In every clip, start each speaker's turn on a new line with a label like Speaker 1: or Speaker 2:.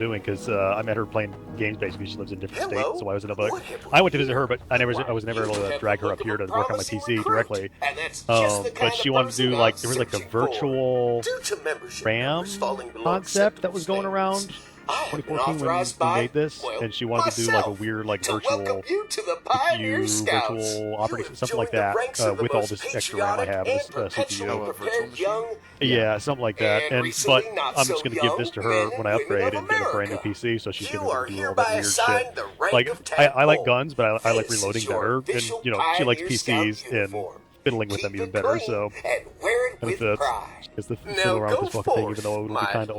Speaker 1: doing because I met her playing games. Basically, she lives in different states, so I was I went to visit her, but I was never able to drag her up here to work on my PC directly. But she wanted to do like there was like a virtual RAM concept that was going around 2014 when we made this, and she wanted to do like a weird like virtual CPU, virtual operating something like that with all this extra RAM I have, this CPU. Yeah, something like that. But I'm just gonna give this to her when I upgrade and get a brand new PC, so she's gonna do all that weird shit. Like I like guns, but I like reloading better, and you know she likes PCs and fiddling with them even better. So and if it's the fiddle around with this fucking thing, even though it'll be kind of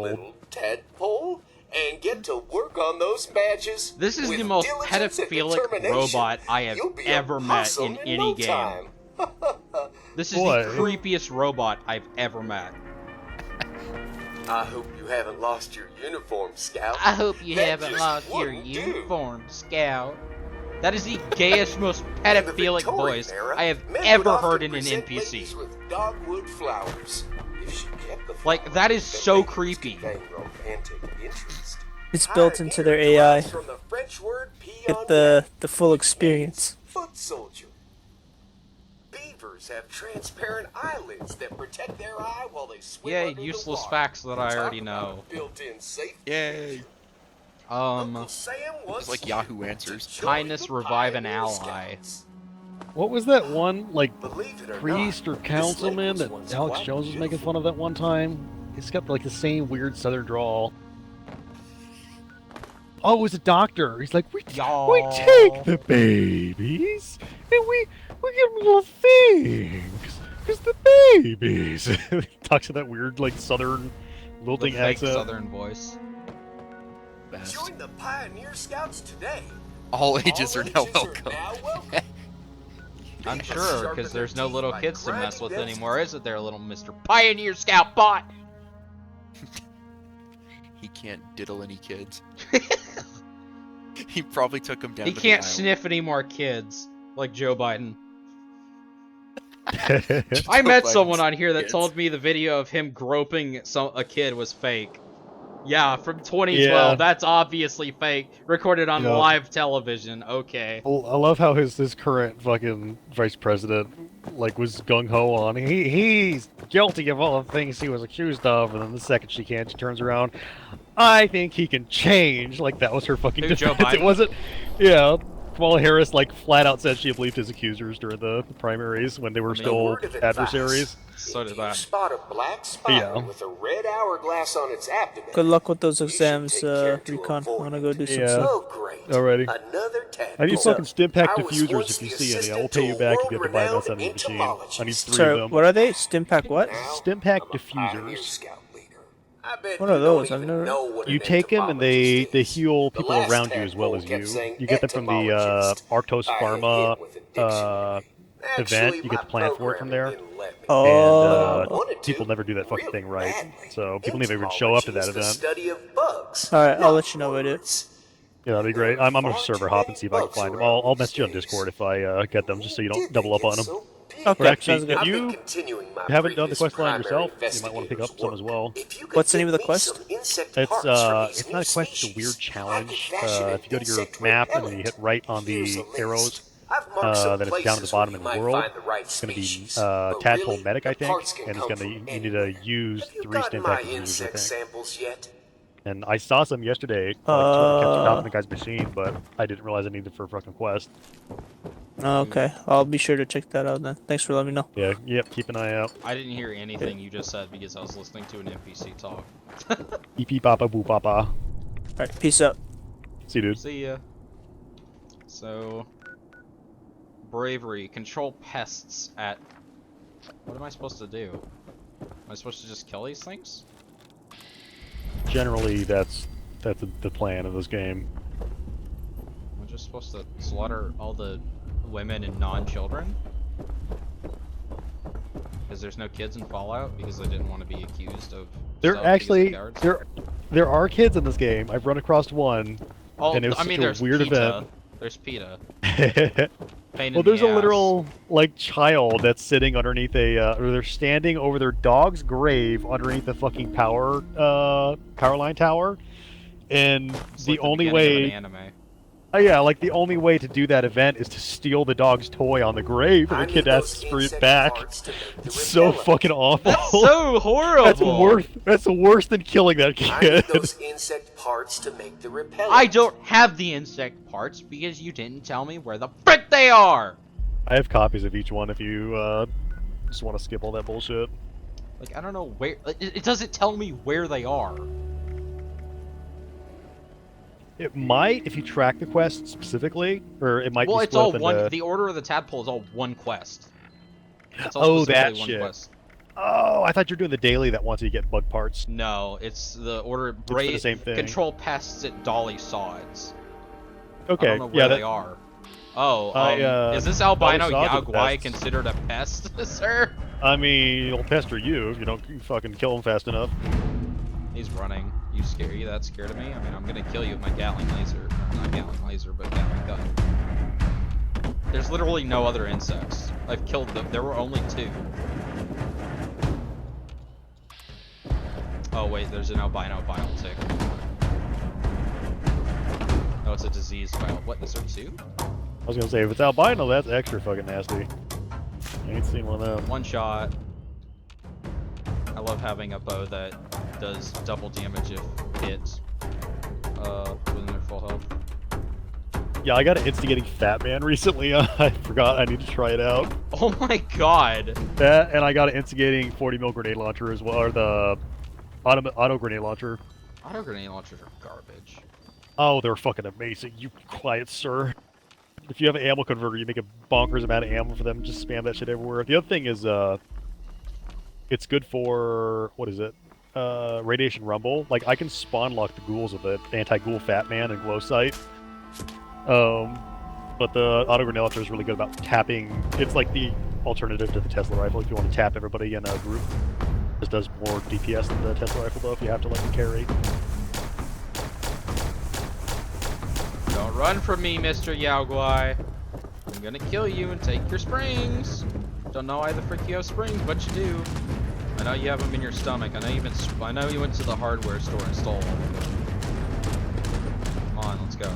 Speaker 1: old.
Speaker 2: And get to work on those badges.
Speaker 3: This is the most pedophilic robot I have ever met in any game. This is the creepiest robot I've ever met.
Speaker 2: I hope you haven't lost your uniform, Scout.
Speaker 3: I hope you haven't lost your uniform, Scout. That is the gayest, most pedophilic voice I have ever heard in an NPC.
Speaker 2: With dogwood flowers.
Speaker 3: Like, that is so creepy.
Speaker 4: It's built into their AI. Get the full experience.
Speaker 2: Foot soldier. Beavers have transparent eyelids that protect their eye while they swim
Speaker 3: Yay,
Speaker 2: under
Speaker 3: useless
Speaker 2: the water.
Speaker 3: facts that I already know.
Speaker 2: Built-in safety.
Speaker 5: Yay.
Speaker 2: It's
Speaker 5: like Yahoo Answers.
Speaker 3: Kindness, revive an ally.
Speaker 1: What was that one, like, priest or councilman that Alex Jones was making fun of that one time? He's got, like, the same weird southern drawl. Oh, it was a doctor. He's like, we take the babies, and we give them little things. Because the babies. He talks in that weird, like, southern, lilting accent.
Speaker 3: Southern voice.
Speaker 5: Best.
Speaker 2: Join the Pioneer Scouts today.
Speaker 5: All ages are now welcome.
Speaker 3: I'm sure, because there's no little kids to mess with anymore, is it there, little Mr. Pioneer Scout bot?
Speaker 5: He can't diddle any kids. He probably took them down
Speaker 3: He
Speaker 5: to
Speaker 3: can't
Speaker 5: the
Speaker 3: sniff any more kids, like Joe Biden. I met someone on here that told me the video of him groping a kid was fake. Yeah, from 2012. Yeah. That's obviously fake. Recorded on live television. Okay.
Speaker 1: Well, I love how his current fucking vice president like was gung ho on. He's guilty of all the things he was accused of, and then the second she can, she turns around. I think he can change. Like that was her fucking defense.
Speaker 3: Joe Biden?
Speaker 1: It wasn't. Yeah. Kamala Harris like flat out said she believed his accusers during the primaries when they were still adversaries.
Speaker 3: So did I.
Speaker 2: Spot a black spider with a red hourglass on its abdomen.
Speaker 4: Good luck with those exams, Recon. I wanna go do some stuff.
Speaker 1: Alrighty. I need fucking Stimpack diffusers if you
Speaker 2: once
Speaker 1: see
Speaker 2: the
Speaker 1: any. I will pay you back if you have to buy
Speaker 2: assistant
Speaker 1: us on the machine. I need 3
Speaker 4: Sorry,
Speaker 1: of them.
Speaker 4: what are they? Stimpack what?
Speaker 1: Stimpack diffusers.
Speaker 4: What are those? I've never...
Speaker 1: You take them and they heal people around you as well as you. You get them from the Arctos Pharma event. You get the plan for it from there.
Speaker 4: Oh.
Speaker 1: And people never do that fucking thing right. So people never even show up to that event.
Speaker 4: Alright, I'll let you know what it is.
Speaker 1: Yeah, that'd be great. I'm gonna server hop and see if I can find them. I'll message you on Discord if I get them, just so you don't double up on them.
Speaker 4: Okay,
Speaker 1: actually, if you haven't done the quest line yourself, you might want to pick up some as well.
Speaker 4: What's the name of the quest?
Speaker 1: It's not a quest, it's a weird challenge. If you go to your map and then you hit right on the arrows, then it's down at the bottom in the world. It's going to be Tadpole Medic, I think, and it's you need to use 3 Stimpack diffusers, I think. And I saw some yesterday, kept stopping the guy's machine, but I didn't realize I needed it for a fucking quest.
Speaker 4: Okay, I'll be sure to check that out then. Thanks for letting me know.
Speaker 1: Yeah, yep, keep an eye out.
Speaker 3: I didn't hear anything you just said because I was listening to an NPC talk.
Speaker 1: Beep papa boo papa.
Speaker 4: Alright, peace out.
Speaker 1: See you, dude.
Speaker 3: See ya. So, bravery, control pests at... What am I supposed to do? Am I supposed to just kill these things?
Speaker 1: Generally, that's the plan of this game.
Speaker 3: I'm just supposed to slaughter all the women and non-children? Because there's no kids in Fallout? Because I didn't want to be accused of...
Speaker 1: There are kids in this game. I've run across one, and it was such a weird event.
Speaker 3: There's PETA.
Speaker 1: Well, there's a literal like child that's sitting underneath or they're standing over their dog's grave underneath the fucking power line tower, And
Speaker 3: It's
Speaker 1: the
Speaker 3: like
Speaker 1: only
Speaker 3: beginning of
Speaker 1: way,
Speaker 3: an anime.
Speaker 1: yeah, like the only way to do that event is to steal the dog's toy on the grave, and the kid asks for it back. It's so fucking awful.
Speaker 3: That's so horrible.
Speaker 1: That's worse than killing that
Speaker 2: I
Speaker 1: kid.
Speaker 2: need those insect parts to make the repellent.
Speaker 3: I don't have the insect parts because you didn't tell me where the frick they are.
Speaker 1: I have copies of each one if you just want to skip all that bullshit.
Speaker 3: Like, I don't know where... It doesn't tell me where they are.
Speaker 1: It might if you track the quest specifically, or it might
Speaker 3: Well,
Speaker 1: be
Speaker 3: it's all
Speaker 1: split
Speaker 3: one...
Speaker 1: into...
Speaker 3: The Order of the Tadpole is all one quest. It's all
Speaker 1: that
Speaker 3: one
Speaker 1: shit.
Speaker 3: quest.
Speaker 1: Oh, I thought you were doing the daily that once you get bug parts.
Speaker 3: No, it's the Order...
Speaker 1: It's for the same thing.
Speaker 3: Control pests at Dolly Sods.
Speaker 1: Okay,
Speaker 3: I don't know where they are. Oh, is this albino Yaogwai considered a pest, sir?
Speaker 1: I mean, he'll pester you if you don't fucking kill him fast enough.
Speaker 3: He's running. You scared? Are you that scared of me? I mean, I'm gonna kill you with my Gatling laser. Not Gatling laser, but Gatling gun. There's literally no other insects. I've killed them. There were only 2. Oh wait, there's an albino bile tick. Oh, it's a disease bile. What, is there 2?
Speaker 1: I was gonna say, if it's albino, that's extra fucking nasty. I ain't seen one of them.
Speaker 3: One shot. I love having a bow that does double damage if hit within their full health.
Speaker 1: Yeah, I got an instigating Fat Man recently. I forgot I need to try it out.
Speaker 3: Oh my god!
Speaker 1: That, and I got an instigating 40 mil grenade launcher as well, or the auto grenade launcher.
Speaker 3: Auto grenade launchers are garbage.
Speaker 1: Oh, they're fucking amazing. You quiet, sir. If you have an ammo converter, you make a bonkers amount of ammo for them. Just spam that shit everywhere. The other thing is, it's good for, what is it? Radiation Rumble. Like, I can spawn lock the ghouls with it. Anti-ghoul Fat Man and Glow Sight. But the auto grenade launcher is really good about tapping. It's like the alternative to the Tesla rifle if you want to tap everybody in a group. This does more DPS than the Tesla rifle, though, if you have to, like, carry.
Speaker 3: Don't run from me, Mr. Yaogwai. I'm gonna kill you and take your springs. Don't know why the frick you have springs, but you do. I know you have them in your stomach. I know you went to the hardware store and stole one. Come on, let's go.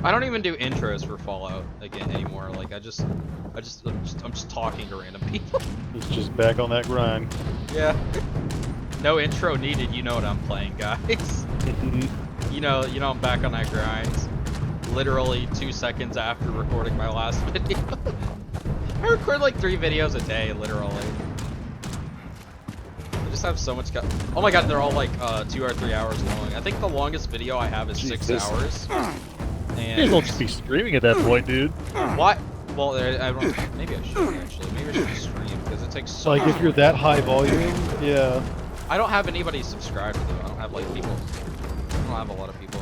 Speaker 3: I don't even do intros for Fallout again anymore. Like I'm just talking to random people.
Speaker 1: It's just back on that grind.
Speaker 3: Yeah. No intro needed. You know what I'm playing, guys. You know I'm back on that grind. Literally 2 seconds after recording my last video. I record like 3 videos a day, literally. I just have so much oh my god, they're all like 2 or 3 hours long. I think the longest video I have is 6 hours. And
Speaker 1: You won't just be streaming at that point, dude.
Speaker 3: what? Well, I don't. Maybe I should actually. Maybe I should just stream because it takes so.
Speaker 1: Like if you're that high volume, yeah.
Speaker 3: I don't have anybody subscribed though. I don't have like people. I don't have a lot of people.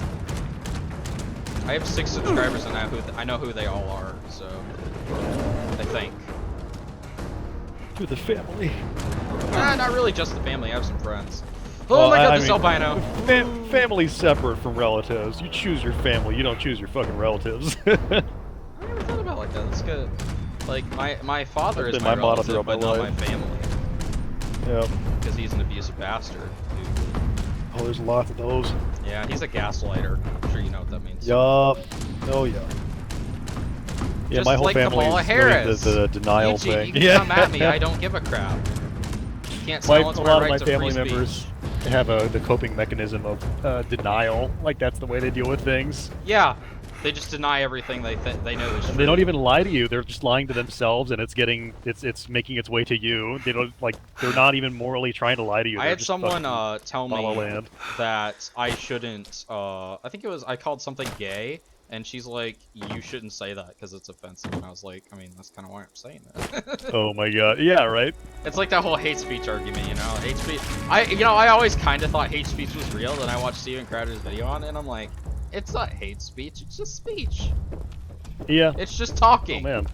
Speaker 3: I have 6 subscribers and I know who they all are. So I think.
Speaker 1: To the family.
Speaker 3: Not really just the family. I have some friends. Oh my god, this albino.
Speaker 1: Family's separate from relatives. You choose your family. You don't choose your fucking relatives.
Speaker 3: I never thought about it like that. That's good. Like my father is my
Speaker 1: motto
Speaker 3: relative,
Speaker 1: throughout
Speaker 3: but
Speaker 1: my
Speaker 3: not
Speaker 1: life.
Speaker 3: my family.
Speaker 1: Yeah.
Speaker 3: Because he's an abusive bastard. Dude.
Speaker 1: Oh, there's lots of those.
Speaker 3: Yeah, he's a gaslighter. I'm sure you know what that means.
Speaker 1: Yup. Oh yeah. Yeah,
Speaker 3: Just
Speaker 1: my whole
Speaker 3: like
Speaker 1: family
Speaker 3: Kamala
Speaker 1: is
Speaker 3: Harris.
Speaker 1: really the denial
Speaker 3: Yuji,
Speaker 1: thing.
Speaker 3: you can come at me. I don't give a crap. You can't silence
Speaker 1: A
Speaker 3: my
Speaker 1: lot of
Speaker 3: right
Speaker 1: my
Speaker 3: to
Speaker 1: family
Speaker 3: free
Speaker 1: members
Speaker 3: speech.
Speaker 1: have the coping mechanism of denial. Like that's the way they deal with things.
Speaker 3: Yeah, they just deny everything they know is true.
Speaker 1: And they don't even lie to you. They're just lying to themselves, and it's making its way to you. They don't like. They're not even morally trying to lie to you.
Speaker 3: I
Speaker 1: They're
Speaker 3: had
Speaker 1: just
Speaker 3: someone
Speaker 1: fucking
Speaker 3: tell
Speaker 1: La La
Speaker 3: me
Speaker 1: Land.
Speaker 3: that I shouldn't. I think it was I called something gay, and she's like, "You shouldn't say that because it's offensive." And I was like, "I mean, that's kind of why I'm saying that."
Speaker 1: Oh my god. Yeah. Right.
Speaker 3: It's like that whole hate speech argument, you know? Hate speech. I always kind of thought hate speech was real. Then I watched Steven Crowder's video on it, and I'm like, it's not hate speech. It's just speech.
Speaker 1: Yeah.
Speaker 3: It's just
Speaker 1: Oh
Speaker 3: talking.
Speaker 1: man.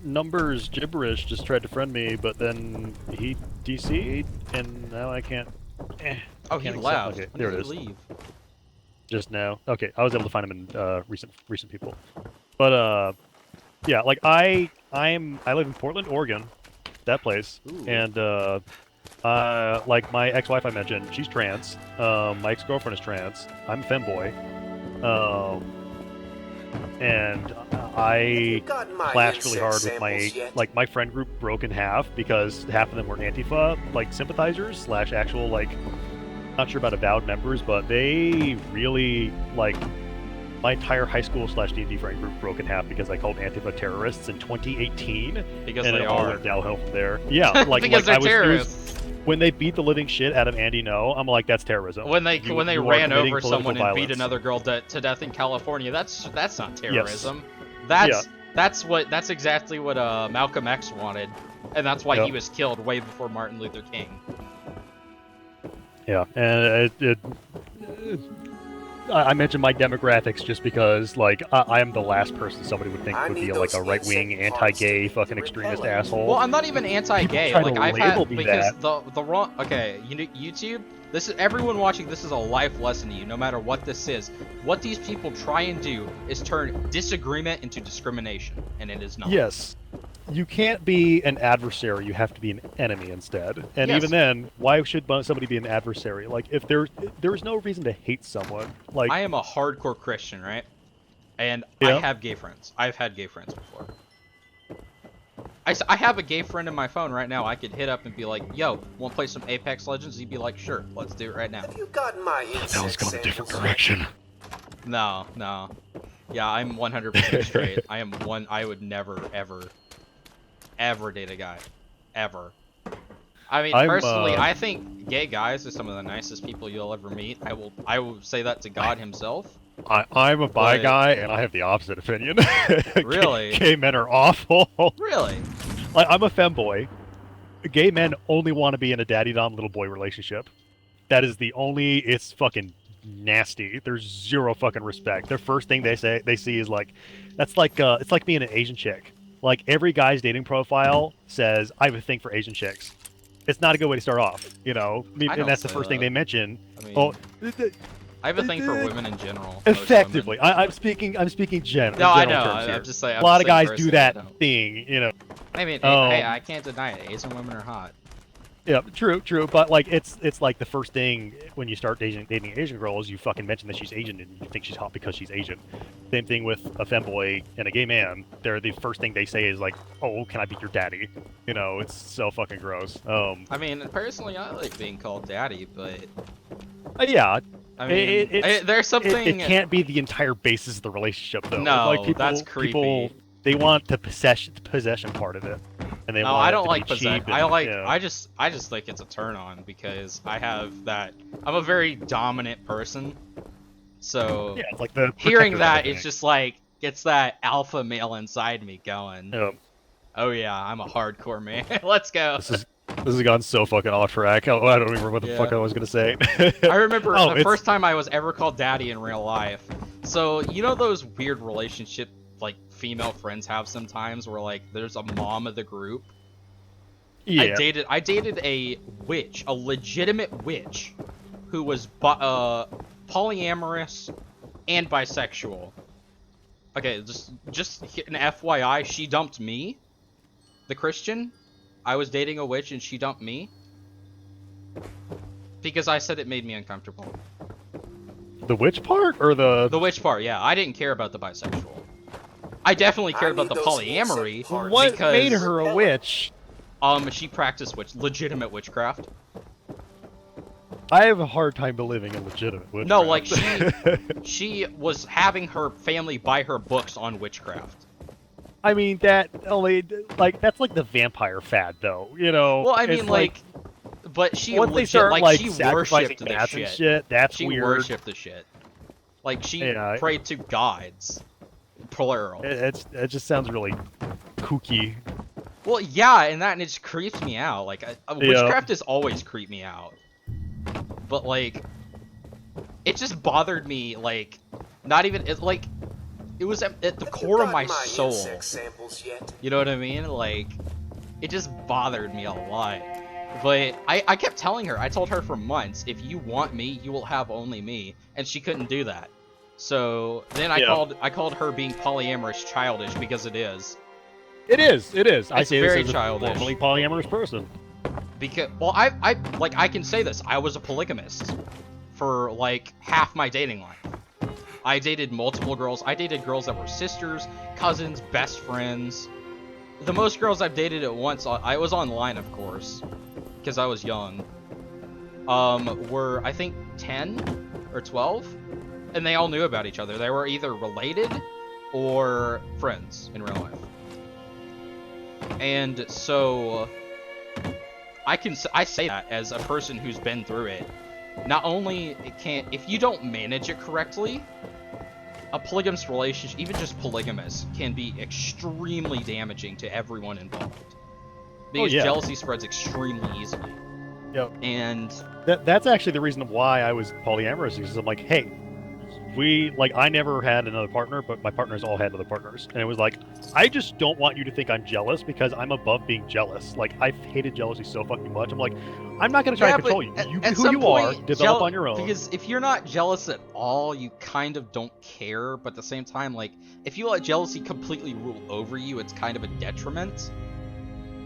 Speaker 1: Numbers gibberish just tried to friend me, but then he DC'd, and now I can't.
Speaker 3: Oh, he
Speaker 1: can't accept-
Speaker 3: left.
Speaker 1: Okay,
Speaker 3: When
Speaker 1: there
Speaker 3: did
Speaker 1: it
Speaker 3: he
Speaker 1: is.
Speaker 3: leave?
Speaker 1: Just now. Okay, I was able to find him in recent people. But yeah, like I live in Portland, Oregon, that place,
Speaker 3: Ooh.
Speaker 1: and Like my ex-wife I mentioned, she's trans. My ex-girlfriend is trans. I'm a femboy. And I clashed really hard with my friend group broke in half because half of them were Antifa sympathizers slash actual not sure about avowed members, but they really my entire high school slash D&D friend group broke in half because I called Antifa terrorists in 2018.
Speaker 3: Because
Speaker 1: and
Speaker 3: they
Speaker 1: it all
Speaker 3: are.
Speaker 1: went downhill from there. Yeah,
Speaker 3: because they're terrorists.
Speaker 1: When they beat the living shit out of Andy No, I'm like, that's terrorism.
Speaker 3: When they ran over someone and beat
Speaker 1: violence.
Speaker 3: another girl to death in California, that's not terrorism. Yes. That's exactly what Malcolm X wanted, and that's why he was killed way before Martin Luther King.
Speaker 1: Yeah, and I mentioned my demographics just because, I am the last person somebody would think would be a right-wing, anti-gay, fucking extremist asshole.
Speaker 3: Well, I'm not even anti-gay.
Speaker 1: People try to label me
Speaker 3: because
Speaker 1: that.
Speaker 3: the wrong. Okay, YouTube. This is everyone watching. This is a life lesson to you. No matter what this is, what these people try and do is turn disagreement into discrimination, and it is not.
Speaker 1: Yes. You can't be an adversary, you have to be an enemy instead. And
Speaker 3: Yes.
Speaker 1: even then, why should somebody be an adversary? If there's no reason to hate someone.
Speaker 3: I am a hardcore Christian, right? And
Speaker 1: Yeah.
Speaker 3: I have gay friends. I've had gay friends before. I have a gay friend in my phone right now. I could hit up and be like, yo, want to play some Apex Legends? He'd be like, sure, let's do it right now.
Speaker 2: Have you gotten my
Speaker 1: that was going a different
Speaker 2: samples?
Speaker 1: direction.
Speaker 3: No. Yeah, I'm 100% straight. I would never, ever date a guy. Ever. I mean, personally, I think gay guys are some of the nicest people you'll ever meet. I will say that to God himself.
Speaker 1: I'm a bi guy, and I have the opposite opinion.
Speaker 3: Really?
Speaker 1: Gay men are awful.
Speaker 3: Really?
Speaker 1: I'm a femboy. Gay men only want to be in a daddy-dom little boy relationship. That is the only. It's fucking nasty. There's zero fucking respect. The first thing they see is that's it's like being an Asian chick. Every guy's dating profile says, I have a thing for Asian chicks. It's not a good way to start off, and that's the first thing they mention.
Speaker 3: I have a thing for women in general.
Speaker 1: Effectively, I'm speaking general.
Speaker 3: No, I know.
Speaker 1: Terms here.
Speaker 3: I'm just saying.
Speaker 1: A lot of guys do that thing,
Speaker 3: I mean, hey, I can't deny it. Asian women are hot.
Speaker 1: Yeah, true. But it's the first thing when you start dating Asian girls, you fucking mention that she's Asian and you think she's hot because she's Asian. Same thing with a femboy and a gay man. They're the first thing they say is oh, can I be your daddy? It's so fucking gross.
Speaker 3: I mean, personally, I like being called daddy, but
Speaker 1: yeah.
Speaker 3: I mean, there's something.
Speaker 1: It can't be the entire basis of the relationship, though.
Speaker 3: No, that's creepy.
Speaker 1: People, they want the possession part of it, and they
Speaker 3: No,
Speaker 1: want
Speaker 3: I
Speaker 1: it
Speaker 3: don't
Speaker 1: to
Speaker 3: like
Speaker 1: be cheap
Speaker 3: possession.
Speaker 1: and,
Speaker 3: I just think it's a turn on because I have that. I'm a very dominant person, so
Speaker 1: yeah, it's the
Speaker 3: hearing
Speaker 1: protector
Speaker 3: that
Speaker 1: of
Speaker 3: it's just gets that alpha male inside me going.
Speaker 1: Yeah.
Speaker 3: Oh yeah, I'm a hardcore man. Let's go.
Speaker 1: This has gone so fucking off track. I don't even remember what the fuck I was gonna say.
Speaker 3: I remember the first time I was ever called daddy in real life. So those weird relationship female friends have sometimes where there's a mom of the group.
Speaker 1: Yeah.
Speaker 3: I dated a witch, a legitimate witch, who was polyamorous and bisexual. Okay, just an FYI, she dumped me, the Christian. I was dating a witch and she dumped me because I said it made me uncomfortable.
Speaker 1: The witch part or the
Speaker 3: witch part? Yeah, I didn't care about the bisexual. I definitely cared about the polyamory.
Speaker 1: What
Speaker 3: because,
Speaker 1: made her a witch?
Speaker 3: She practiced legitimate witchcraft.
Speaker 1: I have a hard time believing in legitimate witchcraft.
Speaker 3: No, she was having her family buy her books on witchcraft.
Speaker 1: I mean, that only that's the vampire fad, though.
Speaker 3: Well, I mean, but she
Speaker 1: once they start she
Speaker 3: worshipped the
Speaker 1: shit. That's
Speaker 3: she
Speaker 1: weird.
Speaker 3: Worshipped the shit. She prayed to gods, plural.
Speaker 1: It just sounds really kooky.
Speaker 3: Well, yeah, and it just creeps me out. Witchcraft has always creeped me out, but it just bothered me. Not even it was at the core of my soul. You know what I mean? It just bothered me a lot. But I kept telling her, I told her for months, if you want me, you will have only me. And she couldn't do that. So then I called her being polyamorous childish because it is.
Speaker 1: It is.
Speaker 3: It's
Speaker 1: I say
Speaker 3: very
Speaker 1: this as
Speaker 3: childish.
Speaker 1: a formerly polyamorous person.
Speaker 3: Because, well, I can say this. I was a polygamist for, like, half my dating life. I dated multiple girls. I dated girls that were sisters, cousins, best friends. The most girls I've dated at once, I was online, of course, because I was young, were, I think, 10 or 12, and they all knew about each other. They were either related or friends in real life. And so, I say that as a person who's been through it. Not only if you don't manage it correctly, a polygamous relationship, even just polygamous, can be extremely damaging to everyone involved. Because jealousy spreads extremely easily.
Speaker 1: Yep.
Speaker 3: And
Speaker 1: that's actually the reason why I was polyamorous, because I'm like, hey, I never had another partner, but my partners all had other partners. And it was like, I just don't want you to think I'm jealous because I'm above being jealous. Like, I've hated jealousy so fucking much. I'm like, I'm not going to try to control you. You be who you are, develop on your own.
Speaker 3: Because if you're not jealous at all, you kind of don't care. But at the same time, like, if you let jealousy completely rule over you, it's kind of a detriment.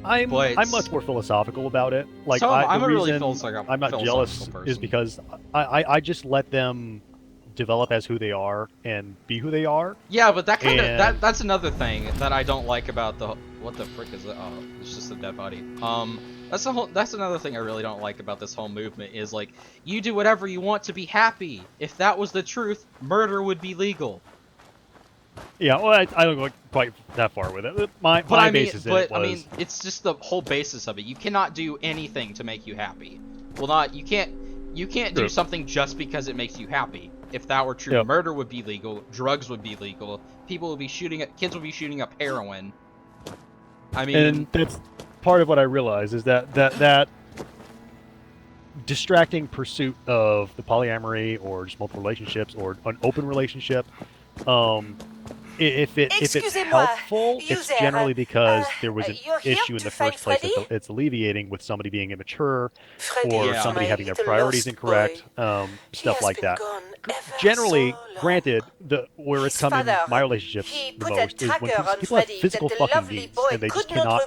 Speaker 1: I'm much more philosophical about it. Like,
Speaker 3: so I'm
Speaker 1: the
Speaker 3: a really
Speaker 1: reason I'm not jealous
Speaker 3: person.
Speaker 1: is because I just let them develop as who they are and be who they are.
Speaker 3: Yeah, but that kind of that's another thing that I don't like about the what the frick is it? Oh, it's just a dead body. That's another thing I really don't like about this whole movement is like you do whatever you want to be happy. If that was the truth, murder would be legal.
Speaker 1: Yeah, well, I don't go quite that far with it. My basis in it was...
Speaker 3: I mean, it's just the whole basis of it. You cannot do anything to make you happy. Well, not you can't do something just because it makes you happy. If that were true, murder would be legal, drugs would be legal, kids would be shooting up heroin. I mean,
Speaker 1: and that's part of what I realize is that distracting pursuit of the polyamory or just multiple relationships or an open relationship, if it's helpful, it's generally because there was an issue in the first place that it's alleviating with somebody being immature or somebody having their priorities incorrect, stuff like that. Generally, granted, where it's come in my relationships the most is when people have physical fucking needs and they just cannot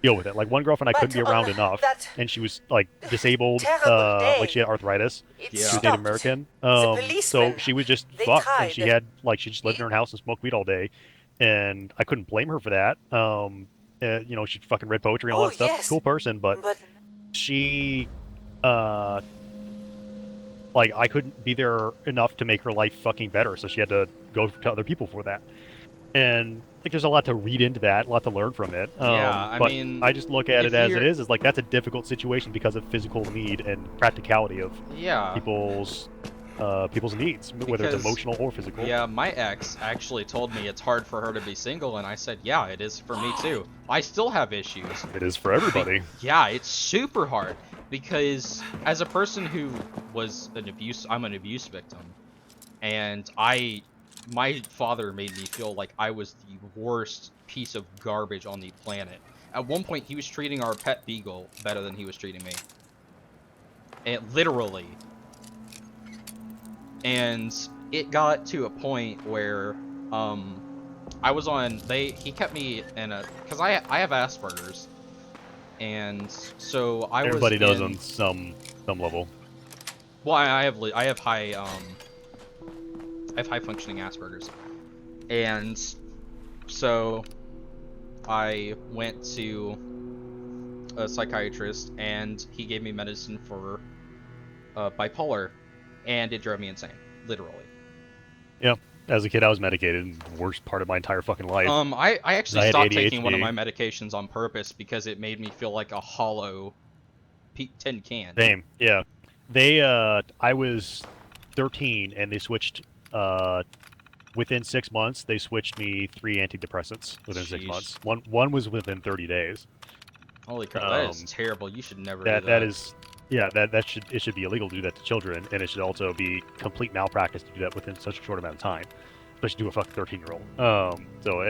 Speaker 1: deal with it. Like one girlfriend I couldn't be around enough, and she was like disabled, like she had arthritis. She was Native American, so she was just fucked, and she just lived in her house and smoked weed all day, and I couldn't blame her for that. You know, she fucking read poetry and all that stuff. Cool person, but she, like, I couldn't be there enough to make her life fucking better, so she had to go to other people for that. And I think there's a lot to read into that, a lot to learn from it.
Speaker 3: I mean,
Speaker 1: I just look at it as it is like that's a difficult situation because of physical need and practicality of people's needs, whether it's emotional or physical.
Speaker 3: Yeah, my ex actually told me it's hard for her to be single, and I said, yeah, it is for me too. I still have issues.
Speaker 1: It is for everybody.
Speaker 3: Yeah, it's super hard. Because as a person who was I'm an abuse victim, and my father made me feel like I was the worst piece of garbage on the planet. At one point, he was treating our pet beagle better than he was treating me. And literally. And it got to a point where, I was on, he kept me in because I have Asperger's. And so
Speaker 1: everybody does on some level.
Speaker 3: Well, I have high functioning Asperger's, and so I went to a psychiatrist, and he gave me medicine for bipolar, and it drove me insane, literally.
Speaker 1: Yeah. As a kid, I was medicated, the worst part of my entire fucking life.
Speaker 3: I actually stopped taking one of my medications on purpose because it made me feel like a hollow tin can.
Speaker 1: Same, yeah. I was 13, and they switched, within 6 months, they switched me 3 antidepressants within 6 months. One was within 30 days.
Speaker 3: Holy crap, that is terrible. You should never do that.
Speaker 1: That is... Yeah, it should be illegal to do that to children, and it should also be complete malpractice to do that within such a short amount of time, especially to a fucking 13-year-old. So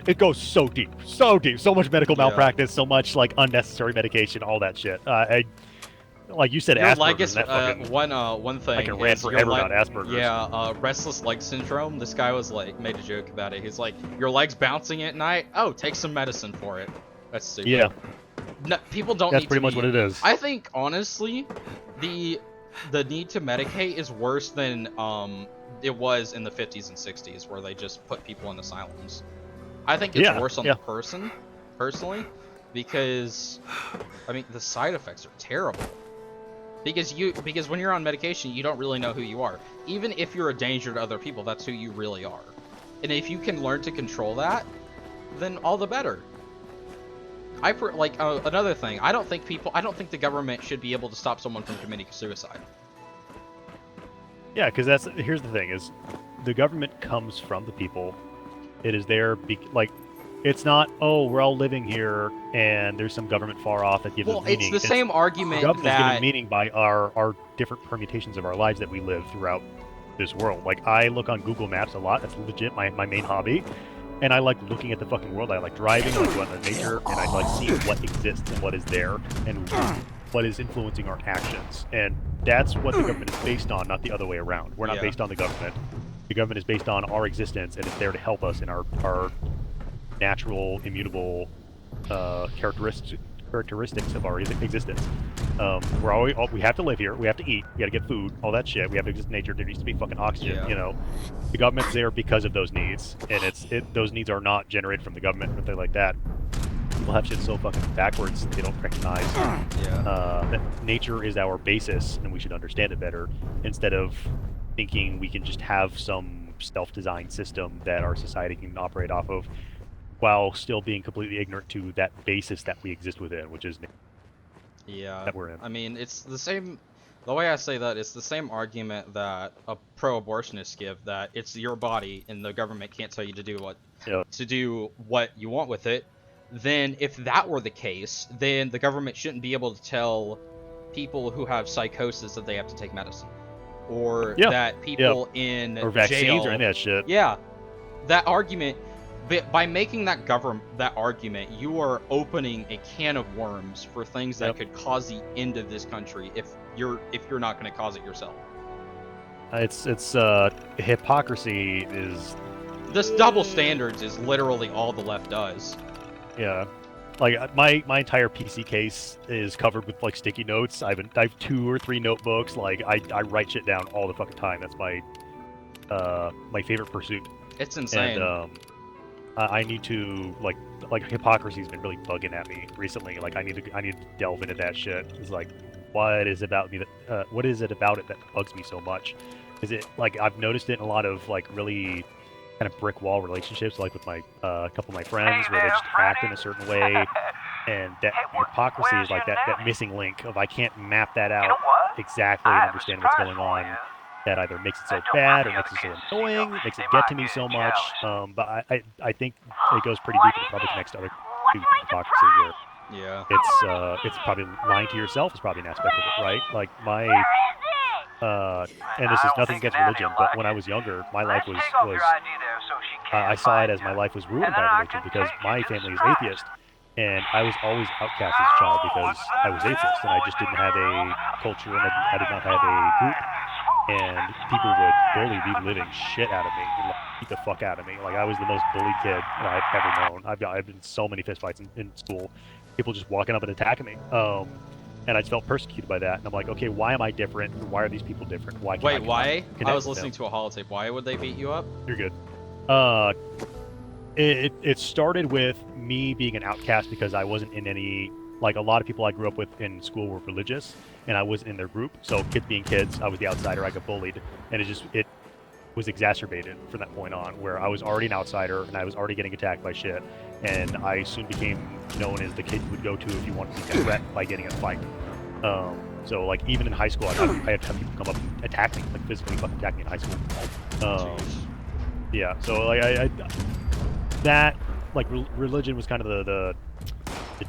Speaker 1: it goes so deep, so much medical malpractice, so much like unnecessary medication, all that shit. Like you said, Asperger's.
Speaker 3: One thing.
Speaker 1: I can rant forever about Asperger's.
Speaker 3: Yeah, Restless Leg Syndrome. This guy was like made a joke about it. He's like, your leg's bouncing at night. Oh, take some medicine for it. That's stupid.
Speaker 1: Yeah.
Speaker 3: No, people don't.
Speaker 1: That's
Speaker 3: need
Speaker 1: pretty
Speaker 3: to
Speaker 1: much
Speaker 3: be,
Speaker 1: what it is.
Speaker 3: I think honestly, the need to medicate is worse than it was in the 50s and 60s, where they just put people in asylums. I think it's worse on the person, personally, because I mean the side effects are terrible. Because when you're on medication, you don't really know who you are. Even if you're a danger to other people, that's who you really are. And if you can learn to control that, then all the better. Another thing, I don't think the government should be able to stop someone from committing suicide.
Speaker 1: Yeah, because here's the thing: is the government comes from the people. It is there, it's not. Oh, we're all living here, and there's some government far off that gives us meaning.
Speaker 3: It's the same argument
Speaker 1: the government
Speaker 3: that
Speaker 1: is given meaning by our different permutations of our lives that we live throughout this world. Like I look on Google Maps a lot. That's legit my main hobby. And I like looking at the fucking world. I like driving, I like going to nature, and I like seeing what exists and what is there and what is influencing our actions. And that's what the government is based on, not the other way around. We're not based on the government. The government is based on our existence, and it's there to help us in our natural, immutable characteristics of our existence. We have to live here. We have to eat. We got to get food. All that shit. We have to exist in nature. There needs to be fucking oxygen.
Speaker 3: Yeah.
Speaker 1: You know, the government's there because of those needs, and those needs are not generated from the government or anything like that. People have shit so fucking backwards they don't recognize that nature is our basis, and we should understand it better instead of thinking we can just have some self-designed system that our society can operate off of, while still being completely ignorant to that basis that we exist within, which is that we're in.
Speaker 3: I mean, it's the same. The way I say that, it's the same argument that a pro-abortionist give, that it's your body and the government can't tell you to do what you want with it. Then, if that were the case, then the government shouldn't be able to tell people who have psychosis that they have to take medicine, or that people in
Speaker 1: or vaccines
Speaker 3: jail,
Speaker 1: or any of that shit.
Speaker 3: Yeah, that argument. By making that argument, you are opening a can of worms for things that could cause the end of this country if you're not going to cause it yourself.
Speaker 1: It's hypocrisy is.
Speaker 3: This double standards is literally all the left does.
Speaker 1: Yeah, like my entire PC case is covered with like sticky notes. I have 2 or 3 notebooks. Like I write shit down all the fucking time. That's my favorite pursuit.
Speaker 3: It's insane.
Speaker 1: And I need to like hypocrisy's been really bugging at me recently. Like I need to delve into that shit. It's like, what is it about it that bugs me so much? Is it like I've noticed it in a lot of like really kind of brick wall relationships, like with my couple of my friends, where they just act in a certain way, and that hypocrisy is like that missing link of I can't map that out exactly and understand what's going on. That either makes it so bad or makes it so annoying, makes it get to me so much. But I think it goes pretty deep and it probably connects to other hypocrisy here.
Speaker 3: Yeah.
Speaker 1: It's probably lying to yourself is probably an aspect of it, right? Like and this is nothing against religion, but when I was younger, my life was I saw it as my life was ruined by religion because my family is atheist. And I was always outcast as a child because I was atheist, and I just didn't have a culture, and I did not have a group. And people would bully the living shit out of me, like, beat the fuck out of me. Like I was the most bullied kid that I've ever known. I've been in so many fistfights in school, people just walking up and attacking me. And I just felt persecuted by that. And I'm like, okay, why am I different? Why are these people different? Why?
Speaker 3: Why? I was listening to a holotape. Why would they beat you up?
Speaker 1: You're good. It started with me being an outcast because I wasn't in any, like a lot of people I grew up with in school were religious and I wasn't in their group. So kids being kids, I was the outsider, I got bullied. And it was exacerbated from that point on where I was already an outsider and I was already getting attacked by shit. And I soon became known as the kid you would go to if you wanted to be threatened by getting in a fight. So like even in high school, I had to have people come up and attack me, like physically fucking attack me in high school. Yeah, so like that like religion was kind of the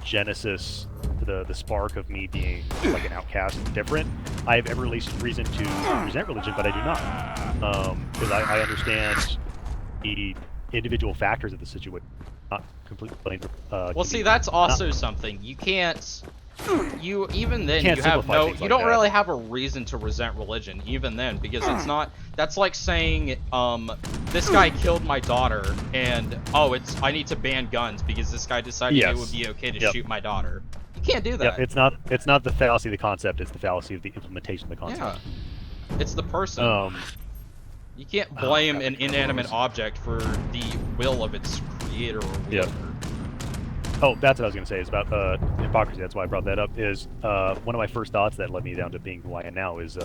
Speaker 1: genesis, the spark of me being like an outcast and different. I have every reason to resent religion, but I do not, because I understand the individual factors of the situation, not completely blame.
Speaker 3: Well, see, that's also something you can't. You even then you have no. You don't really have a reason to resent religion, even then, because it's not. That's like saying, this guy killed my daughter, and I need to ban guns because this guy decided it would be okay to shoot my daughter. can't do that.
Speaker 1: Yeah, it's not the fallacy of the concept, it's the fallacy of the implementation of the concept.
Speaker 3: Yeah. It's the person. You can't blame an inanimate object for the will of its creator or wielder.
Speaker 1: Oh, that's what I was going to say, is about hypocrisy. That's why I brought that up, is one of my first thoughts that led me down to being who I am now is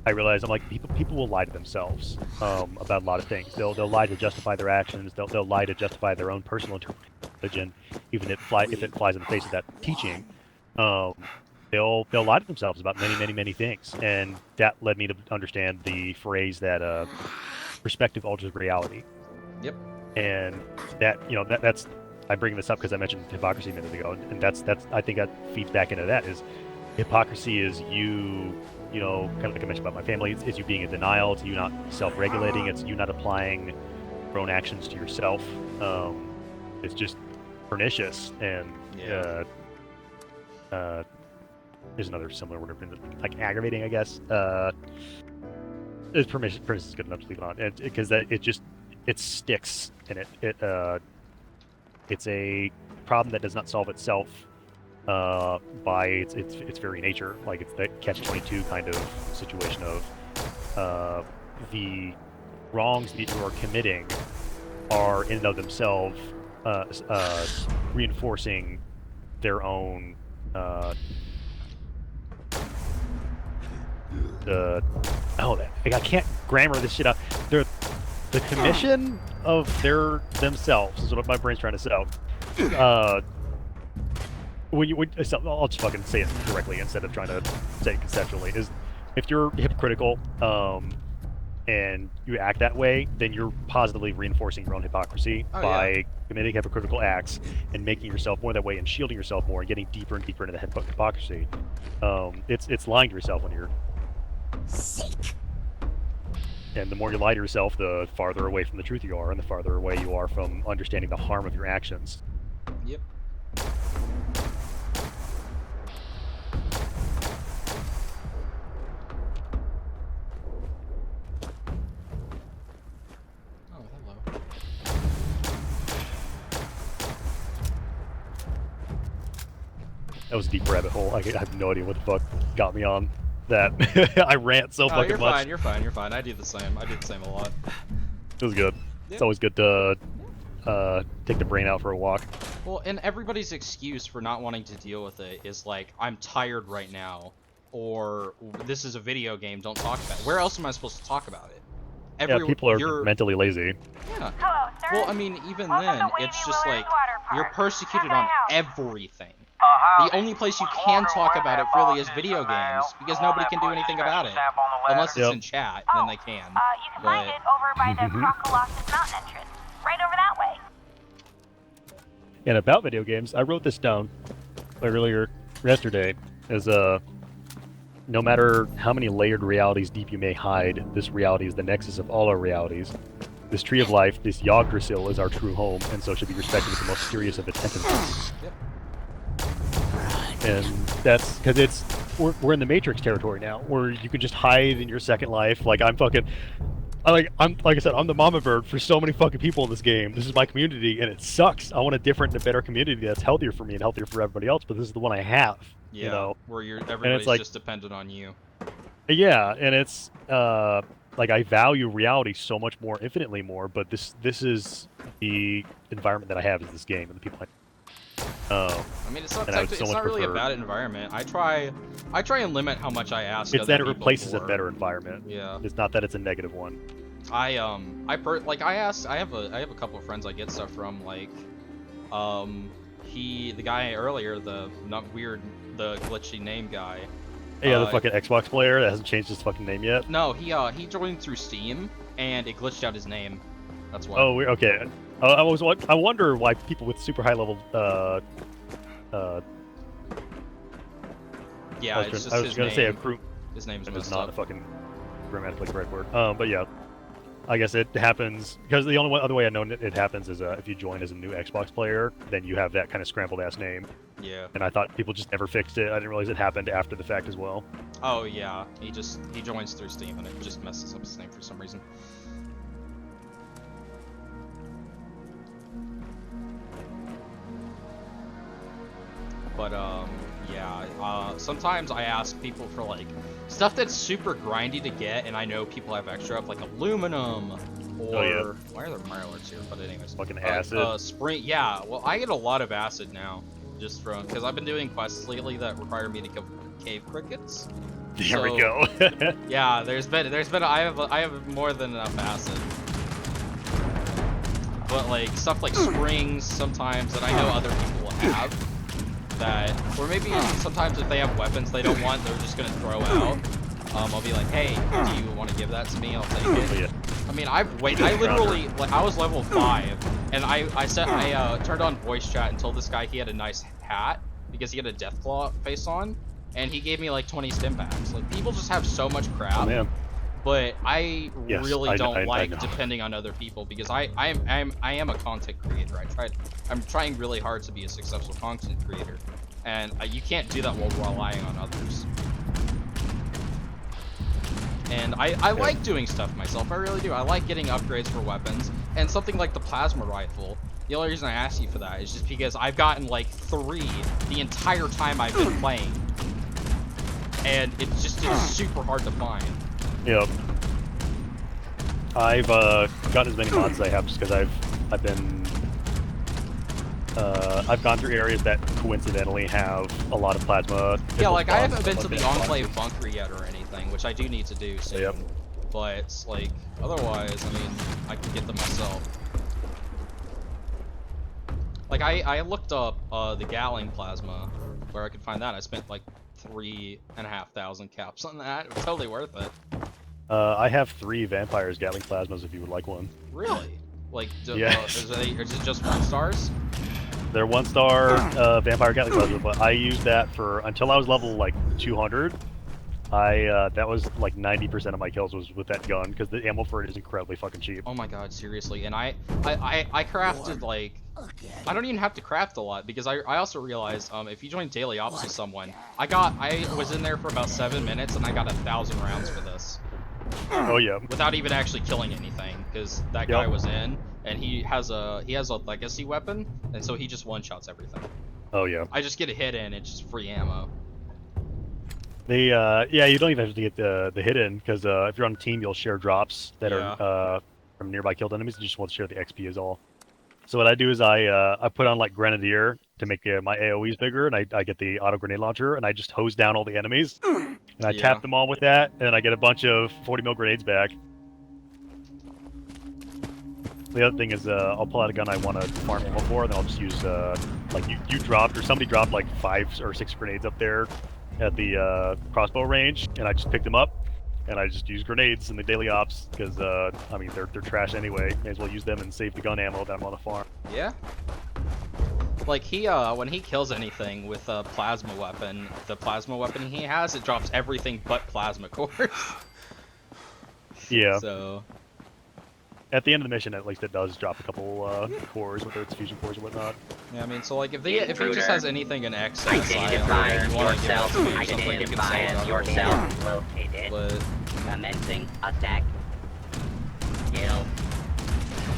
Speaker 1: I realized I'm like, people will lie to themselves about a lot of things. They'll lie to justify their actions. They'll lie to justify their own personal interpretation of religion, even if it flies in the face of that teaching. They'll lie to themselves about many things, and that led me to understand the phrase that perspective alters reality.
Speaker 3: Yep.
Speaker 1: And that that's I bring this up because I mentioned hypocrisy a minute ago, and that's I think that feeds back into that. Is hypocrisy is you kind of like I mentioned about my family, it's you being in denial, it's you not self-regulating, it's you not applying your own actions to yourself. It's just pernicious, and there's another similar word, like aggravating, I guess. It's pernicious is good enough to leave it on, because it sticks, and it's a problem that does not solve itself by its very nature. Like, it's that catch-22 kind of situation of the wrongs that you are committing are in and of themselves reinforcing their own I can't grammar this shit out. The commission of themselves is what my brain's trying to say. I'll just fucking say it directly instead of trying to say it conceptually. Is if you're hypocritical and you act that way, then you're positively reinforcing your own hypocrisy by committing hypocritical acts and making yourself more that way and shielding yourself more and getting deeper and deeper into the hypocrisy. It's lying to yourself when you're sick. And the more you lie to yourself, the farther away from the truth you are, and the farther away you are from understanding the harm of your actions.
Speaker 3: Yep. Oh, hello.
Speaker 1: That was a deep rabbit hole. I have no idea what the fuck got me on that. I rant so fucking much.
Speaker 3: You're fine. I do the same. I do the same a lot.
Speaker 1: It was good. Yeah. It's always good to take the brain out for a walk.
Speaker 3: Well, and everybody's excuse for not wanting to deal with it is like, I'm tired right now, or this is a video game, don't talk about it. Where else am I supposed to talk about it?
Speaker 1: People are mentally lazy.
Speaker 3: Yeah. Well, I mean, even then, it's just like, you're persecuted on everything. The only place you can talk about it really is video games, because nobody can do anything about it. Unless it's in chat, then they can.
Speaker 6: You can find it over by the Crocolosis Mountain entrance. Right over that way.
Speaker 1: And about video games, I wrote this down earlier yesterday as no matter how many layered realities deep you may hide, this reality is the nexus of all our realities. This tree of life, this Yggdrasil, is our true home, and so should be respected with the most serious of attention.
Speaker 3: Yep.
Speaker 1: And that's because we're in the Matrix territory now, where you can just hide in your second life. Like, I'm like I said, I'm the mama bird for so many fucking people in this game. This is my community, and it sucks. I want a different and a better community that's healthier for me and healthier for everybody else. But this is the one I have.
Speaker 3: Yeah, where everybody's like, just dependent on you.
Speaker 1: Yeah, and it's like, I value reality so much more, infinitely more. But this is the environment that I have, is this game and the people
Speaker 3: I mean, it's not really a bad environment. I try and limit how much I ask.
Speaker 1: It's that it replaces a better environment.
Speaker 3: Yeah.
Speaker 1: It's not that it's a negative one.
Speaker 3: I have a couple of friends I get stuff from, like, the guy earlier, the glitchy name guy.
Speaker 1: Yeah, the fucking Xbox player that hasn't changed his fucking name yet.
Speaker 3: No, he joined through Steam and it glitched out his name. That's why.
Speaker 1: Oh, okay. I wonder why people with super high level.
Speaker 3: Yeah,
Speaker 1: I was going to say a crew.
Speaker 3: His name's
Speaker 1: It's
Speaker 3: messed
Speaker 1: not
Speaker 3: up.
Speaker 1: a fucking grammatically correct word. But yeah, I guess it happens because the only other way I know it happens is if you join as a new Xbox player, then you have that kind of scrambled ass name.
Speaker 3: Yeah.
Speaker 1: And I thought people just never fixed it. I didn't realize it happened after the fact as well.
Speaker 3: Oh yeah, he joins through Steam and it just messes up his name for some reason. But yeah. Sometimes I ask people for like stuff that's super grindy to get, and I know people have extra of like aluminum or why are there mirelets here? But anyways,
Speaker 1: Fucking acid.
Speaker 3: spring. Yeah. Well, I get a lot of acid now, just from because I've been doing quests lately that require me to kill cave crickets.
Speaker 1: There we go.
Speaker 3: Yeah, there's been I have more than enough acid. But like stuff like springs sometimes that I know other people will have that, or maybe sometimes if they have weapons they don't want, they're just gonna throw out. I'll be like, hey, do you want to give that to me? I'll take it.
Speaker 1: Yeah.
Speaker 3: I mean, I literally, like, I was level 5, and I turned on voice chat and told this guy he had a nice hat because he had a Deathclaw face on, and he gave me like 20 stim packs. Like, people just have so much crap.
Speaker 1: Oh, man.
Speaker 3: But I really don't
Speaker 1: I
Speaker 3: like
Speaker 1: know.
Speaker 3: depending on other people because I am a content creator. I'm trying really hard to be a successful content creator, and you can't do that while relying on others. And I like doing stuff myself. I really do. I like getting upgrades for weapons and something like the plasma rifle. The only reason I asked you for that is just because I've gotten like 3 the entire time I've been playing, and it's super hard to find.
Speaker 1: Yep. I've gotten as many mods as I have just because I've gone through areas that coincidentally have a lot of plasma.
Speaker 3: Yeah, like I haven't been to the Enclave bunker yet or anything, which I do need to do soon.
Speaker 1: Yep.
Speaker 3: But like otherwise, I mean, I can get them myself. Like I looked up the Gatling plasma where I could find that. I spent like 3,500 caps on that. It was totally worth it.
Speaker 1: I have 3 vampires Gatling plasmas if you would like one.
Speaker 3: Really? Like,
Speaker 1: Yes.
Speaker 3: is it just 1 stars?
Speaker 1: They're 1-star vampire Gatling plasma, but I used that for until I was level like 200. That was like 90% of my kills was with that gun because the ammo for it is incredibly fucking cheap.
Speaker 3: Oh my god, seriously. And I crafted like, I don't even have to craft a lot because I also realized if you join daily ops with someone, I was in there for about 7 minutes and I got 1,000 rounds for this.
Speaker 1: Oh yeah.
Speaker 3: Without even actually killing anything, because that guy was in, and he has a legacy weapon, and so he just one-shots everything.
Speaker 1: Oh yeah.
Speaker 3: I just get a hit in, it's just free ammo.
Speaker 1: Yeah, you don't even have to get the hit in because if you're on a team, you'll share drops that are from nearby killed enemies. You just want to share the XP is all. So what I do is I put on like Grenadier to make my AoEs bigger, and I get the auto grenade launcher, and I just hose down all the enemies, and I tap them all with that, and I get a bunch of 40 mil grenades back. The other thing is I'll pull out a gun I want to farm ammo for, and then I'll just use like you dropped or somebody dropped like 5 or 6 grenades up there at the crossbow range, and I just picked them up. And I just use grenades in the daily ops because, I mean, they're trash anyway. May as well use them and save the gun ammo that I'm on the farm.
Speaker 3: Yeah. Like when he kills anything with a plasma weapon, the plasma weapon he has, it drops everything but plasma cores.
Speaker 1: Yeah.
Speaker 3: So.
Speaker 1: At the end of the mission, at least it does drop a couple cores, whether it's fusion cores or whatnot.
Speaker 3: Yeah, I mean, so like if he just has anything in excess, you want to give it to me or something, you can sell it
Speaker 7: yourself located.
Speaker 3: But
Speaker 7: commencing attack.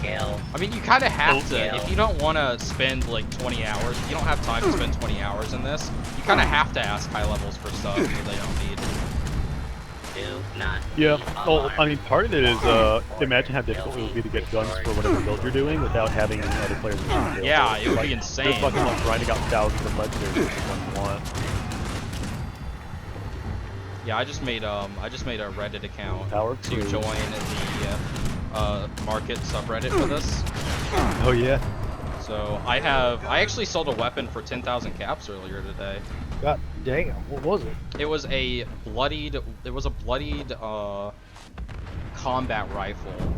Speaker 7: Kill.
Speaker 3: I mean, you kind of have to, if you don't want to spend like 20 hours, if you don't have time to spend 20 hours in this, you kind of have to ask high levels for stuff that they don't need.
Speaker 7: Do not.
Speaker 1: Yeah. Well, I mean, part of it is imagine how difficult it would be to get guns for whatever build you're doing without having other players.
Speaker 3: Yeah, it would be insane.
Speaker 1: Just fucking like grinding out thousands of legendaries if you want.
Speaker 3: Yeah, I just made a Reddit account
Speaker 1: Power
Speaker 3: to
Speaker 1: crew.
Speaker 3: join the market subreddit for this.
Speaker 1: Oh yeah.
Speaker 3: So I actually sold a weapon for 10,000 caps earlier today.
Speaker 1: God damn, what was it?
Speaker 3: It was a bloodied combat rifle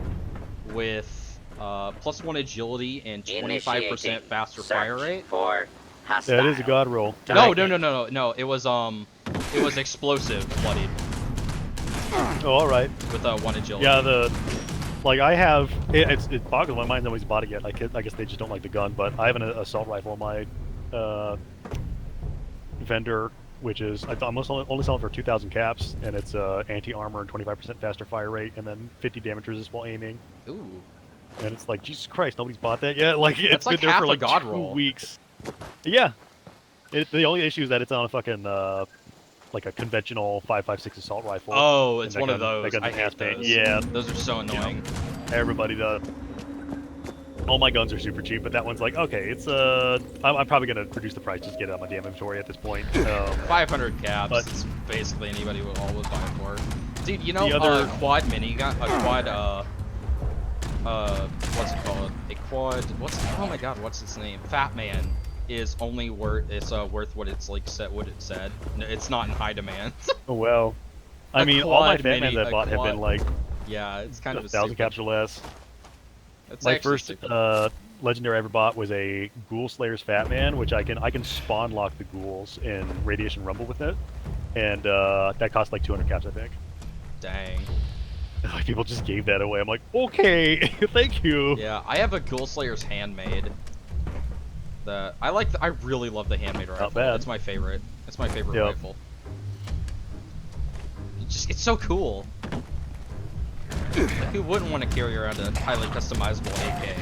Speaker 3: with +1 agility and 25% faster fire rate.
Speaker 7: For
Speaker 1: That is a god roll.
Speaker 3: No. It was explosive bloodied
Speaker 1: Oh, all right.
Speaker 3: with 1 agility.
Speaker 1: Yeah, I have it boggles my mind nobody's bought it yet. I guess they just don't like the gun, but I have an assault rifle on my vendor, which is I'm only selling for 2,000 caps, and it's anti-armor and 25% faster fire rate, and then 50 damage resist while aiming.
Speaker 3: Ooh.
Speaker 1: And it's like, Jesus Christ, nobody's bought that yet. Like it's
Speaker 3: That's like
Speaker 1: been there
Speaker 3: half
Speaker 1: for
Speaker 3: a
Speaker 1: like
Speaker 3: god
Speaker 1: 2
Speaker 3: roll.
Speaker 1: weeks. Yeah. The only issue is that it's on a fucking like a conventional 5.56 assault rifle.
Speaker 3: Oh, it's
Speaker 1: And
Speaker 3: one of
Speaker 1: that
Speaker 3: those.
Speaker 1: gun's
Speaker 3: I
Speaker 1: an
Speaker 3: hate
Speaker 1: ass pain.
Speaker 3: those.
Speaker 1: Yeah,
Speaker 3: Those are so annoying.
Speaker 1: everybody does. All my guns are super cheap, but that one's like, okay, it's I'm probably gonna reduce the price, just get it on my damn inventory at this point.
Speaker 3: 500 caps.
Speaker 1: but-
Speaker 3: It's basically anybody would always buy it for. Dude, you know,
Speaker 1: The other-
Speaker 3: quad mini gun, a quad, what's it called? A quad. Oh my God, what's its name? Fat Man is only worth. It's worth what it's like set. What it said. No, it's not in high demand.
Speaker 1: Oh well. I
Speaker 3: A
Speaker 1: mean, all my
Speaker 3: quad
Speaker 1: Batmans
Speaker 3: mini-
Speaker 1: I
Speaker 3: a
Speaker 1: bought have been
Speaker 3: quad-
Speaker 1: like
Speaker 3: Yeah, it's kind of a
Speaker 1: 1,000
Speaker 3: stupid.
Speaker 1: caps or less.
Speaker 3: It's
Speaker 1: My
Speaker 3: actually
Speaker 1: first
Speaker 3: stupid.
Speaker 1: legendary I ever bought was a Ghoul Slayer's Fat Man, which I can spawn lock the ghouls in Radiation Rumble with it, and that cost like 200 caps, I think.
Speaker 3: Dang.
Speaker 1: Like people just gave that away. I'm like, okay, thank you.
Speaker 3: Yeah, I have a Ghoul Slayer's handmade. I really love the handmade rifle.
Speaker 1: bad.
Speaker 3: It's my favorite. It's my favorite
Speaker 1: Yep.
Speaker 3: rifle. It's so cool. Like, who wouldn't want to carry around a highly customizable AK?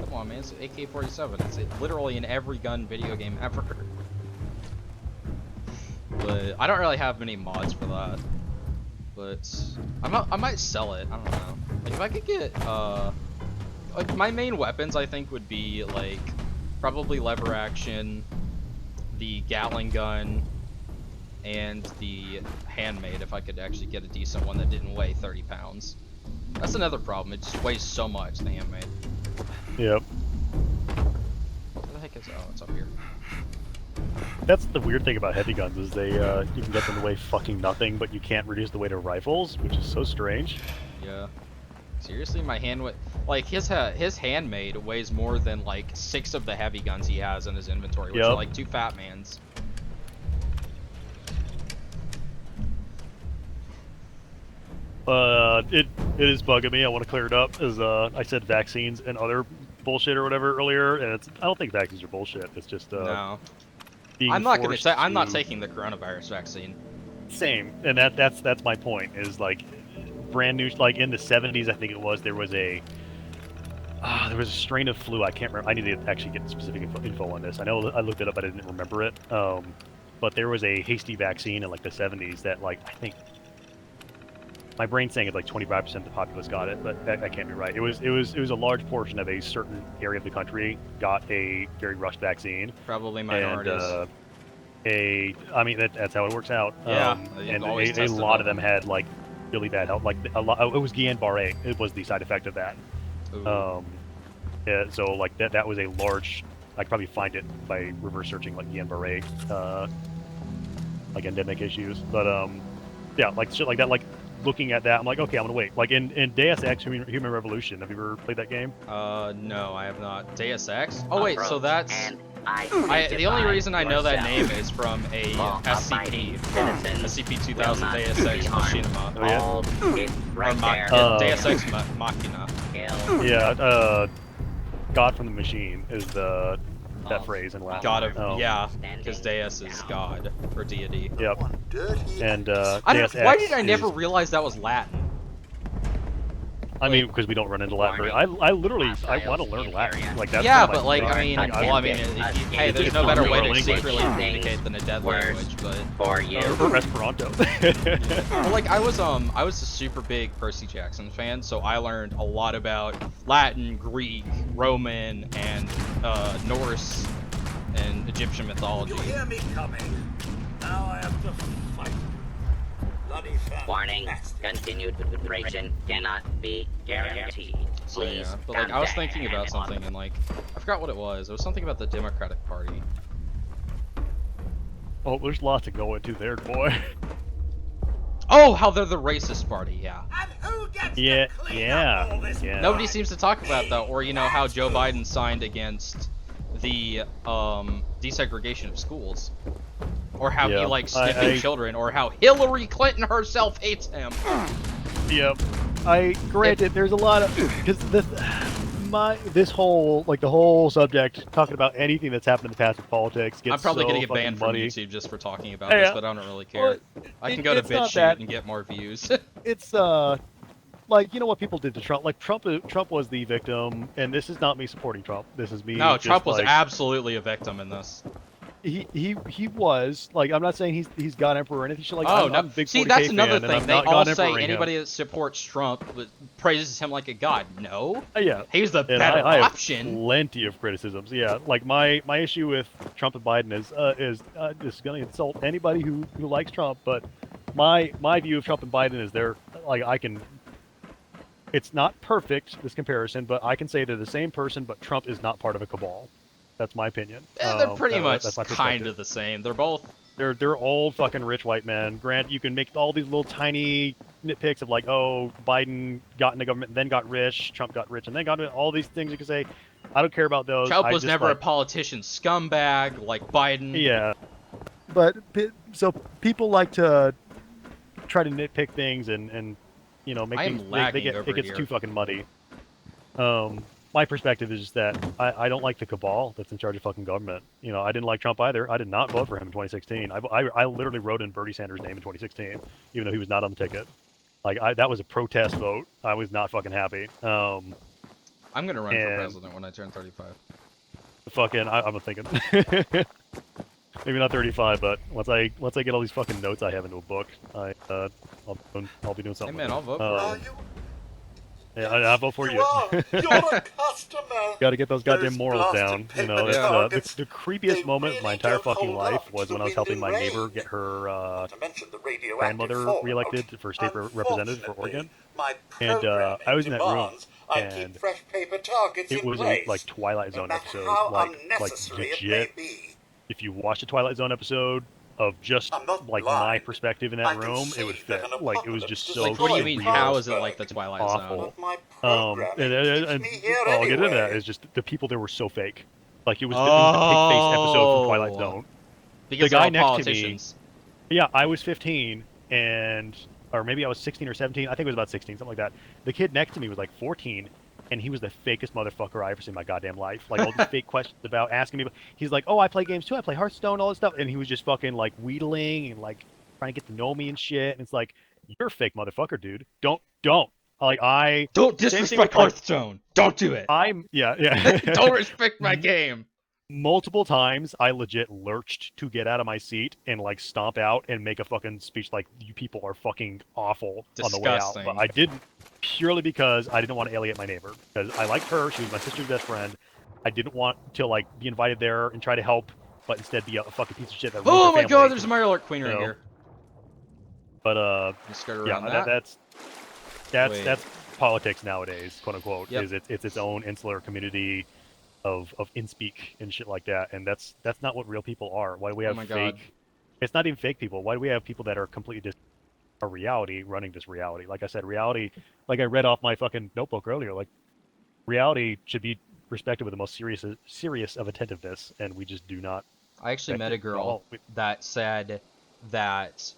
Speaker 3: Come on, man, it's an AK-47. It's literally in every gun video game ever. But I don't really have many mods for that. But I might sell it. I don't know. Like if I could get like my main weapons, I think would be like probably lever action, the Gatling gun, and the handmade. If I could actually get a decent one that didn't weigh 30 pounds. That's another problem. It just weighs so much. The handmade.
Speaker 1: Yep.
Speaker 3: Where the heck is it? Oh, it's up here.
Speaker 1: That's the weird thing about heavy guns is they you can get them to weigh fucking nothing, but you can't reduce the weight of rifles, which is so strange.
Speaker 3: Yeah. Seriously, my like his handmade weighs more than like 6 of the heavy guns he has in his inventory, which are
Speaker 1: Yep.
Speaker 3: like 2 Fat Mans.
Speaker 1: It is bugging me. I want to clear it up. As I said, vaccines and other bullshit or whatever earlier, and I don't think vaccines are bullshit. It's just
Speaker 3: No.
Speaker 1: being
Speaker 3: I'm not gonna
Speaker 1: forced
Speaker 3: say I'm not
Speaker 1: to-
Speaker 3: taking the coronavirus vaccine.
Speaker 1: Same, and that's my point. Is like brand new, like in the 70s, I think it was. There was a strain of flu. I can't remember. I need to actually get specific info on this. I know I looked it up, but I didn't remember it. But there was a hasty vaccine in like the 70s that like I think my brain's saying it's like 25% of the populace got it, but that can't be right. It was a large portion of a certain area of the country got a very rushed vaccine.
Speaker 3: Probably minorities.
Speaker 1: And I mean that's how it works out.
Speaker 3: Yeah, you've
Speaker 1: and
Speaker 3: always
Speaker 1: a
Speaker 3: tested
Speaker 1: lot of
Speaker 3: them.
Speaker 1: them had like really bad health. Like a lot, it was Guillain-Barré. It was the side effect of that.
Speaker 3: Ooh.
Speaker 1: Yeah, so like that was a large. I could probably find it by reverse searching like Guillain-Barré, like endemic issues. But yeah, like shit like that. Like looking at that, I'm like, okay, I'm gonna wait. Like in Deus Ex: Human Revolution. Have you ever played that game?
Speaker 3: No, I have not. Deus Ex? Oh wait, so that's
Speaker 7: And
Speaker 3: the only reason I know that
Speaker 7: yourself.
Speaker 3: name is from a
Speaker 7: Law-abiding
Speaker 3: SCP,
Speaker 7: citizens
Speaker 3: SCP-2000
Speaker 7: will
Speaker 3: Deus
Speaker 7: not
Speaker 3: Ex
Speaker 7: be harmed.
Speaker 3: Machinima.
Speaker 1: Oh, yeah?
Speaker 7: All it right
Speaker 3: Or
Speaker 7: there.
Speaker 3: Deus Ex Machina.
Speaker 7: Kill.
Speaker 1: Yeah, God from the Machine is that
Speaker 3: Oh,
Speaker 1: phrase in Latin.
Speaker 3: God of
Speaker 1: Oh.
Speaker 3: yeah, because Deus is God or deity.
Speaker 1: Yep.
Speaker 2: Dirty.
Speaker 1: And
Speaker 3: I don't,
Speaker 1: Deus
Speaker 3: why
Speaker 1: Ex
Speaker 3: did I never
Speaker 1: is-
Speaker 3: realize that was Latin?
Speaker 1: I mean, because we don't run into Latin. Very, I literally want to learn Latin. Like that's
Speaker 3: Yeah,
Speaker 1: one of my
Speaker 3: but like I mean,
Speaker 1: things.
Speaker 3: well, I mean, hey, there's no better way to secretly communicate than a dead
Speaker 7: Words.
Speaker 3: language, but.
Speaker 7: For you.
Speaker 1: or Esperanto.
Speaker 3: Well, like I was a super big Percy Jackson fan, so I learned a lot about Latin, Greek, Roman, and Norse and Egyptian mythology.
Speaker 2: You hear me coming? Now I have to fight. Bloody
Speaker 7: Warning,
Speaker 2: fantastic.
Speaker 7: continued operation cannot be guaranteed.
Speaker 3: So
Speaker 7: Please
Speaker 3: yeah, but like I was thinking about
Speaker 7: contact
Speaker 3: something and like I forgot what it was. It was something about the Democratic Party.
Speaker 1: Oh, there's lots to go into there, boy.
Speaker 3: Oh, how they're the racist party, yeah.
Speaker 2: And who gets
Speaker 1: Yeah,
Speaker 2: to clean
Speaker 1: yeah,
Speaker 2: up all this
Speaker 1: yeah.
Speaker 3: Nobody
Speaker 2: mess?
Speaker 3: seems to talk about that, or you know how Joe Biden signed against the desegregation of schools, or how he
Speaker 1: Yeah,
Speaker 3: likes sniffing
Speaker 1: I-
Speaker 3: children, or how Hillary Clinton herself hates him.
Speaker 1: Yep. Granted, there's a lot of because this whole the whole subject talking about anything that's happened in the past with politics gets
Speaker 3: I'm probably
Speaker 1: so
Speaker 3: gonna get
Speaker 1: fucking
Speaker 3: banned from
Speaker 1: muddy.
Speaker 3: YouTube just for talking about
Speaker 1: Yeah.
Speaker 3: this, but I don't really care.
Speaker 1: Well,
Speaker 3: I can go to
Speaker 1: it's not
Speaker 3: BitChute
Speaker 1: that.
Speaker 3: and get more views.
Speaker 1: It's like, you know what people did to Trump? Like, Trump was the victim, and this is not me supporting Trump. This is me.
Speaker 3: No,
Speaker 1: just,
Speaker 3: Trump was
Speaker 1: like,
Speaker 3: absolutely a victim in this.
Speaker 1: He was, like, I'm not saying he's God Emperor or anything. Like,
Speaker 3: Oh,
Speaker 1: I'm
Speaker 3: no.
Speaker 1: a big
Speaker 3: See,
Speaker 1: 40K
Speaker 3: that's another
Speaker 1: fan, and
Speaker 3: thing.
Speaker 1: I'm
Speaker 3: They
Speaker 1: not
Speaker 3: all
Speaker 1: God
Speaker 3: say
Speaker 1: Emperoring
Speaker 3: anybody
Speaker 1: him.
Speaker 3: that supports Trump praises him like a god. No.
Speaker 1: Yeah.
Speaker 3: He's the
Speaker 1: And
Speaker 3: better
Speaker 1: I have
Speaker 3: option.
Speaker 1: plenty of criticisms. Yeah, like my issue with Trump and Biden is this is going to insult anybody who likes Trump, but my view of Trump and Biden is they're like it's not perfect, this comparison, but I can say they're the same person, but Trump is not part of a cabal. That's my opinion.
Speaker 3: They're pretty much
Speaker 1: that's my
Speaker 3: kind of the same. They're both.
Speaker 1: They're old fucking rich white men. Grant, you can make all these little tiny nitpicks of like, oh, Biden got into government, then got rich, Trump got rich, and then got all these things you can say. I don't care about those.
Speaker 3: Trump was
Speaker 1: just,
Speaker 3: never
Speaker 1: like,
Speaker 3: a politician scumbag like Biden.
Speaker 1: Yeah, but so people like to try to nitpick things and you know make
Speaker 3: I am
Speaker 1: things
Speaker 3: lagging
Speaker 1: it
Speaker 3: over
Speaker 1: gets
Speaker 3: here.
Speaker 1: too fucking muddy. My perspective is just that I don't like the cabal that's in charge of fucking government. You know, I didn't like Trump either. I did not vote for him in 2016. I literally wrote in Bernie Sanders' name in 2016, even though he was not on the ticket. Like that was a protest vote. I was not fucking happy.
Speaker 3: I'm gonna run for president when I turn 35.
Speaker 1: Fucking, I'm thinking. Maybe not 35, but once I get all these fucking notes I have into a book, I'll be doing something.
Speaker 3: Hey man, I'll vote for
Speaker 2: Are
Speaker 3: you.
Speaker 2: you?
Speaker 1: Yeah, I'll vote for you.
Speaker 2: Are. You're a customer.
Speaker 1: Got to get those goddamn
Speaker 2: There's
Speaker 1: morals
Speaker 2: plastic
Speaker 1: down. You know,
Speaker 2: paper
Speaker 1: it's,
Speaker 2: targets.
Speaker 1: the creepiest
Speaker 2: They
Speaker 1: moment of my
Speaker 2: really
Speaker 1: entire
Speaker 2: don't
Speaker 1: fucking
Speaker 2: hold
Speaker 1: life
Speaker 2: up
Speaker 1: was
Speaker 2: to
Speaker 1: when I was
Speaker 2: wind
Speaker 1: helping
Speaker 2: and
Speaker 1: my neighbor
Speaker 2: rain.
Speaker 1: get her
Speaker 2: Not to mention the radioactive
Speaker 1: grandmother
Speaker 2: fallout.
Speaker 1: reelected for state representative for Oregon.
Speaker 2: My
Speaker 1: And I was in that room,
Speaker 2: demands I
Speaker 1: and
Speaker 2: keep fresh paper targets
Speaker 1: it
Speaker 2: in
Speaker 1: was
Speaker 2: place,
Speaker 1: a like Twilight Zone
Speaker 2: no matter
Speaker 1: episode,
Speaker 2: how
Speaker 1: like
Speaker 2: unnecessary it may
Speaker 1: legit.
Speaker 2: be.
Speaker 1: If you watch a Twilight Zone episode of just
Speaker 2: I'm not
Speaker 1: like my
Speaker 2: blind.
Speaker 1: perspective in
Speaker 2: I
Speaker 1: that
Speaker 2: can
Speaker 1: room,
Speaker 2: see
Speaker 1: it would
Speaker 2: that
Speaker 1: fit.
Speaker 2: an
Speaker 1: Like it was
Speaker 2: apocalypse
Speaker 1: just
Speaker 2: is
Speaker 1: so
Speaker 3: Like, what do you mean? How is it
Speaker 1: surreal.
Speaker 3: like the Twilight
Speaker 1: Awful.
Speaker 3: Zone?
Speaker 2: But my
Speaker 1: And,
Speaker 2: programming keeps me here
Speaker 1: I'll get into
Speaker 2: anyway.
Speaker 1: that. Is just the people there were so fake. Like it was the pig face episode from Twilight Zone.
Speaker 3: Because
Speaker 1: the guy
Speaker 3: they're all
Speaker 1: next to me-
Speaker 3: politicians.
Speaker 1: Yeah, I was 15, or maybe I was 16 or 17. I think it was about 16, something like that. The kid next to me was like 14, and he was the fakest motherfucker I ever seen in my goddamn life. Like all these fake questions about asking me. He's like, "Oh, I play games too. I play Hearthstone, all this stuff," and he was just fucking like wheedling and like trying to get to know me and shit. And it's like, you're a fake motherfucker, dude. Don't. Like I
Speaker 3: Don't
Speaker 1: same thing
Speaker 3: disrespect
Speaker 1: with, like,
Speaker 3: Hearthstone. Don't do it.
Speaker 1: yeah.
Speaker 3: Don't respect my game.
Speaker 1: Multiple times I legit lurched to get out of my seat and like stomp out and make a fucking speech like, you people are fucking awful on the way out.
Speaker 3: Disgusting.
Speaker 1: But I didn't, purely because I didn't want to alienate my neighbor. Because I liked her, she was my sister's best friend. I didn't want to like be invited there and try to help, but instead be a fucking piece of shit that ruined
Speaker 3: Oh
Speaker 1: her
Speaker 3: my
Speaker 1: family.
Speaker 3: god, there's a Mario Alert Queen right
Speaker 1: No.
Speaker 3: here.
Speaker 1: But
Speaker 3: Let's skirt
Speaker 1: yeah,
Speaker 3: around that. Wait.
Speaker 1: that's politics nowadays, quote unquote.
Speaker 3: Yep.
Speaker 1: Is it's its own insular community of InSpeak and shit like that, and that's not what real people are. Why do we have
Speaker 3: my
Speaker 1: fake?
Speaker 3: God.
Speaker 1: It's not even fake people. Why do we have people that are completely a reality running this reality? Like I said, reality. Like I read off my fucking notebook earlier. Like reality should be respected with the most serious of attentiveness, and we just do not.
Speaker 3: I actually met a girl that said that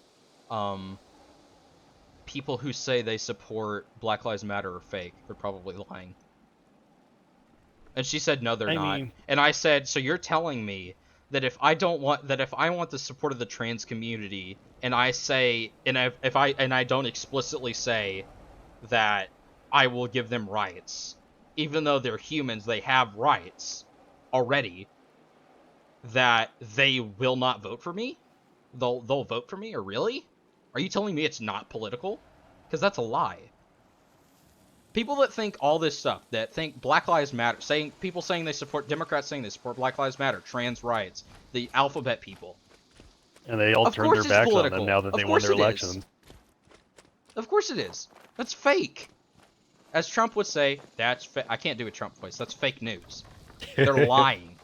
Speaker 3: people who say they support Black Lives Matter are fake. They're probably lying. And she said no, they're not. And I said, so you're telling me that if I want the support of the trans community, and I say, and if I don't explicitly say that I will give them rights, even though they're humans, they have rights already, that they will not vote for me? They'll vote for me? Or really? Are you telling me it's not political? Because that's a lie. People that think all this stuff, that think Black Lives Matter, people saying they support, Democrats saying they support Black Lives Matter, trans rights, the alphabet people.
Speaker 1: And they all turned their backs on them now that they won their elections.
Speaker 3: Of course it is. That's fake. As Trump would say, I can't do a Trump voice. That's fake news. They're lying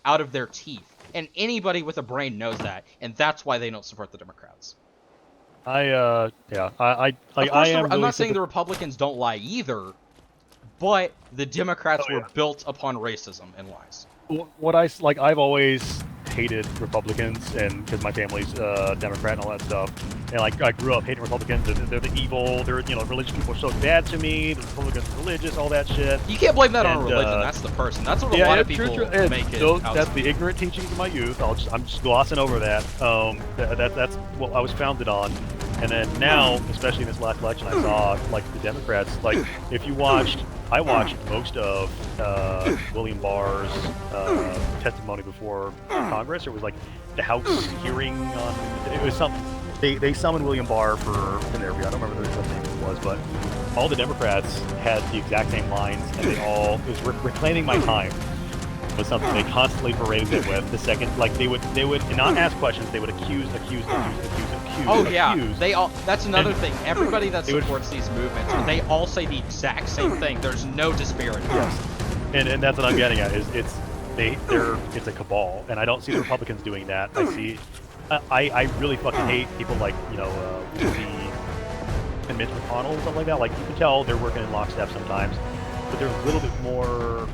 Speaker 3: out of their teeth. And anybody with a brain knows that, and that's why they don't support the Democrats.
Speaker 1: I'm
Speaker 3: not saying the Republicans don't lie either, but the Democrats were built upon racism and lies.
Speaker 1: What I've always hated Republicans, and because my family's Democrat and all that stuff, and like I grew up hating Republicans. They're the evil. They're religious people are so bad to me. The Republicans are religious, all that shit.
Speaker 3: You can't blame that on religion. That's the person. That's what a lot of people make it.
Speaker 1: That's the ignorant teachings of my youth. I'm just glossing over that. That's what I was founded on, And then now, especially in this last election, I saw like the Democrats. Like, if you watched, I watched most of William Barr's testimony before Congress. It was like the House hearing on. It was something. They summoned William Barr for an interview. I don't remember what name it was, but all the Democrats had the exact same lines, and they all it was reclaiming my time. Was something they constantly paraded it with. The second, like they would not ask questions. They would accuse.
Speaker 3: Oh yeah, they all. That's another thing. Everybody that supports these movements, they all say the exact same thing. There's no disparity.
Speaker 1: Yes, and that's what I'm getting at. Is it's a cabal, and I don't see the Republicans doing that. I see. I really fucking hate people like and Mitch McConnell and stuff like that. Like you can tell they're working in lockstep sometimes, but they're a little bit more.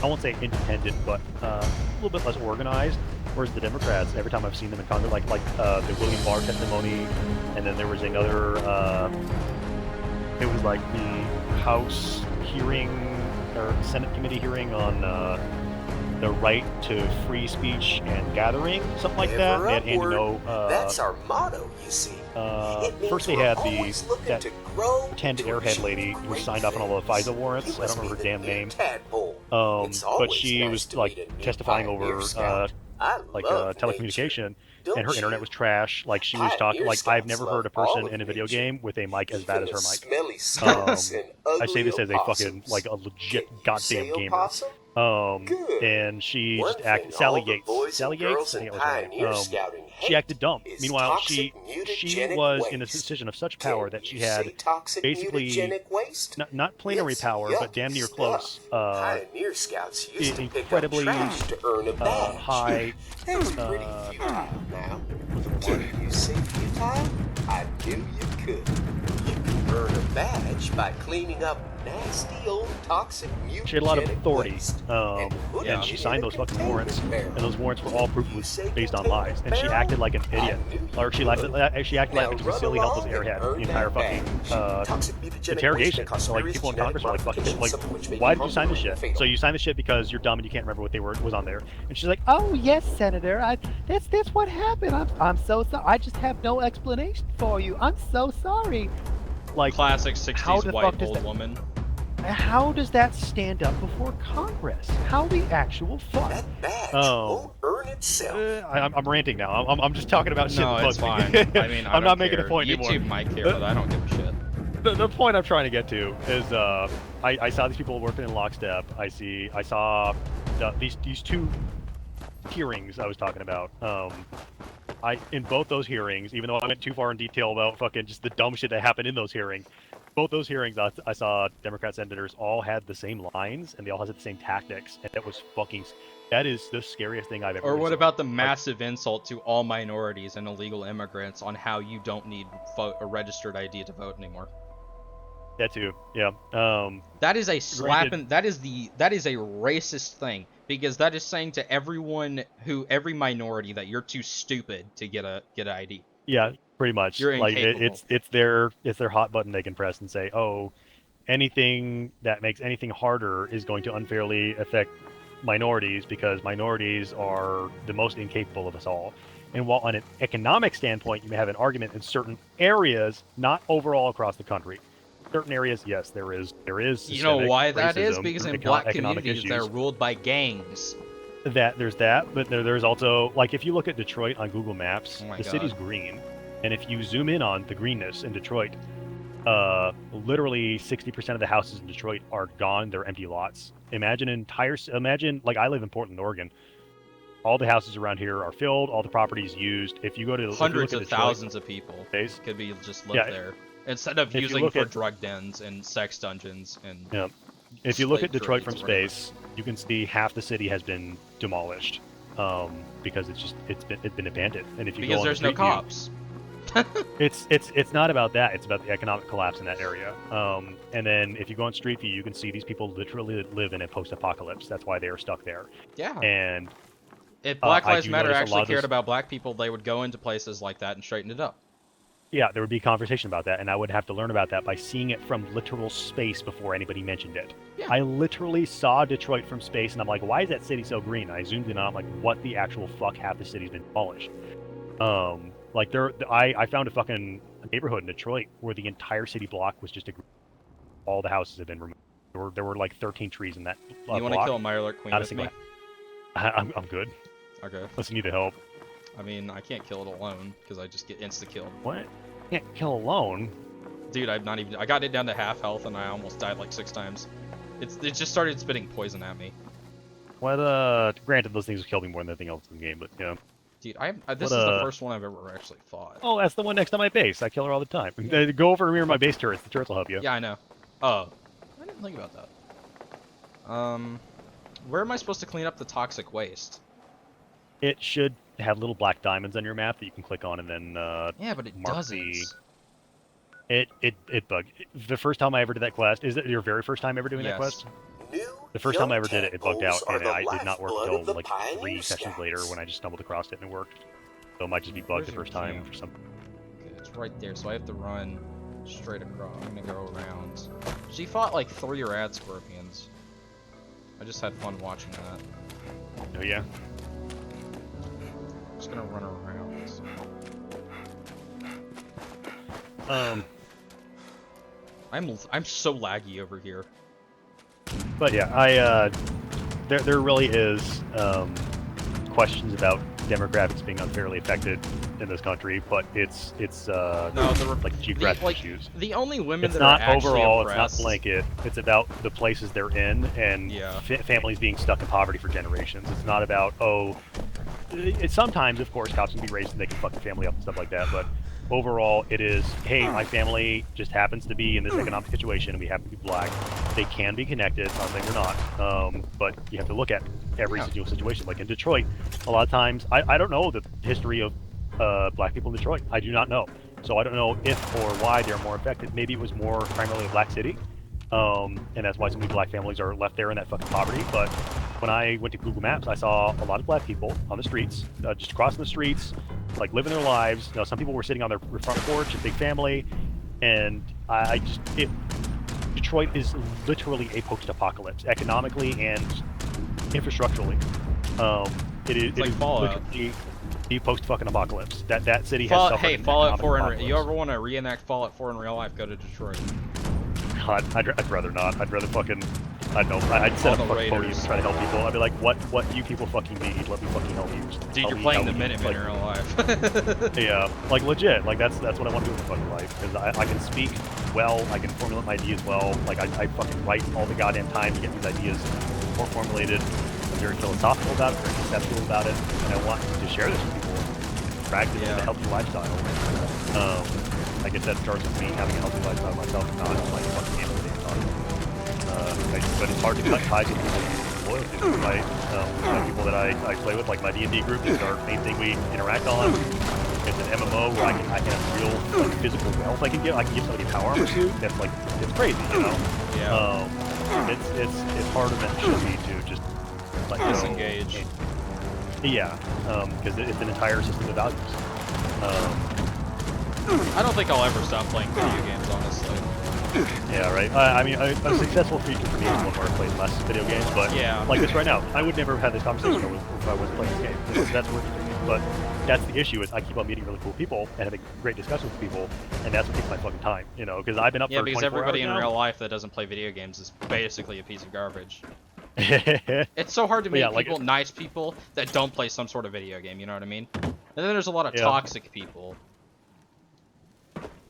Speaker 1: I won't say independent, but a little bit less organized. Whereas the Democrats, every time I've seen them in Congress, like the William Barr testimony, and then there was another. It was like the House hearing or Senate committee hearing on the right to free speech and gathering, something like that. And you know,
Speaker 2: that's our motto, you see.
Speaker 1: First they had that pretend airhead lady who signed off on all the FISA warrants. I don't remember her damn name. But she was like testifying over telecommunication, and her internet was trash. Like she was talking like I've never heard a person in a video game with a mic as bad as her mic. I say this as a fucking like a legit goddamn gamer. And she just acted. Sally Yates. I think it was her name. She acted dumb. Meanwhile, she was in a position of such power that she had basically not plenary power, but damn near close. Incredibly high.
Speaker 2: You see, I knew you could. You could earn a badge by cleaning up nasty old toxic mutagenic
Speaker 1: she had a lot of authority,
Speaker 2: waste,
Speaker 1: and she signed those fucking warrants, and those warrants were all proof based on lies, and she acted like an idiot, or she acted like a silly, helpless airhead the entire fucking interrogation. So like people in Congress were like, fucking, like, why did you sign this shit? So you signed this shit because you're dumb and you can't remember what was on there. And she's like, oh yes, Senator, that's what happened. I'm so sorry. I just have no explanation for you. I'm so sorry. Like
Speaker 3: classic 60s white old woman.
Speaker 1: How does that stand up before Congress? How the actual fuck?
Speaker 2: That badge won't earn itself.
Speaker 1: I'm ranting now. I'm just talking about shit.
Speaker 3: No, it's fine. I mean,
Speaker 1: I'm not making a point
Speaker 3: YouTube
Speaker 1: anymore.
Speaker 3: might care, but I don't give a shit.
Speaker 1: The point I'm trying to get to is I saw these people working in lockstep. I saw these two hearings I was talking about. In both those hearings, even though I went too far in detail about fucking just the dumb shit that happened in those hearings, both those hearings I saw Democrat senators all had the same lines and they all had the same tactics, and that is the scariest thing I've ever.
Speaker 3: Or what
Speaker 1: seen.
Speaker 3: about the massive insult to all minorities and illegal immigrants on how you don't need a registered ID to vote anymore?
Speaker 1: That too, yeah.
Speaker 3: That is a slap in, that is a racist thing, because that is saying to every minority that you're too stupid to get an ID.
Speaker 1: Yeah, pretty much.
Speaker 3: You're incapable.
Speaker 1: Like it's their hot button they can press and say, oh, anything that makes anything harder is going to unfairly affect minorities because minorities are the most incapable of us all. And while on an economic standpoint you may have an argument in certain areas, not overall across the country. Certain areas, yes, there is.
Speaker 3: You know why that is?
Speaker 1: racism,
Speaker 3: Because in black communities
Speaker 1: issues.
Speaker 3: they're ruled by gangs.
Speaker 1: There's that, but there's also, like, if you look at Detroit on Google Maps, the city's green, and if you zoom in on the greenness in Detroit, literally 60% of the houses in Detroit are gone. They're empty lots. Imagine, like, I live in Portland, Oregon. All the houses around here are filled. All the properties used. If you go to
Speaker 3: hundreds of
Speaker 1: Detroit,
Speaker 3: thousands of people could be just live there instead of using for drug dens and sex dungeons and.
Speaker 1: Yeah. If you look at Detroit from space, you can see half the city has been demolished because it's been abandoned. And if you
Speaker 3: because
Speaker 1: go on
Speaker 3: there's no cops.
Speaker 1: It's not about that. It's about the economic collapse in that area. And then if you go on Street View, you can see these people literally live in a post-apocalypse. That's why they are stuck there.
Speaker 3: Yeah.
Speaker 1: And
Speaker 3: if Black Lives Matter actually cared about black people, they would go into places like that and straighten it up.
Speaker 1: Yeah, there would be a conversation about that, and I would have to learn about that by seeing it from literal space before anybody mentioned it.
Speaker 3: Yeah.
Speaker 1: I literally saw Detroit from space, and I'm like, why is that city so green? And I zoomed in, and I'm like, what the actual fuck? Half the city's been demolished. Like I found a fucking neighborhood in Detroit where the entire city block was just all the houses had been removed. There were like 13 trees in that block.
Speaker 3: You want to kill a Mirelurk Queen with me?
Speaker 1: I'm good.
Speaker 3: Okay.
Speaker 1: Unless you need the help.
Speaker 3: I mean, I can't kill it alone because I just get insta-killed.
Speaker 1: What? Can't kill alone?
Speaker 3: Dude, I got it down to half health and I almost died like 6 times. It just started spitting poison at me.
Speaker 1: What? Granted, those things will kill me more than anything else in the game, but yeah.
Speaker 3: Dude, this is the first one I've ever actually fought.
Speaker 1: Oh, that's the one next to my base. I kill her all the time. Go over near my base turrets. The turrets will help you.
Speaker 3: Yeah, I know. Oh, I didn't think about that. Where am I supposed to clean up the toxic waste?
Speaker 1: It should have little black diamonds on your map that you can click on and then
Speaker 3: yeah, but it
Speaker 1: mark
Speaker 3: doesn't.
Speaker 1: It bugged. The first time I ever did that quest, is it your very first time ever doing that quest? The first time I ever did it, it bugged out, and I did not work until like 3 sessions later when I just stumbled across it and it worked. So it might just be bugged the first time for some.
Speaker 3: Okay, it's right there, so I have to run straight across. I'm gonna go around. She fought like 3 rad scorpions. I just had fun watching that.
Speaker 1: Oh yeah.
Speaker 3: I'm just gonna run around. I'm so laggy over here.
Speaker 1: But yeah, there really is questions about demographics being unfairly affected in this country, but it's like geographic issues.
Speaker 3: The only women
Speaker 1: it's
Speaker 3: that
Speaker 1: not
Speaker 3: are actually
Speaker 1: overall,
Speaker 3: oppressed,
Speaker 1: it's not blanket. It's about the places they're in and families being stuck in poverty for generations. It's not about it's sometimes, of course, cops can be raised and they can fuck the family up and stuff like that, but overall, it is, hey, my family just happens to be in this economic situation and we happen to be black. They can be connected, I'm not saying they're not, but you have to look at every single situation. Like in Detroit, a lot of times, I don't know the history of black people in Detroit. I do not know. So I don't know if or why they're more affected. Maybe it was more primarily a black city, and that's why so many black families are left there in that fucking poverty. But when I went to Google Maps, I saw a lot of black people on the streets, just crossing the streets, like living their lives. You know, some people were sitting on their front porch, a big family, and Detroit is literally a post-apocalypse, economically and infrastructurally. It is literally the post-fucking-apocalypse. That city has suffered.
Speaker 3: Hey, Fallout 4 you ever want to reenact Fallout 4 in real life? Go to Detroit.
Speaker 1: God, I'd rather not. I'd rather fucking, I don't know, I'd set up a fucking podium and try to help people. I'd be like, what do you people fucking need? Let me fucking help you.
Speaker 3: Dude, you're playing the Minutemen in real life.
Speaker 1: Yeah, like legit, like that's what I want to do with my fucking life. Because I can speak well, I can formulate my ideas well. Like I fucking write all the goddamn time to get these ideas more formulated. I'm very philosophical about it, very conceptual about it, and I want to share this with people. Practice a healthy lifestyle. Like I said, it starts with me having a healthy lifestyle myself, not like fucking gambling day but it's hard to cut ties with people you're loyal to, right? People that I play with, like my D&D group, is our main thing we interact on. It's an MMO where I can have real like, physical wealth I can give somebody power armor to. That's like, it's crazy, you know?
Speaker 3: Yeah.
Speaker 1: It's harder than it should be to just like
Speaker 3: disengage.
Speaker 1: Yeah, because it's an entire system of values.
Speaker 3: I don't think I'll ever stop playing video games, honestly.
Speaker 1: Yeah, right. I mean, a successful feature for me is one where I play less video games, but like this right now, I would never have had this conversation if I wasn't playing this game. That's what we're doing. But that's the issue, is I keep on meeting really cool people and having great discussions with people, and that's what takes my fucking time, you know, because I've been up for 24 hours.
Speaker 3: Yeah, because everybody in
Speaker 1: now.
Speaker 3: Real life that doesn't play video games is basically a piece of garbage. It's so hard to meet people, nice people, that don't play some sort of video game, you know what I mean? And then there's a lot of toxic people.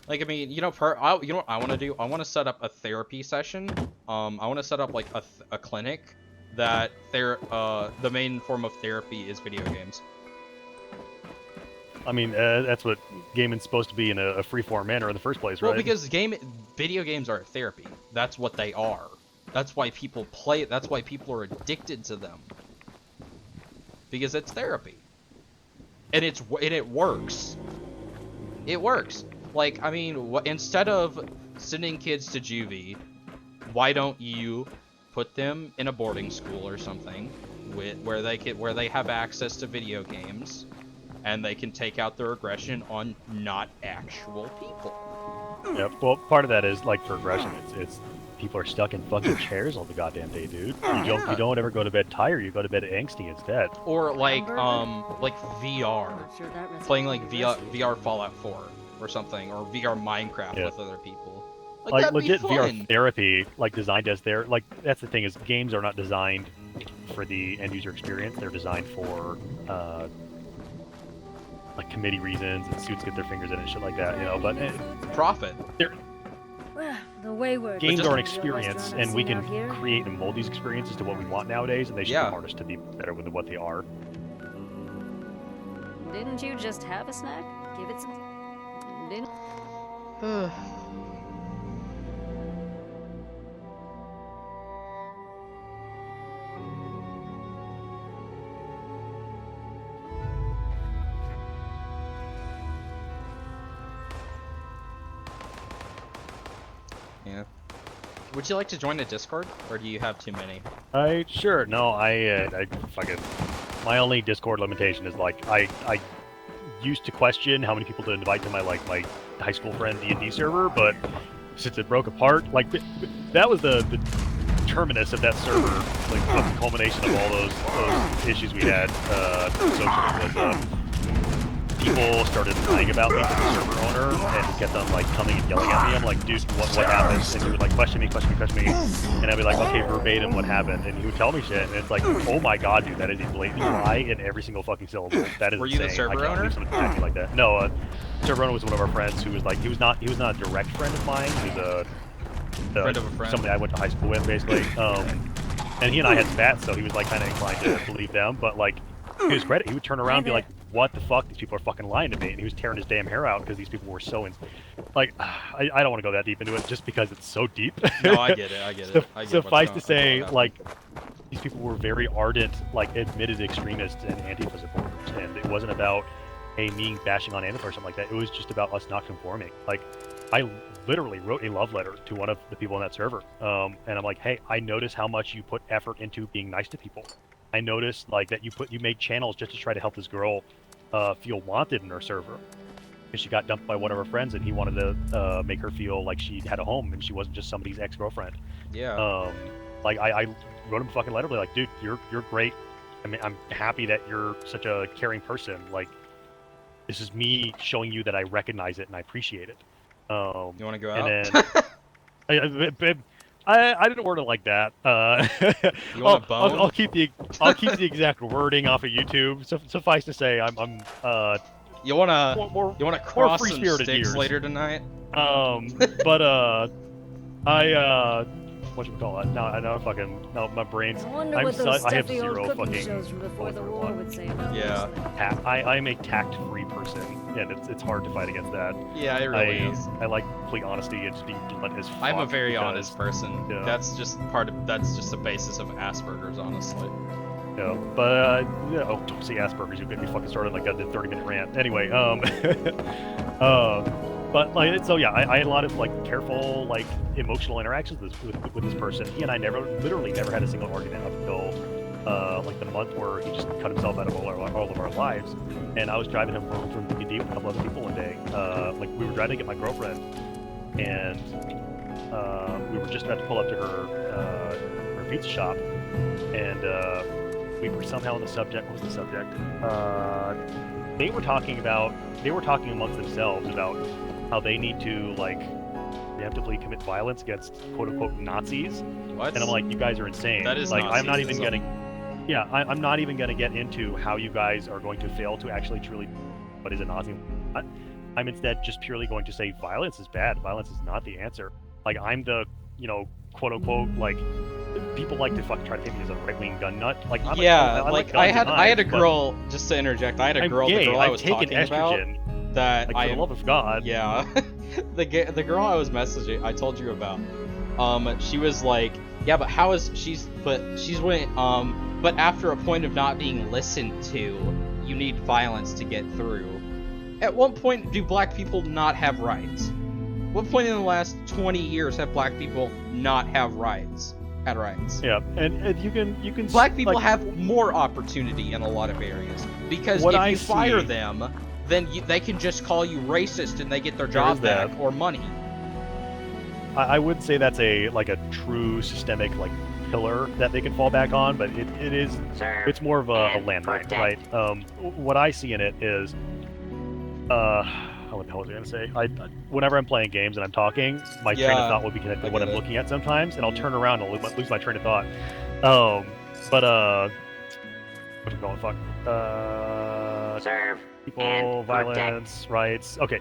Speaker 3: Like, I mean, you know, you know what I want to do? I want to set up a therapy session. I want to set up, like, a clinic that the main form of therapy is video games.
Speaker 1: I mean, that's what gaming's supposed to be in a free-form manner in the first place, right?
Speaker 3: Well, because video games are therapy. That's what they are. That's why people play it. That's why people are addicted to them. Because it's therapy. And it works. It works. Like, I mean, instead of sending kids to juvie, why don't you put them in a boarding school or something where they have access to video games and they can take out their aggression on not actual people?
Speaker 1: Yeah, well, part of that is, like, for aggression, it's people are stuck in fucking chairs all the goddamn day, dude. You don't ever go to bed tired. You go to bed angsty instead.
Speaker 3: Or like VR, playing like VR Fallout 4 or something, or VR Minecraft with other people.
Speaker 1: Like legit VR therapy, like designed as like that's the thing is games are not designed for the end user experience. They're designed for like committee reasons and suits get their fingers in it and shit like that, you know. But
Speaker 3: profit.
Speaker 8: The wayward
Speaker 1: games are an experience, and we can create and mold these experiences to what we want nowadays, and they should be artists to be better with what they are.
Speaker 8: Didn't you just have a snack? Give it some. Didn't.
Speaker 3: Yeah. Would you like to join a Discord, or do you have too many?
Speaker 1: Sure. No, I fucking. My only Discord limitation is like I used to question how many people to invite to my high school friend D&D server, but since it broke apart, like that was the terminus of that server, like the culmination of all those issues we had socially was people started lying about me to the server owner and kept on like coming and yelling at me. I'm like, dude, what happened? And he would like question me, and I'd be like, okay, verbatim, what happened? And he would tell me shit, and it's like, oh my god, dude, that is a blatant lie in every single fucking syllable. That is
Speaker 3: Were you
Speaker 1: insane.
Speaker 3: the server owner?
Speaker 1: I can't believe someone attacked me like that. No, server owner was one of our friends who was like, he was not a direct friend of mine. He was
Speaker 3: friend of a friend.
Speaker 1: Somebody I went to high school with, basically. And he and I had spats, so he was like kind of inclined to believe them, but like. To his credit, he would turn around and be like, what the fuck? These people are fucking lying to me. And he was tearing his damn hair out because these people were so... I don't want to go that deep into it just because it's so deep.
Speaker 3: No, I get it.
Speaker 1: Suffice to say, like, these people were very ardent, like, admitted extremists and Antifa supporters. And it wasn't about, hey, me bashing on Antifa or something like that. It was just about us not conforming. Like, I literally wrote a love letter to one of the people on that server. And I'm like, hey, I notice how much you put effort into being nice to people. I noticed like that you made channels just to try to help this girl feel wanted in her server because she got dumped by one of her friends and he wanted to make her feel like she had a home and she wasn't just somebody's ex-girlfriend.
Speaker 3: Yeah.
Speaker 1: Like I wrote him a fucking letter like, dude, you're great. I mean, I'm happy that you're such a caring person. Like, this is me showing you that I recognize it and I appreciate it.
Speaker 3: You want to go out?
Speaker 1: And then I didn't word it like that.
Speaker 3: You want a bone?
Speaker 1: I'll keep the exact wording off of YouTube. Suffice to say, I'm
Speaker 3: You wanna cross some
Speaker 1: free-spirited
Speaker 3: sticks
Speaker 1: years.
Speaker 3: later tonight?
Speaker 1: But what you call it? No, my brain's. I have zero fucking.
Speaker 8: shows from before the war would say about
Speaker 3: Yeah.
Speaker 1: I'm a tact-free person, and it's hard to fight against that.
Speaker 3: Yeah, it really is.
Speaker 1: I like complete honesty and just being blunt as fuck.
Speaker 3: I'm a very
Speaker 1: because,
Speaker 3: honest person.
Speaker 1: Yeah.
Speaker 3: That's just the basis of Asperger's, honestly.
Speaker 1: Yeah, but don't say Asperger's. You'll get me fucking started like that 30-minute rant. Anyway, but like so yeah, I had a lot of like careful like emotional interactions with this person. He and I literally never had a single argument up until like the month where he just cut himself out of all of our lives. And I was driving him home from D&D with a couple other people one day. Like we were driving to get my girlfriend, and we were just about to pull up to her pizza shop, and we were somehow on the subject. What was the subject? They were talking amongst themselves about how they need to like preemptively commit violence against quote-unquote Nazis.
Speaker 3: What?
Speaker 1: And I'm like, you guys are insane.
Speaker 3: That is
Speaker 1: like I'm not even
Speaker 3: Nazism.
Speaker 1: I'm not even gonna get into how you guys are going to fail to actually truly what is a Nazi. I'm instead just purely going to say violence is bad. Violence is not the answer. Like I'm the quote-unquote like people like to fucking try to take me as a right-wing gun nut. Like I'm
Speaker 3: I had a girl, just to interject. I had a girl.
Speaker 1: I'm gay.
Speaker 3: The girl I
Speaker 1: I've
Speaker 3: was
Speaker 1: taken
Speaker 3: talking
Speaker 1: estrogen.
Speaker 3: about. That
Speaker 1: Like, for the love of God.
Speaker 3: Yeah, the girl I was messaging, I told you about. She was like, yeah, but how is but after a point of not being listened to, you need violence to get through. At what point do black people not have rights? What point in the last 20 years have black people not have rights? Had rights.
Speaker 1: Yeah, and you can.
Speaker 3: Black people
Speaker 1: like,
Speaker 3: have more opportunity in a lot of areas because
Speaker 1: What
Speaker 3: if
Speaker 1: I
Speaker 3: you fire
Speaker 1: see-
Speaker 3: them, then they can just call you racist and they get their job
Speaker 1: is that.
Speaker 3: back or money.
Speaker 1: I would say that's a true systemic pillar that they can fall back on, but it is
Speaker 7: Serve
Speaker 1: it's more of a
Speaker 7: and
Speaker 1: landmine,
Speaker 7: protect.
Speaker 1: right? What I see in it is what the hell was I gonna say? Whenever I'm playing games and I'm talking, my train of thought will be connected to what I'm looking at sometimes, and I'll turn around and lose my train of thought. But what's it going? Fuck.
Speaker 7: Serve
Speaker 1: People,
Speaker 7: and
Speaker 1: violence, rights. Okay.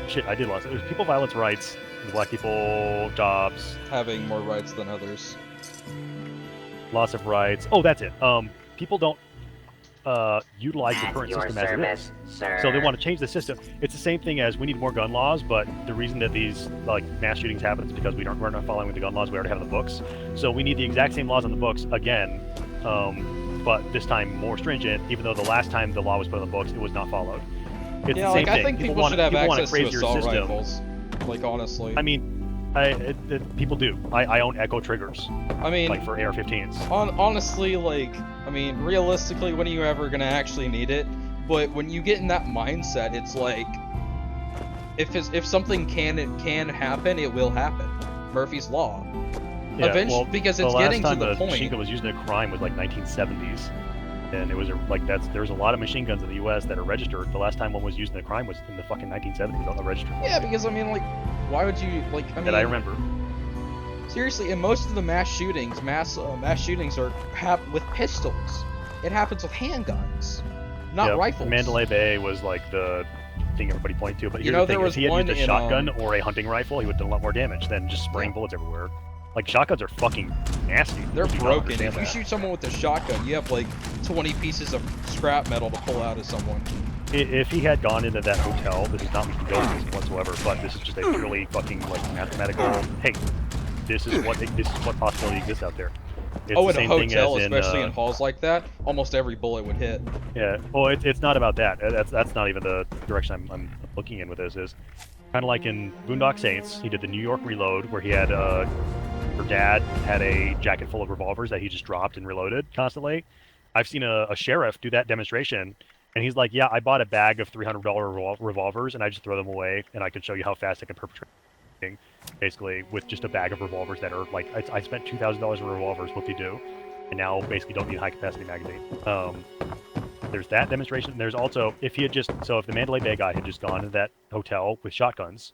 Speaker 1: Shit, I did lost it. It was people, violence, rights. The black people, jobs,
Speaker 3: Having more rights than others.
Speaker 1: loss of rights. Oh, that's it. People don't utilize the
Speaker 7: At
Speaker 1: current
Speaker 7: your
Speaker 1: system as it
Speaker 7: service,
Speaker 1: is.
Speaker 7: sir.
Speaker 1: So they want to change the system. It's the same thing as we need more gun laws, but the reason that these mass shootings happen is because we're not following the gun laws we already have in the books. So we need the exact same laws in the books again, but this time more stringent. Even though the last time the law was put in the books, it was not followed. It's the same thing.
Speaker 3: I think people should have access to assault rifles. Like, honestly.
Speaker 1: I mean, people do. I own Echo triggers.
Speaker 3: I mean,
Speaker 1: for AR-15s.
Speaker 3: Honestly, I mean, realistically, when are you ever gonna actually need it? But when you get in that mindset, it's like, if something can happen, it will happen. Murphy's Law.
Speaker 1: Yeah,
Speaker 3: Eventually, because it's getting to the
Speaker 1: last time the
Speaker 3: point.
Speaker 1: machine gun was used in a crime was 1970s. And it was there's a lot of machine guns in the U.S. that are registered. The last time one was used in a crime was in the fucking 1970s on the registered.
Speaker 3: Yeah, because I mean, why would you
Speaker 1: that I remember.
Speaker 3: Seriously, in most of the mass shootings are with pistols. It happens with handguns, not rifles.
Speaker 1: Mandalay Bay was the thing everybody pointed to. But here's
Speaker 3: know,
Speaker 1: the thing:
Speaker 3: there
Speaker 1: if he had
Speaker 3: was
Speaker 1: used a
Speaker 3: one
Speaker 1: shotgun or a hunting rifle, he would have done a lot more damage than just spraying bullets everywhere. Shotguns are fucking nasty.
Speaker 3: They're
Speaker 1: If you don't
Speaker 3: broken.
Speaker 1: understand
Speaker 3: If you
Speaker 1: that.
Speaker 3: shoot someone with a shotgun, you have 20 pieces of scrap metal to pull out of someone.
Speaker 1: If he had gone into that hotel, this is not me condoning this whatsoever, but this is just a purely fucking mathematical. Hey, this is what possibility exists out there. It's
Speaker 3: In
Speaker 1: the
Speaker 3: a
Speaker 1: same thing
Speaker 3: hotel,
Speaker 1: as
Speaker 3: especially in halls like that, almost every bullet would hit.
Speaker 1: Yeah. Well, it's not about that. That's not even the direction I'm looking in with this. Is kind of like in Boondock Saints. He did the New York reload where he had her dad had a jacket full of revolvers that he just dropped and reloaded constantly. I've seen a sheriff do that demonstration, and he's like, yeah, I bought a bag of $300 revolvers, and I just throw them away, and I can show you how fast I can perpetrate, basically, with just a bag of revolvers that are, I spent $2,000 in revolvers, whoop-de-doo, and now basically don't need a high-capacity magazine. There's that demonstration. There's also, if the Mandalay Bay guy had just gone to that hotel with shotguns,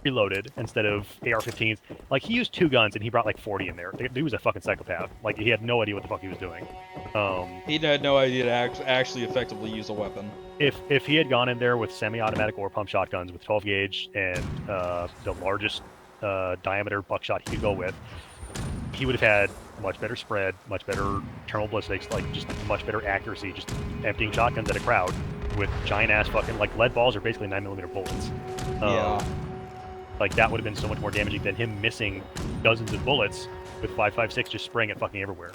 Speaker 1: reloaded instead of AR-15s. He used 2 guns and he brought 40 in there. He was a fucking psychopath. He had no idea what the fuck he was doing.
Speaker 3: He had no idea to actually effectively use a weapon.
Speaker 1: If he had gone in there with semi-automatic or pump shotguns with 12 gauge and the largest diameter buckshot he could go with, he would have had much better spread, much better terminal ballistics, just much better accuracy, just emptying shotguns at a crowd with giant ass fucking lead balls are basically 9mm bullets.
Speaker 3: Yeah.
Speaker 1: That would have been so much more damaging than him missing dozens of bullets with 5.56 just spraying it fucking everywhere.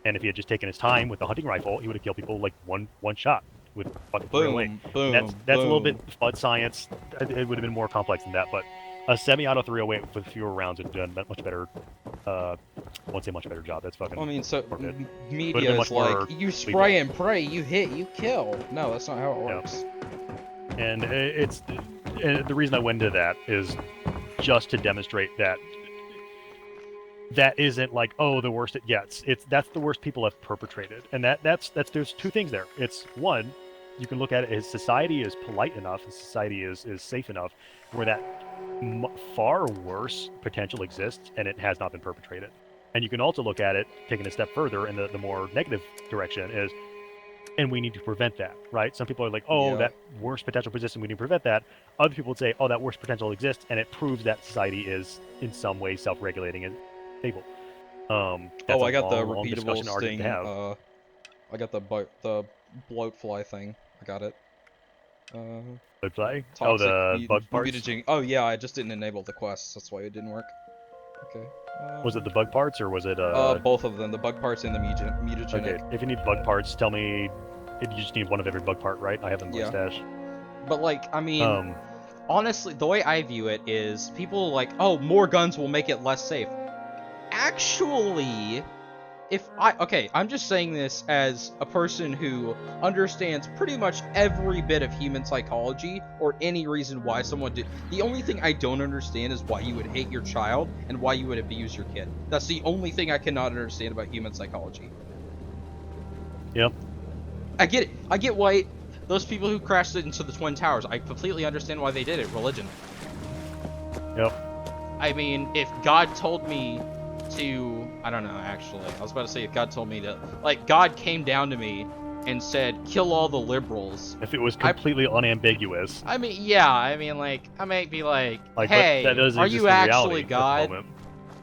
Speaker 1: And if he had just taken his time with the hunting rifle, he would have killed people one shot with fucking
Speaker 3: Boom, boom,
Speaker 1: that's a little bit FUD science. It would have been more complex than that, but a semi-auto 308 with fewer rounds would have done much better. I won't say much better job. That's fucking.
Speaker 3: I mean, so media
Speaker 1: been
Speaker 3: is
Speaker 1: much more
Speaker 3: you spray and pray, you hit, you kill. No, that's not how it works.
Speaker 1: And and the reason I went into that is just to demonstrate that isn't the worst it gets. That's the worst people have perpetrated, and that's there's 2 things there. It's one, you can look at it as society is polite enough, and society is safe enough, where that far worse potential exists, and it has not been perpetrated. And you can also look at it, taking a step further in the more negative direction, is, and we need to prevent that, right? Some people are like, that worst potential position, we need to prevent that. Other people would say, that worst potential exists, and it proves that society is in some way self-regulating and stable.
Speaker 3: I got the repeatable sting.
Speaker 1: I
Speaker 3: I got the bloat fly thing. I got it.
Speaker 1: Bloat fly?
Speaker 3: The
Speaker 1: bug parts?
Speaker 3: mutaging. Oh yeah, I just didn't enable the quests. That's why it didn't work. Okay.
Speaker 1: Was it the bug parts or was it
Speaker 3: both of them, the bug parts and the mutagenic.
Speaker 1: Okay, if you need bug parts, tell me. You just need one of every bug part, right? I have them in my stash.
Speaker 3: But I mean, honestly, the way I view it is people more guns will make it less safe. Actually, I'm just saying this as a person who understands pretty much every bit of human psychology or any reason why someone did. The only thing I don't understand is why you would hate your child and why you would abuse your kid. That's the only thing I cannot understand about human psychology.
Speaker 1: Yep.
Speaker 3: I get it. I get why those people who crashed it into the Twin Towers, I completely understand why they did it. Religion.
Speaker 1: Yep.
Speaker 3: I mean, if God told me to, I don't know, actually, I was about to say if God told me to, like, God came down to me and said, kill all the liberals.
Speaker 1: If it was completely unambiguous.
Speaker 3: I mean, yeah, I mean, like, I might be like,
Speaker 1: Like,
Speaker 3: hey,
Speaker 1: that doesn't
Speaker 3: are
Speaker 1: exist
Speaker 3: you
Speaker 1: in
Speaker 3: actually
Speaker 1: reality at the
Speaker 3: God?
Speaker 1: moment.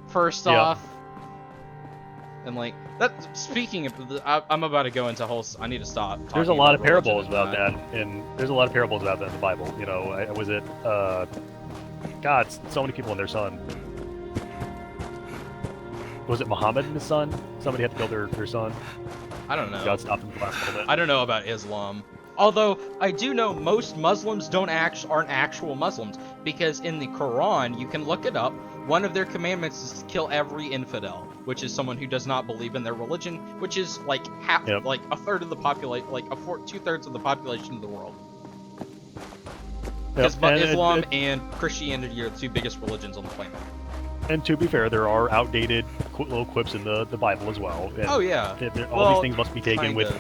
Speaker 3: First
Speaker 1: Yeah.
Speaker 3: off. And, like, that, speaking of, I'm about to go into a whole, I need to stop.
Speaker 1: There's a
Speaker 3: talking
Speaker 1: lot of
Speaker 3: religion
Speaker 1: parables
Speaker 3: and
Speaker 1: about that, and there's a lot of parables about that in the Bible. You know, was it, God, so many people and their son. Was it Muhammad and his son? Somebody had to kill their son.
Speaker 3: I don't know.
Speaker 1: God stopped him for the last little bit.
Speaker 3: I don't know about Islam. Although, I do know most Muslims aren't actual Muslims, because in the Quran, you can look it up, one of their commandments is to kill every infidel, which is someone who does not believe in their religion, which is like half, like a third of the population, like 2/3 of the population of the world. Because Islam and Christianity are the two biggest religions on the planet.
Speaker 1: And to be fair, there are outdated little quips in the Bible as well. And
Speaker 3: oh yeah.
Speaker 1: All these things must be taken with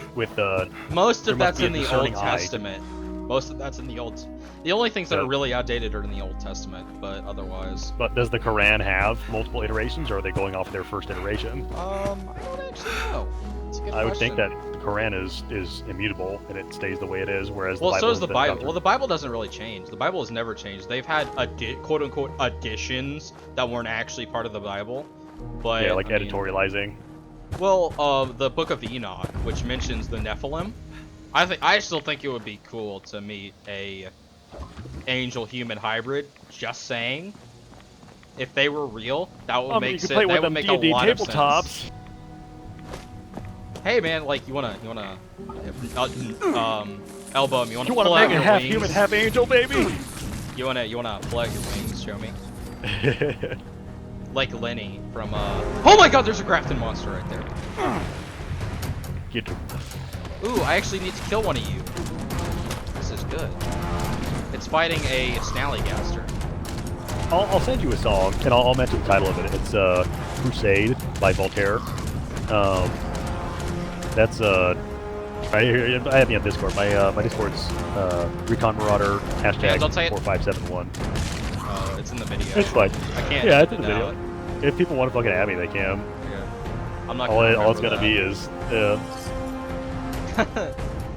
Speaker 3: most of that's in the Old Testament. Most of that's in the Old. The only things that are really outdated are in the Old Testament, but otherwise.
Speaker 1: But does the Quran have multiple iterations, or are they going off their first iteration?
Speaker 3: I don't actually know. That's a good
Speaker 1: I would
Speaker 3: question.
Speaker 1: think that the Quran is immutable and it stays the way it is, whereas
Speaker 3: well,
Speaker 1: the Bible
Speaker 3: so is the Bible. Well, the Bible doesn't really change. The Bible has never changed. They've had quote unquote additions that weren't actually part of the Bible, but
Speaker 1: yeah, like editorializing.
Speaker 3: Well, the Book of Enoch, which mentions the Nephilim, I still think it would be cool to meet a angel-human hybrid. Just saying, if they were real, that would make sense. That would make a lot of sense. Hey man, like you wanna elbow him? You wanna
Speaker 1: make it half human, half angel, baby?
Speaker 3: You wanna plug your wings? Show me. Like Lenny from Oh my God, there's a Grafton monster right there.
Speaker 1: Get him.
Speaker 3: Ooh, I actually need to kill one of you. This is good. It's fighting a Snallygaster.
Speaker 1: I'll send you a song, and I'll mention the title of it. It's Crusade by Voltaire. That's I have me on Discord. My Discord's Recon Marauder hashtag 4571.
Speaker 3: Oh, it's in the video.
Speaker 1: It's fine.
Speaker 3: I can't.
Speaker 1: Yeah, it's in the video. If people want to fucking add me, they can.
Speaker 3: Yeah. I'm not.
Speaker 1: All it's gonna be is.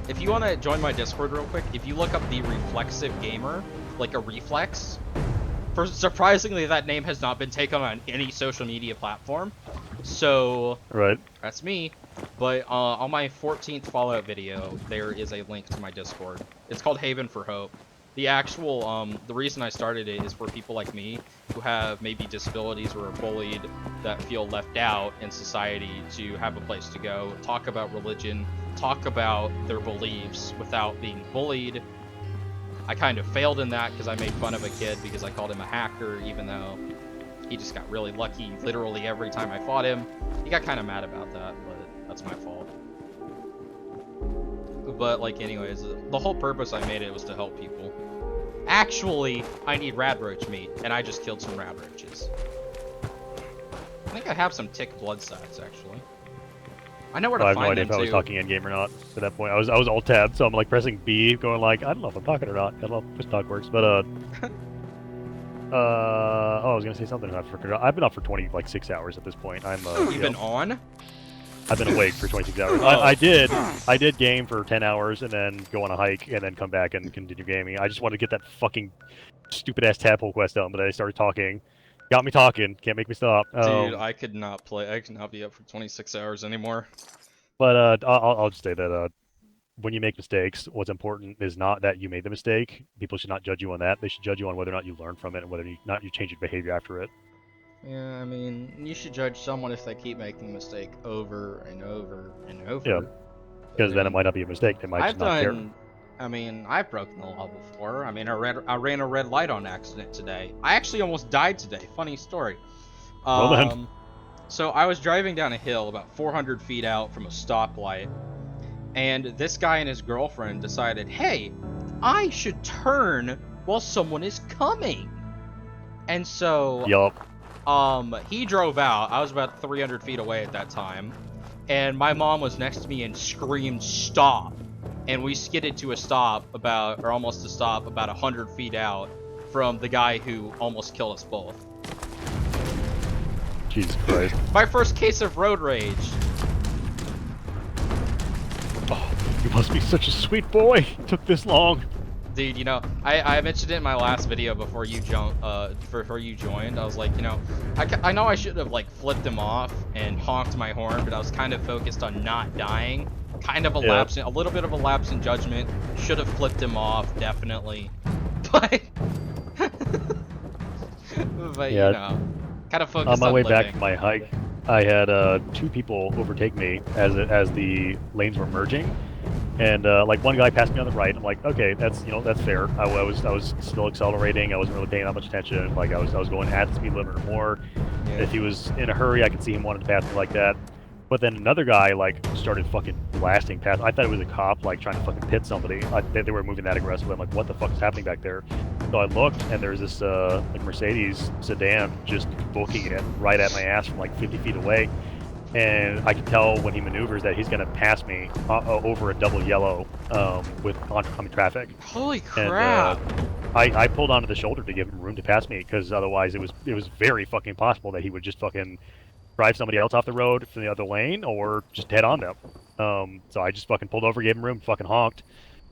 Speaker 3: If you want to join my Discord real quick, if you look up the Reflexive Gamer, like a reflex, surprisingly that name has not been taken on any social media platform. So
Speaker 1: right,
Speaker 3: that's me. But on my 14th Fallout video, there is a link to my Discord. It's called Haven for Hope. The actual, the reason I started it is for people like me who have maybe disabilities or are bullied, that feel left out in society, to have a place to go, talk about religion, talk about their beliefs without being bullied. I kind of failed in that because I made fun of a kid because I called him a hacker, even though he just got really lucky literally every time I fought him. He got kind of mad about that, but that's my fault. But like anyways, the whole purpose I made it was to help people. Actually, I need radroach meat, and I just killed some radroaches. I think I have some tick blood sacs, actually. I know where to find them,
Speaker 1: I have no idea if I was talking in-game or not at that point. I was alt-tab, so I'm like pressing B, going like, I don't know if I'm talking or not. I don't know if push talk works, but oh, I was gonna say something. I forgot. I've been up for 26 hours at this point.
Speaker 3: You've been on?
Speaker 1: I've been awake for 26 hours.
Speaker 3: Oh.
Speaker 1: I did game for 10 hours and then go on a hike and then come back and continue gaming. I just wanted to get that fucking stupid-ass tadpole quest done, but I started talking. Got me talking. Can't make me stop.
Speaker 3: Dude, I could not play. I could not be up for 26 hours anymore.
Speaker 1: But I'll just say that when you make mistakes, what's important is not that you made the mistake. People should not judge you on that. They should judge you on whether or not you learn from it and whether you change your behavior after it.
Speaker 3: Yeah, I mean, you should judge someone if they keep making a mistake over and over and over.
Speaker 1: Yeah, because then it might not be a mistake. They might just not care.
Speaker 3: I mean, I've broken the law before. I mean, I ran a red light on accident today. I actually almost died today. Funny story.
Speaker 1: Well then.
Speaker 3: So I was driving down a hill about 400 feet out from a stoplight, and this guy and his girlfriend decided, hey, I should turn while someone is coming. And so, he drove out. I was about 300 feet away at that time, and my mom was next to me and screamed, stop. And we skidded to a stop almost a stop about 100 feet out from the guy who almost killed us both.
Speaker 1: Jesus Christ.
Speaker 3: My first case of road rage.
Speaker 1: Oh, you must be such a sweet boy. It took this long.
Speaker 3: Dude, you know, I mentioned it in my last video before you joined. I was like, you know, I know I should have like flipped him off and honked my horn, but I was kind of focused on not dying. Kind of a little bit of a lapse in judgment. Should have flipped him off, definitely. But, but
Speaker 1: yeah.
Speaker 3: you know, kind of focused
Speaker 1: on my way
Speaker 3: living.
Speaker 1: back from my hike. I had 2 people overtake me as the lanes were merging, and like one guy passed me on the right. I'm like, okay, that's fair. I was still accelerating. I wasn't really paying that much attention. Like I was going at the speed limit or more.
Speaker 3: Yeah.
Speaker 1: If he was in a hurry, I could see him wanting to pass me like that. But then another guy like started fucking blasting past. I thought it was a cop like trying to fucking pit somebody. They were moving that aggressively. I'm like, what the fuck is happening back there? So I looked, and there's this like Mercedes sedan just booking it right at my ass from like 50 feet away. And I could tell when he maneuvers that he's gonna pass me over a double yellow with oncoming traffic.
Speaker 3: Holy crap!
Speaker 1: And, I pulled onto the shoulder to give him room to pass me, because otherwise it was very fucking possible that he would just fucking drive somebody else off the road from the other lane or just head on them. So I just fucking pulled over, gave him room, fucking honked.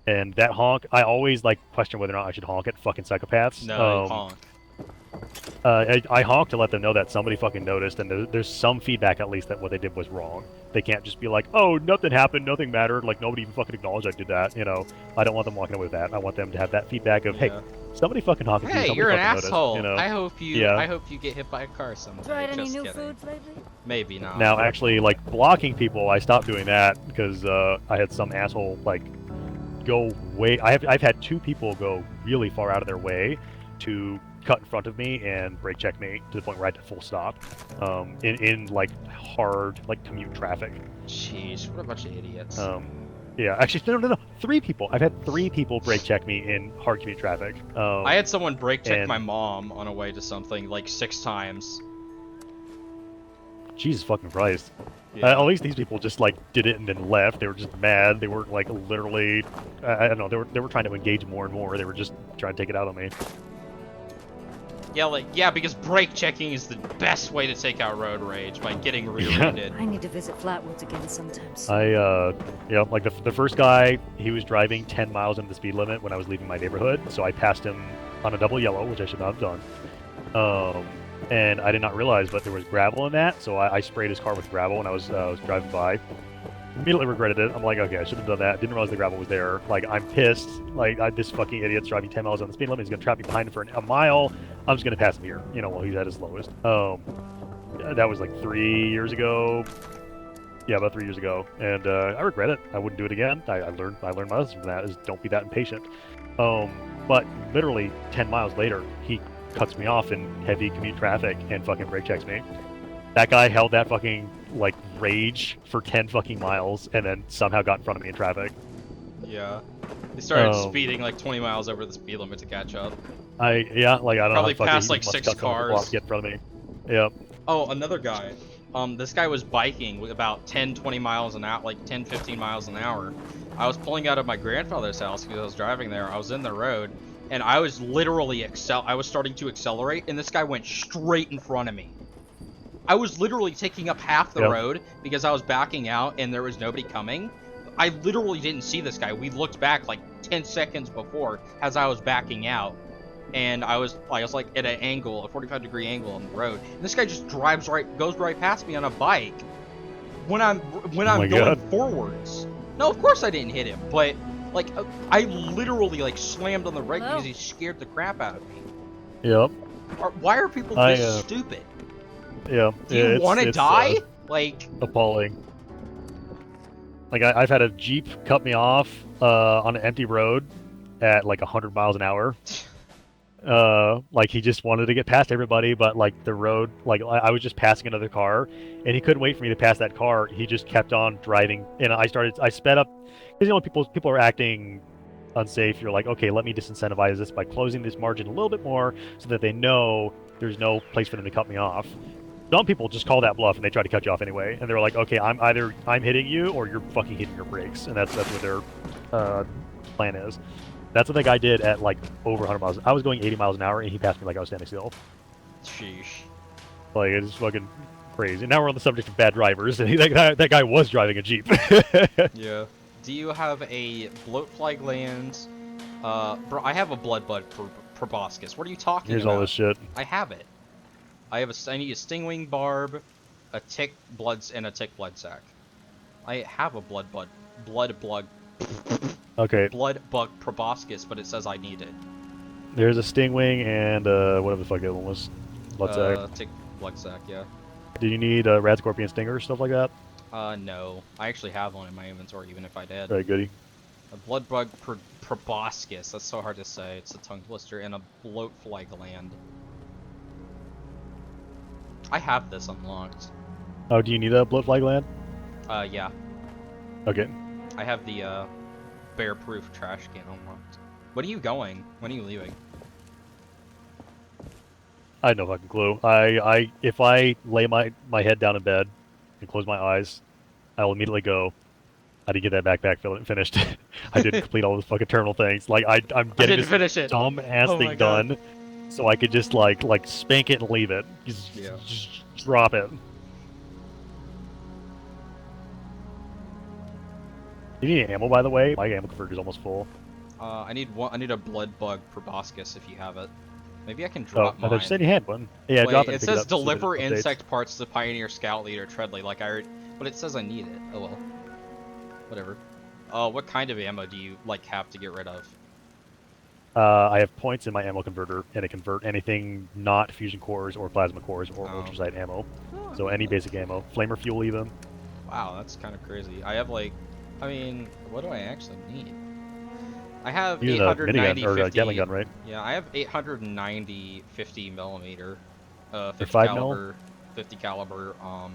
Speaker 1: And that honk, I always like question whether or not I should honk at fucking psychopaths.
Speaker 3: No, honk.
Speaker 1: I honked to let them know that somebody fucking noticed, and there's some feedback at least that what they did was wrong. They can't just be like, oh, nothing happened, nothing mattered, like nobody even fucking acknowledged I did that, you know. I don't want them walking away with that. I want them to have that feedback of, hey, somebody fucking honked at you.
Speaker 3: Hey,
Speaker 1: Somebody
Speaker 3: you're an
Speaker 1: fucking
Speaker 3: asshole.
Speaker 1: Noticed, you know?
Speaker 3: I hope you get hit by a car someday.
Speaker 8: Tried any
Speaker 3: Just
Speaker 8: new
Speaker 3: kidding.
Speaker 8: foods lately?
Speaker 3: Maybe not.
Speaker 1: Now, actually, like, blocking people, I stopped doing that because I had some asshole, like, go way... I've had 2 people go really far out of their way to cut in front of me and brake check me to the point where I had to full stop in like, hard, like, commute traffic.
Speaker 3: Jeez, what a bunch of idiots.
Speaker 1: Yeah, actually, no. 3 people. I've had 3 people brake check me in hard commute traffic.
Speaker 3: I had someone brake check my mom on a way to something like 6 times.
Speaker 1: Jesus fucking Christ.
Speaker 3: Yeah.
Speaker 1: At least these people just like did it and then left. They were just mad. They weren't like literally. I don't know. They were trying to engage more and more. They were just trying to take it out on me.
Speaker 3: Yeah, because brake checking is the best way to take out road rage, by getting rear-ended.
Speaker 8: I need to visit Flatwoods again sometimes.
Speaker 1: Like the first guy, he was driving 10 miles into the speed limit when I was leaving my neighborhood, so I passed him on a double yellow, which I should not have done. And I did not realize, but there was gravel in that, so I sprayed his car with gravel when I was driving by. Immediately regretted it. I'm like, okay, I should have done that. Didn't realize the gravel was there. Like, I'm pissed. Like, this fucking idiot's driving 10 miles on the speed limit. He's gonna trap me behind him for a mile. I'm just gonna pass him here, you know, while he's at his lowest. That was like 3 years ago. Yeah, about 3 years ago, and I regret it. I wouldn't do it again. I learned my lesson from that is don't be that impatient. But literally 10 miles later, he cuts me off in heavy commute traffic and fucking brake checks me. That guy held that fucking like rage for 10 fucking miles and then somehow got in front of me in traffic.
Speaker 3: Yeah. They started speeding like 20 miles over the speed limit to catch up.
Speaker 1: I don't
Speaker 3: Probably
Speaker 1: know.
Speaker 3: passed like 6 cars.
Speaker 1: To get in front of me. Yep.
Speaker 3: Oh, another guy. This guy was biking with about 10-20 miles an hour, like 10-15 miles an hour. I was pulling out of my grandfather's house because I was driving there. I was in the road, and I was literally I was starting to accelerate, and this guy went straight in front of me. I was literally taking up half the road because I was backing out and there was nobody coming. I literally didn't see this guy. We looked back like 10 seconds before as I was backing out. And I was like at an angle, a 45-degree angle on the road. And this guy just goes right past me on a bike when I'm going forwards. No, of course I didn't hit him, but like I literally like slammed on the brake because he scared the crap out of me.
Speaker 1: Yep.
Speaker 3: Why are people this stupid?
Speaker 1: Yeah.
Speaker 3: Do you want to die? Like
Speaker 1: appalling. Like I've had a Jeep cut me off on an empty road at like 100 miles an hour. Like he just wanted to get past everybody, but like the road, like I was just passing another car, and he couldn't wait for me to pass that car. He just kept on driving, and I sped up, because people are acting unsafe. You're like, okay, let me disincentivize this by closing this margin a little bit more, so that they know there's no place for them to cut me off. Some people just call that bluff and they try to cut you off anyway, and they're like, okay, I'm hitting you or you're fucking hitting your brakes, and that's what their plan is. That's what that guy did at like over 100 miles. I was going 80 miles an hour, and he passed me like I was standing still.
Speaker 3: Sheesh.
Speaker 1: Like, it's fucking crazy. And now we're on the subject of bad drivers, and that guy was driving a Jeep.
Speaker 3: Yeah. Do you have a bloat flag land? Bro, I have a blood bud proboscis. What are you talking
Speaker 1: Here's
Speaker 3: about?
Speaker 1: all this shit.
Speaker 3: I have it. I need a stingwing barb, a tick bloods, and a tick blood sac. I have a blood bug
Speaker 1: Okay.
Speaker 3: blood bug proboscis, but it says I need it.
Speaker 1: There's a stingwing and whatever the fuck the other one was. Blood sac.
Speaker 3: Tick blood sac, yeah.
Speaker 1: Do you need a rad scorpion stinger, stuff like that?
Speaker 3: No. I actually have one in my inventory, even if I did.
Speaker 1: Very goody.
Speaker 3: A blood bug proboscis. That's so hard to say. It's a tongue twister, and a bloat flag land. I have this unlocked.
Speaker 1: Oh, do you need a blood flag land?
Speaker 3: Yeah.
Speaker 1: Okay.
Speaker 3: I have the bear-proof trash can unlocked. When are you going? When are you leaving?
Speaker 1: I have no fucking clue. If I lay my head down in bed and close my eyes, I will immediately go. I did get that backpack finished. I didn't complete all those fucking terminal things. Like I'm getting this dumb ass thing done, so I could just like spank it and leave it. Just drop it. You need ammo, by the way. My ammo converter is almost full.
Speaker 3: I need a blood bug proboscis if you have it. Maybe I can drop mine.
Speaker 1: I just said you had one. Yeah,
Speaker 3: wait,
Speaker 1: drop it.
Speaker 3: It says deliver insect parts to Pioneer Scout Leader Treadley. Like but it says I need it. Oh well. Whatever. What kind of ammo do you have to get rid of?
Speaker 1: I have points in my ammo converter, and it convert anything not fusion cores or plasma cores or ultrasight ammo. So any basic ammo, flamer fuel even.
Speaker 3: Wow, that's kind of crazy. I have what do I actually need? I have 890
Speaker 1: or a Gatling gun, right?
Speaker 3: Yeah, I have 890 50 millimeter, 50
Speaker 1: 5
Speaker 3: caliber, 50 caliber. I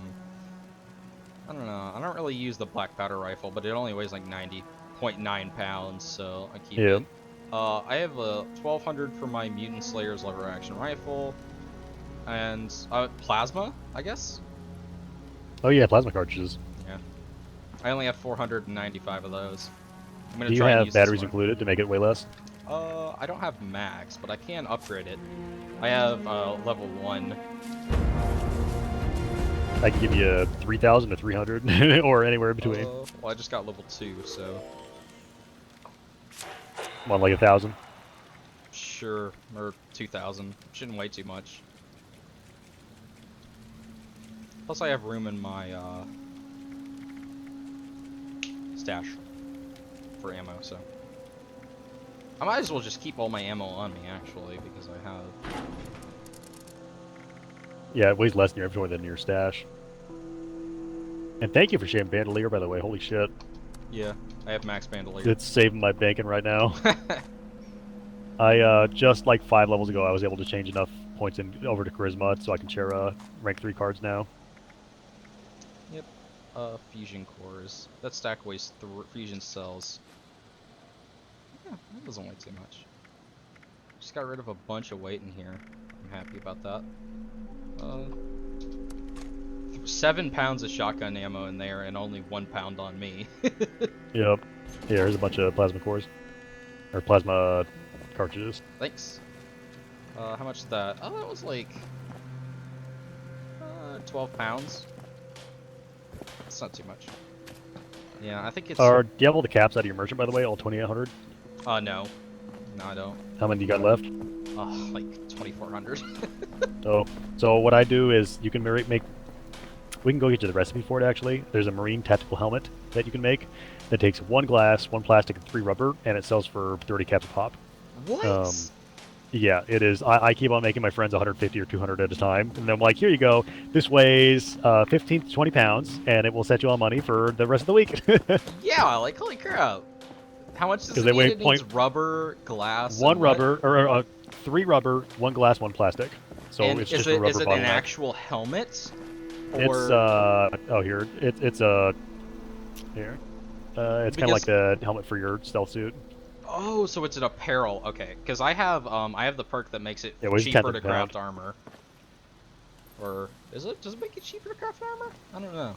Speaker 3: don't know. I don't really use the black powder rifle, but it only weighs like 90.9 pounds, so I keep it. I have a 1200 for my Mutant Slayer's lever action rifle, and plasma, I guess.
Speaker 1: Oh yeah, plasma cartridges.
Speaker 3: Yeah. I only have 495 of those. I'm gonna
Speaker 1: Do you
Speaker 3: try and
Speaker 1: have
Speaker 3: use
Speaker 1: batteries included to make it way less?
Speaker 3: I don't have max, but I can upgrade it. I have level 1.
Speaker 1: I can give you 3,000 to 300, or anywhere in between.
Speaker 3: Well, I just got level 2, so...
Speaker 1: One like 1,000.
Speaker 3: Sure, or 2,000. Shouldn't weigh too much. Plus I have room in my, stash for ammo, so... I might as well just keep all my ammo on me, actually, because I have...
Speaker 1: Yeah, it weighs less in your inventory than in your stash. And thank you for sharing Bandolier, by the way. Holy shit.
Speaker 3: Yeah, I have max Bandolier.
Speaker 1: It's saving my bacon right now. I, just like 5 levels ago, I was able to change enough points over to Charisma so I can share, rank 3 cards now.
Speaker 3: Yep. Fusion cores. That stack weighs fusion cells. Yeah, that doesn't weigh too much. Just got rid of a bunch of weight in here. I'm happy about that. 7 pounds of shotgun ammo in there and only 1 pound on me.
Speaker 1: Yep. Yeah, here's a bunch of plasma cores. Or plasma cartridges.
Speaker 3: Thanks. How much is that? Oh, that was like... 12 pounds. It's not too much. Yeah, I think it's...
Speaker 1: Do you have all the caps out of your merchant, by the way? All 2,800?
Speaker 3: No. No, I don't.
Speaker 1: How many do you got left?
Speaker 3: Like 2,400.
Speaker 1: Oh, so what I do is you can make... We can go get you the recipe for it, actually. There's a marine tactical helmet that you can make that takes 1 glass, 1 plastic, and 3 rubber, and it sells for 30 caps a pop.
Speaker 3: What?
Speaker 1: Yeah, it is. I keep on making my friends 150 or 200 at a time, and I'm like, here you go. This weighs 15 to 20 pounds, and it will set you on money for the rest of the week.
Speaker 3: Yeah, like, holy crap. How much does it
Speaker 1: they
Speaker 3: need?
Speaker 1: weigh
Speaker 3: It needs rubber, glass,
Speaker 1: 1 rubber, or 3 rubber, 1 glass, 1 plastic. So
Speaker 3: and
Speaker 1: it's
Speaker 3: is
Speaker 1: just a rubber
Speaker 3: it
Speaker 1: bottleneck.
Speaker 3: an actual helmet?
Speaker 1: It's
Speaker 3: Or...
Speaker 1: here. It's a here. It's kind of like the helmet for your stealth suit.
Speaker 3: Oh, so it's an apparel. Okay, because I have the perk that makes it
Speaker 1: Yeah,
Speaker 3: cheaper to craft armor. Or is it? Does it make it cheaper to craft armor? I don't know.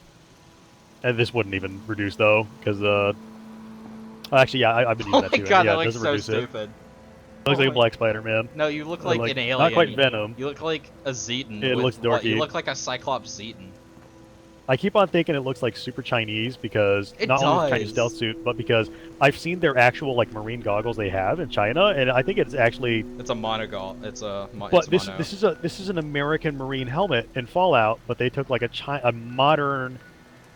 Speaker 1: And this wouldn't even reduce though, because actually, yeah, I've been using that too.
Speaker 3: Oh my god,
Speaker 1: yeah,
Speaker 3: that
Speaker 1: it
Speaker 3: looks
Speaker 1: doesn't
Speaker 3: so
Speaker 1: reduce
Speaker 3: stupid.
Speaker 1: It looks like a black Spider-Man.
Speaker 3: No, you look like an alien.
Speaker 1: Not quite Venom.
Speaker 3: You look like a Zetan.
Speaker 1: It looks dorky.
Speaker 3: You look like a Cyclops Zetan.
Speaker 1: I keep on thinking it looks like super Chinese because not only Chinese stealth suit, but because I've seen their actual like marine goggles they have in China, and I think it's actually
Speaker 3: it's a monogol. It's a.
Speaker 1: But this is an American marine helmet in Fallout, but they took like a modern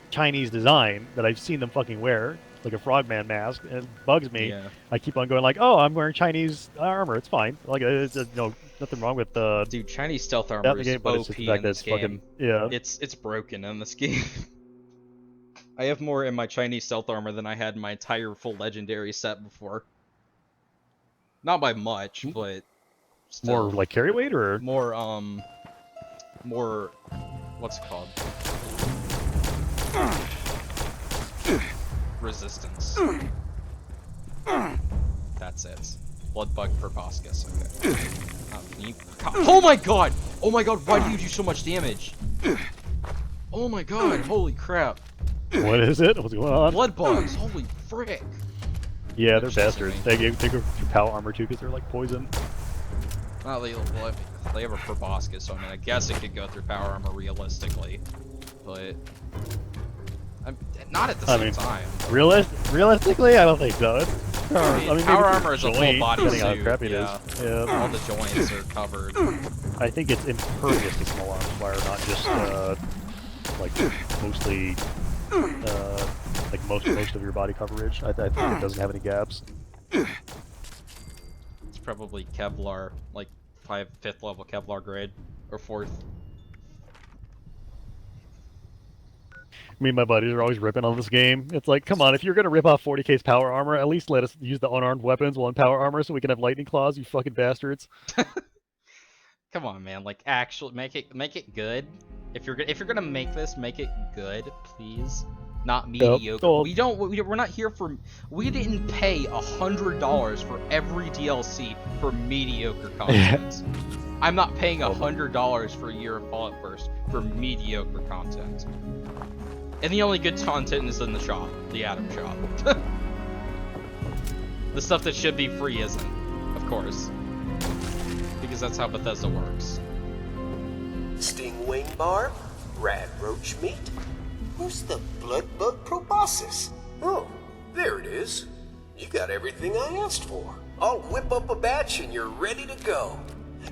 Speaker 1: Chinese design that I've seen them fucking wear, like a frogman mask, and it bugs me.
Speaker 3: Yeah.
Speaker 1: I keep on going like, oh, I'm wearing Chinese armor. It's fine. Like, it's nothing wrong with
Speaker 3: Dude, Chinese stealth armor is OP in this game.
Speaker 1: Yeah.
Speaker 3: It's broken in this game. I have more in my Chinese stealth armor than I had in my entire full legendary set before. Not by much, but still.
Speaker 1: More like carry weight or
Speaker 3: more what's it called? Resistance. That's it. Bloodbug proboscis. Okay. Oh my god! Oh my god! Why do you do so much damage? Oh my god! Holy crap!
Speaker 1: What is it? What's going on?
Speaker 3: Bloodbugs! Holy frick!
Speaker 1: Yeah, they're bastards. They go through power armor too because they're like poison.
Speaker 3: Well, they have a proboscis, so I mean, I guess it could go through power armor realistically, but not at the same time.
Speaker 1: Realistically, I don't think so.
Speaker 3: I mean power armor is a full body suit.
Speaker 1: How crappy it is.
Speaker 3: Yeah. All the joints are covered.
Speaker 1: I think it's impervious to small arms fire, not just like mostly like most of your body coverage. I think it doesn't have any gaps.
Speaker 3: It's probably Kevlar, like 5th level Kevlar grade, or 4th.
Speaker 1: Me and my buddies are always ripping on this game. It's like, come on, if you're gonna rip off 40k's power armor, at least let us use the unarmed weapons while in power armor so we can have lightning claws, you fucking bastards.
Speaker 3: Come on, man, like actually make it good. If you're gonna make this, make it good, please. Not mediocre. Yep. We're not here for. We didn't pay $100 for every DLC for mediocre content. I'm not paying $100 for a year of Fallout First for mediocre content. And the only good content is in the shop, the Atom shop. The stuff that should be free isn't, of course. Because that's how Bethesda works.
Speaker 2: Stingwing barb? Rad roach meat? Where's the bloodbug proboscis? Oh, there it is. You got everything I asked for. I'll whip up a batch and you're ready to go.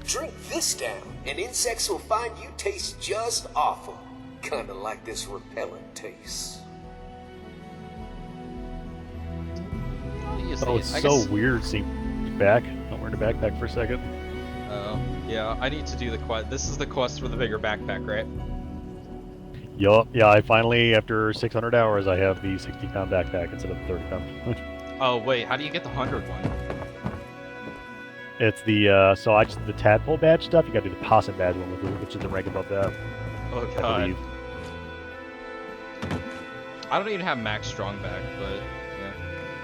Speaker 2: Drink this down, and insects will find you taste just awful. Kinda like this repellent taste.
Speaker 1: Oh, it's so weird seeing back. I'm wearing a backpack for a second.
Speaker 3: Oh, yeah, I need to do the quest. This is the quest for the bigger backpack, right?
Speaker 1: Yup, yeah, I finally, after 600 hours, I have the 60-pound backpack instead of the 30-pound.
Speaker 3: Oh, wait, how do you get the 100 one?
Speaker 1: It's the, the tadpole badge stuff, you gotta do the possum badge one with it, which is the rank above that.
Speaker 3: Oh god. I don't even have max strong back, but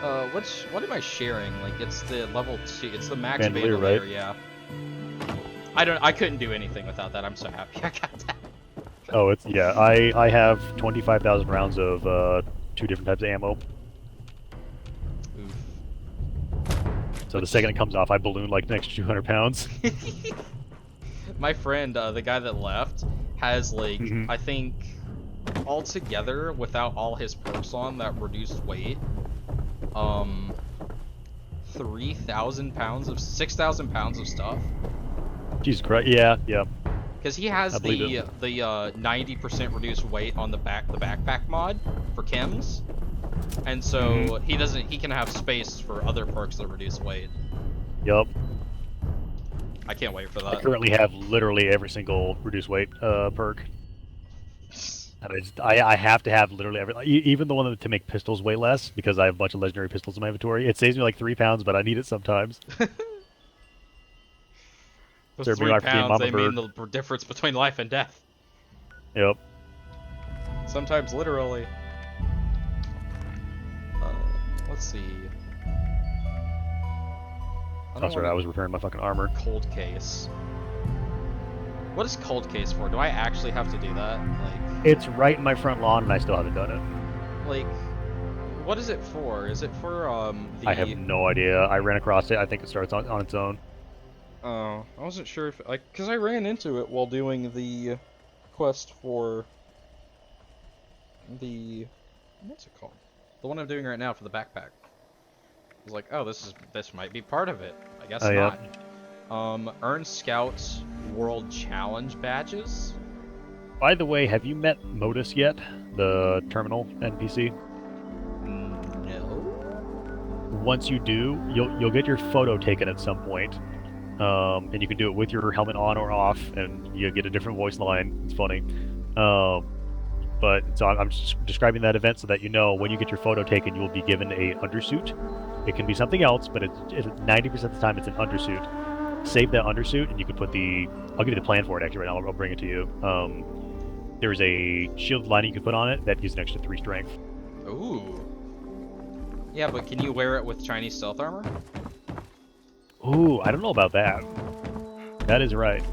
Speaker 3: yeah. What am I sharing? Like it's the level 2, it's the max
Speaker 1: Bandolier,
Speaker 3: bandolier,
Speaker 1: right?
Speaker 3: yeah. I couldn't do anything without that. I'm so happy I got that.
Speaker 1: Oh, it's yeah. I have 25,000 rounds of 2 different types of ammo.
Speaker 3: Oof.
Speaker 1: So the second it comes off, I balloon like the next 200 pounds.
Speaker 3: My friend, the guy that left, has like I think altogether without all his perks on that reduced weight, 3,000 pounds of 6,000 pounds of stuff.
Speaker 1: Jesus Christ! Yeah.
Speaker 3: Because he has the 90% reduced weight on the backpack mod for chems, and so he can have space for other perks that reduce weight.
Speaker 1: Yup.
Speaker 3: I can't wait for that.
Speaker 1: I currently have literally every single reduced weight perk. And I have to have literally every, even the one to make pistols weigh less, because I have a bunch of legendary pistols in my inventory. It saves me like 3 pounds, but I need it sometimes.
Speaker 3: Those
Speaker 1: Serve me
Speaker 3: 3
Speaker 1: right for being
Speaker 3: pounds,
Speaker 1: mama
Speaker 3: they mean
Speaker 1: bird.
Speaker 3: the difference between life and death.
Speaker 1: Yep.
Speaker 3: Sometimes literally. Let's see.
Speaker 1: Oh, sorry, I was repairing my fucking armor.
Speaker 3: Cold case. What is cold case for? Do I actually have to do that? Like,
Speaker 1: It's right in my front lawn, and I still haven't done it.
Speaker 3: like, what is it for? Is it for the?
Speaker 1: I have no idea. I ran across it. I think it starts on its own.
Speaker 3: Oh, I wasn't sure if because I ran into it while doing the quest for the what's it called? The one I'm doing right now for the backpack. I was like, oh, this might be part of it. I guess
Speaker 1: Oh,
Speaker 3: not.
Speaker 1: yeah.
Speaker 3: Earn Scouts World Challenge badges.
Speaker 1: By the way, have you met Modus yet? The terminal NPC?
Speaker 3: No.
Speaker 1: Once you do, you'll get your photo taken at some point. And you can do it with your helmet on or off, and you get a different voice line. It's funny. But so I'm just describing that event so that you know when you get your photo taken, you will be given a undersuit. It can be something else, but it's 90% of the time it's an undersuit. Save that undersuit, and you can put the. I'll give you the plan for it actually right now. I'll bring it to you. There's a shield lining you can put on it that gives an extra 3 strength.
Speaker 3: Ooh. Yeah, but can you wear it with Chinese stealth armor?
Speaker 1: Ooh, I don't know about that. That is right.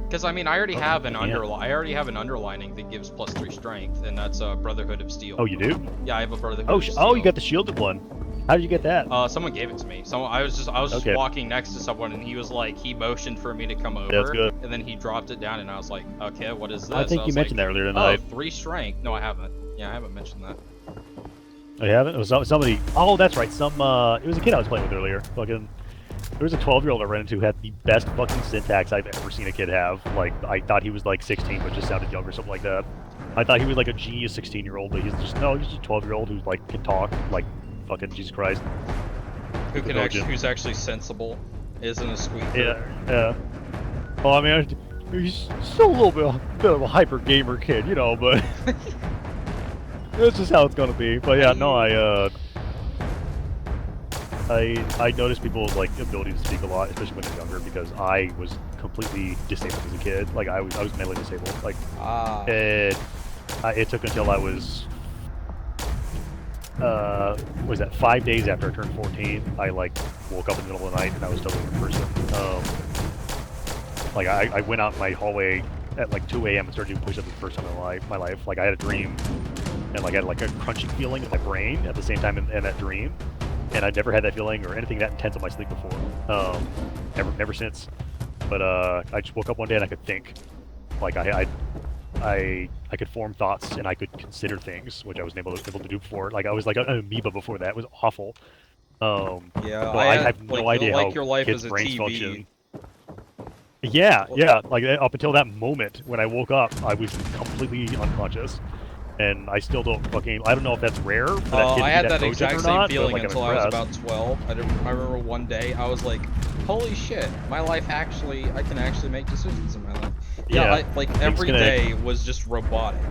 Speaker 3: Because I mean, I already have an
Speaker 1: yeah.
Speaker 3: I already have an underlining that gives +3 strength, and that's a Brotherhood of Steel.
Speaker 1: Oh, you do?
Speaker 3: Yeah, I have a Brotherhood of Steel.
Speaker 1: Oh, you got the shielded one. How did you get that?
Speaker 3: Someone gave it to me. I was just walking next to someone, and he was like, he motioned for me to come over.
Speaker 1: That's good.
Speaker 3: And then he dropped it down, and I was like, okay, what is this?
Speaker 1: I think you mentioned that earlier
Speaker 3: Oh,
Speaker 1: tonight.
Speaker 3: 3 strength. No, I haven't. Yeah, I haven't mentioned that.
Speaker 1: Oh, you haven't? It was somebody. Oh, that's right. It was a kid I was playing with earlier. Fucking. There was a 12-year-old I ran into who had the best fucking syntax I've ever seen a kid have. Like, I thought he was like 16, but just sounded younger, something like that. I thought he was like a genius 16-year-old, but he's just a 12-year-old who's like can talk like fucking Jesus Christ.
Speaker 3: Who's actually sensible, isn't a squeaker.
Speaker 1: Yeah. Well, I mean, he's still a little bit of a hyper gamer kid, you know, but that's just how it's gonna be. But yeah, no, I noticed people's like ability to speak a lot, especially when they're younger, because I was completely disabled as a kid. Like I was mentally disabled. Like it took until I was what was that 5 days after I turned 14, I like woke up in the middle of the night and I was totally different person. Like I went out in my hallway at like 2 a.m. and started doing push-ups for the first time in my life. Like I had a dream and like I had like a crunching feeling in my brain at the same time in that dream. And I'd never had that feeling or anything that intense in my sleep before. Never since. But I just woke up one day and I could think. Like I could form thoughts and I could consider things, which I wasn't able to do before. Like I was like an amoeba before that. It was awful.
Speaker 3: Yeah,
Speaker 1: well, I have no idea how
Speaker 3: your life
Speaker 1: kids'
Speaker 3: as a
Speaker 1: brains
Speaker 3: TV.
Speaker 1: function. Yeah. Like up until that moment when I woke up, I was completely unconscious. And I still don't I don't know if that's rare.
Speaker 3: I had that exact same
Speaker 1: not,
Speaker 3: feeling
Speaker 1: like,
Speaker 3: until I was about 12. I remember one day I was like, holy shit, I can actually make decisions in my life. Yeah, like every day was just robotic.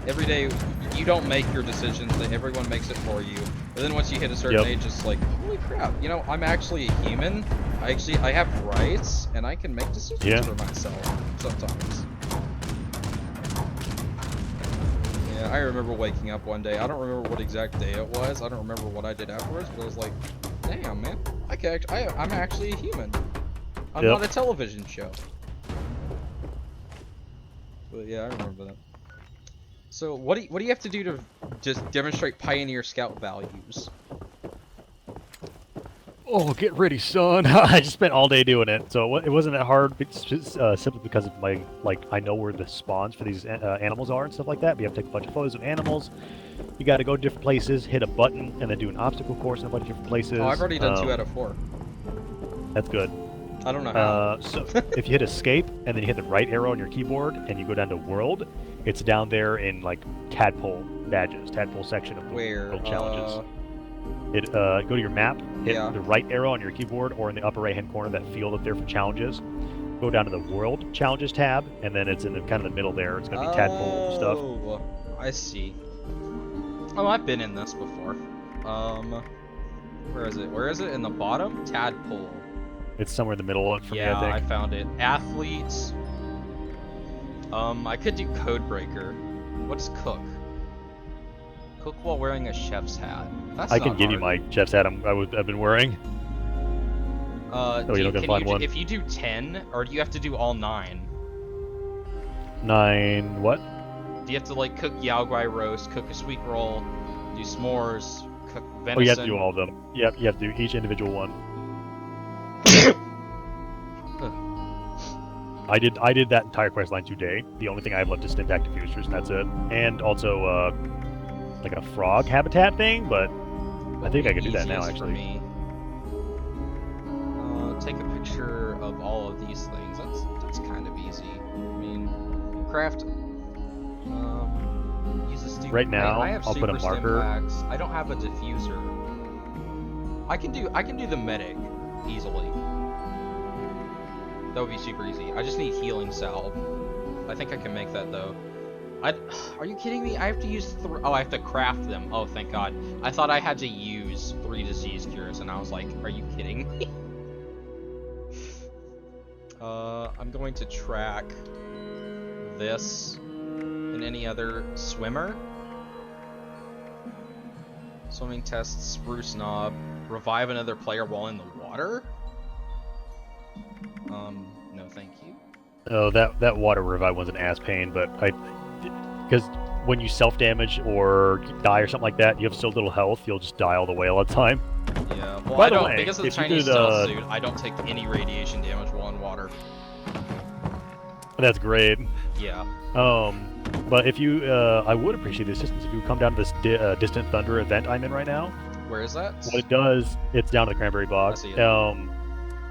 Speaker 3: Every day, you don't make your decisions, everyone makes it for you. But then once you hit a certain age, it's like, holy crap, I'm actually a human. I have rights, and I can make decisions for myself sometimes. I remember waking up one day. I don't remember what exact day it was. I don't remember what I did afterwards, but I was like, damn, man. I'm actually a human. I'm not a television show. But yeah, I remember that. So what do you have to do to just demonstrate Pioneer Scout values?
Speaker 1: Oh, get ready, son. I just spent all day doing it, so it wasn't that hard. It's just simply because of I know where the spawns for these animals are and stuff like that. But you have to take a bunch of photos of animals. You got to go to different places, hit a button, and then do an obstacle course in a bunch of different places.
Speaker 3: Oh, I've already done 2 out of 4.
Speaker 1: That's good.
Speaker 3: I don't know how.
Speaker 1: So if you hit escape and then you hit the right arrow on your keyboard and you go down to world, it's down there in like tadpole section of the world challenges. Go to your map, hit the right arrow on your keyboard or in the upper right-hand corner, that field up there for challenges. Go down to the World Challenges tab, and then it's in the kind of the middle there. It's going to be tadpole stuff.
Speaker 3: Oh, I see. Oh, I've been in this before. Where is it? In the bottom? Tadpole.
Speaker 1: It's somewhere in the middle for me, I
Speaker 3: I
Speaker 1: think.
Speaker 3: found it. Athletes. I could do Codebreaker. What's cook? Cook while wearing a chef's hat. That's
Speaker 1: I
Speaker 3: not
Speaker 1: can give you
Speaker 3: hard.
Speaker 1: my chef's hat I've been wearing. You don't gotta find one.
Speaker 3: If you do 10, or do you have to do all 9?
Speaker 1: 9 what?
Speaker 3: Do you have to like cook Yao Guai roast, cook a sweet roll, do s'mores, cook venison?
Speaker 1: Oh, you have to do all of them. Yep, you have to do each individual one. I did that entire quest line today. The only thing I have left is stint active fusers, and that's it. And also like a frog habitat thing, but I think I can do that now
Speaker 3: Easiest for
Speaker 1: actually.
Speaker 3: me. Take a picture of all of these things. That's kind of easy. I mean, craft. Use a stupid.
Speaker 1: Right now,
Speaker 3: I have
Speaker 1: I'll put a
Speaker 3: super
Speaker 1: marker.
Speaker 3: Stimpaks. I don't have a diffuser. I can do the medic easily. That would be super easy. I just need healing salve. I think I can make that though. Are you kidding me? I have to use I have to craft them. Oh, thank God. I thought I had to use 3 disease cures, and I was like, are you kidding me? I'm going to track this and any other swimmer. Swimming test, spruce knob, revive another player while in the water. No, thank you.
Speaker 1: Oh, that water revive one's an ass pain, but because when you self-damage or die or something like that, you have so little health, you'll just die all the way all the time.
Speaker 3: Yeah, well,
Speaker 1: By
Speaker 3: I
Speaker 1: the
Speaker 3: don't,
Speaker 1: way,
Speaker 3: because of the
Speaker 1: if you
Speaker 3: Chinese
Speaker 1: could,
Speaker 3: stealth suit, I don't take any radiation damage while in water.
Speaker 1: That's great.
Speaker 3: Yeah.
Speaker 1: But if you, I would appreciate the assistance if you would come down to this Distant Thunder event I'm in right now.
Speaker 3: Where is that?
Speaker 1: What it does, it's down to the Cranberry Bog.
Speaker 3: I see it.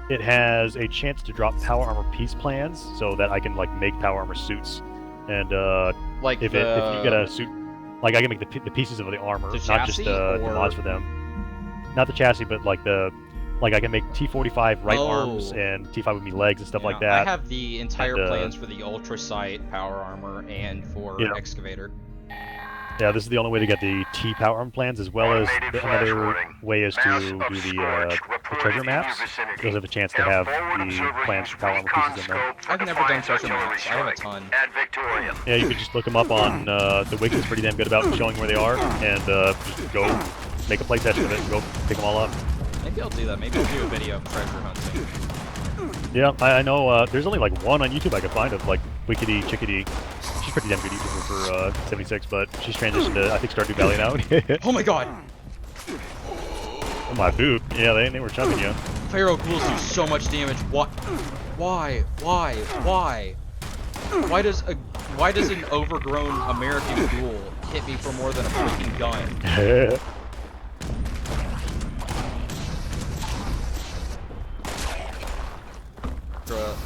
Speaker 1: It has a chance to drop power armor piece plans, so that I can like make power armor suits, and
Speaker 3: Like
Speaker 1: if you get a suit, like I can make the pieces of the armor,
Speaker 3: The
Speaker 1: not just
Speaker 3: chassis,
Speaker 1: the
Speaker 3: or-
Speaker 1: mods for them. Not the chassis, but like I can make T45 right arms
Speaker 3: Oh.
Speaker 1: and T5 with me legs and stuff
Speaker 3: Yeah,
Speaker 1: like that.
Speaker 3: I have the entire
Speaker 1: And,
Speaker 3: plans for the Ultra Sight power armor and for
Speaker 1: Yeah.
Speaker 3: Excavator.
Speaker 1: Yeah, this is the only way to get the T power armor plans, as well as another way is to do the treasure maps. Those have a chance to have the plans for power armor pieces in them.
Speaker 3: I've never done treasure maps. I have a ton.
Speaker 1: Yeah, you can just look them up on the wiki. It's pretty damn good about showing where they are, and just go make a playtest with it and go pick them all up.
Speaker 3: Maybe I'll do that. Maybe I'll do a video of treasure hunting.
Speaker 1: Yeah, I know. There's only like one on YouTube I could find of like Wickedy Chickadee. She's pretty damn good YouTuber for 76, but she's transitioned to I think Stardew Valley now.
Speaker 3: Oh my God!
Speaker 1: Oh my boot. Yeah, they were chucking you.
Speaker 3: Pharaoh ghouls do so much damage. What? Why? Why? Why? Why does an overgrown American ghoul hit me for more than a freaking gun?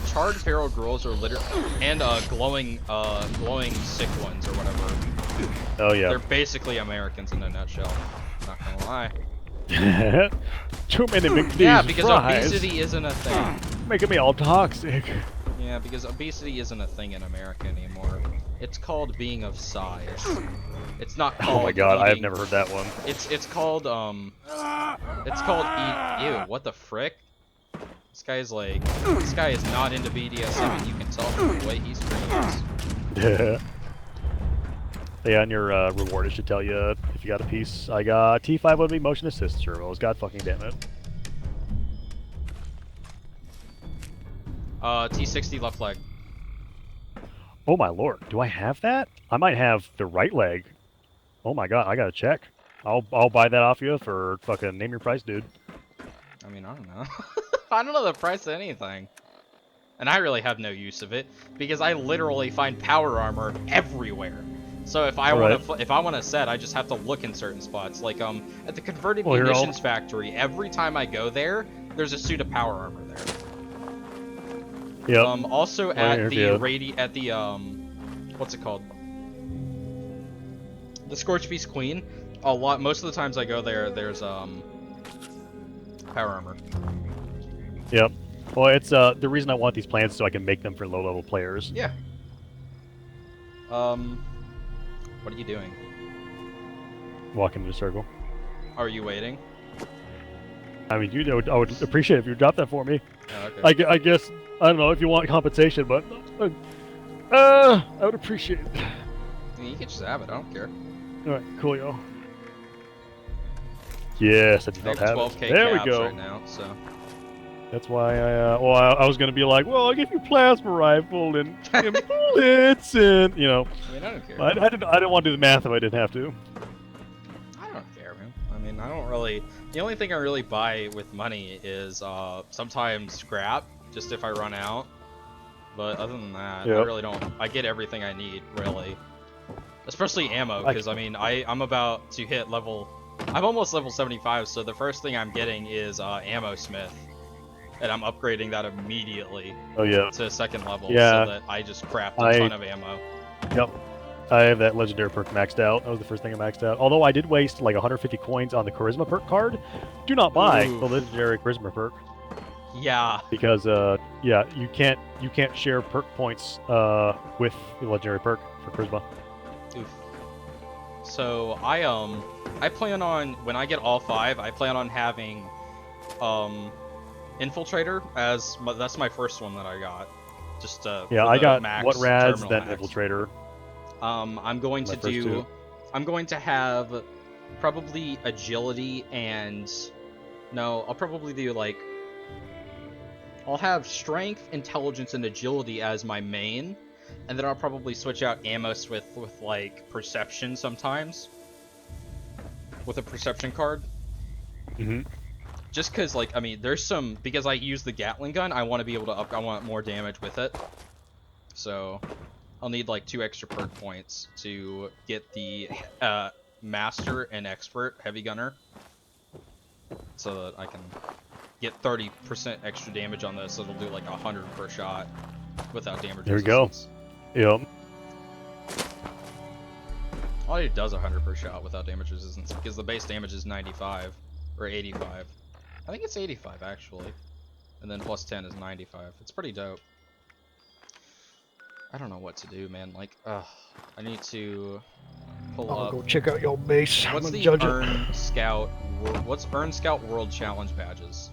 Speaker 3: Charred feral ghouls are literally and glowing sick ones or whatever.
Speaker 1: Oh yeah.
Speaker 3: They're basically Americans in a nutshell. Not gonna lie.
Speaker 1: Too many big
Speaker 3: Yeah,
Speaker 1: these
Speaker 3: because
Speaker 1: fries.
Speaker 3: obesity isn't a thing.
Speaker 1: Making me all toxic.
Speaker 3: Yeah, because obesity isn't a thing in America anymore. It's called being of size. It's not called
Speaker 1: Oh my god, I have
Speaker 3: eating-
Speaker 1: never heard that one.
Speaker 3: It's called ew, what the frick? This guy is not into BDSM, and you can tell from the way he screams.
Speaker 1: Yeah, on your reward, it should tell you if you got a piece. I got T5 would be motion assist servos. God fucking damn it.
Speaker 3: T60 left leg.
Speaker 1: Oh my lord, do I have that? I might have the right leg. Oh my god, I gotta check. I'll buy that off you for fucking name your price, dude.
Speaker 3: I mean, I don't know. I don't know the price of anything. And I really have no use of it, because I literally find power armor everywhere. So if I want a set, I just have to look in certain spots. Like at the converted munitions factory, every time I go there, there's a suit of power armor there.
Speaker 1: Yep.
Speaker 3: Also at the what's it called? The Scorch Beast Queen. Most of the times I go there, there's power armor.
Speaker 1: Yep. Well, it's the reason I want these plans is so I can make them for low-level players.
Speaker 3: Yeah. What are you doing?
Speaker 1: Walking in a circle.
Speaker 3: Are you waiting?
Speaker 1: I mean, I would appreciate it if you would drop that for me.
Speaker 3: Oh, okay.
Speaker 1: I guess I don't know if you want compensation, but I would appreciate it.
Speaker 3: I mean, you can just have it. I don't care.
Speaker 1: All right, cool, yo. Yes, I do
Speaker 3: I
Speaker 1: not
Speaker 3: have
Speaker 1: have
Speaker 3: 12k
Speaker 1: it. There we
Speaker 3: caps
Speaker 1: go.
Speaker 3: right now, so.
Speaker 1: That's why I was gonna be like, well, I'll give you plasma rifle and bullets and
Speaker 3: I mean, I don't care.
Speaker 1: I didn't want to do the math if I didn't have to.
Speaker 3: I don't care, man. I mean, I don't really. The only thing I really buy with money is sometimes scrap, just if I run out. But other than that, I really don't. I get everything I need, really. Especially ammo, because I mean, I'm about to hit level. I'm almost level 75, so the first thing I'm getting is ammo smith, and I'm upgrading that immediately.
Speaker 1: Oh yeah.
Speaker 3: To second level,
Speaker 1: Yeah.
Speaker 3: so that I just craft a ton of ammo.
Speaker 1: Yep. I have that legendary perk maxed out. That was the first thing I maxed out. Although I did waste like 150 coins on the charisma perk card. Do not buy the legendary charisma perk.
Speaker 3: Yeah.
Speaker 1: Because yeah, you can't share perk points with the legendary perk for charisma.
Speaker 3: Oof. So I plan on, when I get all 5, I plan on having Infiltrator as that's my first one that I got. Just
Speaker 1: yeah, I got
Speaker 3: max,
Speaker 1: what rads then
Speaker 3: max.
Speaker 1: Infiltrator.
Speaker 3: I'm going to do. I'm going to have probably agility and no, I'll probably do like. I'll have strength, intelligence, and agility as my main, and then I'll probably switch out Amos with like perception sometimes. With a perception card.
Speaker 1: Mm-hmm.
Speaker 3: Just because, like, I mean, there's some, because I use the Gatling gun, I want to be able to I want more damage with it. So, I'll need like 2 extra perk points to get the Master and Expert Heavy Gunner. So that I can get 30% extra damage on this, so it'll do like 100 per shot without damage resistance.
Speaker 1: There we go. Yep.
Speaker 3: Oh, it does 100 per shot without damage resistance, because the base damage is 95, or 85. I think it's 85, actually. And then plus 10 is 95. It's pretty dope. I don't know what to do, man. Like, I need to pull up.
Speaker 1: Go check out your base.
Speaker 3: What's the Earn Scout? What's Earn Scout World Challenge badges?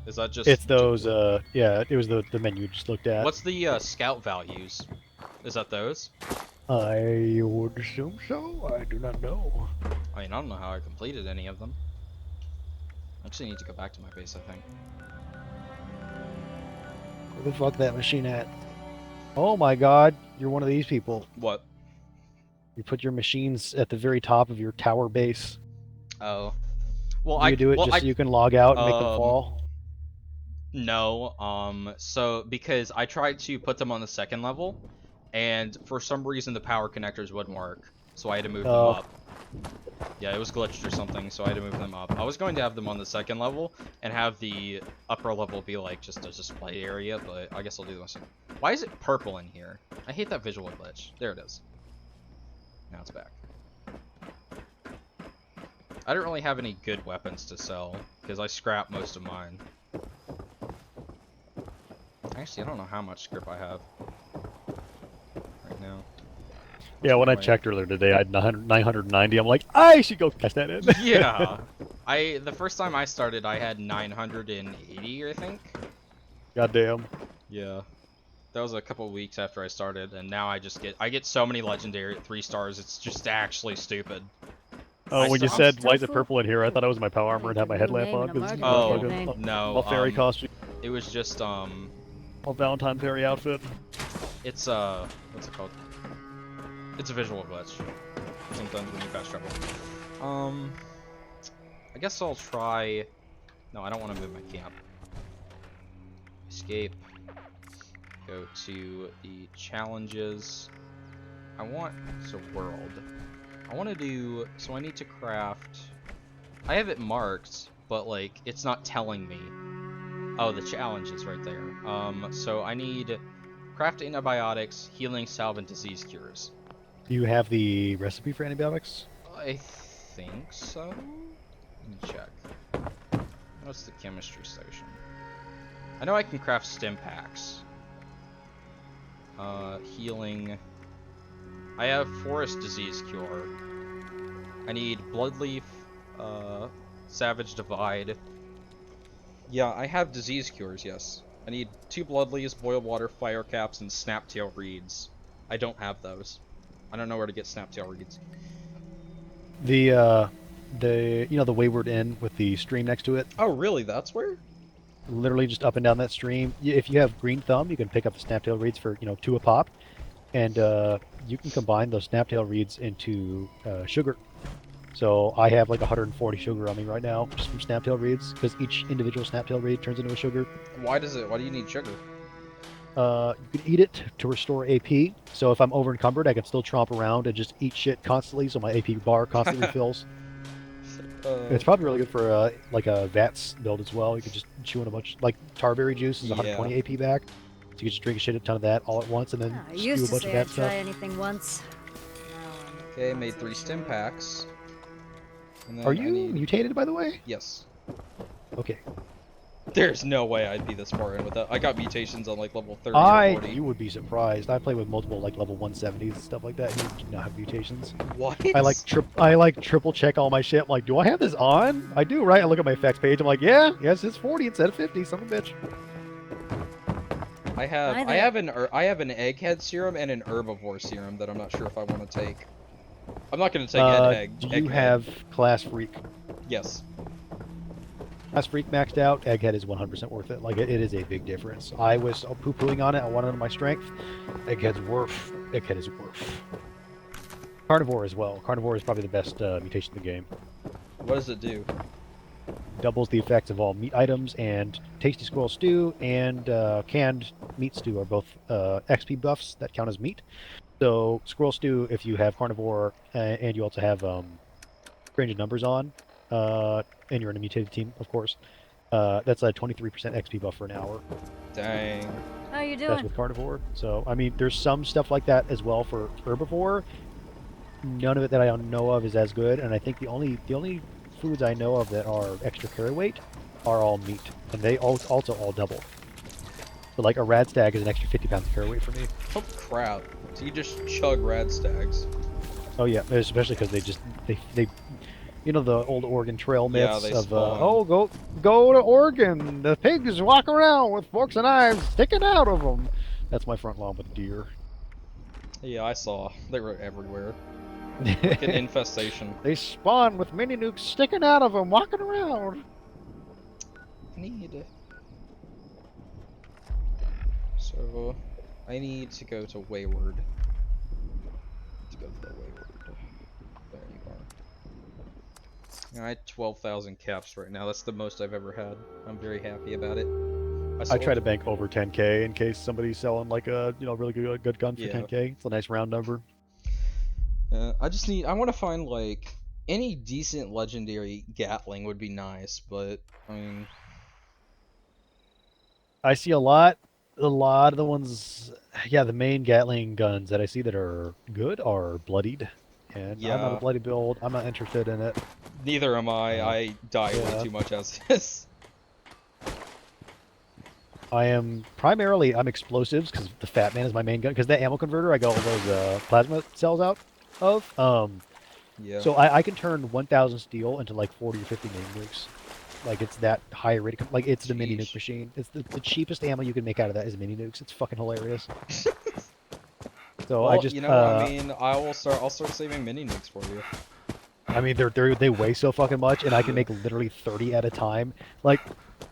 Speaker 3: Is that just?
Speaker 1: It's those. Yeah, it was the menu you just looked at.
Speaker 3: What's the Scout values? Is that those?
Speaker 1: I would assume so. I do not know.
Speaker 3: I mean, I don't know how I completed any of them. I actually need to go back to my base, I think.
Speaker 1: Where the fuck that machine at? Oh my god, you're one of these people.
Speaker 3: What?
Speaker 1: You put your machines at the very top of your tower base.
Speaker 3: Oh. Well,
Speaker 1: do you do it just so you can log out and make them fall?
Speaker 3: No, so because I tried to put them on the second level, and for some reason the power connectors wouldn't work, so I had to move them up. Yeah, it was glitched or something, so I had to move them up. I was going to have them on the second level, and have the upper level be like just a display area, but I guess I'll do this. Why is it purple in here? I hate that visual glitch. There it is. Now it's back. I don't really have any good weapons to sell, because I scrapped most of mine. Actually, I don't know how much script I have right now.
Speaker 1: Yeah, when I checked earlier today, I had 990. I'm like, I should go cash that in.
Speaker 3: Yeah. The first time I started, I had 980, I think.
Speaker 1: Goddamn.
Speaker 3: Yeah. That was a couple of weeks after I started, and now I get so many legendary 3 stars, it's just actually stupid.
Speaker 1: Oh, when you said, why is it purple in here, I thought it was my power armor and had my headlamp on.
Speaker 3: No.
Speaker 1: All fairy costume.
Speaker 3: It was just,
Speaker 1: all Valentine fairy outfit.
Speaker 3: It's, what's it called? It's a visual glitch. Sometimes when you fast travel. I guess I'll try... No, I don't want to move my camp. Escape. Go to the challenges. I want... It's a world. I want to do... So I need to craft... I have it marked, but like, it's not telling me. Oh, the challenge is right there. So I need craft antibiotics, healing salve, and disease cures.
Speaker 1: Do you have the recipe for antibiotics?
Speaker 3: I think so. Let me check. What's the chemistry station? I know I can craft stim packs. Healing. I have forest disease cure. I need bloodleaf, savage divide, Yeah, I have disease cures, yes. I need 2 blood leaves, boiled water, fire caps, and snaptail reeds. I don't have those. I don't know where to get snaptail reeds.
Speaker 1: The the Wayward Inn with the stream next to it.
Speaker 3: Oh, really? That's where?
Speaker 1: Literally just up and down that stream. If you have green thumb, you can pick up the snaptail reeds for 2 a pop, and you can combine those snaptail reeds into sugar. So I have like 140 sugar on me right now just from snaptail reeds, because each individual snaptail reed turns into a sugar.
Speaker 3: Why do you need sugar?
Speaker 1: You can eat it to restore AP. So if I'm over encumbered, I can still tromp around and just eat shit constantly, so my AP bar constantly refills. It's probably really good for like a VATS build as well. You can just chew in a bunch, like tarberry juice is 120 AP back. So you can just drink a shit ton of that all at once, and then
Speaker 8: I
Speaker 1: spew
Speaker 8: used
Speaker 1: a
Speaker 8: to
Speaker 1: bunch of
Speaker 8: say
Speaker 1: that
Speaker 8: I'd
Speaker 1: stuff.
Speaker 8: try anything once.
Speaker 3: Okay, made 3 stim packs. And then
Speaker 1: Are you mutated, by the way?
Speaker 3: Yes.
Speaker 1: Okay.
Speaker 3: There's no way I'd be this far in with that. I got mutations on like level 30 or 40.
Speaker 1: You would be surprised. I play with multiple like level 170s and stuff like that. You do not have mutations.
Speaker 3: What?
Speaker 1: I like triple check all my shit. I'm like, do I have this on? I do, right? I look at my effects page. I'm like, yes, it's 40 instead of 50. Son of a bitch.
Speaker 3: I have an egghead serum and an herbivore serum that I'm not sure if I want to take. I'm not going to take egg.
Speaker 1: Do you have class freak?
Speaker 3: Yes.
Speaker 1: Class freak maxed out. Egghead is 100% worth it. Like it is a big difference. I was poo-pooing on it. I wanted my strength. Egghead's worth. Egghead is worth. Carnivore as well. Carnivore is probably the best mutation in the game.
Speaker 3: What does it do?
Speaker 1: Doubles the effects of all meat items, and Tasty Squirrel Stew and Canned Meat Stew are both XP buffs that count as meat. So Squirrel Stew, if you have Carnivore and you also have range of numbers on, and you're in a mutated team, of course, that's a 23% XP buff for an hour.
Speaker 3: Dang.
Speaker 8: How you doing?
Speaker 1: That's with Carnivore. So, I mean, there's some stuff like that as well for Herbivore. None of it that I know of is as good, and I think the only foods I know of that are extra carry weight are all meat, and they also all double. So like a rad stag is an extra 50 pounds of carry weight for me.
Speaker 3: Oh crap! So you just chug rad stags?
Speaker 1: Oh yeah, especially because they you know the old Oregon Trail myths of go to Oregon, the pigs walk around with forks and knives sticking out of them. That's my front lawn with deer.
Speaker 3: Yeah, I saw. They were everywhere. Like an infestation.
Speaker 1: They spawn with mini nukes sticking out of them, walking around.
Speaker 3: So, I need to go to Wayward. There you are. I had 12,000 caps right now. That's the most I've ever had. I'm very happy about it.
Speaker 1: I try to bank over 10k in case somebody's selling like a really good gun for 10k. It's a nice round number.
Speaker 3: I want to find like any decent legendary Gatling would be nice, but I mean,
Speaker 1: I see a lot of the ones, the main Gatling guns that I see that are good are bloodied, and I'm not a bloody build. I'm not interested in it.
Speaker 3: Neither am I. I die way too much as is.
Speaker 1: I'm explosives because the Fat Man is my main gun. Because that ammo converter, I got all those plasma cells out of. So I can turn 1,000 steel into like 40 or 50 mini nukes. Like it's that high rate. Like it's the mini nuke machine. It's the cheapest ammo you can make out of that is mini nukes. It's fucking hilarious. So
Speaker 3: well, I mean, I'll start saving mini nukes for you.
Speaker 1: I mean, they weigh so fucking much, and I can make literally 30 at a time. Like,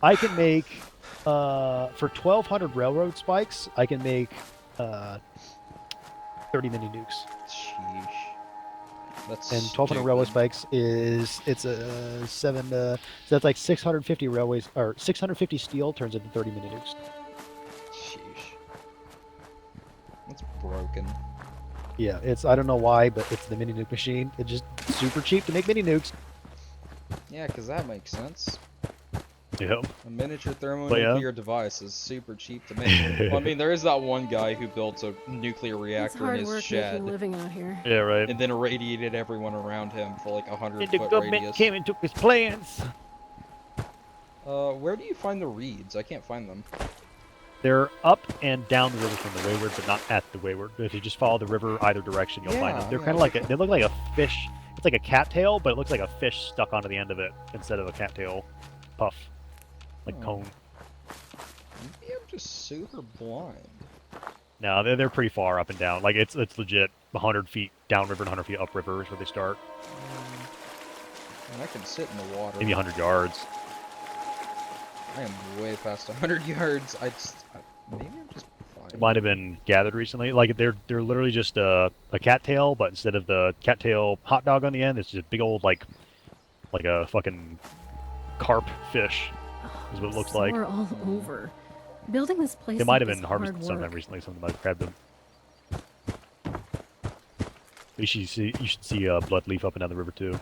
Speaker 1: I can make for 1,200 railroad spikes, I can make 30 mini nukes.
Speaker 3: Sheesh. That's
Speaker 1: and 1,200 railway spikes it's a 7. So that's like 650 railways or 650 steel turns into 30 mini nukes.
Speaker 3: Sheesh. That's broken.
Speaker 1: Yeah, I don't know why, but it's the mini nuke machine. It's just super cheap to make mini nukes.
Speaker 3: Yeah, because that makes sense.
Speaker 1: Yep.
Speaker 3: A miniature thermonuclear device is super cheap to make. Well, I mean, there is that one guy who built a nuclear reactor in his shed.
Speaker 8: Living out here.
Speaker 1: Yeah, right.
Speaker 3: And then irradiated everyone around him for like 100-foot
Speaker 1: And the government
Speaker 3: radius.
Speaker 1: came and took his plans.
Speaker 3: Where do you find the reeds? I can't find them.
Speaker 1: They're up and down the river from the Wayward, but not at the Wayward. If you just follow the river either direction, you'll find them. They're kind of like they look like a fish. It's like a cattail, but it looks like a fish stuck onto the end of it instead of a cattail puff. like cone.
Speaker 3: Maybe I'm just super blind.
Speaker 1: No, they're pretty far up and down. Like it's legit 100 feet downriver and 100 feet upriver is where they start.
Speaker 3: And I can sit in the water.
Speaker 1: Maybe 100 yards.
Speaker 3: I am way past 100 yards. Maybe I'm just blind.
Speaker 1: It might have been gathered recently. Like they're literally just a cattail, but instead of the cattail hot dog on the end, it's just a big old like a fucking carp fish. Is what it looks like.
Speaker 8: We're all over. Building this place.
Speaker 1: They might have
Speaker 8: is
Speaker 1: been harvested
Speaker 8: hard
Speaker 1: sometime
Speaker 8: work.
Speaker 1: recently. Someone might have grabbed them. You should see blood leaf up and down the river too.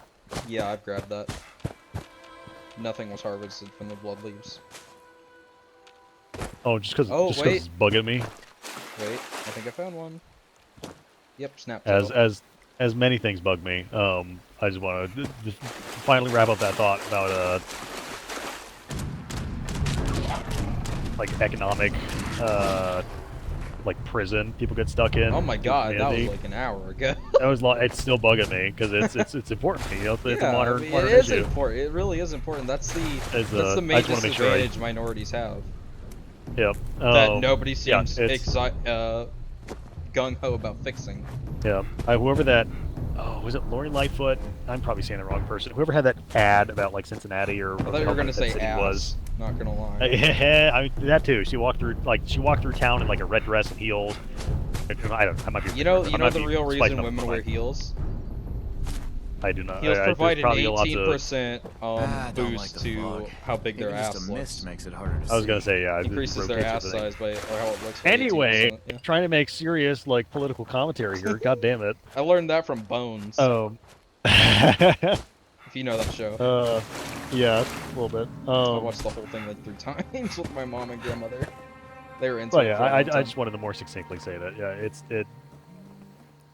Speaker 3: Yeah, I've grabbed that. Nothing was harvested from the blood leaves.
Speaker 1: Oh, just because
Speaker 3: wait.
Speaker 1: it's bugging me.
Speaker 3: Wait, I think I found one. Yep, snap.
Speaker 1: As many things bug me. I just want to finally wrap up that thought about like economic like prison people get stuck in.
Speaker 3: Oh my god, that was like an hour ago.
Speaker 1: That was it's still bugging me because it's important to me. You know, it's a modern
Speaker 3: it
Speaker 1: modern
Speaker 3: is
Speaker 1: issue.
Speaker 3: important. It really is important. That's the
Speaker 1: I
Speaker 3: main
Speaker 1: just wanna make sure
Speaker 3: disadvantage minorities have.
Speaker 1: Yep.
Speaker 3: That nobody seems
Speaker 1: yeah,
Speaker 3: gung ho about fixing.
Speaker 1: Yeah. Whoever that. Oh, was it Lori Lightfoot? I'm probably saying the wrong person. Whoever had that ad about like Cincinnati or.
Speaker 3: I thought you were gonna say ass.
Speaker 1: Was.
Speaker 3: Not gonna lie.
Speaker 1: I mean that too. She walked through town in like a red dress and heels. I might be.
Speaker 3: You know the real reason women wear heels?
Speaker 1: I do not.
Speaker 3: Heels provide an
Speaker 1: probably
Speaker 3: 18% boost
Speaker 9: like the
Speaker 3: to
Speaker 9: fog.
Speaker 3: how big their
Speaker 9: Maybe
Speaker 3: ass
Speaker 9: just a mist
Speaker 3: looks.
Speaker 9: makes it harder to
Speaker 1: I was
Speaker 9: see.
Speaker 1: gonna say yeah.
Speaker 3: Increases their ass size by or how it looks. By
Speaker 1: Anyway,
Speaker 3: 18%, yeah.
Speaker 1: trying to make serious like political commentary here. God damn it.
Speaker 3: I learned that from Bones.
Speaker 1: Oh.
Speaker 3: If you know that show.
Speaker 1: Yeah, a little bit.
Speaker 3: I watched the whole thing like 3 times with my mom and grandmother. They were into
Speaker 1: Oh
Speaker 3: it.
Speaker 1: yeah,
Speaker 3: for a
Speaker 1: I
Speaker 3: long time.
Speaker 1: just wanted to more succinctly say that. Yeah,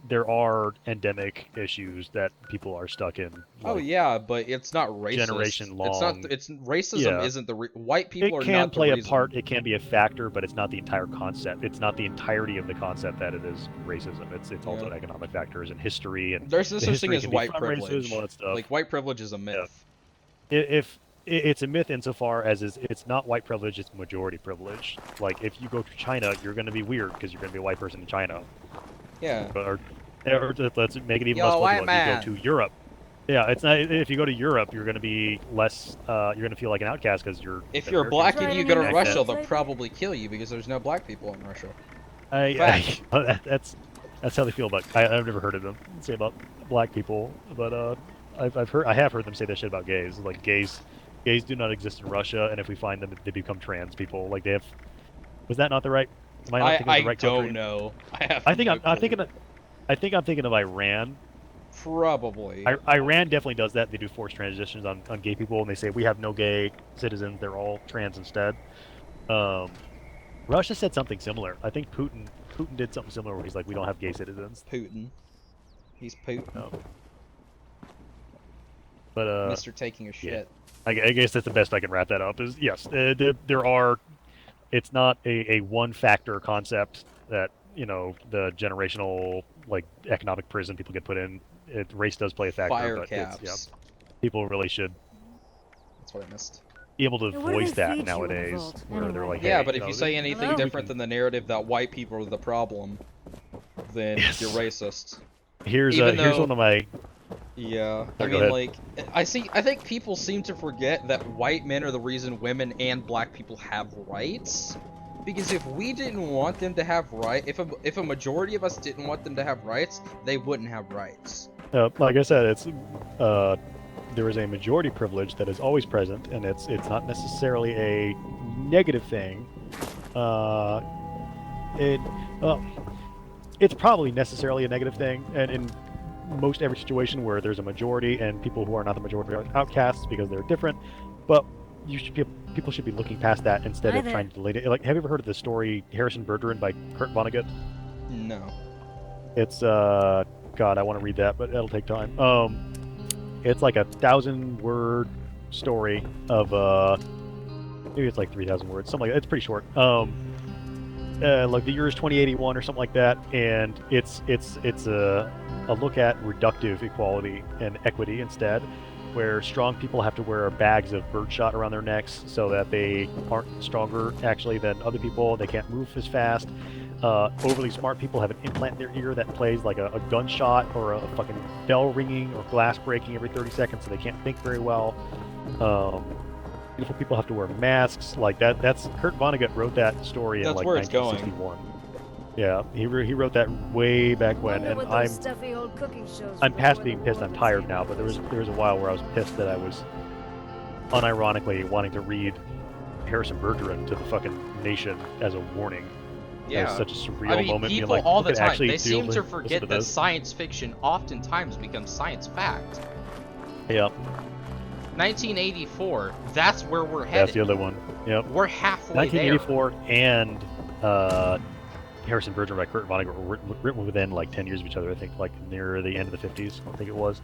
Speaker 1: there are endemic issues that people are stuck in.
Speaker 3: Oh
Speaker 1: like,
Speaker 3: yeah, but it's not racist.
Speaker 1: generation long.
Speaker 3: It's racism.
Speaker 1: Yeah.
Speaker 3: Isn't the white people
Speaker 1: it
Speaker 3: are
Speaker 1: can
Speaker 3: not
Speaker 1: play
Speaker 3: the
Speaker 1: a
Speaker 3: reason.
Speaker 1: part. It can be a factor, but it's not the entire concept. It's not the entirety of the concept that it is racism. It's also economic factors and history and
Speaker 3: There's no
Speaker 1: the
Speaker 3: such thing
Speaker 1: history
Speaker 3: as
Speaker 1: can be
Speaker 3: white
Speaker 1: from
Speaker 3: privilege.
Speaker 1: racism, all that stuff.
Speaker 3: Like white privilege is a myth.
Speaker 1: If it's a myth insofar as it's not white privilege, it's majority privilege. Like if you go to China, you're going to be weird because you're going to be a white person in China.
Speaker 3: Yeah.
Speaker 1: Or let's make it even
Speaker 3: Yo,
Speaker 1: less
Speaker 3: white
Speaker 1: political.
Speaker 3: man.
Speaker 1: If you go to Europe, yeah, it's not. If you go to Europe, you're going to be less. You're going to feel like an outcast because you're.
Speaker 3: If you're black and you go to
Speaker 1: Right.
Speaker 3: Russia, they'll probably kill you because there's no black people in Russia.
Speaker 1: That's how they feel about. I've never heard of them say about black people, but I have heard them say that shit about gays. Like gays do not exist in Russia, and if we find them, they become trans people. Like they have. Was that not the right? Am I not thinking of the right
Speaker 3: don't
Speaker 1: country?
Speaker 3: know. I'm
Speaker 1: thinking of Iran.
Speaker 3: Probably.
Speaker 1: Iran definitely does that. They do forced transitions on gay people, and they say we have no gay citizens; they're all trans instead. Russia said something similar. I think Putin did something similar where he's like, we don't have gay citizens.
Speaker 3: Putin. He's Putin.
Speaker 1: No. But
Speaker 3: Mr. Taking a shit.
Speaker 1: I guess that's the best I can wrap that up. Is yes, there are. It's not a one factor concept that the generational like economic prison people get put in. Race does play a factor,
Speaker 3: Fire
Speaker 1: but
Speaker 3: caps.
Speaker 1: people really should
Speaker 3: That's what I missed.
Speaker 1: be able to
Speaker 8: Now, what do
Speaker 1: voice
Speaker 8: they
Speaker 1: that
Speaker 8: feed you in the
Speaker 1: nowadays,
Speaker 8: vault,
Speaker 1: where they're
Speaker 8: anyway?
Speaker 1: like,
Speaker 3: Yeah,
Speaker 1: hey,
Speaker 3: but if you say anything
Speaker 8: Hello?
Speaker 3: different than the narrative that white people are the problem, then
Speaker 1: Yes.
Speaker 3: you're racist.
Speaker 1: here's
Speaker 3: even
Speaker 1: here's
Speaker 3: though-
Speaker 1: one of my
Speaker 3: Yeah,
Speaker 1: Oh,
Speaker 3: I
Speaker 1: go
Speaker 3: mean,
Speaker 1: ahead.
Speaker 3: like, I think people seem to forget that white men are the reason women and black people have rights. Because if we didn't want them to have if a majority of us didn't want them to have rights, they wouldn't have rights.
Speaker 1: like I said, it's there is a majority privilege that is always present, and it's not necessarily a negative thing. It's probably necessarily a negative thing, and in most every situation where there's a majority and people who are not the majority are outcasts because they're different, but people should be looking past that instead
Speaker 8: Hi
Speaker 1: of
Speaker 8: there.
Speaker 1: trying to delete it. Like, have you ever heard of the story Harrison Bergeron by Kurt Vonnegut?
Speaker 3: No.
Speaker 1: It's God, I want to read that, but it'll take time. It's like a 1,000-word story of maybe it's like 3,000 words, something like that. It's pretty short. Like the year is 2081 or something like that, and it's a look at reductive equality and equity instead. where strong people have to wear bags of birdshot around their necks so that they aren't stronger actually than other people. They can't move as fast. Overly smart people have an implant in their ear that plays like a gunshot or a fucking bell ringing or glass breaking every 30 seconds, so they can't think very well. Beautiful people have to wear masks. Like that's Kurt Vonnegut wrote that story in like 1961. Yeah, he wrote that way back when, and I'm past being pissed. I'm tired now, but there was a while where I was pissed that I was unironically wanting to read Harrison Bergeron to the fucking nation as a warning.
Speaker 3: Yeah,
Speaker 1: it was such a surreal moment.
Speaker 3: People
Speaker 1: like,
Speaker 3: all the time, they
Speaker 1: seem
Speaker 3: to forget that science fiction oftentimes becomes science fact.
Speaker 1: Yeah.
Speaker 3: 1984, that's where we're headed.
Speaker 1: That's the other one. Yep.
Speaker 3: We're halfway
Speaker 1: 1984 and Harrison Bergeron by Kurt Vonnegut were written within like 10 years of each other, I think, like near the end of the 50s, I think it was.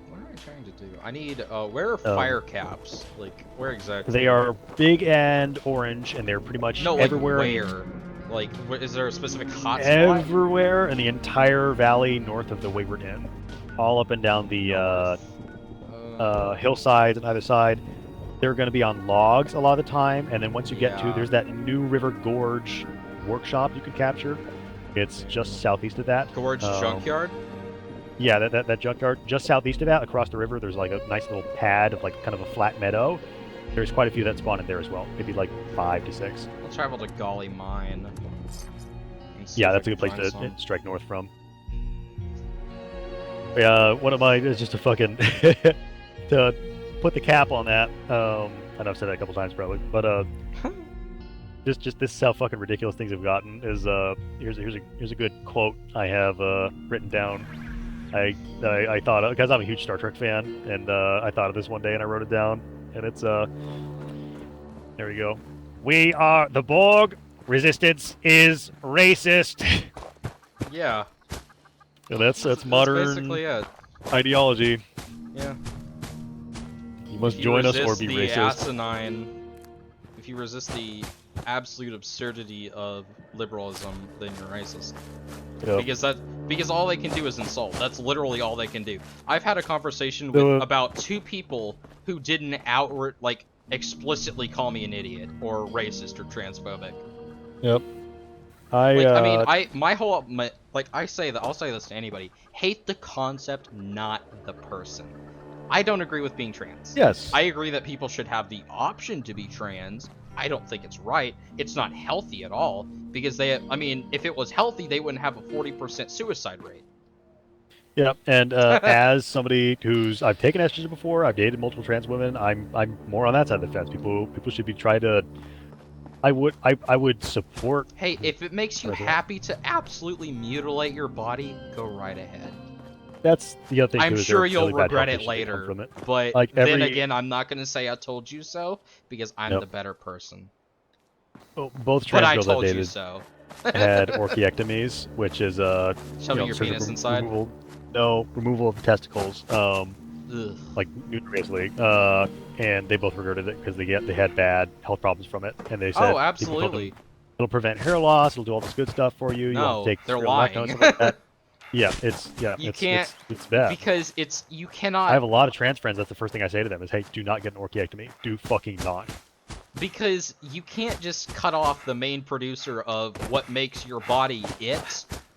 Speaker 3: What am I trying to do? I need, where are fire caps? Like, where exactly?
Speaker 1: They are big and orange, and they're pretty much everywhere.
Speaker 3: Where? Like, is there a specific hot spot?
Speaker 1: Everywhere in the entire valley north of the Wayward Inn. All up and down the hillsides on either side. They're going to be on logs a lot of the time, and then once you get to, there's that New River Gorge workshop you could capture. It's just southeast of that.
Speaker 3: Gorge Junkyard?
Speaker 1: Yeah, that junkyard. Just southeast of that, across the river, there's like a nice little pad of like kind of a flat meadow. There's quite a few that spawn in there as well. Maybe like 5 to 6.
Speaker 3: We'll travel to Golly Mine.
Speaker 1: Yeah, that's a good place to strike north from. Yeah, one of mine is just a fucking to put the cap on that. I know I've said that a couple times probably, but just this is how fucking ridiculous things have gotten. Is here's a good quote I have written down. I thought, because I'm a huge Star Trek fan, and I thought of this one day and I wrote it down, and it's there we go. We are the Borg. Resistance is racist.
Speaker 3: Yeah.
Speaker 1: And that's modern
Speaker 3: basically it.
Speaker 1: Ideology.
Speaker 3: Yeah.
Speaker 1: You must join us or be racist.
Speaker 3: Asinine, if you resist the absolute absurdity of liberalism, then you're racist. Yep. Because all they can do is insult. That's literally all they can do. I've had a conversation with about 2 people who didn't explicitly call me an idiot or racist or transphobic.
Speaker 1: Yep.
Speaker 3: I'll say this to anybody. Hate the concept, not the person. I don't agree with being trans.
Speaker 1: Yes.
Speaker 3: I agree that people should have the option to be trans. I don't think it's right. It's not healthy at all, because if it was healthy, they wouldn't have a 40% suicide rate.
Speaker 1: Yeah, and as somebody I've taken estrogen before, I've dated multiple trans women, I'm more on that side of the fence. People should be trying to. I would support.
Speaker 3: Hey, if it makes you happy to absolutely mutilate your body, go right ahead.
Speaker 1: That's the other thing.
Speaker 3: I'm sure you'll regret it later, but then again, I'm not going to say I told you so, because I'm the better person.
Speaker 1: Well, both trans girls I dated
Speaker 3: so.
Speaker 1: had orchiectomies, which is
Speaker 3: shoving your penis inside.
Speaker 1: Removal of the testicles, like basically, and they both regretted it because they had bad health problems from it, and they said,
Speaker 3: "Oh, absolutely,
Speaker 1: it'll prevent hair loss, it'll do all this good stuff for you. You
Speaker 3: no,
Speaker 1: won't take
Speaker 3: they're lying."
Speaker 1: Like that. Yeah, it's bad.
Speaker 3: Because you cannot.
Speaker 1: I have a lot of trans friends. That's the first thing I say to them is, "Hey, do not get an orchiectomy. Do fucking not."
Speaker 3: Because you can't just cut off the main producer of what makes your body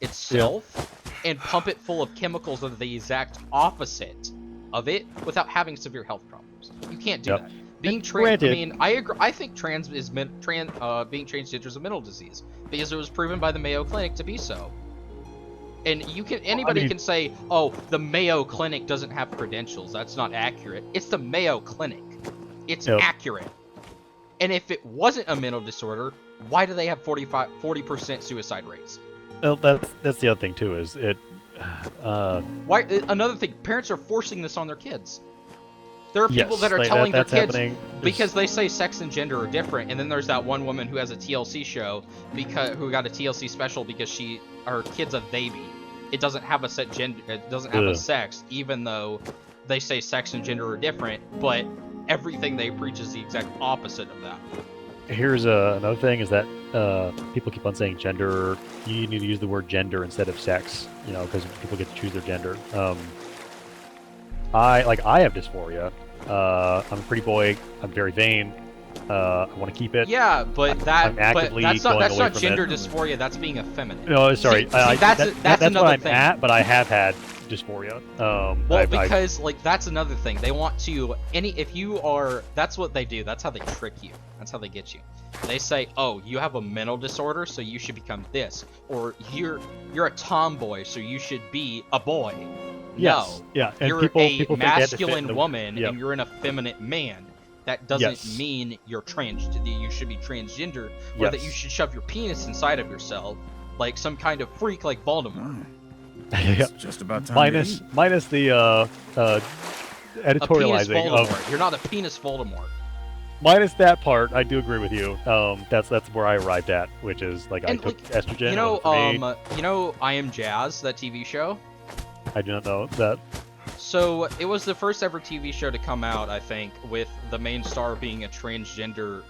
Speaker 3: itself, and pump it full of chemicals that are the exact opposite of it without having severe health problems. You can't do that. Being trans, I agree. I think being transgender is a mental disease because it was proven by the Mayo Clinic to be so. And anybody can say, "Oh, the Mayo Clinic doesn't have credentials. That's not accurate." It's the Mayo Clinic. It's accurate. And if it wasn't a mental disorder, why do they have 40% suicide rates?
Speaker 1: Well, that's the other thing too. Is it?
Speaker 3: Why? Another thing, parents are forcing this on their kids. There are people that are telling their kids because they say sex and gender are different, and then there's that one woman who has a TLC show who got a TLC special because her kid's a baby. It doesn't have a set gender. It doesn't have a sex, even though they say sex and gender are different. But everything they preach is the exact opposite of that.
Speaker 1: Here's another thing is that people keep on saying gender. You need to use the word gender instead of sex, because people get to choose their gender. I have dysphoria. I'm a pretty boy. I'm very vain. I want to keep it.
Speaker 3: Yeah, but
Speaker 1: I'm actively
Speaker 3: that's
Speaker 1: going
Speaker 3: not
Speaker 1: away from
Speaker 3: gender
Speaker 1: it.
Speaker 3: dysphoria. That's being effeminate.
Speaker 1: No, sorry.
Speaker 3: That's another
Speaker 1: what I'm
Speaker 3: thing.
Speaker 1: at, but I have had dysphoria.
Speaker 3: Well, because like that's another thing. They want to if you are. That's what they do. That's how they trick you. That's how they get you. They say, "Oh, you have a mental disorder, so you should become this," or "You're a tomboy, so you should be a boy."
Speaker 1: Yes.
Speaker 3: No.
Speaker 1: Yeah. And
Speaker 3: You're
Speaker 1: people
Speaker 3: a
Speaker 1: think they have to fit in
Speaker 3: masculine
Speaker 1: the-
Speaker 3: woman,
Speaker 1: Yep.
Speaker 3: and you're an effeminate man. That doesn't
Speaker 1: Yes.
Speaker 3: mean you're that you should be transgender, or that
Speaker 1: Yes.
Speaker 3: you should shove your penis inside of yourself like some kind of freak like Voldemort.
Speaker 1: Yeah.
Speaker 9: Just about time.
Speaker 1: Minus the
Speaker 3: A penis
Speaker 1: editorializing
Speaker 3: Voldemort.
Speaker 1: of
Speaker 3: You're not a penis Voldemort.
Speaker 1: minus that part. I do agree with you. That's where I arrived at, which is like I
Speaker 3: And,
Speaker 1: took
Speaker 3: like,
Speaker 1: estrogen.
Speaker 3: You know,
Speaker 1: it wasn't for me.
Speaker 3: you know, I Am Jazz, that TV show.
Speaker 1: I do not know that.
Speaker 3: So it was the first ever TV show to come out, I think, with the main star being a transgender.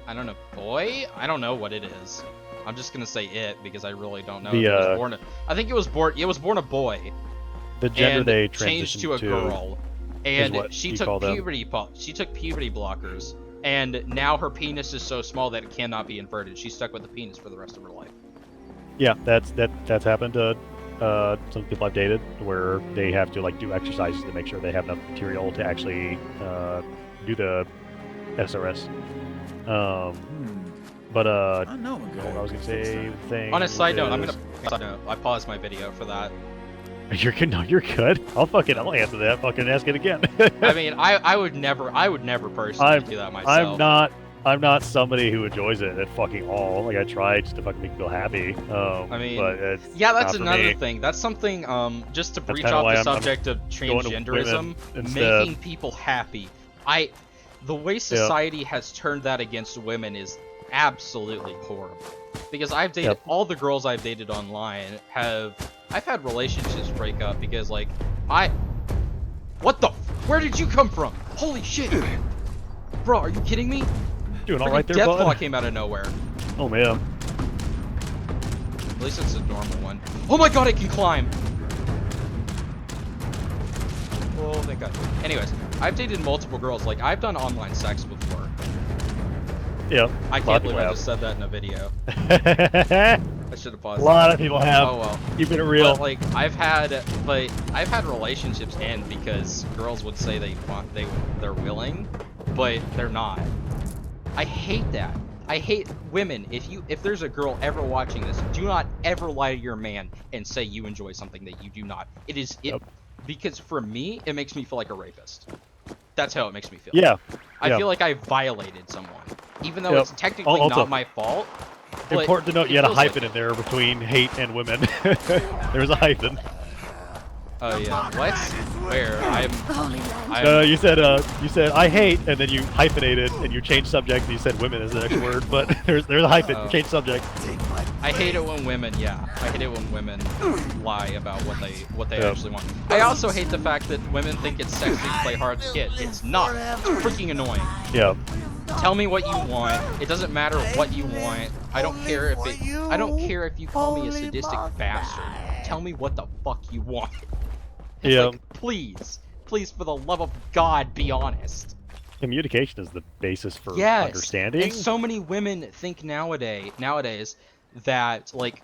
Speaker 3: I don't know, boy. I don't know what it is. I'm just gonna say it because I really don't know. I think it was born. It was born a boy.
Speaker 1: The gender
Speaker 3: and
Speaker 1: they
Speaker 3: changed to a
Speaker 1: transitioned
Speaker 3: girl, and
Speaker 1: what
Speaker 3: she
Speaker 1: you
Speaker 3: took
Speaker 1: call them.
Speaker 3: she took puberty blockers, and now her penis is so small that it cannot be inverted. She's stuck with the penis for the rest of her life.
Speaker 1: Yeah, that's happened to some people I've dated, where they have to like do exercises to make sure they have enough material to actually do the SRS. But
Speaker 9: I know a guy.
Speaker 1: I was gonna say the thing.
Speaker 3: On a side note,
Speaker 1: is-
Speaker 3: I paused my video for that.
Speaker 1: You're good. No, you're good. I'll answer that. Fucking ask it again.
Speaker 3: I mean, I would never personally do that myself.
Speaker 1: I'm not somebody who enjoys it at fucking all. Like I try just to fucking make people happy.
Speaker 3: I mean,
Speaker 1: but it's
Speaker 3: yeah, that's
Speaker 1: not for
Speaker 3: another
Speaker 1: me.
Speaker 3: thing. That's something. Just to breach
Speaker 1: kinda
Speaker 3: off
Speaker 1: why
Speaker 3: the
Speaker 1: I'm
Speaker 3: subject of
Speaker 1: going to
Speaker 3: transgenderism,
Speaker 1: women instead.
Speaker 3: making people happy. The way society has turned that against women is absolutely horrible. Because I've dated all the girls I've dated online I've had relationships break up because like what the where did you come from? Holy shit, bro, are you kidding me?
Speaker 1: Doing all right there,
Speaker 3: Deathclaw
Speaker 1: bud.
Speaker 3: came out of nowhere.
Speaker 1: Oh man.
Speaker 3: At least it's a normal one. Oh my god, it can climb! Oh, thank god. Anyways, I've dated multiple girls. Like, I've done online sex before.
Speaker 1: Yeah.
Speaker 3: I can't believe I just said that in a video. I should have paused.
Speaker 1: A lot of people have.
Speaker 3: Oh well.
Speaker 1: Keeping it real.
Speaker 3: But, like, I've had relationships end because girls would say they're willing, but they're not. I hate that. I hate women. If there's a girl ever watching this, do not ever lie to your man and say you enjoy something that you do not. Because for me, it makes me feel like a rapist. That's how it makes me feel.
Speaker 1: Yeah.
Speaker 3: I feel like I violated someone, even though it's technically
Speaker 1: Also,
Speaker 3: not my fault. but
Speaker 1: important to note,
Speaker 3: it
Speaker 1: you had a
Speaker 3: feels like
Speaker 1: hyphen in there between hate and women. There's a hyphen.
Speaker 3: Oh yeah. What? Where?
Speaker 1: You said I hate, and then you hyphenated, and you changed subject, and you said women is the next word, but there's a hyphen. You changed subject.
Speaker 3: I hate it when women, I hate it when women lie about what they actually want. I also hate the fact that women think it's sexy to play hard to get. It's not. It's freaking annoying.
Speaker 1: Yeah.
Speaker 3: Tell me what you want. It doesn't matter what you want. I don't care if you call me a sadistic bastard. Tell me what the fuck you want. It's like, please, for the love of God, be honest.
Speaker 1: Communication is the basis for
Speaker 3: Yes.
Speaker 1: understanding.
Speaker 3: And so many women think nowadays that like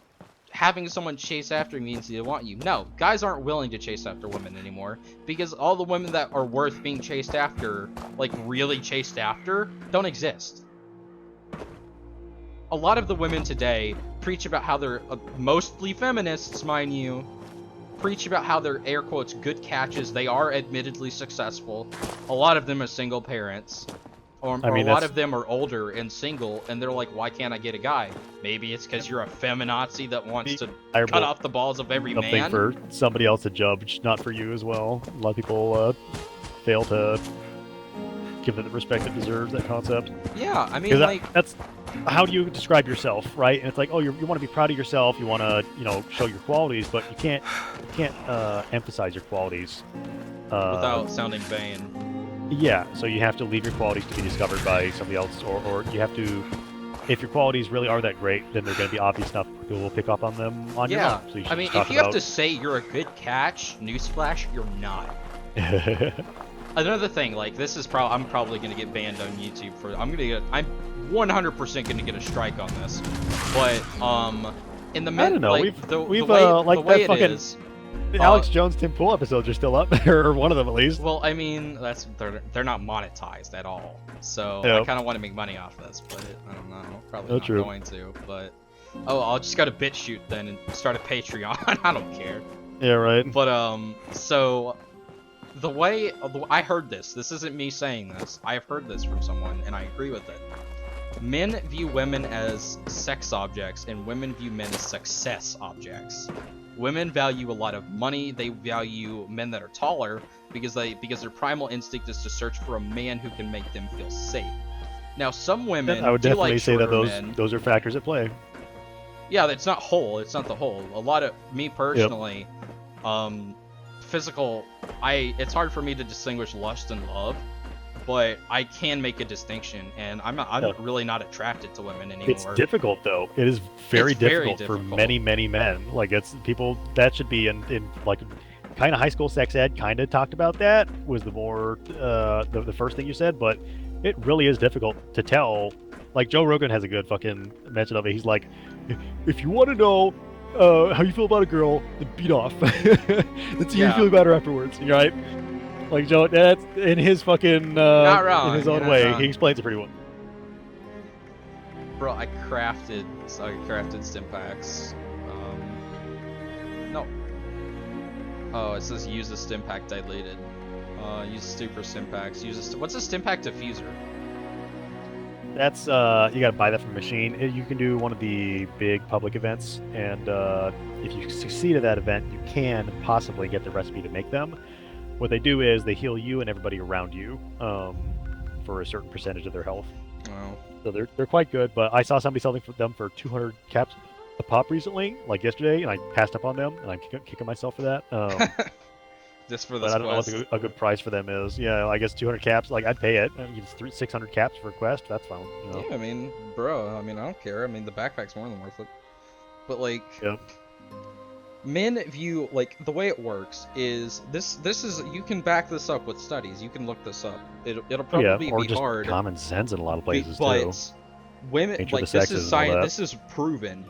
Speaker 3: having someone chase after means they want you. No, guys aren't willing to chase after women anymore because all the women that are worth being chased after, like really chased after, don't exist. A lot of the women today preach about how they're mostly feminists, mind you. Preach about how they're air quotes good catches. They are admittedly successful. A lot of them are single parents. Or a lot of them are older and single, and they're like, why can't I get a guy? Maybe it's because you're a feminazi that wants to cut off the balls of every man.
Speaker 1: Something for somebody else to judge, not for you as well. A lot of people fail to give it the respect it deserves, that concept.
Speaker 3: Yeah, I mean, like...
Speaker 1: That's how do you describe yourself, right? And it's like, oh, you want to be proud of yourself, you want to, show your qualities, but you can't emphasize your qualities
Speaker 3: without sounding vain.
Speaker 1: Yeah, so you have to leave your qualities to be discovered by somebody else, or you have to, if your qualities really are that great, then they're going to be obvious enough people will pick up on them on your own. So
Speaker 3: I mean, if you have to say you're a good catch, newsflash, you're not. Another thing, like this is I'm probably gonna get banned on YouTube for. I'm 100% gonna get a strike on this, but in the
Speaker 1: I don't know.
Speaker 3: like,
Speaker 1: we've
Speaker 3: the way,
Speaker 1: like
Speaker 3: the way
Speaker 1: that
Speaker 3: it
Speaker 1: fucking
Speaker 3: is,
Speaker 1: Alex Jones Tim Pool episodes are still up, or one of them at least.
Speaker 3: well, I mean, they're not monetized at all, so
Speaker 1: Yep.
Speaker 3: I kind of want to make money off this, but I don't know, probably
Speaker 1: No,
Speaker 3: not
Speaker 1: true.
Speaker 3: going to. But I'll just go to BitChute then and start a Patreon. I don't care.
Speaker 1: Yeah, right.
Speaker 3: But so the way I heard this isn't me saying this. I have heard this from someone, and I agree with it. Men view women as sex objects, and women view men as success objects. Women value a lot of money. They value men that are taller because their primal instinct is to search for a man who can make them feel safe. Now, some women
Speaker 1: I would
Speaker 3: do
Speaker 1: definitely
Speaker 3: like
Speaker 1: say that
Speaker 3: shorter men.
Speaker 1: those are factors at play.
Speaker 3: Yeah, it's not whole. It's not the whole. A lot of me personally, physical. It's hard for me to distinguish lust and love, but I can make a distinction, and I'm really not attracted to women anymore.
Speaker 1: It's difficult though. It is very difficult for many men. Like it's people that should be in like kind of high school sex ed. Kind of talked about that was the more the first thing you said, but it really is difficult to tell. Like Joe Rogan has a good fucking mention of it. He's like, if you want to know how you feel about a girl, then beat off. Let's see how you feel about her afterwards. Right? Like Joe, that's in his fucking
Speaker 3: not wrong.
Speaker 1: in his own way. He explains it pretty well.
Speaker 3: Bro, I crafted stim packs. No. Oh, it says use the stim pack dilated. Use super stim packs. What's a stim pack diffuser?
Speaker 1: That's you gotta buy that from a machine. You can do one of the big public events, and if you succeed at that event, you can possibly get the recipe to make them. What they do is they heal you and everybody around you for a certain percentage of their health.
Speaker 3: Wow.
Speaker 1: So they're quite good. But I saw somebody selling them for 200 caps a pop recently, like yesterday, and I passed up on them, and I'm kicking myself for that.
Speaker 3: Just for this
Speaker 1: but I don't
Speaker 3: quest.
Speaker 1: know what a good price for them is. Yeah, I guess 200 caps. Like I'd pay it. It's 600 caps for a quest. That's fine. You know?
Speaker 3: Yeah, I mean, bro. I mean, I don't care. I mean, the backpack's more than worth it. But like,
Speaker 1: yep.
Speaker 3: Men view like the way it works is this is you can back this up with studies. You can look this up. It'll probably
Speaker 1: or
Speaker 3: be
Speaker 1: just
Speaker 3: hard.
Speaker 1: Common sense in a lot of places
Speaker 3: but
Speaker 1: too.
Speaker 3: Women
Speaker 1: Nature
Speaker 3: like this is science. This is proven.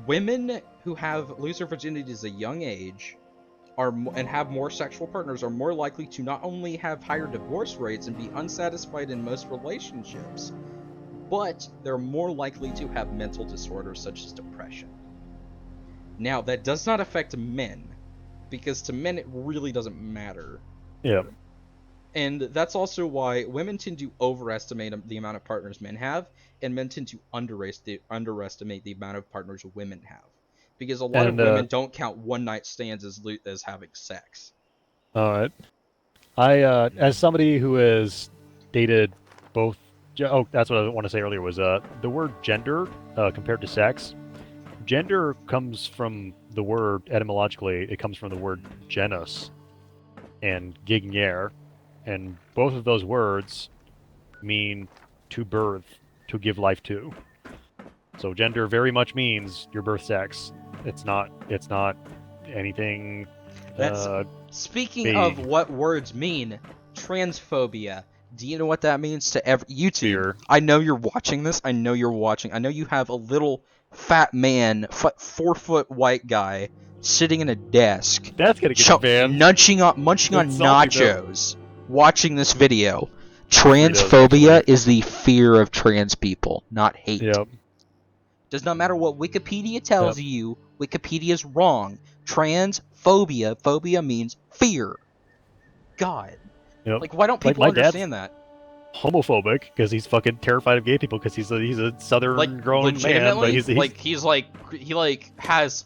Speaker 3: Women who lose their virginity at a young age and have more sexual partners are more likely to not only have higher divorce rates and be unsatisfied in most relationships, but they're more likely to have mental disorders such as depression. Now, that does not affect men, because to men it really doesn't matter.
Speaker 1: Yeah.
Speaker 3: And that's also why women tend to overestimate the amount of partners men have, and men tend to underestimate the amount of partners women have. Because a lot of women don't count one-night stands as having sex.
Speaker 1: All right. I, as somebody who has dated both... Oh, that's what I want to say earlier was the word gender compared to sex. Gender comes from the word, etymologically, it comes from the word genus and gignier. And both of those words mean to birth, to give life to. So gender very much means your birth sex. It's not anything.
Speaker 3: That's speaking of what words mean. Transphobia. Do you know what that means to YouTube?
Speaker 1: Fear.
Speaker 3: I know you're watching this. I know you're watching. I know you have a little fat man, 4-foot white guy, sitting in a desk.
Speaker 1: That's gonna get banned.
Speaker 3: Munching on nachos. Watching this video. Transphobia is the fear of trans people, not hate.
Speaker 1: Yep.
Speaker 3: Does not matter what Wikipedia tells you. Wikipedia's wrong. Transphobia. Phobia means fear. God.
Speaker 1: Yep.
Speaker 3: Like, why don't people understand that?
Speaker 1: Homophobic because he's fucking terrified of gay people because he's a southern grown man, but he
Speaker 3: has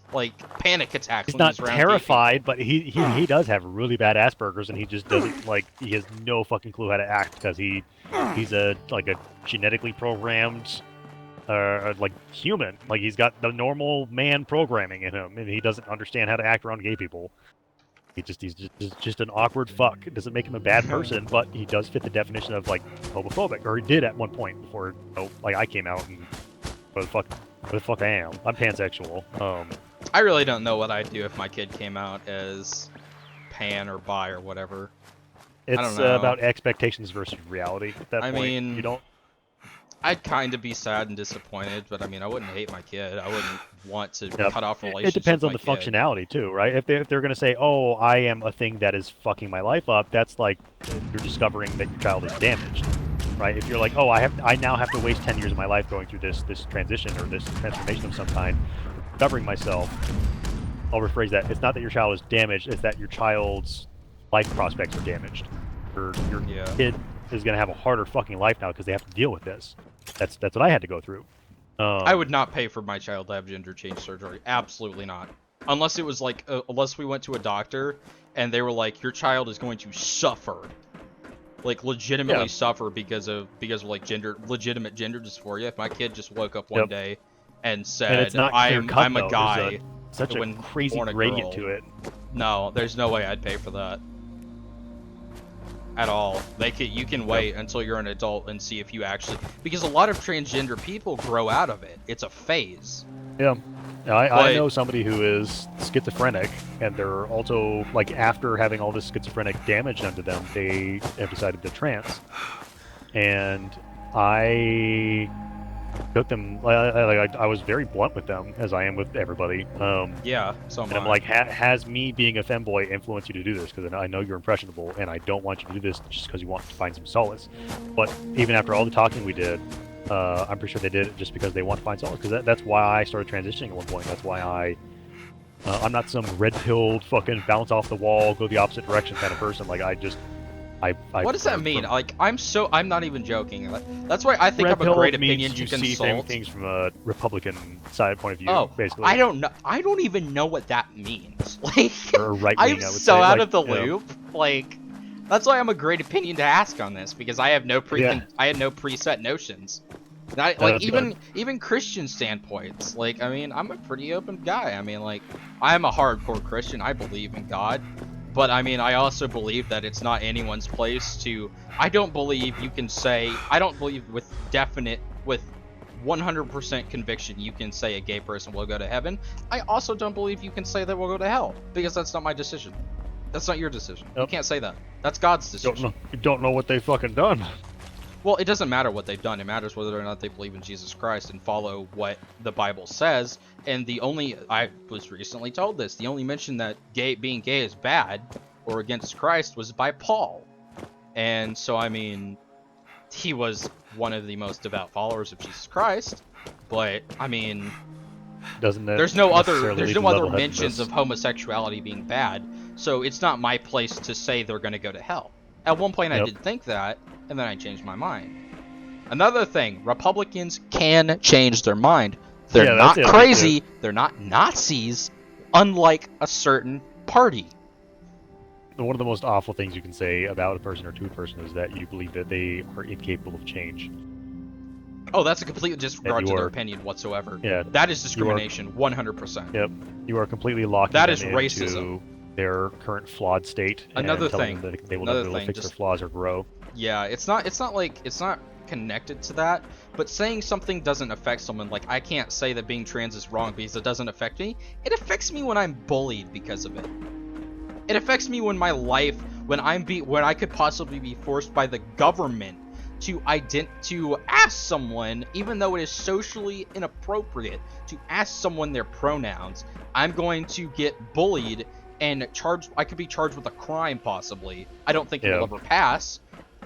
Speaker 3: panic attacks.
Speaker 1: He's
Speaker 3: when
Speaker 1: not
Speaker 3: he's around
Speaker 1: terrified, but he does have really bad Asperger's, and he just doesn't he has no fucking clue how to act because he's a genetically programmed human. Like he's got the normal man programming in him, and he doesn't understand how to act around gay people. He's just an awkward fuck. It doesn't make him a bad person, but he does fit the definition of homophobic, or he did at one point before I came out and what the fuck I am. I'm pansexual.
Speaker 3: I really don't know what I'd do if my kid came out as pan or bi or whatever. don't
Speaker 1: It's
Speaker 3: know.
Speaker 1: about expectations versus reality. At that
Speaker 3: I
Speaker 1: point,
Speaker 3: mean,
Speaker 1: you don't.
Speaker 3: I'd kind of be sad and disappointed, but I mean, I wouldn't hate my kid. I wouldn't want to
Speaker 1: Yep.
Speaker 3: cut off
Speaker 1: It
Speaker 3: relationships
Speaker 1: depends
Speaker 3: with
Speaker 1: on
Speaker 3: my
Speaker 1: the
Speaker 3: kid.
Speaker 1: functionality too, right? If they're going to say, "Oh, I am a thing that is fucking my life up," that's like you're discovering that your child is damaged, right? If you're like, "Oh, I now have to waste 10 years of my life going through this transition or this transformation of some kind, discovering myself," I'll rephrase that. It's not that your child is damaged; it's that your child's life prospects are damaged. Your
Speaker 3: Yeah.
Speaker 1: kid is going to have a harder fucking life now because they have to deal with this. That's what I had to go through.
Speaker 3: I would not pay for my child to have gender change surgery. Absolutely not. Unless it was like, unless we went to a doctor and they were like, your child is going to suffer, like legitimately suffer because of like legitimate gender dysphoria. If my kid just woke up one day and said,
Speaker 1: and it's not
Speaker 3: I'm a
Speaker 1: though.
Speaker 3: guy,
Speaker 1: There's such a
Speaker 3: when
Speaker 1: crazy
Speaker 3: born a
Speaker 1: gradient
Speaker 3: girl,
Speaker 1: to it.
Speaker 3: no, there's no way I'd pay for that. At all. You can wait until you're an adult and see if you actually, because a lot of transgender people grow out of it. It's a phase.
Speaker 1: Yeah. I know somebody who is schizophrenic, and they're also, like, after having all this schizophrenic damage done to them, they have decided to trans. And I took them, I was very blunt with them, as I am with everybody.
Speaker 3: Yeah, so
Speaker 1: and I'm like, has me being a femboy influenced you to do this? Because I know you're impressionable, and I don't want you to do this just because you want to find some solace. But even after all the talking we did, I'm pretty sure they did it just because they want to find solace. Because that's why I started transitioning at one point. That's why I'm not some red-pilled fucking bounce off the wall, go the opposite direction kind of person. Like, what
Speaker 3: does that mean? Like, I'm not even joking. That's why I think I'm a great opinion to consult.
Speaker 1: You see things from a Republican side point of view, basically.
Speaker 3: I don't know. I don't even know what that means. Like,
Speaker 1: or right-wing,
Speaker 3: I'm
Speaker 1: I would
Speaker 3: so
Speaker 1: say.
Speaker 3: out
Speaker 1: like,
Speaker 3: of the loop. Like, that's why I'm a great opinion to ask on this, because I have no I had no preset notions. Like, even Christian standpoints. Like, I mean, I'm a pretty open guy. I mean, like, I'm a hardcore Christian. I believe in God. But, I mean, I also believe that it's not anyone's place to... I don't believe you can say... I don't believe with 100% conviction you can say a gay person will go to heaven. I also don't believe you can say that we'll go to hell, because that's not my decision. That's not your decision. Yep. You can't say that. That's God's decision.
Speaker 1: You don't know what they've fucking done.
Speaker 3: Well, it doesn't matter what they've done. It matters whether or not they believe in Jesus Christ and follow what the Bible says. And I was recently told this, the only mention that being gay is bad or against Christ was by Paul. And so, I mean, he was one of the most devout followers of Jesus Christ. But, I mean, there's no other mentions of homosexuality being bad. So it's not my place to say they're going to go to hell. At one point I did think that, and then I changed my mind. Another thing, Republicans can change their mind. They're not crazy, they're not Nazis, unlike a certain party.
Speaker 1: One of the most awful things you can say about a person or to a person is that you believe that they are incapable of change.
Speaker 3: Oh, that's a complete disregard to their opinion whatsoever. Yeah, that is discrimination, 100%.
Speaker 1: Yep, you are completely locked
Speaker 3: that is racism.
Speaker 1: Into their current flawed state.
Speaker 3: Another thing,
Speaker 1: that they will never be able to fix their flaws or grow.
Speaker 3: Yeah, it's not connected to that, but saying something doesn't affect someone, like I can't say that being trans is wrong because it doesn't affect me. It affects me when I'm bullied because of it. It affects me when my life, when I could possibly be forced by the government to ask someone, even though it is socially inappropriate to ask someone their pronouns. I'm going to get bullied and I could be charged with a crime, possibly. I don't think it will ever pass,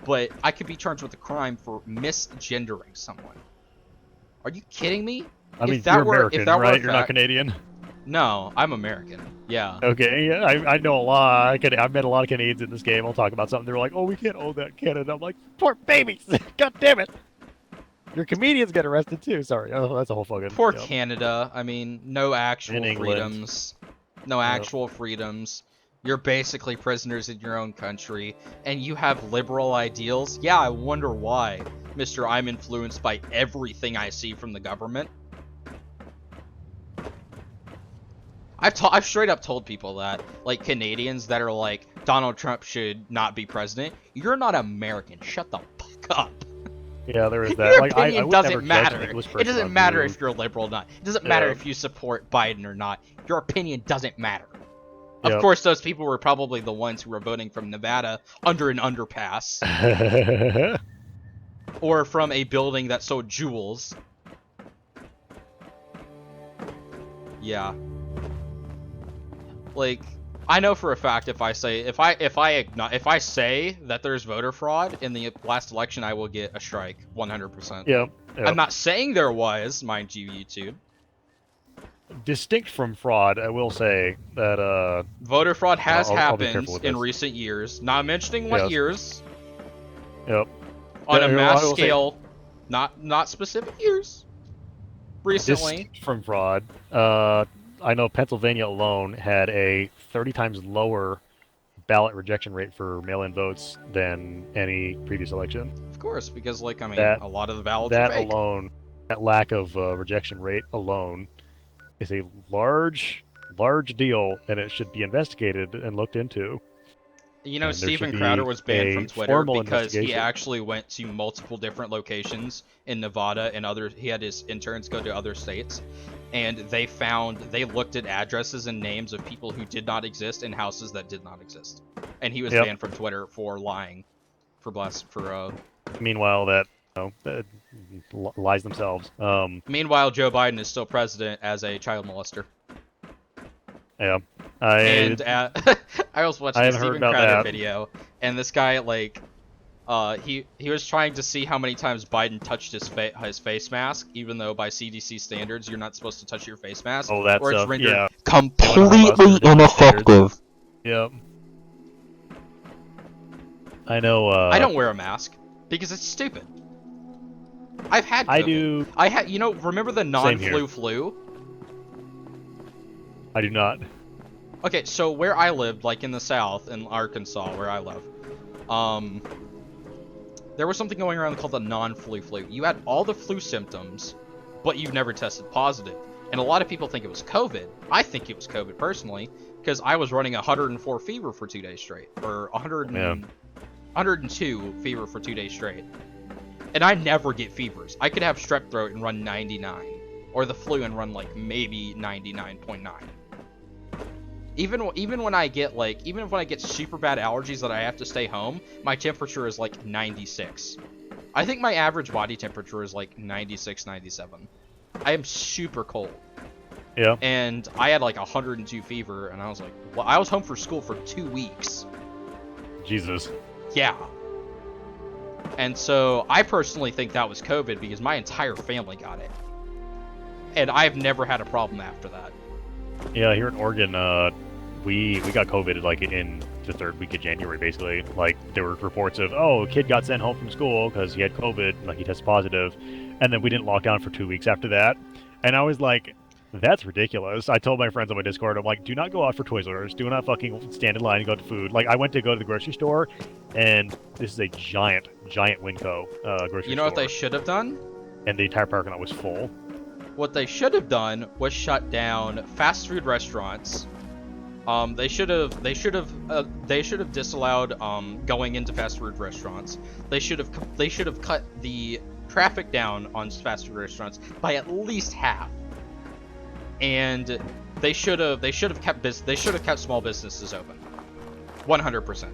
Speaker 3: but I could be charged with a crime for misgendering someone. Are you kidding me?
Speaker 1: I mean, you're American, right? You're not Canadian?
Speaker 3: No, I'm American. Yeah.
Speaker 1: Okay, yeah, I know a lot. I've met a lot of Canadians in this game. I'll talk about something. They're like, oh, we can't own that in Canada. I'm like, poor babies. God damn it. Your comedians get arrested, too. Sorry. Oh, that's a whole fucking...
Speaker 3: Poor Canada. I mean, no actual freedoms. No actual freedoms. You're basically prisoners in your own country, and you have liberal ideals. Yeah, I wonder why, Mr. I'm influenced by everything I see from the government. I've straight up told people that, like Canadians that are like, Donald Trump should not be president. You're not American. Shut the fuck up.
Speaker 1: Yeah, there is that.
Speaker 3: Your opinion doesn't matter. It doesn't matter if you're liberal or not. It doesn't matter if you support Biden or not. Your opinion doesn't matter. Of course, those people were probably the ones who were voting from Nevada under an underpass. Or from a building that sold jewels. Yeah. Like, I know for a fact if I say that there's voter fraud in the last election, I will get a strike 100%.
Speaker 1: Yep.
Speaker 3: I'm not saying there was, mind you, YouTube.
Speaker 1: Distinct from fraud, I will say that
Speaker 3: voter fraud has happened in
Speaker 1: this.
Speaker 3: recent years. Not mentioning what years.
Speaker 1: Yep.
Speaker 3: On a mass scale, not specific years. Recently.
Speaker 1: Distinct from fraud, I know Pennsylvania alone had a 30 times lower ballot rejection rate for mail-in votes than any previous election.
Speaker 3: Of course, because like a lot of the ballots are fake.
Speaker 1: That alone, that lack of rejection rate alone, is a large deal, and it should be investigated and looked into.
Speaker 3: You know, Steven Crowder was banned from Twitter because he actually went to multiple different locations in Nevada and he had his interns go to other states, and they looked at addresses and names of people who did not exist in houses that did not exist. And he was banned from Twitter for lying,
Speaker 1: Meanwhile, that lies themselves.
Speaker 3: Meanwhile, Joe Biden is still president as a child molester.
Speaker 1: Yeah.
Speaker 3: I also watched the Steven Crowder video, and this guy he was trying to see how many times Biden touched his face mask, even though by CDC standards you're not supposed to touch your face mask,
Speaker 1: or it's
Speaker 3: rendered completely ineffective.
Speaker 1: Yep. I know.
Speaker 3: I don't wear a mask because it's stupid. I've had COVID. I had. Remember the non-flu flu?
Speaker 1: I do not.
Speaker 3: Okay, so where I lived, like in the South, in Arkansas, where I live, there was something going around called the non-flu flu. You had all the flu symptoms, but you never tested positive. And a lot of people think it was COVID. I think it was COVID personally, because I was running 104 fever for 2 days straight, or 102 fever for 2 days straight. And I never get fevers. I could have strep throat and run 99, or the flu and run like maybe 99.9. Even when I get super bad allergies that I have to stay home, my temperature is like 96. I think my average body temperature is like 96, 97. I am super cold.
Speaker 1: Yeah.
Speaker 3: And I had like 102 fever, and I was like, well, I was home for school for 2 weeks.
Speaker 1: Jesus.
Speaker 3: Yeah. And so I personally think that was COVID because my entire family got it. And I've never had a problem after that.
Speaker 1: Yeah, here in Oregon, we got COVID like in the 3rd week of January, basically. Like, there were reports of, a kid got sent home from school because he had COVID, like he tested positive, and then we didn't lock down for 2 weeks after that. And I was like, that's ridiculous. I told my friends on my Discord, I'm like, do not go out for Toys R Us. Do not fucking stand in line and go to food. Like, I went to go to the grocery store, and this is a giant Winco grocery store.
Speaker 3: You know what they should have done?
Speaker 1: And the entire parking lot was full.
Speaker 3: What they should have done was shut down fast food restaurants. They should have disallowed going into fast food restaurants. They should have cut the traffic down on fast food restaurants by at least half. And they should have kept small businesses open. 100%.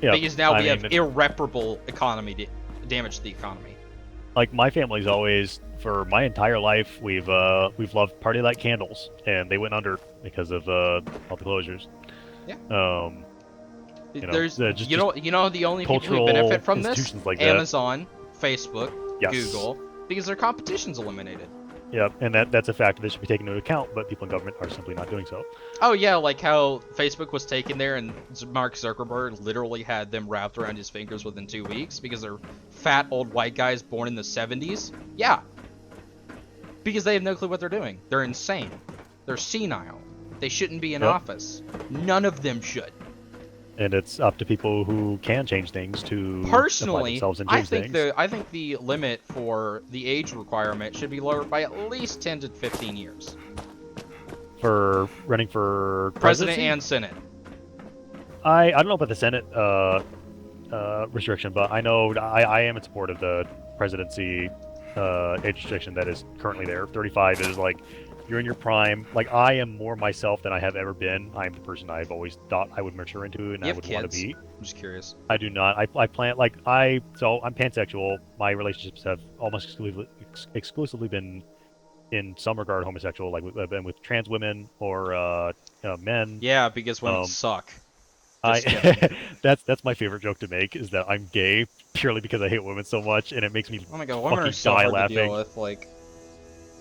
Speaker 1: Yeah,
Speaker 3: because now we have irreparable damage to the economy.
Speaker 1: Like, my family's always, for my entire life, we've loved Party Light candles, and they went under because of all the closures.
Speaker 3: Yeah. The only people who benefit from this,
Speaker 1: like
Speaker 3: Amazon, Facebook,
Speaker 1: yes.
Speaker 3: Google, because their competition's eliminated.
Speaker 1: Yeah, and that's a fact that should be taken into account, but people in government are simply not doing so.
Speaker 3: Oh yeah, like how Facebook was taken there and Mark Zuckerberg literally had them wrapped around his fingers within 2 weeks because they're fat old white guys born in the 70s? Yeah. Because they have no clue what they're doing. They're insane. They're senile. They shouldn't be in office. None of them should.
Speaker 1: And it's up to people who can change things to
Speaker 3: personally,
Speaker 1: themselves and change things.
Speaker 3: I think the limit for the age requirement should be lowered by at least 10 to 15 years.
Speaker 1: For running for
Speaker 3: President and Senate.
Speaker 1: I don't know about the Senate restriction, but I know I am in support of the presidency age restriction that is currently there. 35 is like You're in your prime. Like, I am more myself than I have ever been. I'm the person I've always thought I would mature into and
Speaker 3: You
Speaker 1: I
Speaker 3: have
Speaker 1: would want to
Speaker 3: kids?
Speaker 1: be.
Speaker 3: I'm just curious.
Speaker 1: I do not. I plan like so I'm pansexual. My relationships have almost exclusively been in some regard homosexual. Like I've been with trans women or men.
Speaker 3: Yeah, because women
Speaker 1: Um,
Speaker 3: suck. Just
Speaker 1: I
Speaker 3: kidding.
Speaker 1: that's my favorite joke to make is that I'm gay purely because I hate women so much and it makes me
Speaker 3: Oh my god, women are
Speaker 1: fucking
Speaker 3: so
Speaker 1: die
Speaker 3: hard to deal
Speaker 1: laughing.
Speaker 3: with. Like,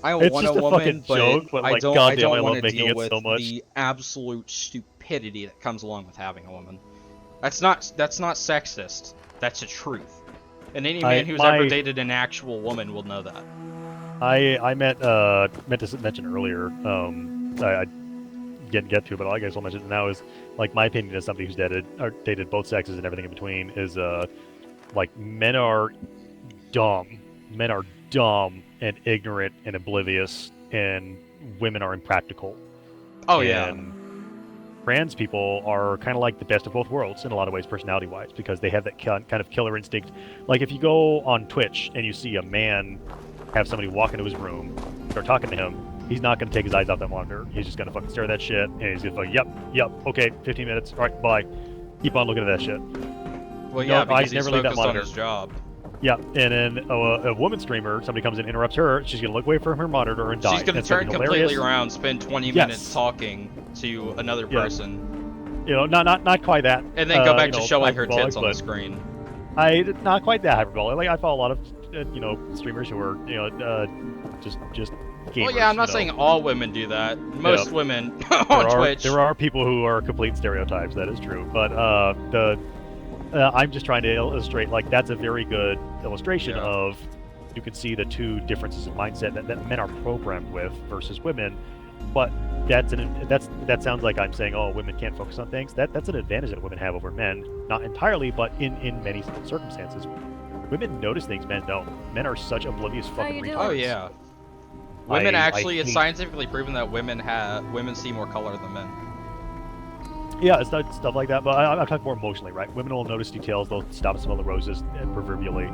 Speaker 3: I
Speaker 1: It's
Speaker 3: want
Speaker 1: just
Speaker 3: a
Speaker 1: a
Speaker 3: woman,
Speaker 1: fucking
Speaker 3: but
Speaker 1: joke, but
Speaker 3: I
Speaker 1: like
Speaker 3: don't. I
Speaker 1: goddamn,
Speaker 3: don't
Speaker 1: I
Speaker 3: want
Speaker 1: love
Speaker 3: to
Speaker 1: making
Speaker 3: deal
Speaker 1: it
Speaker 3: with
Speaker 1: so much.
Speaker 3: the absolute stupidity that comes along with having a woman. That's not sexist. That's the truth. And any man who's ever dated an actual woman will know that.
Speaker 1: I meant to mention earlier. I didn't get to, but I guess I'll mention it now. Is like my opinion as somebody who's dated both sexes and everything in between is like men are dumb. Men are dumb and ignorant and oblivious, and women are impractical.
Speaker 3: Oh yeah.
Speaker 1: And trans people are kind of like the best of both worlds in a lot of ways, personality-wise, because they have that kind of killer instinct. Like if you go on Twitch and you see a man have somebody walk into his room, start talking to him, he's not going to take his eyes off that monitor. He's just going to fucking stare at that shit, and he's going to fucking, yep, okay, 15 minutes, all right, bye. Keep on looking at that shit.
Speaker 3: Well, yeah, because
Speaker 1: eyes
Speaker 3: he's
Speaker 1: never leave that
Speaker 3: focused on
Speaker 1: monitor.
Speaker 3: his job.
Speaker 1: Yeah, and then a woman streamer, somebody comes in, interrupts her, she's going to look away from her monitor and die.
Speaker 3: She's going to turn completely around, spend 20 minutes talking to another person.
Speaker 1: You know, not quite that.
Speaker 3: And then go back to
Speaker 1: you know,
Speaker 3: showing her tits on the
Speaker 1: but
Speaker 3: screen.
Speaker 1: Not quite that hyperbolic. Like I follow a lot of streamers who are just gamers.
Speaker 3: Well, yeah, I'm not saying all women do that. Most women on Twitch.
Speaker 1: There are people who are complete stereotypes. That is true, but I'm just trying to illustrate. Like that's a very good illustration of. You can see the two differences in mindset that men are programmed with versus women, but that sounds like I'm saying, oh, women can't focus on things. That's an advantage that women have over men, not entirely, but in many circumstances. Women notice things men don't. Men are such oblivious fucking retards.
Speaker 3: Oh yeah. Women actually, it's scientifically proven that women see more color than men.
Speaker 1: Yeah, it's stuff like that, but I'm talking more emotionally, right? Women will notice details, they'll stop and smell the roses, proverbially.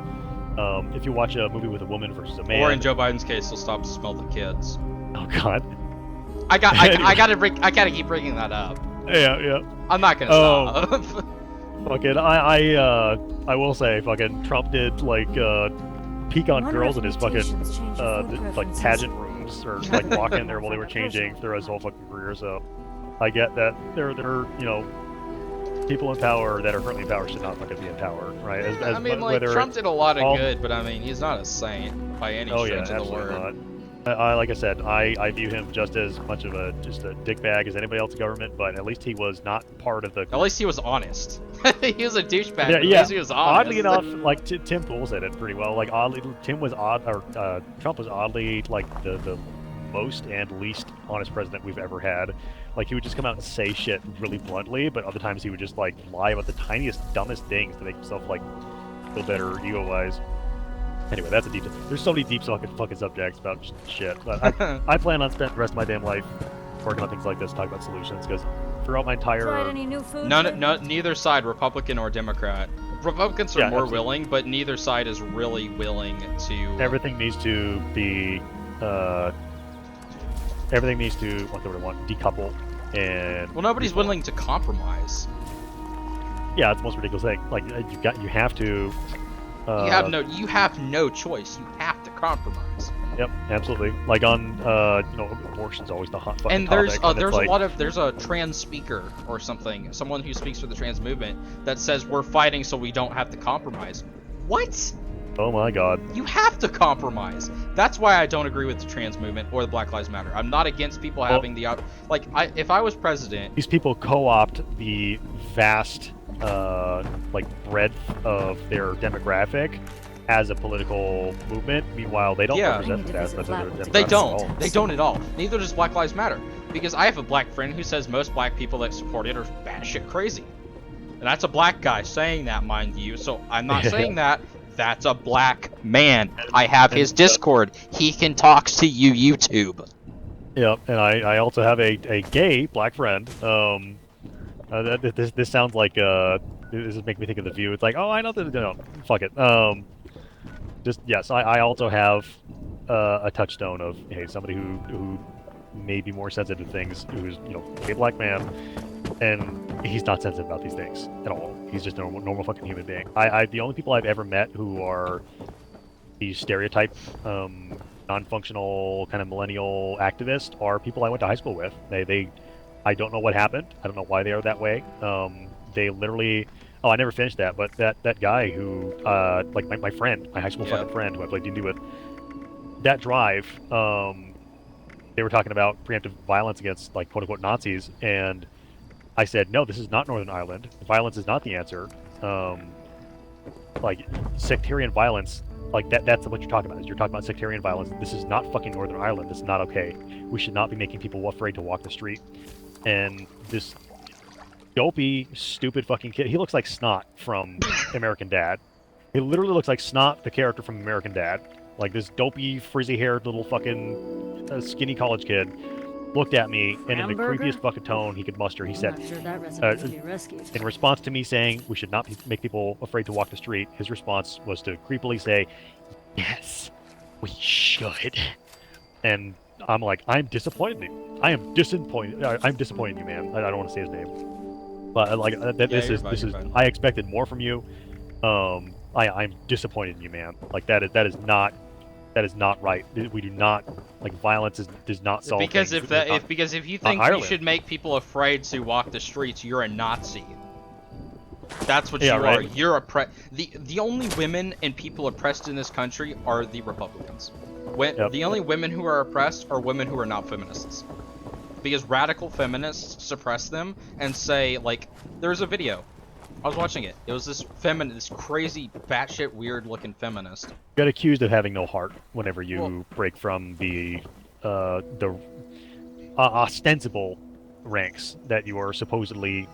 Speaker 1: If you watch a movie with a woman versus a man,
Speaker 3: or in Joe Biden's case, they'll stop to smell the kids.
Speaker 1: Oh God.
Speaker 3: I gotta keep bringing that up.
Speaker 1: Yeah.
Speaker 3: I'm not gonna stop.
Speaker 1: Fucking, I will say, fucking Trump did like peek on girls in his fucking like pageant rooms or like walk in there while they were changing through his whole fucking career. So I get that there people in power that are currently in power should not fucking be in power, right?
Speaker 3: I mean, like Trump did a lot of good, but I mean, he's not a saint by any stretch of the word.
Speaker 1: Not. Like I said, I view him just as much of a dickbag as anybody else in government, but at least he was not part of the.
Speaker 3: At least he was honest. He was a douchebag.
Speaker 1: Yeah,
Speaker 3: At least he was honest.
Speaker 1: Oddly enough, like Tim Pool said it pretty well. Like oddly, Trump was oddly like the most and least honest president we've ever had. Like he would just come out and say shit really bluntly, but other times he would just like lie about the tiniest, dumbest things to make himself like feel better ego-wise. Anyway, that's a deep. There's so many deep fucking subjects about shit. But I plan on spending the rest of my damn life working on things like this, talking about solutions, because throughout my entire
Speaker 8: Tried any new food?
Speaker 3: Neither side, Republican or Democrat. Republicans are more willing, but neither side is really willing to.
Speaker 1: Everything needs to be. Everything needs to decouple and.
Speaker 3: Well, nobody's willing to compromise.
Speaker 1: Yeah, it's the most ridiculous thing. Like you have to.
Speaker 3: You have no choice. You have to compromise.
Speaker 1: Yep, absolutely. Like on abortion's always the hot fucking
Speaker 3: and there's
Speaker 1: topic.
Speaker 3: There's a trans speaker or something, someone who speaks for the trans movement that says we're fighting so we don't have to compromise. What?
Speaker 1: Oh my God.
Speaker 3: You have to compromise. That's why I don't agree with the trans movement or the Black Lives Matter. I'm not against people having the if I was president.
Speaker 1: These people co-opt the vast breadth of their demographic as a political movement. Meanwhile, they don't represent that.
Speaker 3: They don't at all. Neither does Black Lives Matter. Because I have a black friend who says most black people that support it are batshit crazy. And that's a black guy saying that, mind you. So I'm not saying that. That's a black man. I have his Discord. He can talk to you, YouTube.
Speaker 1: Yep, and I also have a gay black friend. This sounds like this is making me think of The View. It's like, oh, I know that. No, fuck it. Just yes, I also have a touchstone of somebody who maybe more sensitive to things, who's, a black man, and he's not sensitive about these things at all. He's just a normal fucking human being. The only people I've ever met who are these stereotype, non-functional kind of millennial activists are people I went to high school with. I don't know what happened. I don't know why they are that way. They literally. Oh, I never finished that, but that guy who, like my friend, my high school fucking friend who I played D&D with, that drive, they were talking about preemptive violence against, like, quote-unquote Nazis, and I said, no, this is not Northern Ireland. Violence is not the answer. Like, sectarian violence, like, that's what you're talking about. You're talking about sectarian violence. This is not fucking Northern Ireland. This is not okay. We should not be making people afraid to walk the street. And this dopey, stupid fucking kid. He looks like Snot from American Dad. He literally looks like Snot, the character from American Dad. Like, this dopey, frizzy-haired little fucking skinny college kid looked at me, and in the creepiest fucking tone he could muster, he said,
Speaker 8: I'm not sure that recipe can be rescued.
Speaker 1: in response to me saying we should not make people afraid to walk the street, his response was to creepily say, yes, we should. And I'm like, I'm disappointed in you. I'm disappointed in you, man. I don't want to say his name. But like this is I expected more from you. I'm disappointed in you, man. Like that is not right. We do not, like, violence does not solve
Speaker 3: because
Speaker 1: things.
Speaker 3: Because if you think we should make people afraid to walk the streets, you're a Nazi. That's what you are. You're the only women and people oppressed in this country are the Republicans. The only women who are oppressed are women who are not feminists. Because radical feminists suppress them and say, like, there's a video. I was watching it. It was this crazy, batshit weird-looking feminist.
Speaker 1: Got accused of having no heart whenever you break from the ostensible ranks that you are supposedly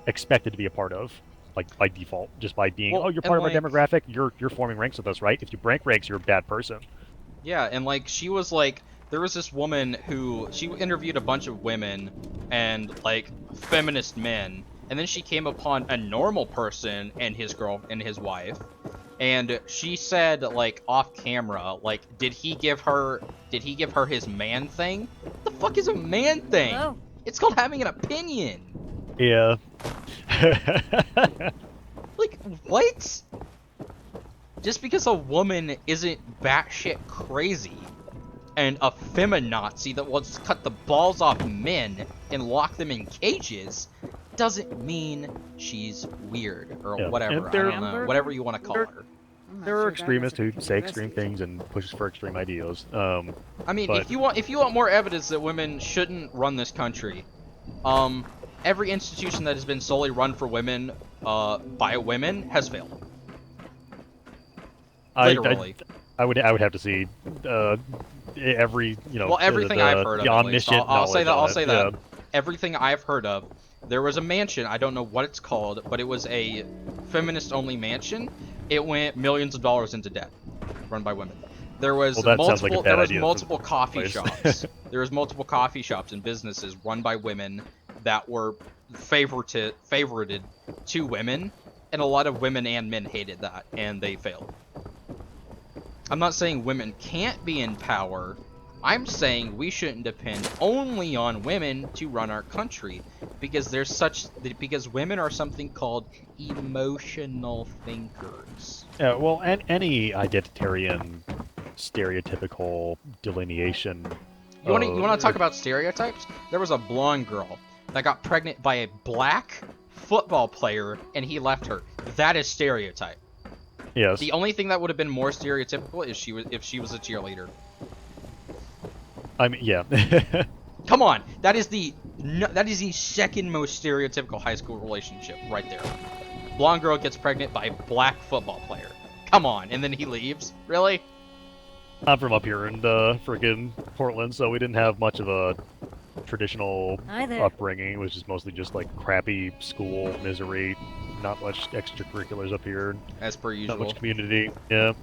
Speaker 1: expected to be a part of, like by default, just by being you're part of our demographic. You're forming ranks with us, right? If you break ranks, you're a bad person.
Speaker 3: Yeah, and like she was like. There was this woman who, she interviewed a bunch of women and, like, feminist men, and then she came upon a normal person and his wife, and she said, like, off camera, like, did he give her his man thing? What the fuck is a man thing?
Speaker 8: Oh.
Speaker 3: It's called having an opinion.
Speaker 1: Yeah.
Speaker 3: Like, what? Just because a woman isn't batshit crazy and a feminazi that wants to cut the balls off men and lock them in cages doesn't mean she's weird or whatever. I don't know. Whatever you want to call her.
Speaker 1: There are extremists who say extreme things and push for extreme ideals.
Speaker 3: I mean, if you want more evidence that women shouldn't run this country, every institution that has been solely run for women by women has failed. Literally.
Speaker 1: I would have to see every
Speaker 3: everything I've heard of.
Speaker 1: The omniscient
Speaker 3: I'll say that.
Speaker 1: Yeah.
Speaker 3: Everything I've heard of. There was a mansion. I don't know what it's called, but it was a feminist-only mansion. It went millions of dollars into debt, run by women. There was multiple coffee shops. There was multiple coffee shops and businesses run by women that were favorited to women, and a lot of women and men hated that, and they failed. I'm not saying women can't be in power. I'm saying we shouldn't depend only on women to run our country, because because women are something called emotional thinkers.
Speaker 1: Yeah, well, and any identitarian stereotypical delineation.
Speaker 3: You want to talk about stereotypes? There was a blonde girl that got pregnant by a black football player, and he left her. That is stereotype.
Speaker 1: Yes.
Speaker 3: The only thing that would have been more stereotypical is if she was a cheerleader.
Speaker 1: I mean, yeah.
Speaker 3: Come on, that is the second most stereotypical high school relationship right there. Blonde girl gets pregnant by a black football player. Come on, and then he leaves. Really?
Speaker 1: I'm from up here in friggin' Portland, so we didn't have much of a traditional upbringing. It was just mostly just like crappy school misery. Not much extracurriculars up here.
Speaker 3: As per usual.
Speaker 1: Not much community. Yeah.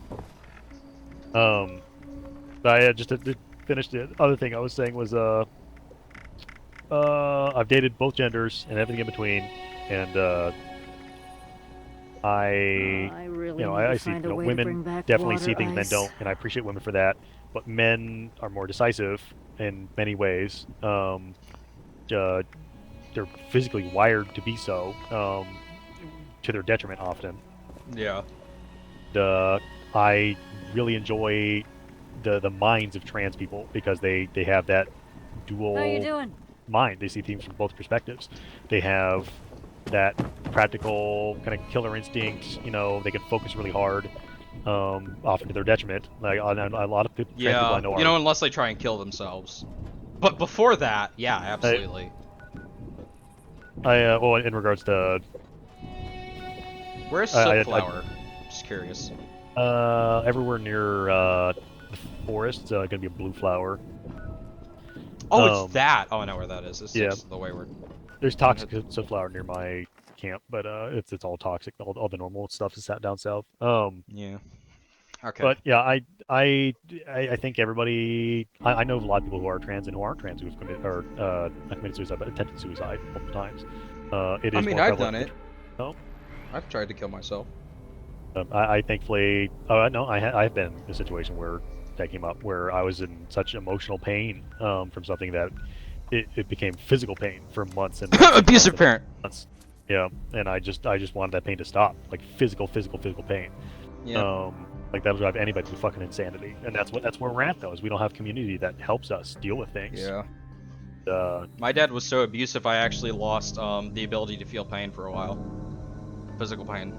Speaker 1: But just to finish, the other thing I was saying was I've dated both genders and everything in between, and I see women definitely see things men don't, and I appreciate women for that. But men are more decisive in many ways. They're physically wired to be so, to their detriment often.
Speaker 3: Yeah.
Speaker 1: I really enjoy the minds of trans people because they have that dual
Speaker 8: How you doing?
Speaker 1: mind. They see things from both perspectives. They have that practical kind of killer instinct. You know, they can focus really hard, often to their detriment. Like a lot of trans people I know are.
Speaker 3: You know, unless they try and kill themselves. But before that, yeah, absolutely.
Speaker 1: Well, in regards to
Speaker 3: Where's Soapflower? Just curious.
Speaker 1: everywhere near the forest, gonna be a blue flower.
Speaker 3: Oh, it's that. Oh, I know where that is. It's
Speaker 1: yeah.
Speaker 3: the wayward.
Speaker 1: There's toxic sunflower near my camp, but it's all toxic. All the normal stuff is down south.
Speaker 3: Yeah. Okay.
Speaker 1: But yeah, I think everybody. I know a lot of people who are trans and who aren't trans who've committed or not committed suicide, but attempted suicide multiple times. It is.
Speaker 3: I mean,
Speaker 1: more
Speaker 3: I've
Speaker 1: prevalent.
Speaker 3: done it.
Speaker 1: No.
Speaker 3: I've tried to kill myself.
Speaker 1: I thankfully. Oh no, I've been in a situation where that came up where I was in such emotional pain from something that it became physical pain for months and months
Speaker 3: abusive
Speaker 1: and
Speaker 3: parent.
Speaker 1: months. Yeah, and I just wanted that pain to stop, like physical pain.
Speaker 3: Yeah.
Speaker 1: Like that'll drive anybody to fucking insanity, and that's where we're at though. Is we don't have community that helps us deal with things.
Speaker 3: Yeah. My dad was so abusive, I actually lost the ability to feel pain for a while. Physical pain.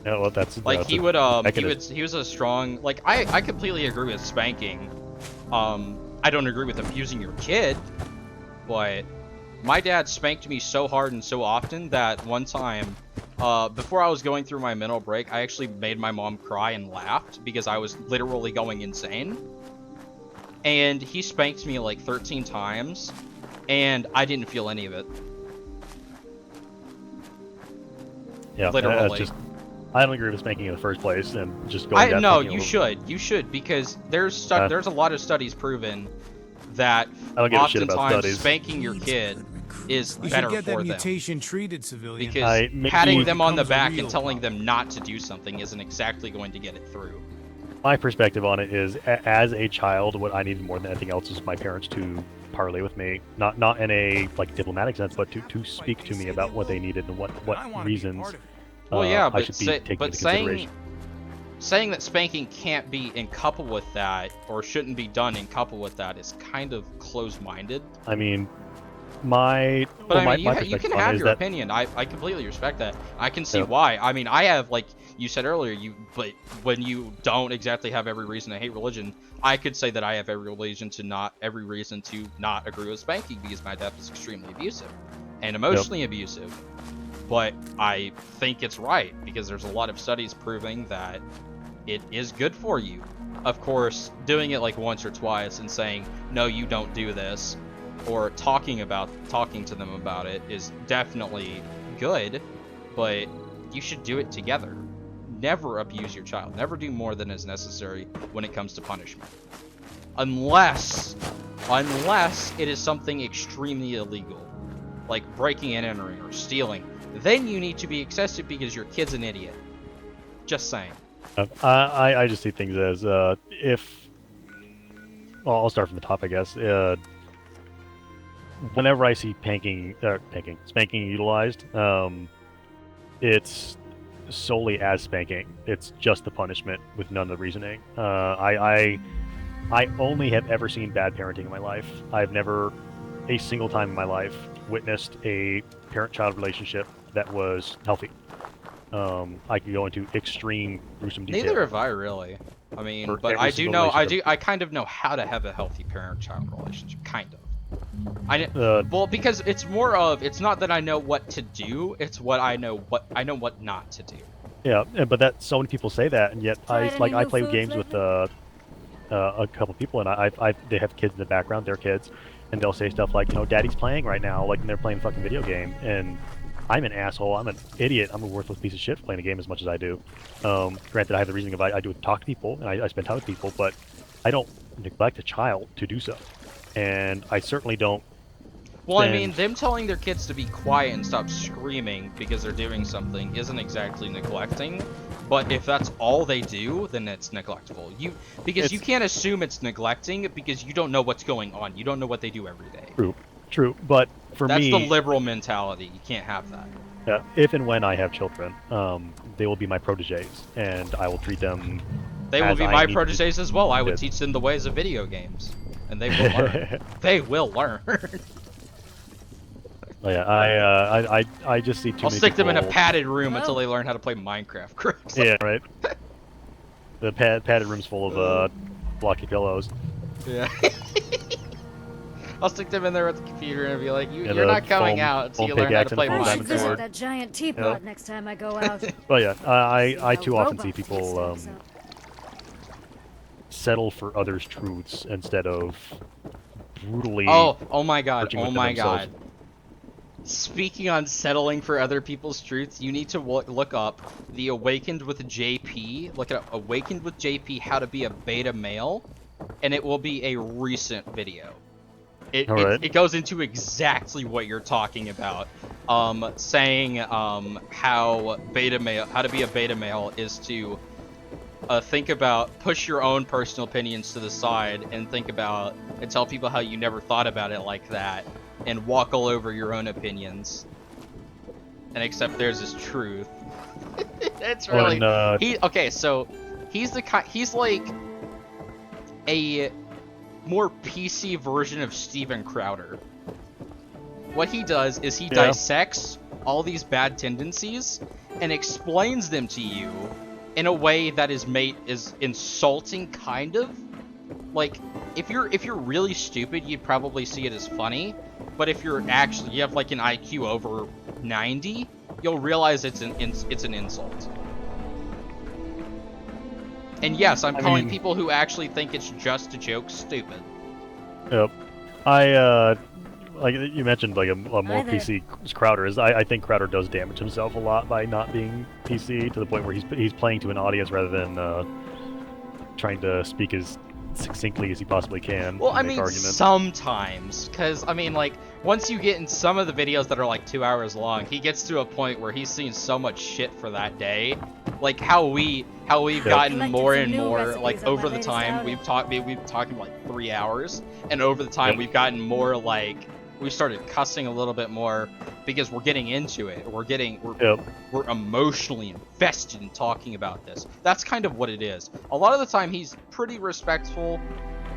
Speaker 1: Yeah, well, that's
Speaker 3: like he was a strong. Like I completely agree with spanking. I don't agree with abusing your kid, but my dad spanked me so hard and so often that one time, before I was going through my mental break, I actually made my mom cry and laughed because I was literally going insane. And he spanked me like 13 times, and I didn't feel any of it.
Speaker 1: Yeah,
Speaker 3: literally.
Speaker 1: I don't agree with spanking in the first place, and just going.
Speaker 3: No, you should because there's a lot of studies proven that oftentimes spanking your kid is better for them.
Speaker 9: Mutation treated, civilian.
Speaker 3: Because patting them on the back and telling them not to do something isn't exactly going to get it through.
Speaker 1: My perspective on it is, as a child, what I needed more than anything else is my parents to parlay with me, not in a like diplomatic sense, but to speak to me about what they needed and what reasons.
Speaker 3: Well, yeah,
Speaker 1: I should be taking into consideration.
Speaker 3: Saying that spanking can't be in couple with that, or shouldn't be done in couple with that, is kind of closed-minded.
Speaker 1: I mean, you
Speaker 3: can have your opinion. I completely respect that. I can see why. I mean, I have, like you said earlier, but when you don't exactly have every reason to hate religion, I could say that I have every reason to not agree with spanking because my dad was extremely abusive and emotionally abusive. But I think it's right because there's a lot of studies proving that it is good for you. Of course, doing it like once or twice and saying, no, you don't do this, or talking to them about it is definitely good, but you should do it together. Never abuse your child. Never do more than is necessary when it comes to punishment. Unless it is something extremely illegal, like breaking and entering or stealing. Then you need to be excessive because your kid's an idiot. Just saying.
Speaker 1: I just see things as I'll start from the top, I guess. Whenever I see spanking utilized, it's solely as spanking. It's just the punishment with none of the reasoning. I only have ever seen bad parenting in my life. I've never, a single time in my life, witnessed a parent-child relationship that was healthy. I could go into extreme gruesome detail.
Speaker 3: Neither have I really. I mean, but I do know. I kind of know how to have a healthy parent-child relationship. Kind of. Well, because it's more of it's not that I know what to do. It's what I know what not to do.
Speaker 1: Yeah, but that so many people say that, and yet I play games with a couple people, and they have kids in the background. They're kids. And they'll say stuff like, Daddy's playing right now, like, and they're playing a fucking video game, and I'm an asshole, I'm an idiot, I'm a worthless piece of shit for playing a game as much as I do. Granted, I have the reasoning of I do talk to people, and I spend time with people, but I don't neglect a child to do so. And I certainly don't.
Speaker 3: Well, I mean, them telling their kids to be quiet and stop screaming because they're doing something isn't exactly neglecting, But if that's all they do, then it's neglectful. Because you can't assume it's neglecting because you don't know what's going on. You don't know what they do every day.
Speaker 1: True. But for
Speaker 3: that's
Speaker 1: me,
Speaker 3: the liberal mentality. You can't have that.
Speaker 1: If and when I have children, they will be my proteges, and I will treat them.
Speaker 3: They will be my proteges as well. I would teach them the ways of video games, and they will learn. They will learn.
Speaker 1: Yeah, I just see too many.
Speaker 3: I'll stick them in a
Speaker 1: people-
Speaker 3: padded room until they learn how to play Minecraft correctly.
Speaker 1: Yeah, right. The padded room's full of blocky pillows.
Speaker 3: Yeah. I'll stick them in there with the computer and be like, you're not coming out until you learn how to play
Speaker 8: I should visit
Speaker 3: Minecraft.
Speaker 8: that giant teapot next time I go out.
Speaker 1: Well, yeah, I too often see people settle for others' truths instead of brutally.
Speaker 3: Oh my god!
Speaker 1: searching
Speaker 3: Oh
Speaker 1: within
Speaker 3: my
Speaker 1: themselves.
Speaker 3: god! Speaking on settling for other people's truths, you need to look up the Awakened with JP. Look at Awakened with JP, how to be a beta male, and it will be a recent video. It goes into exactly what you're talking about, saying how to be a beta male is to push your own personal opinions to the side and tell people how you never thought about it like that, and walk all over your own opinions and accept theirs as truth. It's really so he's like a more PC version of Steven Crowder. What he does is he dissects all these bad tendencies and explains them to you in a way that is insulting, kind of. Like, if you're really stupid, you'd probably see it as funny, but if you have like an IQ over 90, you'll realize it's an insult. And yes, I'm calling people who actually think it's just a joke stupid.
Speaker 1: Yep. Like you mentioned, like a more PC Crowder is. I think Crowder does damage himself a lot by not being PC to the point where he's playing to an audience rather than trying to speak as succinctly as he possibly can.
Speaker 3: Well,
Speaker 1: and make arguments.
Speaker 3: Sometimes, because like once you get in some of the videos that are like 2 hours long, he gets to a point where he's seen so much shit for that day. Like how we've gotten more and more, like over the time we've talking like 3 hours, and over the time we've gotten more like we started cussing a little bit more because we're getting into it. We're emotionally invested in talking about this. That's kind of what it is. A lot of the time he's pretty respectful.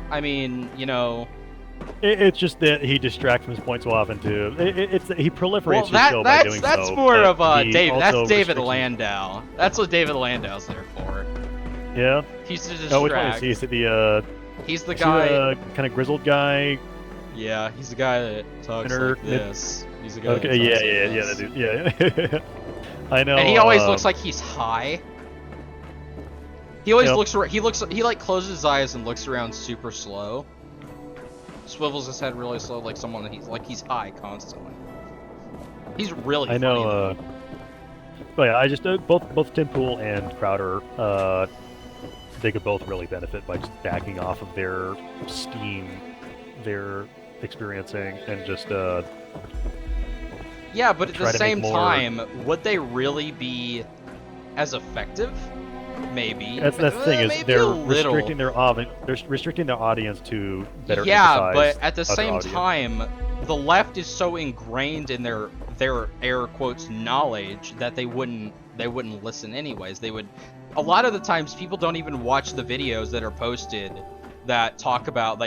Speaker 3: I mean,
Speaker 1: it's just that he distracts from his point so often too. He proliferates your show by doing so.
Speaker 3: That's more of David. That's David Landau. That's what David Landau's there for.
Speaker 1: Yeah.
Speaker 3: He's to distract.
Speaker 1: Oh, which one is he? Is it
Speaker 3: he's the guy.
Speaker 1: Kind of grizzled guy.
Speaker 3: Yeah, he's the guy that talks like this. He's the guy.
Speaker 1: Okay. That dude. Yeah. I know.
Speaker 3: And he always looks like he's high. He always looks. He like closes his eyes and looks around super slow. Swivels his head really slow, like someone that he's high constantly. He's really.
Speaker 1: I know. But yeah, I just both Tim Pool and Crowder. They could both really benefit by just backing off of their steam they're experiencing and just.
Speaker 3: Yeah, but at the same time, would they really be as effective? Maybe.
Speaker 1: That's the thing is they're restricting their audience to better.
Speaker 3: Yeah, but at the same time, the left is so ingrained in their air quotes knowledge that they wouldn't listen anyways. They would. A lot of the times, people don't even watch the videos that are posted that talk about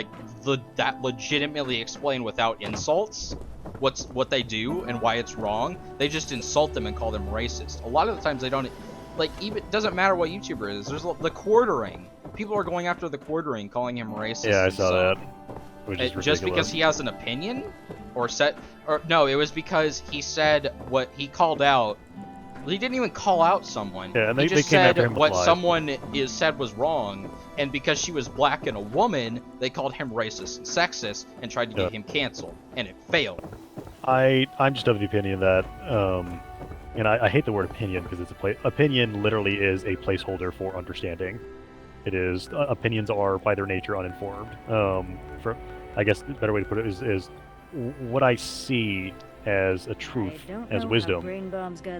Speaker 3: that legitimately explain without insults what they do and why it's wrong. They just insult them and call them racist. A lot of the times they don't. Even it doesn't matter what YouTuber it is. There's the quartering. People are going after the quartering, calling him racist.
Speaker 1: Yeah, I saw that. Which is
Speaker 3: just because he has an opinion, no, it was because he said what he called out. He didn't even call out someone.
Speaker 1: Yeah, and
Speaker 3: he
Speaker 1: they
Speaker 3: just
Speaker 1: came after
Speaker 3: said
Speaker 1: him
Speaker 3: what
Speaker 1: live.
Speaker 3: someone said was wrong, and because she was black and a woman, they called him racist and sexist and tried to get him canceled, and it failed.
Speaker 1: I'm just of the opinion that, and I hate the word opinion because opinion literally is a placeholder for understanding. It is opinions are by their nature uninformed. I guess the better way to put it is what I see as a truth, as wisdom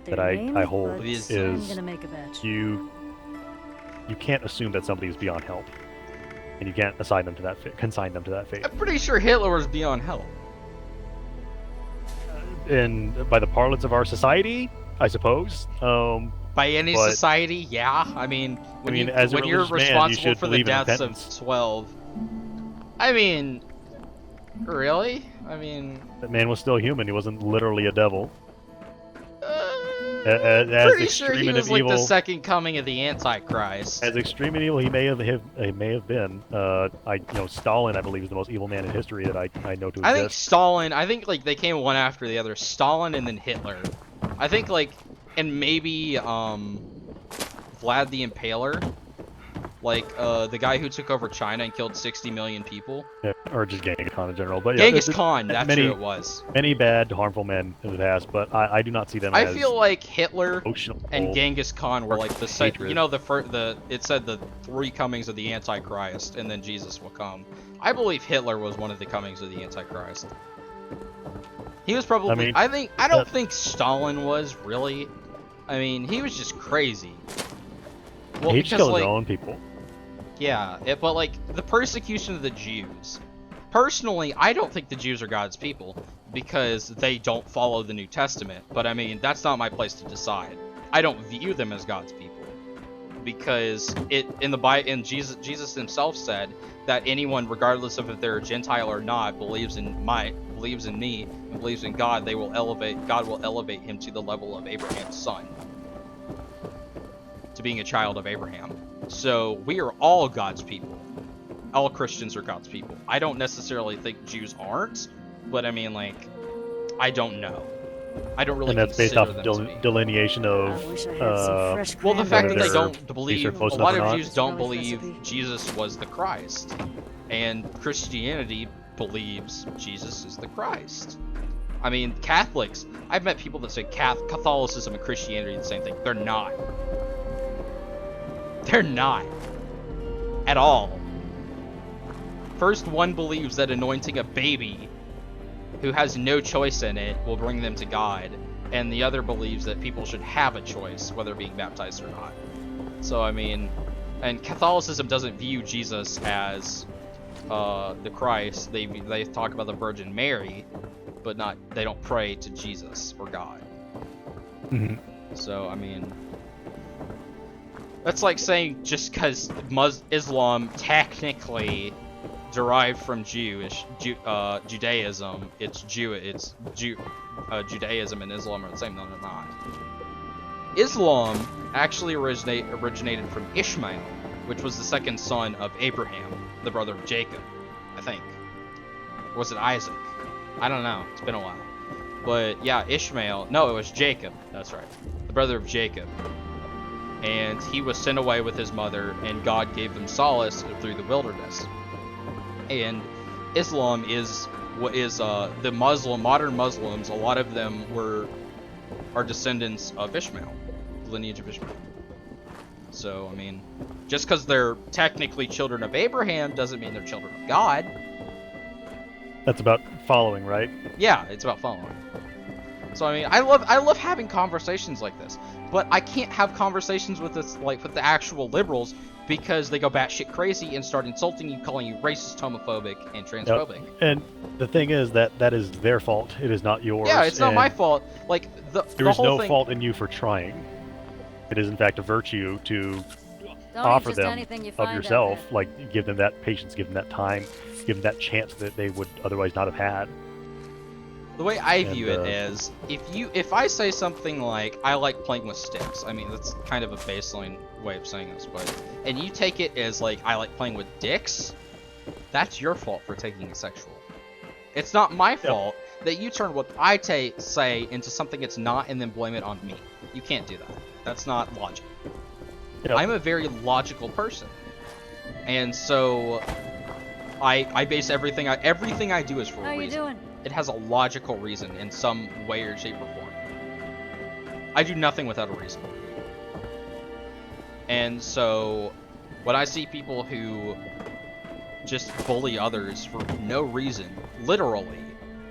Speaker 1: that I hold is you can't assume that somebody is beyond help, and you can't consign them to that fate.
Speaker 3: I'm pretty sure Hitler was beyond help.
Speaker 1: And by the parlance of our society, I suppose.
Speaker 3: By any
Speaker 1: but-
Speaker 3: society, yeah. I mean,
Speaker 1: as a
Speaker 3: when you're
Speaker 1: religious man, you
Speaker 3: responsible
Speaker 1: should
Speaker 3: for the
Speaker 1: believe in
Speaker 3: deaths of
Speaker 1: repentance.
Speaker 3: 12. I mean, really? I mean,
Speaker 1: That man was still human. He wasn't literally a devil.
Speaker 3: pretty sure he
Speaker 1: extreme
Speaker 3: was
Speaker 1: and
Speaker 3: like
Speaker 1: evil,
Speaker 3: the second coming of the Antichrist.
Speaker 1: as extreme and evil he may have been. Stalin, I believe, is the most evil man in history that I know to
Speaker 3: I think
Speaker 1: exist.
Speaker 3: Stalin. I think like they came one after the other. Stalin and then Hitler. I think like, and maybe Vlad the Impaler, like the guy who took over China and killed 60 million people.
Speaker 1: Yeah, or just Genghis Khan in general. But yeah,
Speaker 3: Genghis
Speaker 1: there's
Speaker 3: Khan. That's
Speaker 1: many,
Speaker 3: who it was.
Speaker 1: Many bad, harmful men in the past, but I do not see them
Speaker 3: I
Speaker 1: as
Speaker 3: feel like Hitler
Speaker 1: emotional
Speaker 3: and Genghis Khan were like the
Speaker 1: hatred.
Speaker 3: you know, it said the 3 comings of the Antichrist and then Jesus will come. I believe Hitler was one of the comings of the Antichrist. He was probably I don't think Stalin was really. I mean, he was just crazy. Well,
Speaker 1: he just
Speaker 3: because
Speaker 1: killed his
Speaker 3: like,
Speaker 1: own people.
Speaker 3: yeah, but like the persecution of the Jews. Personally, I don't think the Jews are God's people because they don't follow the New Testament. But I mean, that's not my place to decide. I don't view them as God's people because Jesus himself said that anyone, regardless of if they're a Gentile or not, believes in me, and believes in God, God will elevate him to the level of Abraham's son, to being a child of Abraham. So we are all God's people. All Christians are God's people. I don't necessarily think Jews aren't, but I mean, like, I don't know. I don't really
Speaker 1: And that's based off
Speaker 3: consider them to be.
Speaker 1: delineation of
Speaker 8: I wish I had some fresh
Speaker 3: Well, the fact that they
Speaker 1: Whether
Speaker 3: don't believe,
Speaker 1: they're
Speaker 3: a
Speaker 1: close
Speaker 3: lot
Speaker 1: enough or
Speaker 3: of
Speaker 1: not.
Speaker 3: Jews don't
Speaker 8: Probably
Speaker 3: believe
Speaker 8: recipe.
Speaker 3: Jesus was the Christ, and Christianity believes Jesus is the Christ. I mean, Catholics, I've met people that say Catholicism and Christianity are the same thing. They're not. They're not. At all. First, one believes that anointing a baby who has no choice in it will bring them to God, and the other believes that people should have a choice whether being baptized or not. So I mean, and Catholicism doesn't view Jesus as the Christ. They talk about the Virgin Mary, but they don't pray to Jesus or God.
Speaker 1: Mhm.
Speaker 3: So I mean, that's like saying just because Islam technically derived from Judaism, Judaism and Islam are the same. No, they're not. Islam actually originated from Ishmael, which was the second son of Abraham, the brother of Jacob, I think. Or was it Isaac? I don't know. It's been a while. But yeah, Ishmael. No, it was Jacob. That's right. The brother of Jacob. And he was sent away with his mother, and God gave them solace through the wilderness. And Islam is what is the modern Muslims. A lot of them are descendants of Ishmael, the lineage of Ishmael. So I mean, just because they're technically children of Abraham doesn't mean they're children of God.
Speaker 1: That's about following, right?
Speaker 3: Yeah, it's about following. So I mean, I love having conversations like this, but I can't have conversations with this with the actual liberals because they go batshit crazy and start insulting you, calling you racist, homophobic, and transphobic.
Speaker 1: Yep. And the thing is that is their fault. It is not yours.
Speaker 3: Yeah, it's not my
Speaker 1: and
Speaker 3: fault. Like
Speaker 1: There
Speaker 3: the
Speaker 1: is
Speaker 3: whole
Speaker 1: no
Speaker 3: thing.
Speaker 1: fault in you for trying. It is in fact a virtue to
Speaker 8: Don't
Speaker 1: offer
Speaker 8: eat just
Speaker 1: them
Speaker 8: anything you
Speaker 1: of
Speaker 8: find out
Speaker 1: yourself.
Speaker 8: there.
Speaker 1: Like give them that patience, give them that time, give them that chance that they would otherwise not have had.
Speaker 3: The way I view
Speaker 1: And,
Speaker 3: it is, if I say something like I like playing with sticks, I mean that's kind of a baseline way of saying this, but and you take it as like I like playing with dicks, that's your fault for taking it sexual. It's not my fault that you turn what I say into something it's not and then blame it on me. You can't do that. That's not logic.
Speaker 1: Yep.
Speaker 3: I'm a very logical person, and so I base everything I do is for
Speaker 8: How
Speaker 3: a
Speaker 8: you
Speaker 3: reason.
Speaker 8: doing?
Speaker 3: It has a logical reason in some way or shape or form. I do nothing without a reason. And so, when I see people who just bully others for no reason, literally,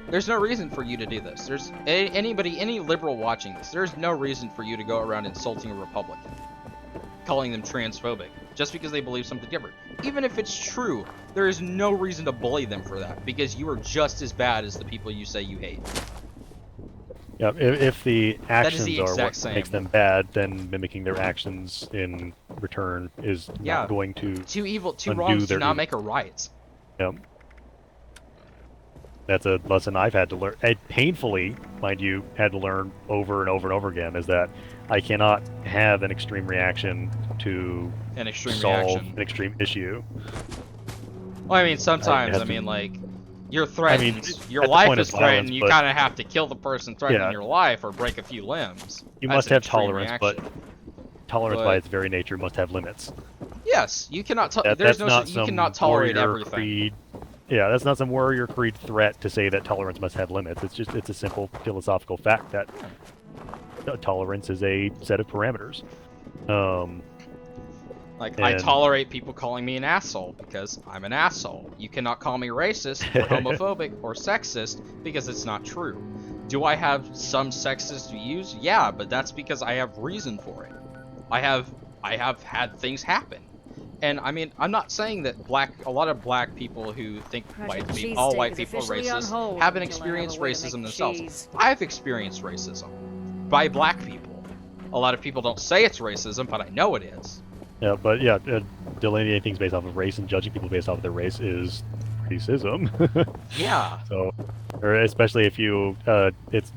Speaker 3: there's no reason for you to do this. There's any liberal watching this, there's no reason for you to go around insulting a Republican, calling them transphobic, just because they believe something different. Even if it's true, there is no reason to bully them for that, because you are just as bad as the people you say you hate.
Speaker 1: Yeah, if the actions
Speaker 3: the
Speaker 1: are
Speaker 3: exact
Speaker 1: what
Speaker 3: same.
Speaker 1: makes them bad, then mimicking their actions in return is not going to
Speaker 3: Two
Speaker 1: undo
Speaker 3: wrongs do
Speaker 1: their
Speaker 3: not
Speaker 1: evil.
Speaker 3: make a right.
Speaker 1: Yep. That's a lesson I've had to learn, and painfully, mind you, had to learn over and over and over again, is that I cannot have an extreme reaction to
Speaker 3: An extreme
Speaker 1: solve
Speaker 3: reaction.
Speaker 1: an extreme issue.
Speaker 3: Well, I mean, sometimes,
Speaker 1: have
Speaker 3: I
Speaker 1: to-
Speaker 3: mean, like, you're threatened, your
Speaker 1: at the
Speaker 3: life
Speaker 1: point of
Speaker 3: is threatened,
Speaker 1: violence,
Speaker 3: you
Speaker 1: but-
Speaker 3: kind of have to kill the person threatening
Speaker 1: Yeah.
Speaker 3: your life or break a few limbs.
Speaker 1: You
Speaker 3: That's
Speaker 1: must
Speaker 3: an
Speaker 1: have
Speaker 3: extreme
Speaker 1: tolerance,
Speaker 3: reaction.
Speaker 1: but tolerance
Speaker 3: But-
Speaker 1: by its very nature must have limits.
Speaker 3: Yes, you cannot.
Speaker 1: That's
Speaker 3: There's no.
Speaker 1: not
Speaker 3: You
Speaker 1: some
Speaker 3: cannot tolerate
Speaker 1: warrior
Speaker 3: everything.
Speaker 1: creed. Yeah, that's not some warrior creed threat to say that tolerance must have limits. It's a simple philosophical fact that tolerance is a set of parameters.
Speaker 3: Like, I
Speaker 1: and-
Speaker 3: tolerate people calling me an asshole because I'm an asshole. You cannot call me racist or homophobic or sexist because it's not true. Do I have some sexist views? Yeah, but that's because I have reason for it. I have had things happen. And I mean, I'm not saying that a lot of black people who think
Speaker 8: Project
Speaker 3: all
Speaker 8: Cheesesteak
Speaker 3: white
Speaker 8: is
Speaker 3: people are
Speaker 8: officially on
Speaker 3: racist
Speaker 8: hold
Speaker 3: haven't
Speaker 8: until I have a
Speaker 3: experienced
Speaker 8: way to make
Speaker 3: racism
Speaker 8: the
Speaker 3: themselves.
Speaker 8: cheese.
Speaker 3: I've experienced racism by black people. A lot of people don't say it's racism, but I know it is.
Speaker 1: Yeah, but yeah, delineating things based off of race and judging people based off of their race is racism.
Speaker 3: Yeah.
Speaker 1: So, or especially if you, it's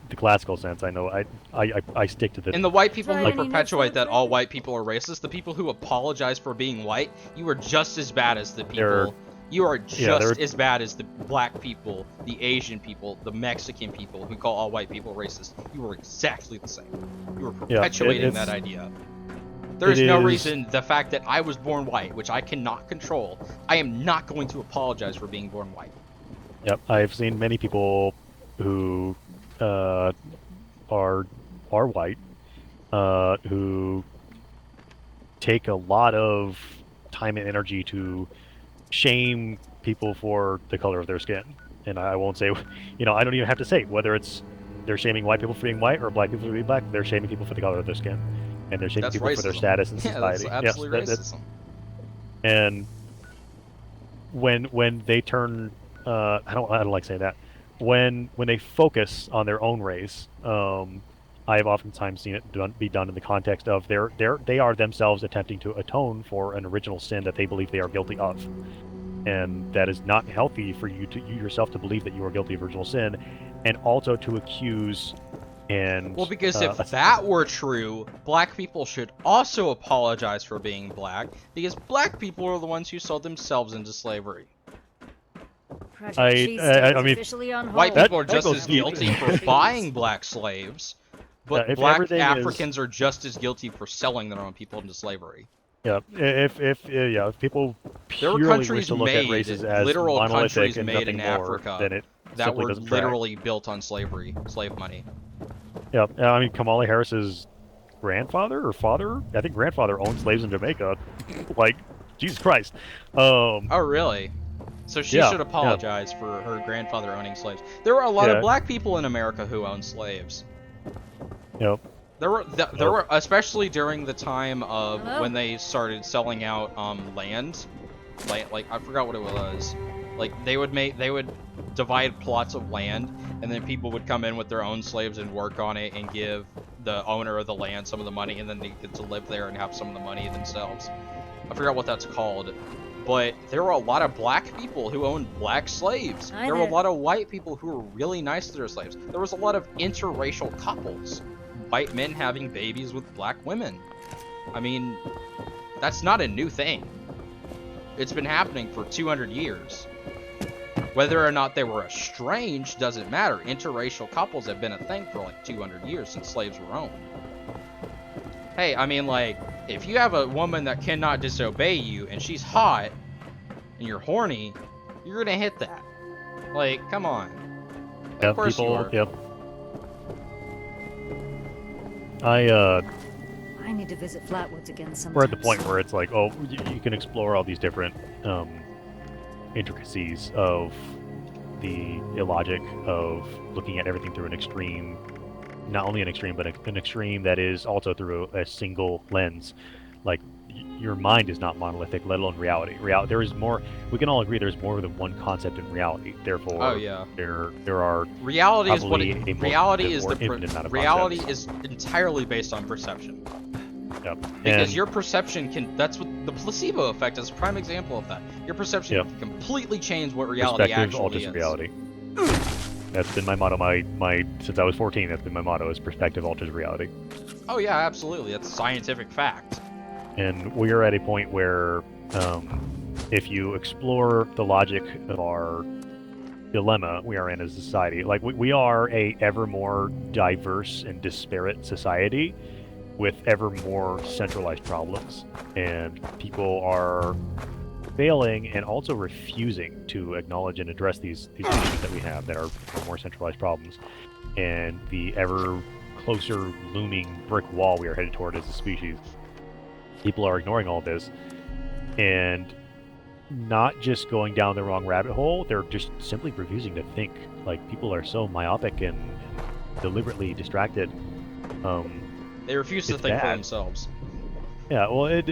Speaker 1: the classical sense. I know I stick to the.
Speaker 3: And the white people who
Speaker 8: Right. Any
Speaker 3: perpetuate
Speaker 8: Netflix
Speaker 3: that all
Speaker 8: lately?
Speaker 3: white people are racist, the people who apologize for being white, you are just as bad as the
Speaker 1: They're-
Speaker 3: people. You are just
Speaker 1: they're-
Speaker 3: as bad as the black people, the Asian people, the Mexican people who call all white people racist. You are exactly the same. You are
Speaker 1: Yeah,
Speaker 3: perpetuating
Speaker 1: it's-
Speaker 3: that idea. There's no
Speaker 1: is-
Speaker 3: reason the fact that I was born white, which I cannot control, I am not going to apologize for being born white.
Speaker 1: Yep, I've seen many people who are white who take a lot of time and energy to shame people for the color of their skin. And I won't say, I don't even have to say whether it's they're shaming white people for being white or black people for being black. They're shaming people for the color of their skin, and they're shaming
Speaker 3: That's
Speaker 1: people for their
Speaker 3: racism.
Speaker 1: status in
Speaker 3: Yeah,
Speaker 1: society.
Speaker 3: that's absolutely racism.
Speaker 1: And when they turn, I don't like saying that. When they focus on their own race, I've oftentimes seen it be done in the context of they are themselves attempting to atone for an original sin that they believe they are guilty of, and that is not healthy for you yourself to believe that you are guilty of original sin, and also to accuse. And
Speaker 3: Well, because if that were true, black people should also apologize for being black, because black people are the ones who sold themselves into slavery.
Speaker 8: Project
Speaker 1: I
Speaker 8: Cheesesteak is
Speaker 1: mean,
Speaker 8: officially on hold.
Speaker 3: White people are
Speaker 1: that
Speaker 3: just
Speaker 1: goes
Speaker 3: as
Speaker 1: deep.
Speaker 3: guilty for buying black slaves, but
Speaker 1: if
Speaker 3: black
Speaker 1: everything is-
Speaker 3: Africans are just as guilty for selling their own people into slavery.
Speaker 1: yeah, if people
Speaker 3: There were
Speaker 1: purely
Speaker 3: countries
Speaker 1: wish to look at
Speaker 3: made,
Speaker 1: races as
Speaker 3: literal
Speaker 1: monolithic
Speaker 3: countries
Speaker 1: and
Speaker 3: made in
Speaker 1: nothing more,
Speaker 3: Africa
Speaker 1: then it
Speaker 3: that
Speaker 1: simply
Speaker 3: were
Speaker 1: doesn't track.
Speaker 3: literally built on slavery, slave money.
Speaker 1: Yeah, I mean, Kamala Harris's grandfather or father, I think grandfather owned slaves in Jamaica. Like, Jesus Christ.
Speaker 3: Oh, really? So she
Speaker 1: Yeah,
Speaker 3: should
Speaker 1: yeah.
Speaker 3: apologize for her grandfather owning slaves. There were a lot
Speaker 1: Yeah.
Speaker 3: of black people in America who owned slaves.
Speaker 1: You know,
Speaker 3: There were especially during the time of
Speaker 8: Hello?
Speaker 3: when they started selling out land, like I forgot what it was. Like they would divide plots of land, and then people would come in with their own slaves and work on it and give the owner of the land some of the money, and then they get to live there and have some of the money themselves. I forgot what that's called. But there were a lot of black people who owned black slaves.
Speaker 8: Hi
Speaker 3: There were a
Speaker 8: there.
Speaker 3: lot of white people who were really nice to their slaves. There was a lot of interracial couples. White men having babies with black women. I mean, that's not a new thing. It's been happening for 200 years. Whether or not they were estranged doesn't matter. Interracial couples have been a thing for like 200 years since slaves were owned. Hey, I mean, like, if you have a woman that cannot disobey you and she's hot and you're horny, you're gonna hit that. Like, come on.
Speaker 1: yeah,
Speaker 3: Of course
Speaker 1: people,
Speaker 3: you are.
Speaker 1: yeah. I
Speaker 8: I need to visit Flatwoods again sometime.
Speaker 1: we're at the point where it's like, oh, you can explore all these different intricacies of the illogic of looking at everything through an extreme, not only an extreme, but an extreme that is also through a single lens. Like, your mind is not monolithic, let alone reality. There is more. We can all agree there's more than one concept in reality. Therefore,
Speaker 3: Oh yeah.
Speaker 1: there are
Speaker 3: Reality is what
Speaker 1: probably a
Speaker 3: reality is
Speaker 1: more
Speaker 3: the
Speaker 1: infinite amount of
Speaker 3: reality
Speaker 1: concepts.
Speaker 3: is entirely based on perception.
Speaker 1: Yep.
Speaker 3: Because
Speaker 1: And-
Speaker 3: your perception can, that's what the placebo effect is a prime example of that. Your perception
Speaker 1: Yep.
Speaker 3: can completely change what reality
Speaker 1: Perspective
Speaker 3: actually
Speaker 1: alters
Speaker 3: is.
Speaker 1: reality. That's been my motto. My since I was 14, that's been my motto: is perspective alters reality.
Speaker 3: Oh yeah, absolutely. That's scientific fact.
Speaker 1: And we are at a point where, if you explore the logic of our dilemma we are in as a society, like we are a ever more diverse and disparate society with ever more centralized problems, and people are failing and also refusing to acknowledge and address these issues that we have that are more centralized problems, and the ever closer looming brick wall we are headed toward as a species. People are ignoring all this and not just going down the wrong rabbit hole, they're just simply refusing to think. Like, people are so myopic and deliberately distracted.
Speaker 3: They refuse to
Speaker 1: It's
Speaker 3: think for
Speaker 1: bad.
Speaker 3: themselves.
Speaker 1: Yeah, well,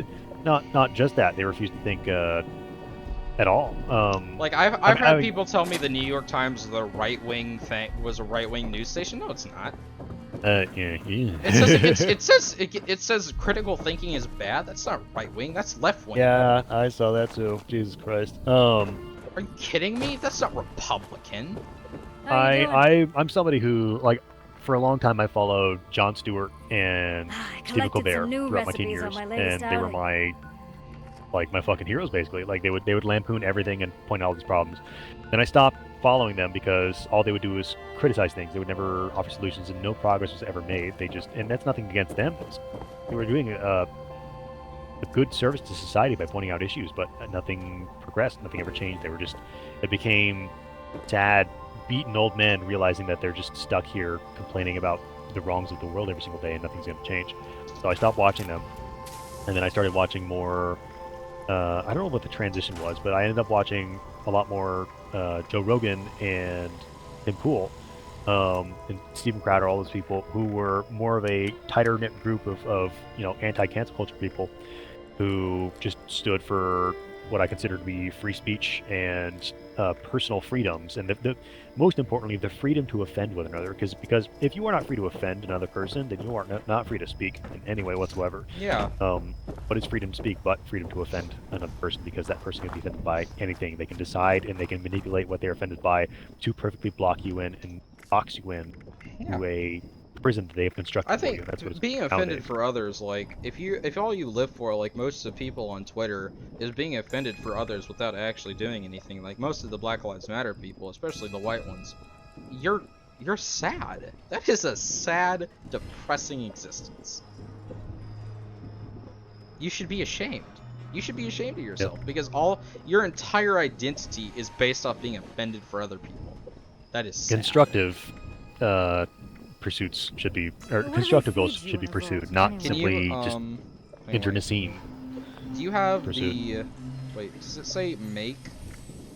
Speaker 1: not just that. They refuse to think at all.
Speaker 3: Like I've
Speaker 1: I
Speaker 3: heard
Speaker 1: mean-
Speaker 3: people tell me the New York Times was a right-wing news station. No, it's not.
Speaker 1: Yeah.
Speaker 3: It says critical thinking is bad. That's not right-wing. That's left-wing.
Speaker 1: Yeah, I saw that too. Jesus Christ.
Speaker 3: Are you kidding me? That's not Republican.
Speaker 8: How you doing?
Speaker 1: I'm somebody who, like, for a long time I followed Jon Stewart and
Speaker 8: I
Speaker 1: Stephen
Speaker 8: collected
Speaker 1: Colbert
Speaker 8: some new
Speaker 1: throughout my teen
Speaker 8: recipes
Speaker 1: years,
Speaker 8: on my latest
Speaker 1: and they were
Speaker 8: outing.
Speaker 1: my fucking heroes, basically. Like, they would lampoon everything and point out all these problems. Then I stopped following them because all they would do was criticize things. They would never offer solutions, and no progress was ever made. And that's nothing against them. They were doing a good service to society by pointing out issues, but nothing progressed. Nothing ever changed. It became sad, beaten old men realizing that they're just stuck here complaining about the wrongs of the world every single day, and nothing's going to change. So I stopped watching them, and then I started watching more. I don't know what the transition was, but I ended up watching a lot more Joe Rogan and Tim Pool, and Stephen Crowder, all those people who were more of a tighter knit group of anti-cancel culture people who just stood for what I consider to be free speech and personal freedoms, and the most importantly, the freedom to offend one another. Because if you are not free to offend another person, then you are not free to speak in any way whatsoever.
Speaker 3: Yeah.
Speaker 1: What is freedom to speak but freedom to offend another person? Because that person can be offended by anything. They can decide and they can manipulate what they're offended by to perfectly block you in and box you in to a prison that they have constructed
Speaker 3: I
Speaker 1: for you.
Speaker 3: think
Speaker 1: That's what it's
Speaker 3: being
Speaker 1: nowadays.
Speaker 3: offended for others, like if all you live for, like most of the people on Twitter, is being offended for others without actually doing anything, like most of the Black Lives Matter people, especially the white ones, you're sad. That is a sad, depressing existence. You should be ashamed. You should be ashamed of yourself because your entire identity is based off being offended for other people. That is sad.
Speaker 1: Constructive pursuits should be, or
Speaker 8: What
Speaker 1: constructive
Speaker 8: do they
Speaker 1: goals
Speaker 8: feed you
Speaker 1: should be
Speaker 8: in those
Speaker 1: pursued,
Speaker 8: rolls
Speaker 1: not
Speaker 8: anyway?
Speaker 3: Can
Speaker 1: simply
Speaker 3: you
Speaker 1: just
Speaker 3: hang on.
Speaker 1: internecine.
Speaker 3: Do you have
Speaker 1: Pursuit.
Speaker 3: the wait, does it say make?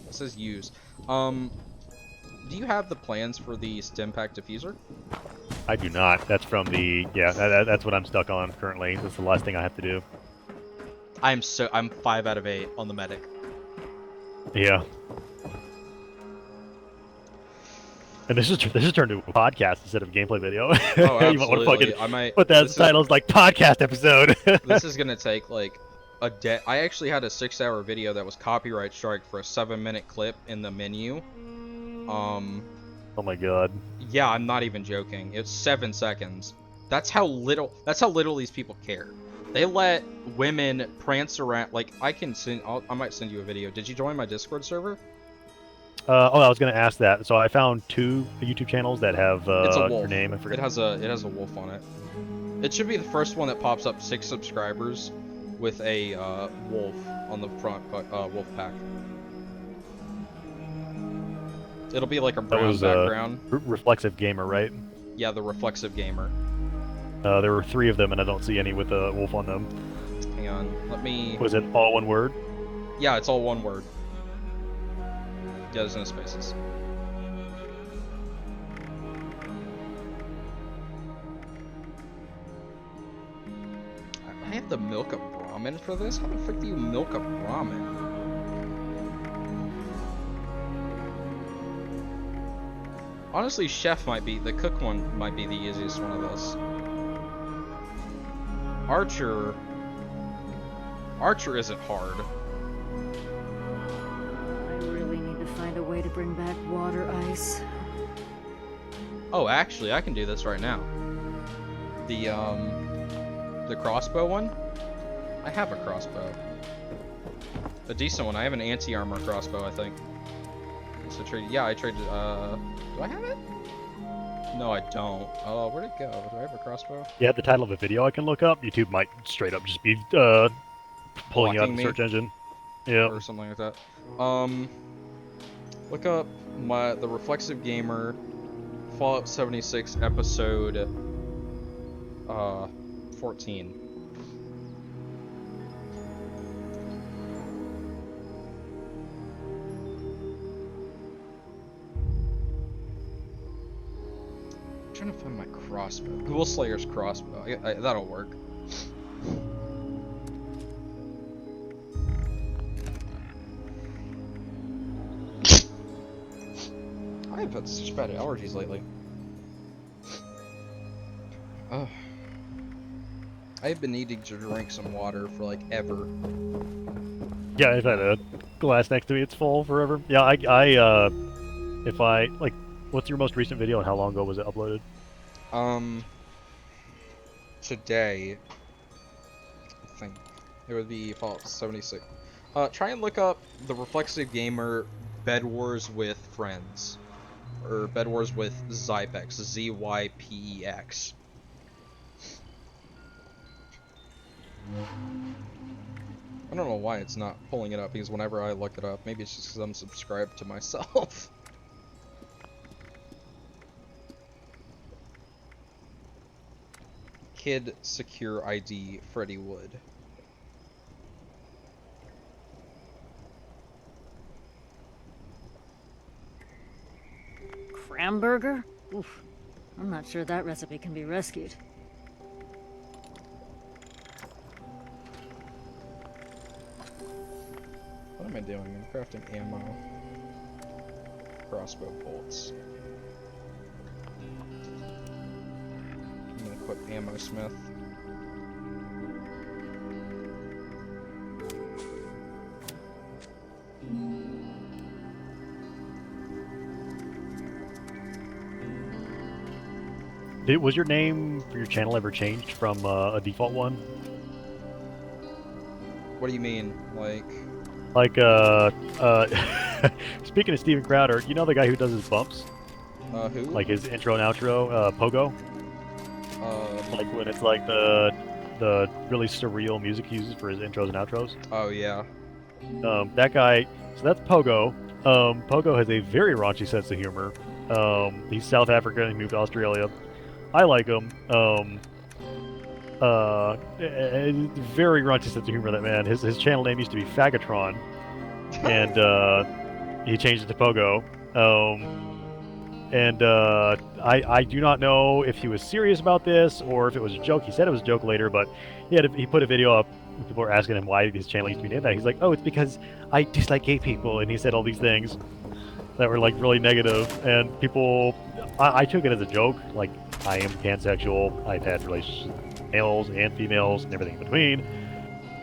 Speaker 3: It says use. Do you have the plans for the stem pack diffuser?
Speaker 1: I do not. That's from the that's what I'm stuck on currently. That's the last thing I have to do.
Speaker 3: I'm 5 out of 8 on the medic.
Speaker 1: Yeah. And this is turned into a podcast instead of a gameplay video.
Speaker 3: Oh,
Speaker 1: You might want to
Speaker 3: absolutely.
Speaker 1: fucking
Speaker 3: I might
Speaker 1: put that as
Speaker 3: this
Speaker 1: the title. It's like podcast episode.
Speaker 3: This is gonna take like a day. I actually had a 6-hour video that was copyright strike for a 7-minute clip in the menu.
Speaker 1: Oh my god.
Speaker 3: Yeah, I'm not even joking. It's 7 seconds. That's how little these people care. They let women prance around. Like, I might send you a video. Did you join my Discord server?
Speaker 1: I was gonna ask that. So I found 2 YouTube channels that have
Speaker 3: It's a wolf.
Speaker 1: your name. I forget.
Speaker 3: It has a wolf on it. It should be the first one that pops up 6 subscribers with a wolf on the front, wolf pack. It'll be like a
Speaker 1: That
Speaker 3: brown
Speaker 1: was
Speaker 3: background.
Speaker 1: Reflexive Gamer, right?
Speaker 3: Yeah, the reflexive gamer.
Speaker 1: There were 3 of them, and I don't see any with a wolf on them.
Speaker 3: Hang on, let me.
Speaker 1: Was it all one word?
Speaker 3: Yeah, it's all one word. Yeah, there's no spaces. I have to milk a broad. ramen for this? How the frick do you milk up ramen? Honestly, the cook one might be the easiest one of this. Archer isn't hard.
Speaker 8: I really need to find a way to bring back water ice.
Speaker 3: Oh, actually, I can do this right now. The crossbow one? I have a crossbow. A decent one. I have an anti-armor crossbow, I think. So I traded, do I have it? No, I don't. Oh, where'd it go? Do I have a crossbow?
Speaker 1: Yeah, the title of a video I can look up. YouTube might straight up just be, pulling out the search engine. Yeah.
Speaker 3: Or something like that. Look up the Reflexive Gamer Fallout 76 episode 14. I'm trying to find my crossbow. Ghoul Slayer's crossbow. That'll work. I've had such bad allergies lately. Ugh. I've been needing to drink some water for like ever.
Speaker 1: Yeah, I've had a glass next to me. It's full forever. Yeah, if I like, what's your most recent video and how long ago was it uploaded?
Speaker 3: Today, I think it would be Fallout 76. Try and look up the Reflexive Gamer Bed Wars with Friends. Or Bed Wars with Zypex, Z-Y-P-E-X. I don't know why it's not pulling it up, because whenever I look it up, maybe it's just because I'm subscribed to myself. Kid Secure ID Freddy Wood.
Speaker 8: Cramburger? Oof. I'm not sure that recipe can be rescued.
Speaker 3: What am I doing? I'm crafting ammo. Crossbow bolts. I'm gonna equip Ammo Smith.
Speaker 1: Was your name for your channel ever changed from a default one?
Speaker 3: What do you mean? Like,
Speaker 1: speaking of Steven Crowder, you know the guy who does his bumps?
Speaker 3: who?
Speaker 1: Like his intro and outro, Pogo? Like when it's like the really surreal music he uses for his intros and outros?
Speaker 3: Oh, yeah.
Speaker 1: That guy, so that's Pogo. Pogo has a very raunchy sense of humor. He's South African, he moved to Australia. I like him. Very raunchy sense of humor, that man. His channel name used to be Fagatron, and he changed it to Pogo. I do not know if he was serious about this or if it was a joke. He said it was a joke later, but he put a video up. People were asking him why his channel used to be named that. He's like, oh, it's because I dislike gay people, and he said all these things that were like really negative, and people, I took it as a joke. Like, I am pansexual. I've had relationships with males and females and everything in between.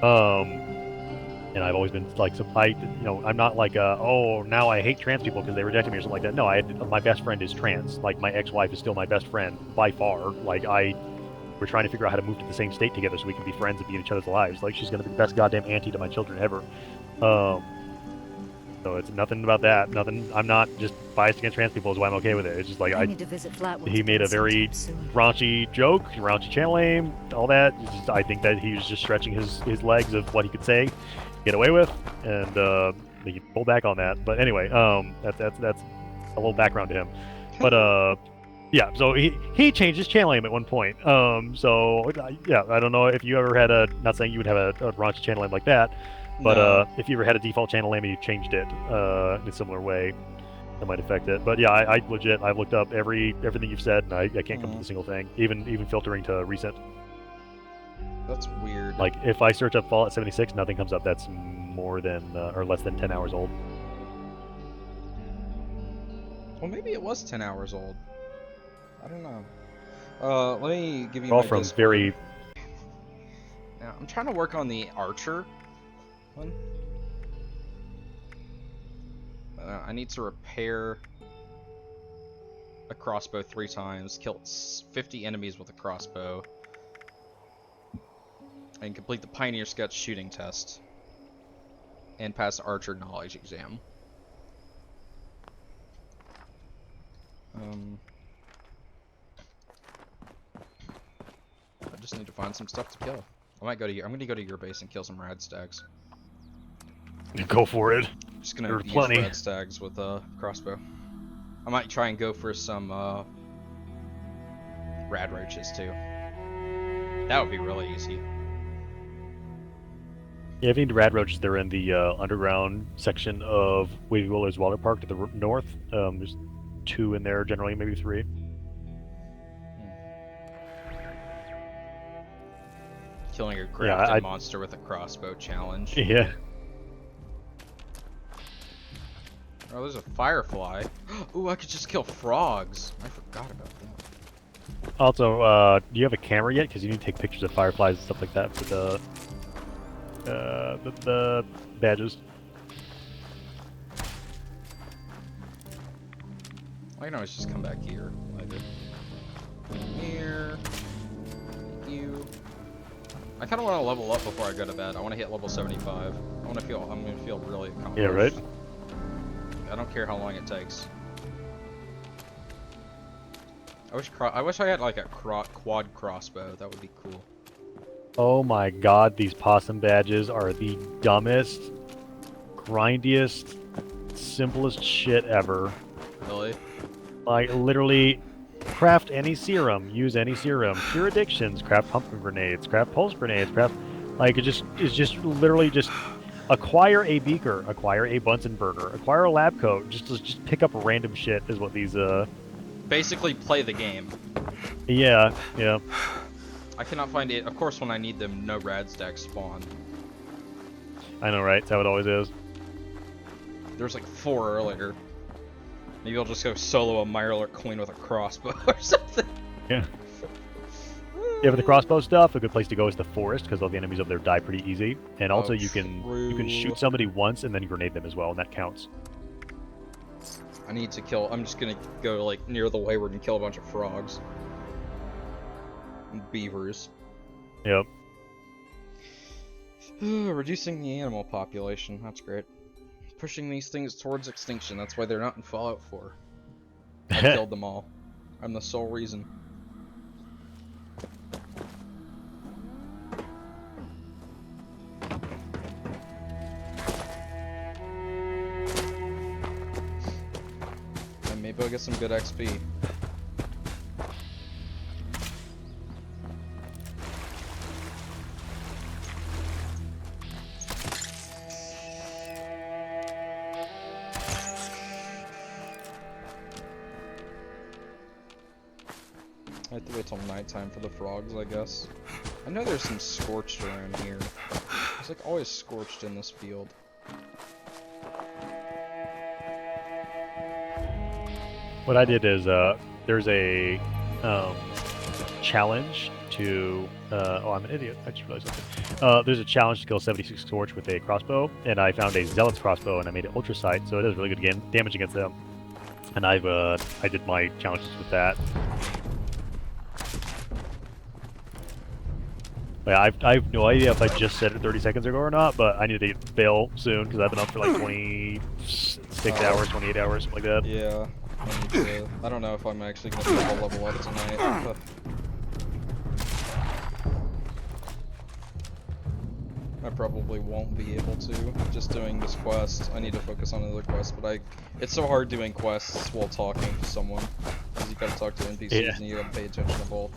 Speaker 1: And I've always been like, I'm not like, oh, now I hate trans people because they rejected me or something like that. No, my best friend is trans. Like, my ex-wife is still my best friend by far. Like, we're trying to figure out how to move to the same state together so we can be friends and be in each other's lives. Like, she's gonna be the best goddamn auntie to my children ever. So it's nothing about that. Nothing. I'm not just biased against trans people, is why I'm okay with it. It's just like
Speaker 8: I need to visit Flatwoods
Speaker 1: he made a very raunchy joke, raunchy channel name, all that. I think that he was just stretching his legs of what he could say, get away with, and he pulled back on that. But anyway, that's a little background to him. But yeah, so he changed his channel name at one point. So yeah, I don't know if you ever had not saying you would have a raunchy channel name like that. But
Speaker 3: No.
Speaker 1: If you ever had a default channel name and you changed it in a similar way, that might affect it. But yeah, I've looked up everything you've said, and I can't come to a single thing, even filtering to recent.
Speaker 3: That's weird.
Speaker 1: Like, if I search up Fallout 76, nothing comes up that's more than, or less than 10 hours old.
Speaker 3: Well, maybe it was 10 hours old. I don't know. Let me give you
Speaker 1: All
Speaker 3: my
Speaker 1: from
Speaker 3: Discord.
Speaker 1: very...
Speaker 3: Yeah, I'm trying to work on the archer one. I need to repair a crossbow 3 times, kill 50 enemies with a crossbow, and complete the Pioneer Scout shooting test, and pass the archer knowledge exam. I just need to find some stuff to kill. I might go to I'm gonna go to your base and kill some rad stags.
Speaker 1: Go for it.
Speaker 3: Just gonna
Speaker 1: There's
Speaker 3: use
Speaker 1: plenty.
Speaker 3: rad stags with a crossbow. I might try and go for some rad roaches too. That would be really easy.
Speaker 1: Yeah, if you need rad roaches, they're in the underground section of Wavy Willow's Water Park to the north. There's 2 in there, generally, maybe 3.
Speaker 3: Killing a grafted
Speaker 1: I
Speaker 3: monster with a crossbow challenge.
Speaker 1: Yeah.
Speaker 3: Oh, there's a firefly. Ooh, I could just kill frogs. I forgot about that.
Speaker 1: Also, do you have a camera yet? Because you need to take pictures of fireflies and stuff like that for the badges.
Speaker 3: I can always just come back here. Like it. Here. You. I kind of want to level up before I go to bed. I want to hit level 75. I'm gonna feel really accomplished.
Speaker 1: Yeah, right.
Speaker 3: I don't care how long it takes. I wish I had like a quad crossbow. That would be cool.
Speaker 1: Oh my god, these possum badges are the dumbest, grindiest, simplest shit ever.
Speaker 3: Really?
Speaker 1: Like, literally, craft any serum, use any serum, cure addictions, craft pumpkin grenades, craft pulse grenades, craft... Like, it's just literally just... Acquire a beaker, acquire a Bunsen burner, acquire a lab coat, just pick up random shit is what these,
Speaker 3: Basically, play the game.
Speaker 1: Yeah.
Speaker 3: I cannot find it. Of course, when I need them, no rad stacks spawn.
Speaker 1: I know, right? That's how it always is.
Speaker 3: There's like 4 earlier. Maybe I'll just go solo a Mirelurk Queen with a crossbow or something.
Speaker 1: Yeah. Yeah, for the crossbow stuff, a good place to go is the forest, because all the enemies over there die pretty easy. And also you can shoot somebody once and then grenade them as well, and that counts.
Speaker 3: I need to kill... I'm just gonna go like near the wayward and kill a bunch of frogs. And beavers.
Speaker 1: Yep.
Speaker 3: Reducing the animal population, that's great. Pushing these things towards extinction, that's why they're not in Fallout 4. I killed them all. I'm the sole reason. And maybe I'll get some good XP. I have to wait till nighttime for the frogs, I guess. I know there's some scorched around here. There's like always scorched in this field.
Speaker 1: What I did is, there's a challenge to, oh, I'm an idiot, I just realized something. There's a challenge to kill 76 Scorch with a crossbow, and I found a Zealot's crossbow, and I made it Ultra Sight, so it does really good again, damage against them. And I did my challenges with that. Yeah, I have no idea if I just said it 30 seconds ago or not, but I need to bail soon, because I've been up for like 26 hours, 28 hours, something like that.
Speaker 3: Yeah, I need to, I don't know if I'm actually going to be able to level up tonight. But I probably won't be able to, just doing this quest. I need to focus on another quest, but it's so hard doing quests while talking to someone, because you gotta talk to NPCs and you gotta pay attention to both.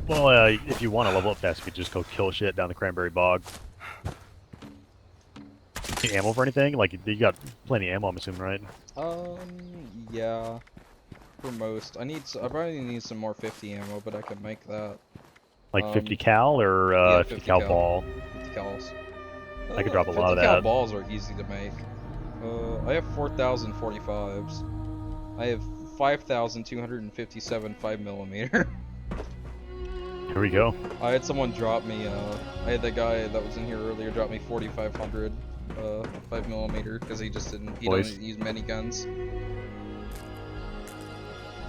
Speaker 1: Well, if you want to level up fast, you could just go kill shit down the Cranberry Bog. Any ammo for anything? Like, you got plenty of ammo, I'm assuming, right?
Speaker 3: Yeah. For most. I probably need some more 50 ammo, but I can make that.
Speaker 1: Like 50 cal or
Speaker 3: Yeah,
Speaker 1: 50 cal ball?
Speaker 3: 50 cals.
Speaker 1: I could drop a lot of
Speaker 3: 50 cal
Speaker 1: that.
Speaker 3: balls are easy to make. I have 4,045s. I have 5,257 5mm.
Speaker 1: Here we go.
Speaker 3: I had someone drop me, I had that guy that was in here earlier drop me 4,500 5mm because he doesn't use miniguns.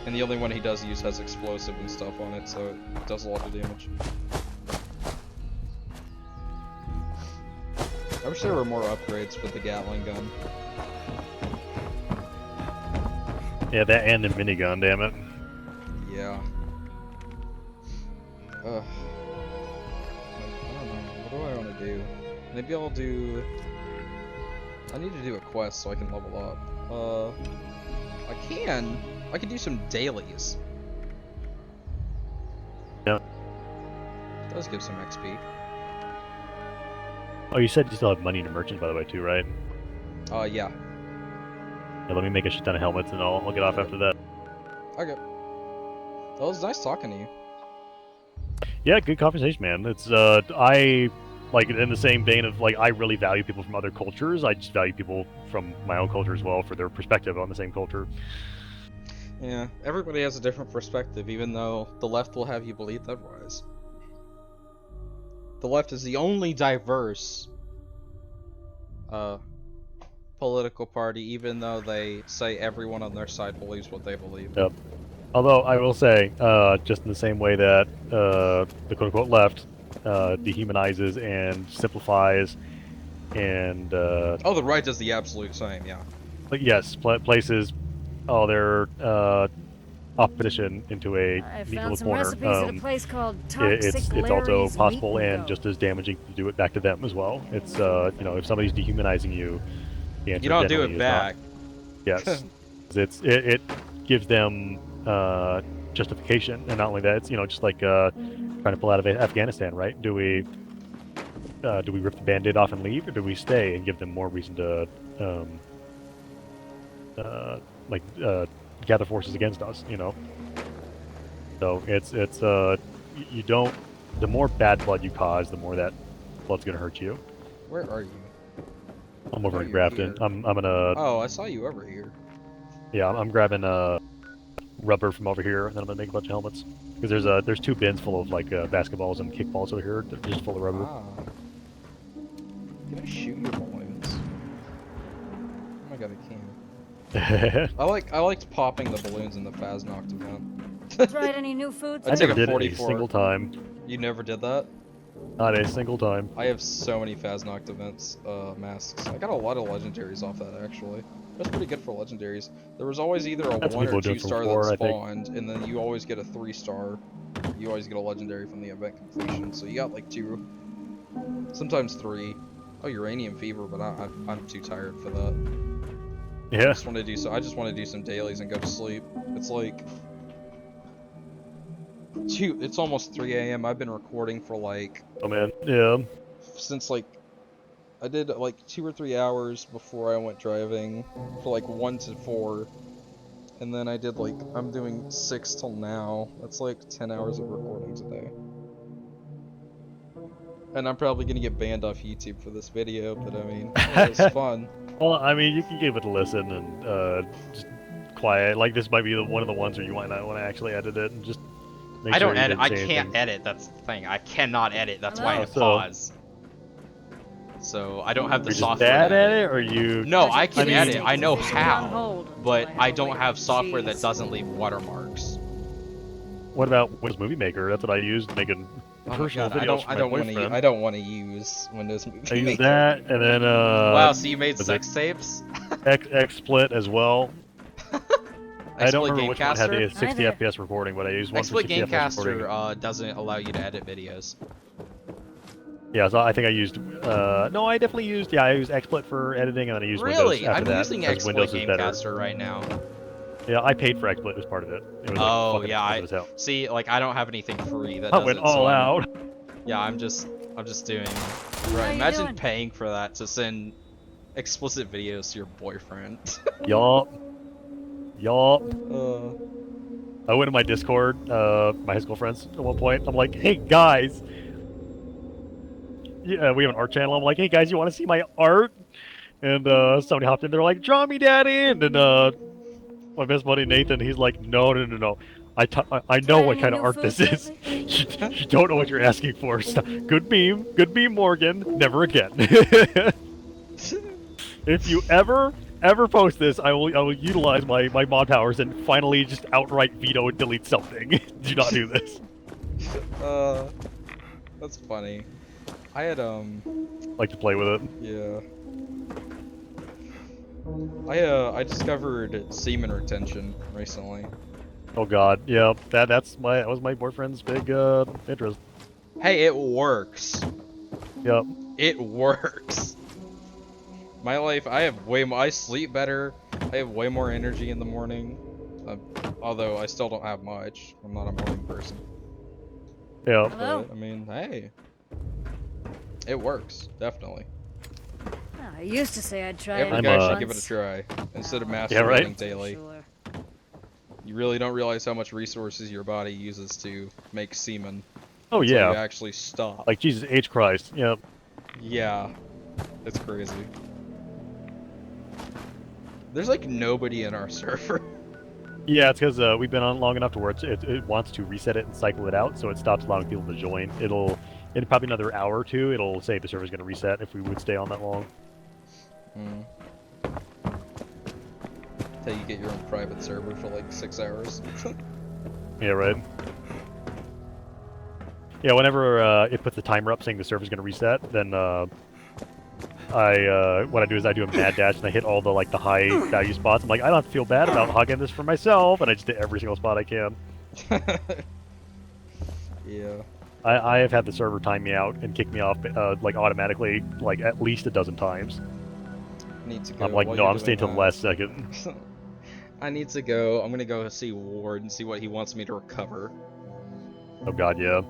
Speaker 3: And the only one he does use has explosive and stuff on it, so it does a lot of damage. I wish there were more upgrades for the Gatling gun.
Speaker 1: Yeah, that and the minigun, damn it.
Speaker 3: Yeah. Ugh. I don't know. What do I want to do? Maybe I'll do... I need to do a quest so I can level up. I can do some dailies.
Speaker 1: Yeah.
Speaker 3: It does give some XP.
Speaker 1: Oh, you said you still have money in the merchant, by the way, too, right?
Speaker 3: Yeah.
Speaker 1: Yeah, let me make a shit ton of helmets, and I'll get off after that.
Speaker 3: Okay. Well, it was nice talking to you.
Speaker 1: Yeah, good conversation, man. It's I like in the same vein of like I really value people from other cultures. I just value people from my own culture as well for their perspective on the same culture.
Speaker 3: Yeah, everybody has a different perspective, even though the left will have you believe otherwise. The left is the only diverse political party, even though they say everyone on their side believes what they believe.
Speaker 1: Yep. Although I will say, just in the same way that the quote-unquote left dehumanizes and simplifies, and
Speaker 3: oh, the right does the absolute same, yeah.
Speaker 1: But yes, places all their opposition into a
Speaker 8: I
Speaker 1: neat
Speaker 8: found
Speaker 1: little
Speaker 8: some
Speaker 1: corner.
Speaker 8: recipes at a place called Toxic
Speaker 1: It's also
Speaker 8: Larry's
Speaker 1: possible
Speaker 8: Meat
Speaker 1: and
Speaker 8: Go.
Speaker 1: just as damaging to do it back to them as well. It's you know, if somebody's dehumanizing you, the answer
Speaker 3: You don't do
Speaker 1: generally
Speaker 3: it
Speaker 1: is
Speaker 3: back.
Speaker 1: Not. Yes, it gives them justification, and not only that, it's just like trying to pull out of Afghanistan, right? Do we rip the Band-Aid off and leave, or do we stay and give them more reason to gather forces against us? So it's you don't. The more bad blood you cause, the more that blood's gonna hurt you.
Speaker 3: Where are you?
Speaker 1: I'm over
Speaker 3: Oh,
Speaker 1: in
Speaker 3: you're
Speaker 1: Grafton.
Speaker 3: here.
Speaker 1: I'm gonna.
Speaker 3: Oh, I saw you over here.
Speaker 1: Yeah, I'm grabbing rubber from over here, and then I'm gonna make a bunch of helmets. Because there's 2 bins full of like basketballs and kickballs over here, that are just full of rubber.
Speaker 3: Ah. Can I shoot your balloons? Oh my god, I can. I liked popping the balloons in the Faznoct event.
Speaker 8: Tried any new foods?
Speaker 1: I
Speaker 3: I took
Speaker 1: never
Speaker 3: a
Speaker 1: did it a
Speaker 3: 44.
Speaker 1: single time.
Speaker 3: You never did that?
Speaker 1: Not a single time.
Speaker 3: I have so many Faznoct events masks. I got a lot of legendaries off that actually. That's pretty good for legendaries. There was always either a
Speaker 1: That's
Speaker 3: 1
Speaker 1: people
Speaker 3: or
Speaker 1: do
Speaker 3: 2
Speaker 1: it from
Speaker 3: star
Speaker 1: 4, I
Speaker 3: that
Speaker 1: think.
Speaker 3: spawned, and then you always get a 3-star. You always get a legendary from the event completion. So you got like 2, sometimes 3. Oh, Uranium Fever, but I'm too tired for that. I
Speaker 1: Yeah.
Speaker 3: just want to do some dailies and go to sleep. It's like it's almost 3 a.m. I've been recording for like
Speaker 1: Oh man. Yeah.
Speaker 3: since like I did like 2 or 3 hours before I went driving for like 1 to 4, and then I did like I'm doing 6 till now. That's like 10 hours of recordings a day. And I'm probably gonna get banned off YouTube for this video, but I mean, it was fun.
Speaker 1: Well, I mean, you can give it a listen and just quiet. Like this might be one of the ones where you might not want to actually edit it and just. Make
Speaker 3: I
Speaker 1: sure
Speaker 3: don't
Speaker 1: you
Speaker 3: edit.
Speaker 1: didn't
Speaker 3: I
Speaker 1: say
Speaker 3: can't
Speaker 1: anything.
Speaker 3: edit. That's the thing. I cannot edit. That's why I
Speaker 8: Oh.
Speaker 3: hit pause. So I don't have the
Speaker 1: You're just
Speaker 3: software.
Speaker 1: bad
Speaker 3: to
Speaker 1: at
Speaker 3: edit.
Speaker 1: it, or you?
Speaker 3: No, I can
Speaker 1: mean-
Speaker 3: edit. I know
Speaker 8: Put on
Speaker 3: how,
Speaker 8: hold
Speaker 3: but
Speaker 8: until
Speaker 3: I
Speaker 8: have
Speaker 3: don't
Speaker 8: wait
Speaker 3: have software
Speaker 8: cheese.
Speaker 3: that doesn't leave watermarks.
Speaker 1: What about Windows Movie Maker? That's what I used making
Speaker 3: Oh my
Speaker 1: personal
Speaker 3: God,
Speaker 1: videos for my boyfriend.
Speaker 3: I don't want to use Windows Movie
Speaker 1: I use
Speaker 3: Maker.
Speaker 1: that, and then
Speaker 3: Wow, so you made
Speaker 1: was
Speaker 3: sex tapes?
Speaker 1: XSplit as well. I don't
Speaker 3: XSplit
Speaker 1: remember which one had the
Speaker 3: Gamecaster?
Speaker 1: 60
Speaker 8: Either.
Speaker 1: FPS recording, but I used one for
Speaker 3: XSplit
Speaker 1: 60 FPS recording.
Speaker 3: Gamecaster doesn't allow you to edit videos.
Speaker 1: Yeah, so I think I used. No, I definitely used. Yeah, I used XSplit for editing, and then I used
Speaker 3: Really?
Speaker 1: Windows after
Speaker 3: I'm
Speaker 1: that.
Speaker 3: using
Speaker 1: because
Speaker 3: XSplit
Speaker 1: Windows is better.
Speaker 3: Gamecaster right now.
Speaker 1: Yeah, I paid for XSplit as part of it. It was like
Speaker 3: Oh
Speaker 1: fucking
Speaker 3: yeah,
Speaker 1: expensive as hell.
Speaker 3: see, like I don't have anything free that
Speaker 1: I
Speaker 3: does
Speaker 1: went
Speaker 3: it,
Speaker 1: all
Speaker 3: so
Speaker 1: out.
Speaker 3: Yeah, I'm just doing.
Speaker 8: How
Speaker 3: Right,
Speaker 8: you
Speaker 3: imagine
Speaker 8: doing?
Speaker 3: paying for that to send explicit videos to your boyfriend.
Speaker 1: Yup. Yup. I went in my Discord, my high school friends at one point. I'm like, hey guys, yeah, we have an art channel. I'm like, hey guys, you want to see my art? And somebody hopped in. They're like, draw me, daddy. And then my best buddy Nathan, he's like, no. I know what kind of art this is. You don't know what you're asking for. Stop. Good meme, Morgan. Never again. If you ever post this, I will utilize my mod powers and finally just outright veto and delete something. Do not do this.
Speaker 3: That's funny. I had
Speaker 1: Like to play with it.
Speaker 3: yeah. I discovered semen retention recently.
Speaker 1: Oh god, yeah. That was my boyfriend's big interest.
Speaker 3: Hey, it works.
Speaker 1: Yep.
Speaker 3: It works. My life, I sleep better. I have way more energy in the morning. Although I still don't have much. I'm not a morning person.
Speaker 1: Yeah.
Speaker 3: But, I mean, hey. It works, definitely.
Speaker 8: I used to say I'd try
Speaker 3: Every
Speaker 8: it
Speaker 3: guy should
Speaker 8: once.
Speaker 3: give it a try instead of masturbating
Speaker 1: Yeah, right?
Speaker 3: daily.
Speaker 8: Sure.
Speaker 3: You really don't realize how much resources your body uses to make semen.
Speaker 1: Oh
Speaker 3: until
Speaker 1: yeah.
Speaker 3: You actually stop.
Speaker 1: Like Jesus H Christ. Yep.
Speaker 3: Yeah, it's crazy. There's like nobody in our server.
Speaker 1: Yeah, it's because we've been on long enough to where it wants to reset it and cycle it out, so it stops allowing people to join. In probably another hour or two, it'll say the server's going to reset if we would stay on that long.
Speaker 3: Until you get your own private server for like 6 hours.
Speaker 1: Yeah, right. Yeah, whenever it puts the timer up saying the server's going to reset, then what I do is I do a mad dash and I hit all the the high value spots. I'm like, I don't have to feel bad about hogging this for myself, and I just hit every single spot I can.
Speaker 3: Yeah.
Speaker 1: I have had the server time me out and kick me off automatically at least a dozen times.
Speaker 3: Need to go.
Speaker 1: I'm like,
Speaker 3: while
Speaker 1: no,
Speaker 3: you're
Speaker 1: I'm staying till
Speaker 3: doing
Speaker 1: the last second.
Speaker 3: that. I need to go. I'm gonna go see Ward and see what he wants me to recover.
Speaker 1: Oh god, yeah.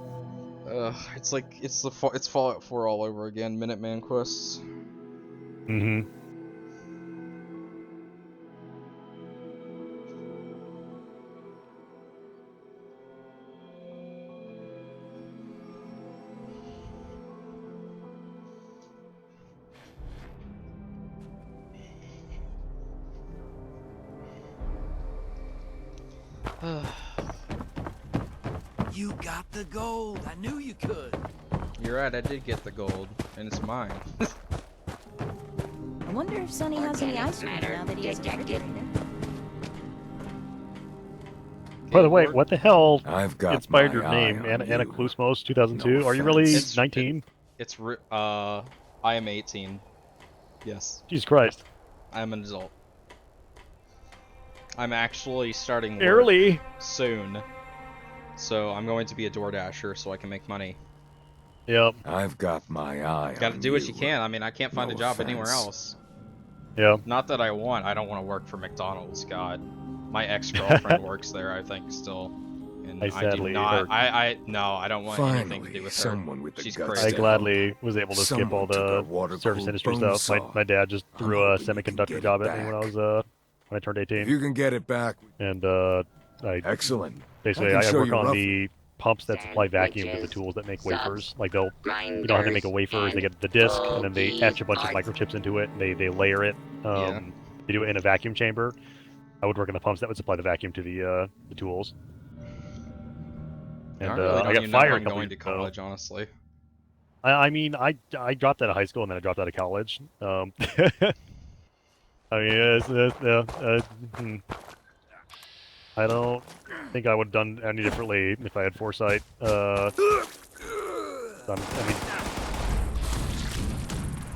Speaker 3: It's like it's Fallout 4 all over again. Minuteman quests.
Speaker 1: Mm-hmm.
Speaker 9: You got the gold. I knew you could.
Speaker 3: You're right. I did get the gold, and it's mine.
Speaker 8: I wonder if Sonny has any ice cream now that he has a refrigerator.
Speaker 1: By the way, what the hell
Speaker 9: I've got
Speaker 1: inspired
Speaker 9: my
Speaker 1: your
Speaker 9: eye
Speaker 1: name?
Speaker 9: on
Speaker 1: Anna
Speaker 9: you.
Speaker 1: Klusmos 2002?
Speaker 9: No
Speaker 1: Are you really
Speaker 9: offense.
Speaker 1: 19?
Speaker 3: I am 18. Yes,
Speaker 1: Jesus Christ.
Speaker 3: I'm an adult. I'm actually starting work
Speaker 1: Barely.
Speaker 3: soon, so I'm going to be a DoorDasher so I can make money.
Speaker 1: Yep.
Speaker 9: I've got my eye
Speaker 3: Gotta
Speaker 9: on
Speaker 3: do what you
Speaker 9: you.
Speaker 3: can. I mean, I can't find
Speaker 9: No
Speaker 3: a job anywhere
Speaker 9: offense.
Speaker 3: else.
Speaker 1: Yep.
Speaker 3: Not that I don't want to work for McDonald's. God, my ex-girlfriend works there, I think, still. And
Speaker 1: I
Speaker 3: do
Speaker 1: sadly
Speaker 3: not.
Speaker 1: heard.
Speaker 3: No, I don't want anything to
Speaker 9: Finally,
Speaker 3: do with her.
Speaker 9: someone with the
Speaker 3: She's
Speaker 9: guts
Speaker 3: crazy.
Speaker 1: I gladly was able to skip all
Speaker 9: Someone took our
Speaker 1: the
Speaker 9: water-cooled
Speaker 1: service industry
Speaker 9: bone
Speaker 1: stuff.
Speaker 9: saw.
Speaker 1: My dad just
Speaker 9: I'm
Speaker 1: threw a
Speaker 9: hoping you can
Speaker 1: semiconductor
Speaker 9: get
Speaker 1: job
Speaker 9: it
Speaker 1: at me when
Speaker 9: back.
Speaker 1: I turned
Speaker 9: If
Speaker 1: 18.
Speaker 9: you can get it back,
Speaker 1: And I
Speaker 9: excellent.
Speaker 1: basically
Speaker 9: I can
Speaker 1: I
Speaker 9: show
Speaker 1: work
Speaker 9: you
Speaker 1: on
Speaker 9: rough-
Speaker 1: the pumps that supply vacuum to the tools that make wafers. Like you know how they make a wafer is they get the disc and then they etch a bunch of microchips into it and they layer it.
Speaker 3: Yeah.
Speaker 1: They do it in a vacuum chamber. I would work on the pumps that would supply the vacuum to the tools.
Speaker 3: I
Speaker 1: And
Speaker 3: really don't
Speaker 1: I got
Speaker 3: even know
Speaker 1: fired
Speaker 3: if
Speaker 1: a
Speaker 3: I'm
Speaker 1: couple
Speaker 3: going
Speaker 1: years
Speaker 3: to
Speaker 1: ago.
Speaker 3: college, honestly.
Speaker 1: I mean, I dropped out of high school and then I dropped out of college. I mean, I don't think I would have done any differently if I had foresight. I mean,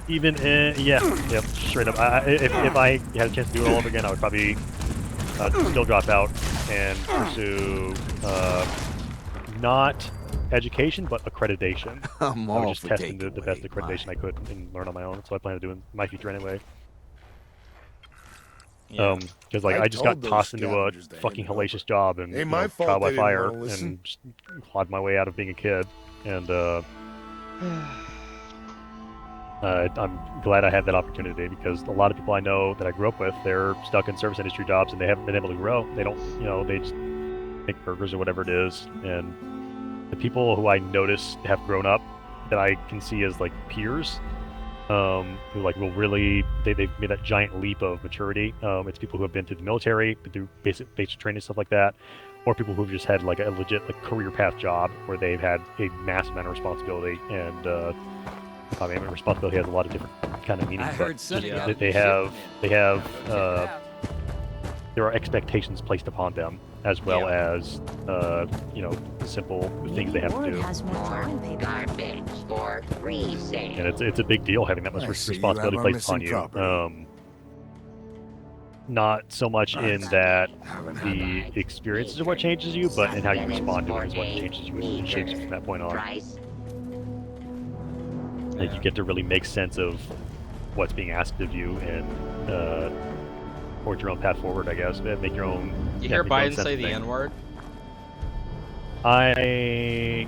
Speaker 1: even yep, straight up. If I had a chance to do it all over again, I would probably still drop out and pursue not education but accreditation.
Speaker 9: I'm
Speaker 1: I would
Speaker 9: all
Speaker 1: just
Speaker 9: for
Speaker 1: test into the
Speaker 9: takeaway,
Speaker 1: best accreditation
Speaker 9: mine.
Speaker 1: I could and learn on my own. So I plan to do in my future anyway.
Speaker 3: Yeah.
Speaker 1: Because like
Speaker 10: I
Speaker 1: I just got
Speaker 10: told those
Speaker 1: tossed into a
Speaker 10: scavengers to
Speaker 1: fucking
Speaker 10: hand it
Speaker 1: hellacious job and
Speaker 10: Ain't my fault
Speaker 1: trial by
Speaker 10: they didn't
Speaker 1: fire
Speaker 10: wanna listen.
Speaker 1: and just clawed my way out of being a kid. And I'm glad I had that opportunity because a lot of people I know that I grew up with, they're stuck in service industry jobs and they haven't been able to grow. They don't, they just make burgers or whatever it is, and the people who I notice have grown up that I can see as like peers, who like will really they've made that giant leap of maturity. It's people who have been through the military, been through basic training, stuff like that, or people who've just had like a legit like career path job where they've had a massive amount of responsibility. And I mean, responsibility has a lot of different kind of meanings.
Speaker 9: I heard Sonny got
Speaker 1: They have there are expectations placed upon them, as well as simple things they have to do.
Speaker 7: Garbage or resale.
Speaker 1: And it's a big deal having that much responsibility placed upon you. Not so much in that the experiences are what changes you, but in how you respond to it is what changes you and shapes you from that point on. Like you get to really make sense of what's being asked of you and forge your own path forward, I guess. Make your own.
Speaker 3: You hear Biden say the N-word?
Speaker 1: I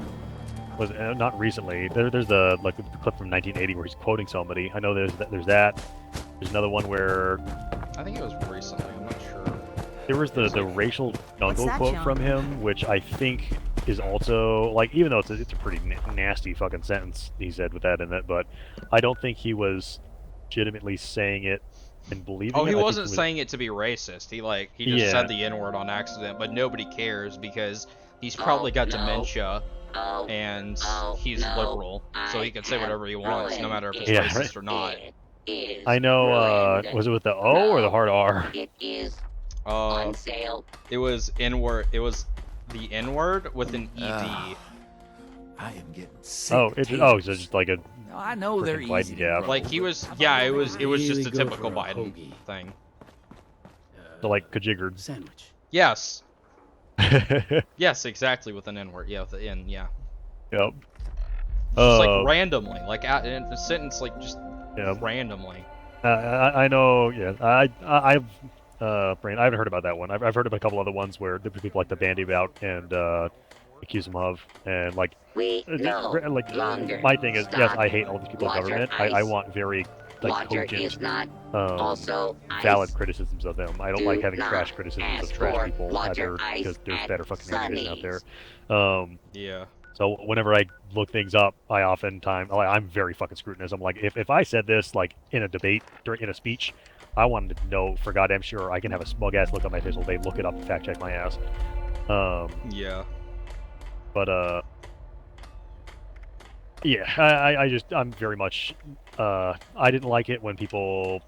Speaker 1: was not recently. There's the clip from 1980 where he's quoting somebody. I know there's that. There's another one where
Speaker 3: I think it was recently. I'm not sure.
Speaker 1: There was the racial jungle quote from him, which I think is also like, even though it's a pretty nasty fucking sentence he said with that in it, but I don't think he was legitimately saying it and believing it.
Speaker 3: Oh, he wasn't saying it to be racist. He just said the N-word on accident, but nobody cares because he's probably got dementia and he's liberal, so he can say whatever he wants, no matter if it's racist or not.
Speaker 1: I know, was it with the O or the hard R?
Speaker 7: It is on sale.
Speaker 3: It was N-word. It was the N-word with an ED.
Speaker 9: I am getting sick.
Speaker 1: So just like a.
Speaker 9: I know they're easy.
Speaker 1: Yeah.
Speaker 3: Like he was. Yeah, it was just a typical Biden thing.
Speaker 1: So like kajiggered.
Speaker 9: Sandwich.
Speaker 3: Yes. Yes, exactly, with an N-word. Yeah, with the N. Yeah.
Speaker 1: Yep.
Speaker 3: Just like randomly, like in a sentence, like just randomly.
Speaker 1: I know. Yeah. I've haven't heard about that one. I've heard of a couple other ones where people like to bandy about and accuse him of, and like my thing is, yes, I hate all these people in government. I want very cogent, valid criticisms of them. I don't like having trash criticisms of trash people either, because there's better fucking ammunition out there.
Speaker 3: Yeah.
Speaker 1: So whenever I look things up, I'm very fucking scrutinous. I'm like, if I said this like in a debate in a speech, I wanted to know for goddamn sure I can have a smug ass look on my face all day, look it up and fact check my ass.
Speaker 3: Yeah.
Speaker 1: But yeah, I'm very much I didn't like it when people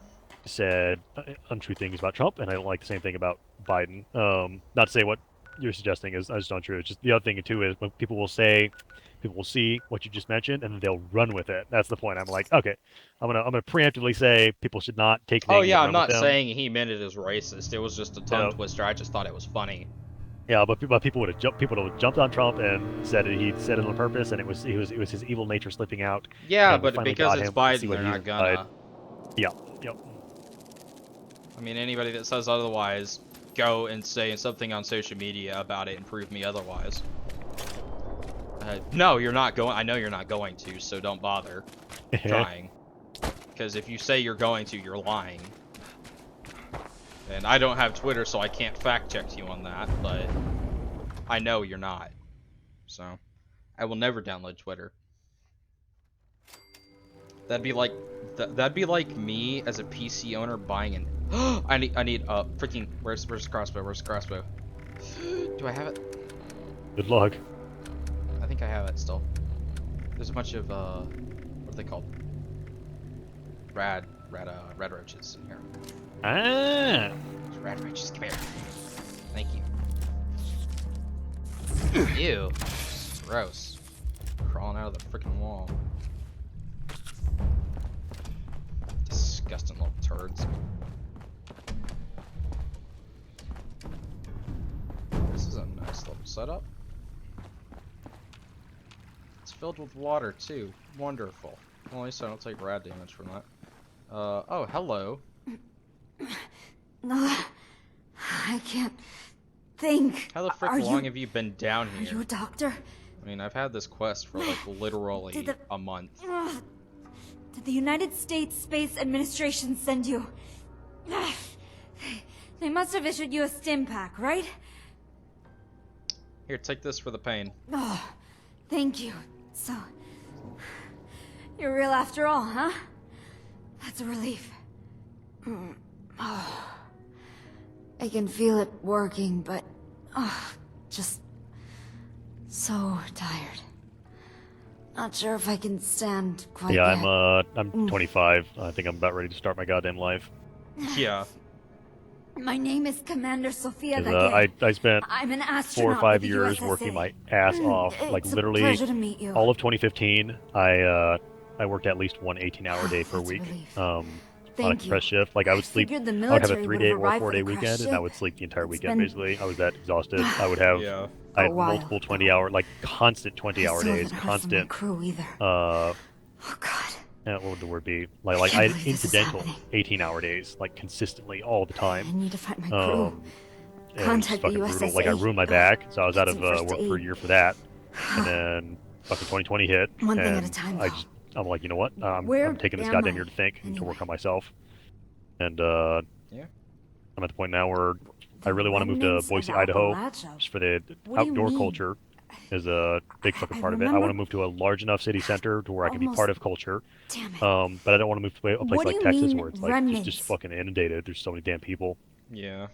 Speaker 1: said untrue things about Trump, and I don't like the same thing about Biden. Not to say what you're suggesting is just untrue. It's just the other thing too is when people will see what you just mentioned and then they'll run with it. That's the point. I'm like, okay, I'm gonna preemptively say people should not take things.
Speaker 3: Oh yeah, I'm not saying he meant it as racist. It was just a tongue twister. I just thought it was funny.
Speaker 1: Yeah, but people would have jumped on Trump and said he said it on purpose, and it was his evil nature slipping out.
Speaker 3: Yeah, but because it's Biden, they're not gonna.
Speaker 1: Yeah. Yep.
Speaker 3: I mean, anybody that says otherwise, go and say something on social media about it and prove me otherwise. No, you're not going. I know you're not going to, so don't bother trying. Because if you say you're going to, you're lying. And I don't have Twitter, so I can't fact check you on that, but I know you're not. So I will never download Twitter. That'd be like me as a PC owner buying an I need freaking where's the crossbow? Where's the crossbow? Do I have it?
Speaker 1: Good luck.
Speaker 3: I think I have it still. There's a bunch of what are they called? Rad roaches in here.
Speaker 1: Ah.
Speaker 3: Rad roaches, come here. Thank you. Ew. Gross. Crawling out of the freaking wall. Disgusting little turds. This is a nice little setup. It's filled with water too. Wonderful. Well, at least I don't take rad damage from that. Oh, hello.
Speaker 8: No, I can't think.
Speaker 3: How the frick long have you been down here?
Speaker 8: Are you a doctor?
Speaker 3: I mean, I've had this quest for like literally a month.
Speaker 8: Did the United States Space Administration send you? They must have issued you a stim pack, right?
Speaker 3: Here, take this for the pain.
Speaker 8: Oh, thank you. So, you're real after all, huh? That's a relief. Oh, I can feel it working, but just so tired. Not sure if I can stand quite
Speaker 1: Yeah,
Speaker 8: yet.
Speaker 1: I'm 25. I think I'm about ready to start my goddamn life.
Speaker 3: Yeah.
Speaker 8: My name is Commander Sofia
Speaker 1: 'Cause,
Speaker 8: Gage.
Speaker 1: I spent
Speaker 8: I'm an
Speaker 1: 4
Speaker 8: astronaut
Speaker 1: or 5
Speaker 8: with the
Speaker 1: years
Speaker 8: USSA.
Speaker 1: working my ass off. Like
Speaker 8: It's a
Speaker 1: literally
Speaker 8: pleasure to meet you.
Speaker 1: all of 2015, I worked at least one 18-hour day per
Speaker 8: That's a
Speaker 1: week.
Speaker 8: relief.
Speaker 1: On a
Speaker 8: Thank
Speaker 1: compressed
Speaker 8: you.
Speaker 1: shift. Like I would sleep.
Speaker 8: Figured the
Speaker 1: I would have a
Speaker 8: military
Speaker 1: 3-day
Speaker 8: would
Speaker 1: or
Speaker 8: arrive
Speaker 1: 4-day
Speaker 8: with a crash
Speaker 1: weekend, and I
Speaker 8: ship.
Speaker 1: would sleep the entire
Speaker 8: It's
Speaker 1: weekend.
Speaker 8: been-
Speaker 1: Basically, I was that exhausted. I would have.
Speaker 3: Yeah.
Speaker 1: I had
Speaker 8: A while,
Speaker 1: multiple
Speaker 8: though.
Speaker 1: 20-hour, like constant
Speaker 8: I
Speaker 1: 20-hour
Speaker 8: still
Speaker 1: days,
Speaker 8: haven't heard from my
Speaker 1: constant.
Speaker 8: crew either.
Speaker 1: Uh,
Speaker 8: Oh God.
Speaker 1: what would the word be? Like
Speaker 8: Can't
Speaker 1: I had
Speaker 8: believe this is
Speaker 1: incidental
Speaker 8: happening.
Speaker 1: 18-hour days, like consistently all the time.
Speaker 8: I need to find my crew.
Speaker 1: Um, and it was
Speaker 8: Contact the
Speaker 1: fucking brutal.
Speaker 8: USSA.
Speaker 1: Like I ruined my back, so I was out
Speaker 8: Get
Speaker 1: of
Speaker 8: some first
Speaker 1: work for a
Speaker 8: aid.
Speaker 1: year for that. And then fucking 2020 hit,
Speaker 8: One thing
Speaker 1: and
Speaker 8: at a time,
Speaker 1: I
Speaker 8: though.
Speaker 1: just I'm like, you know what?
Speaker 8: Where
Speaker 1: I'm taking this
Speaker 8: am
Speaker 1: goddamn
Speaker 8: I,
Speaker 1: year to think and to work
Speaker 8: anyway?
Speaker 1: on myself. And
Speaker 3: Yeah.
Speaker 1: I'm at the point now where I really want to move to
Speaker 8: remnants of
Speaker 1: Boise, Idaho,
Speaker 8: Appalachia.
Speaker 1: just for the
Speaker 8: What do you
Speaker 1: outdoor
Speaker 8: mean?
Speaker 1: culture is a big fucking
Speaker 8: I
Speaker 1: part of it. I
Speaker 8: remember-
Speaker 1: want to move to a large enough city center to where I can be part
Speaker 8: Almost-
Speaker 1: of culture.
Speaker 8: Damn it.
Speaker 1: But I don't want to move to a place
Speaker 8: What do
Speaker 1: like
Speaker 8: you
Speaker 1: Texas
Speaker 8: mean,
Speaker 1: where it's like
Speaker 8: remnants?
Speaker 1: just fucking inundated. There's so many damn people.
Speaker 3: Yeah.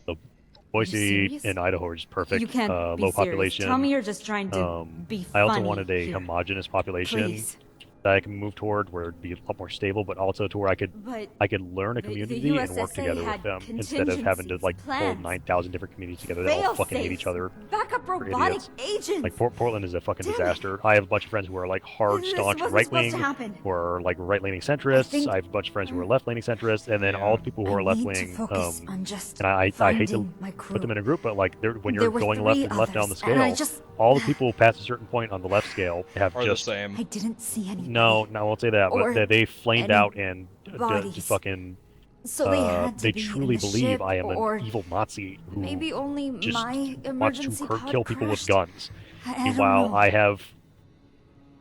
Speaker 1: Boise
Speaker 8: serious?
Speaker 1: and Idaho are just perfect.
Speaker 8: You can't be
Speaker 1: low
Speaker 8: serious.
Speaker 1: population.
Speaker 8: Tell me you're just trying to be
Speaker 1: I also
Speaker 8: funny
Speaker 1: wanted a
Speaker 8: here.
Speaker 1: homogenous population
Speaker 8: Please.
Speaker 1: that I can move toward, where it'd be a lot more stable, but also to where I could
Speaker 8: But
Speaker 1: learn a
Speaker 8: the
Speaker 1: community and work
Speaker 8: USSA
Speaker 1: together with
Speaker 8: had
Speaker 1: them instead of having to like pull
Speaker 8: contingency
Speaker 1: 9,000 different communities together that all fucking hate each other.
Speaker 8: Backup
Speaker 1: for
Speaker 8: robotic
Speaker 1: idiots.
Speaker 8: agents.
Speaker 1: Like Portland is a fucking
Speaker 8: Damn it.
Speaker 1: disaster. I have a bunch of friends who are like hard,
Speaker 8: This
Speaker 1: staunch
Speaker 8: wasn't
Speaker 1: right
Speaker 8: supposed
Speaker 1: wing,
Speaker 8: to happen.
Speaker 1: who are like right leaning centrists.
Speaker 8: think-
Speaker 1: I have a bunch of friends who are left leaning centrists, and then all the people who are
Speaker 8: I
Speaker 1: left
Speaker 8: need to
Speaker 1: wing.
Speaker 8: focus on just
Speaker 1: And I hate to
Speaker 8: finding my crew.
Speaker 1: put them in a group, but like when
Speaker 8: There
Speaker 1: you're
Speaker 8: were
Speaker 1: going left
Speaker 8: 3
Speaker 1: and left down the
Speaker 8: others, and I
Speaker 1: scale,
Speaker 8: just-
Speaker 1: all the people past a certain point on the left scale have
Speaker 3: Are
Speaker 1: just
Speaker 3: the same.
Speaker 8: I didn't see any.
Speaker 1: no, I won't say that,
Speaker 8: Or
Speaker 1: but they flamed out and
Speaker 8: bodies.
Speaker 1: fucking.
Speaker 8: So they had to
Speaker 1: They
Speaker 8: be in
Speaker 1: truly
Speaker 8: the
Speaker 1: believe
Speaker 8: ship,
Speaker 1: I am
Speaker 8: or
Speaker 1: an evil Nazi who
Speaker 8: maybe only
Speaker 1: just
Speaker 8: my
Speaker 1: wants
Speaker 8: emergency
Speaker 1: to
Speaker 8: pod
Speaker 1: kill people with
Speaker 8: crashed.
Speaker 1: guns.
Speaker 8: I don't
Speaker 1: Meanwhile,
Speaker 8: know.
Speaker 1: I have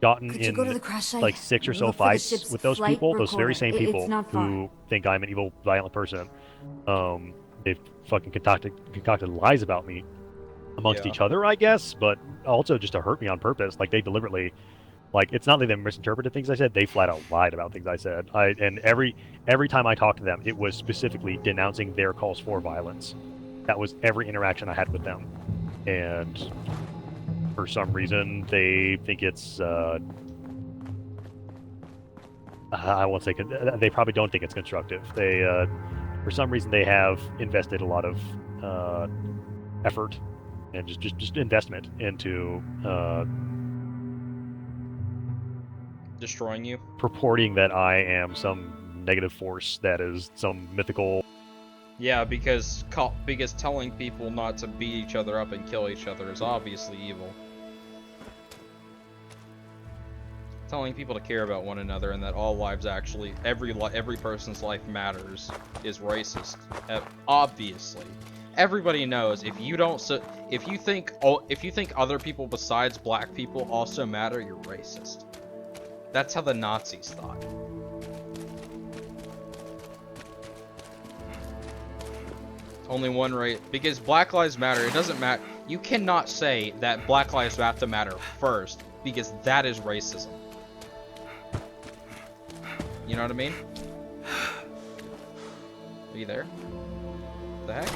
Speaker 1: gotten
Speaker 8: Could you
Speaker 1: in
Speaker 8: go to the crash site?
Speaker 1: like 6 or so
Speaker 8: Look for the
Speaker 1: fights
Speaker 8: ship's
Speaker 1: with those
Speaker 8: flight
Speaker 1: people, those very
Speaker 8: recorder.
Speaker 1: same
Speaker 8: It's
Speaker 1: people
Speaker 8: not far.
Speaker 1: who think I'm an evil, violent person. They've fucking concocted lies about me amongst
Speaker 3: Yeah.
Speaker 1: each other, I guess, but also just to hurt me on purpose. Like they deliberately, like it's not that they misinterpreted things I said; they flat out lied about things I said. And every time I talked to them, it was specifically denouncing their calls for violence. That was every interaction I had with them, and for some reason they think it's. I won't say they probably don't think it's constructive. They, for some reason, they have invested a lot of effort and just investment into
Speaker 3: Destroying you.
Speaker 1: purporting that I am some negative force that is some mythical.
Speaker 3: Yeah, because telling people not to beat each other up and kill each other is obviously evil. Telling people to care about one another and that all lives actually, every person's life matters, is racist. Obviously, everybody knows if you think other people besides black people also matter, you're racist. That's how the Nazis thought. Only one race, because Black Lives Matter. It doesn't matter. You cannot say that Black Lives have to matter first, because that is racism. You know what I mean? Are you there? What the heck?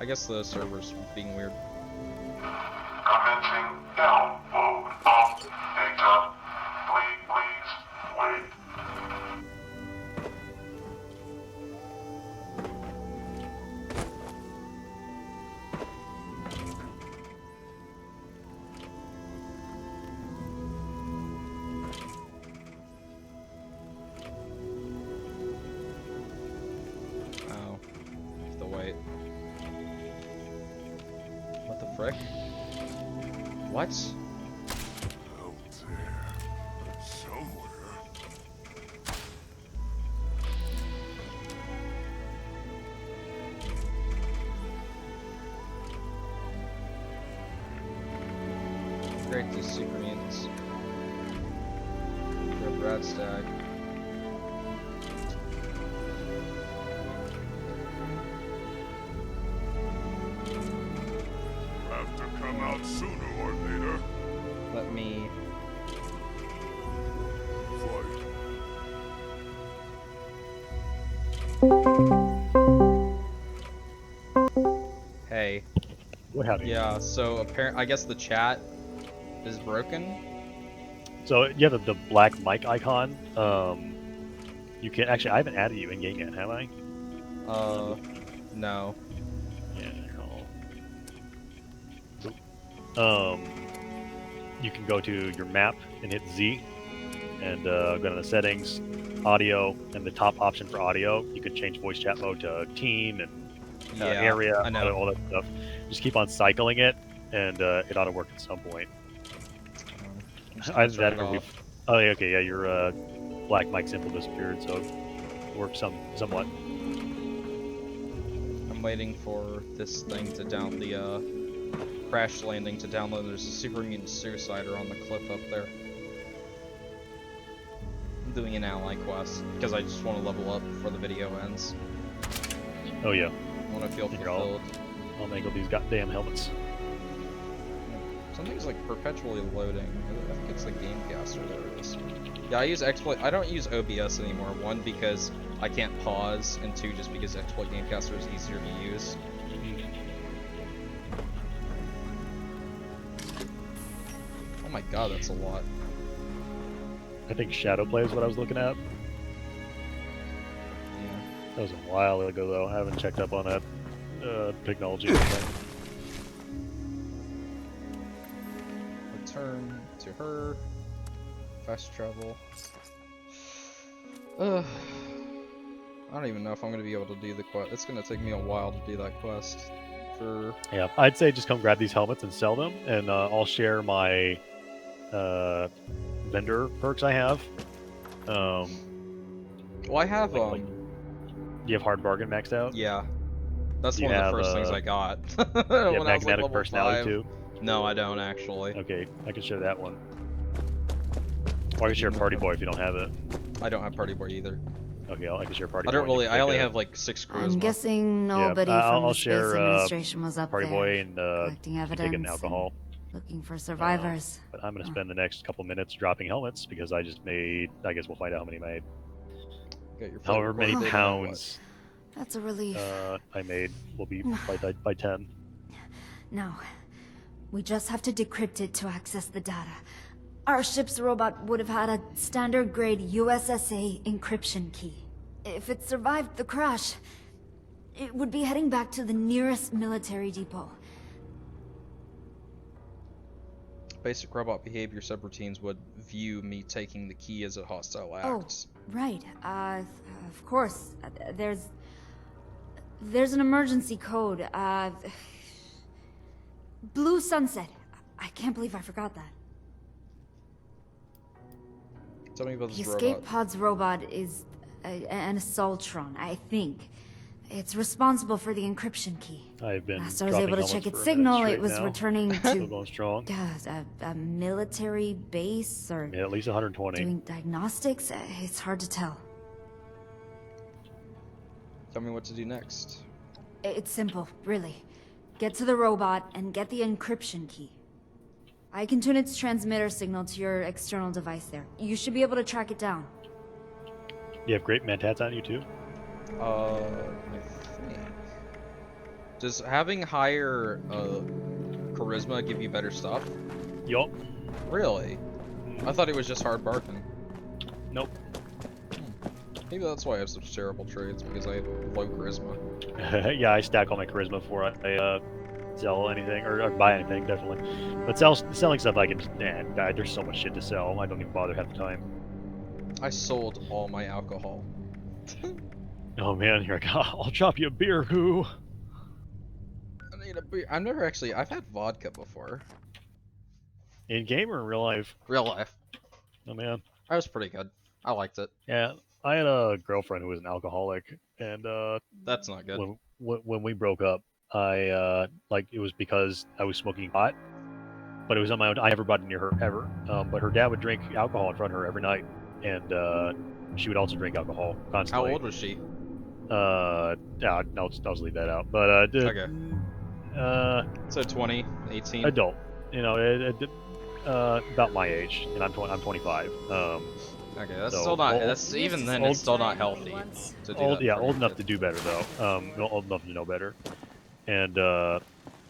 Speaker 3: I guess the server's being weird.
Speaker 10: Commencing download of data. Please wait.
Speaker 3: Oh. I have to wait. What the frick? What?
Speaker 10: Out there, somewhere.
Speaker 3: Great to super mutants. Rip. Rad stag.
Speaker 10: Have to come out sooner or later.
Speaker 3: Let me.
Speaker 10: Fight.
Speaker 3: Hey.
Speaker 1: What happened?
Speaker 3: Yeah. So I guess the chat is broken.
Speaker 1: So yeah, the black mic icon. You can actually. I haven't added you in game yet, have I?
Speaker 3: No.
Speaker 1: Yeah. No. You can go to your map and hit Z, and go to the settings, audio, and the top option for audio. You can change voice chat mode to team and area,
Speaker 3: I know.
Speaker 1: all that stuff. Just keep on cycling it, and it ought to work at some point. Either that or oh, yeah, okay, yeah, your black mic symbol disappeared, so it works somewhat.
Speaker 3: I'm waiting for this thing to down the crash landing to download. There's a super mutant suicider on the cliff up there. I'm doing an ally quest because I just want to level up before the video ends.
Speaker 1: Oh yeah.
Speaker 3: I want to feel fulfilled.
Speaker 1: I'll mangle these goddamn helmets.
Speaker 3: Something's like perpetually loading. I think it's the Gamecaster. There it is. Yeah, I use exploit. I don't use OBS anymore. One, because I can't pause, and two, just because exploit Gamecaster is easier to use. Oh my god, that's a lot.
Speaker 1: I think Shadowplay is what I was looking at.
Speaker 3: Yeah.
Speaker 1: That was a while ago though. I haven't checked up on that technology.
Speaker 3: Return to her. Fast travel. I don't even know if I'm gonna be able to do the quest. It's gonna take me a while to do that quest.
Speaker 1: Yeah, I'd say just come grab these helmets and sell them, and I'll share my vendor perks I have.
Speaker 3: Well, I have
Speaker 1: do you have hard bargain maxed out?
Speaker 3: Yeah, that's one of the first things I got. When
Speaker 1: you have
Speaker 3: I was like
Speaker 1: magnetic personality
Speaker 3: 5.
Speaker 1: too?
Speaker 3: No, I don't actually.
Speaker 1: Okay, I can share that one. Or I can share Party Boy if you don't have it.
Speaker 3: I don't have Party Boy either.
Speaker 1: Okay, I can share Party Boy.
Speaker 3: I don't really. I only have like 6 charisma.
Speaker 8: I'm guessing nobody from the Space Administration was up
Speaker 1: Party
Speaker 8: there
Speaker 1: Boy and
Speaker 8: collecting evidence,
Speaker 1: taking alcohol.
Speaker 8: looking for survivors.
Speaker 1: But I'm going to spend the next couple minutes dropping helmets because I just made. I guess we'll find out how many made. However many pounds.
Speaker 8: That's a relief.
Speaker 1: I made will be by 10.
Speaker 8: No, we just have to decrypt it to access the data. Our ship's robot would have had a standard grade USSA encryption key. If it survived the crash, it would be heading back to the nearest military depot.
Speaker 3: Basic robot behavior subroutines would view me taking the key as a hostile act.
Speaker 8: Oh, right. Of course. There's an emergency code. Blue Sunset. I can't believe I forgot that.
Speaker 3: Tell me about this
Speaker 8: the
Speaker 3: robot.
Speaker 8: escape pod's robot is an Assaultron, I think. It's responsible for the encryption key.
Speaker 1: I've been.
Speaker 8: Last I was able to check its signal, it was returning to
Speaker 1: going strong.
Speaker 8: A military base or
Speaker 1: at least 120.
Speaker 8: Doing diagnostics. It's hard to tell.
Speaker 3: Tell me what to do next.
Speaker 8: It's simple, really. Get to the robot and get the encryption key. I can tune its transmitter signal to your external device there. You should be able to track it down.
Speaker 1: You have great mentats on you too?
Speaker 3: I think. Does having higher charisma give you better stuff?
Speaker 1: Yup.
Speaker 3: Really? I thought it was just hard barking.
Speaker 1: Nope.
Speaker 3: Maybe that's why I have such terrible trades, because I have low charisma.
Speaker 1: Yeah, I stack all my charisma before I sell anything or buy anything, definitely. But selling stuff, I can just, there's so much shit to sell. I don't even bother half the time.
Speaker 3: I sold all my alcohol.
Speaker 1: Oh man, you're like, I'll chop you a beer, who?
Speaker 3: I need a beer. I've had vodka before.
Speaker 1: In game or in real life?
Speaker 3: Real life.
Speaker 1: Oh man.
Speaker 3: That was pretty good. I liked it.
Speaker 1: Yeah, I had a girlfriend who was an alcoholic, and
Speaker 3: that's not good.
Speaker 1: When we broke up, I it was because I was smoking pot, but it was on my own. I never brought it near her ever. But her dad would drink alcohol in front of her every night, and she would also drink alcohol constantly.
Speaker 3: How old was she?
Speaker 1: Yeah, I'll just leave that out. But
Speaker 3: Okay. So 20, 18.
Speaker 1: Adult, you know, about my age, and I'm 25.
Speaker 3: Okay, that's
Speaker 1: so
Speaker 3: still not.
Speaker 1: old,
Speaker 3: That's even then. It's still not healthy. To do
Speaker 1: old,
Speaker 3: that
Speaker 1: yeah,
Speaker 3: for
Speaker 1: old
Speaker 3: your
Speaker 1: enough
Speaker 3: kid.
Speaker 1: to do better though. Old enough to know better, and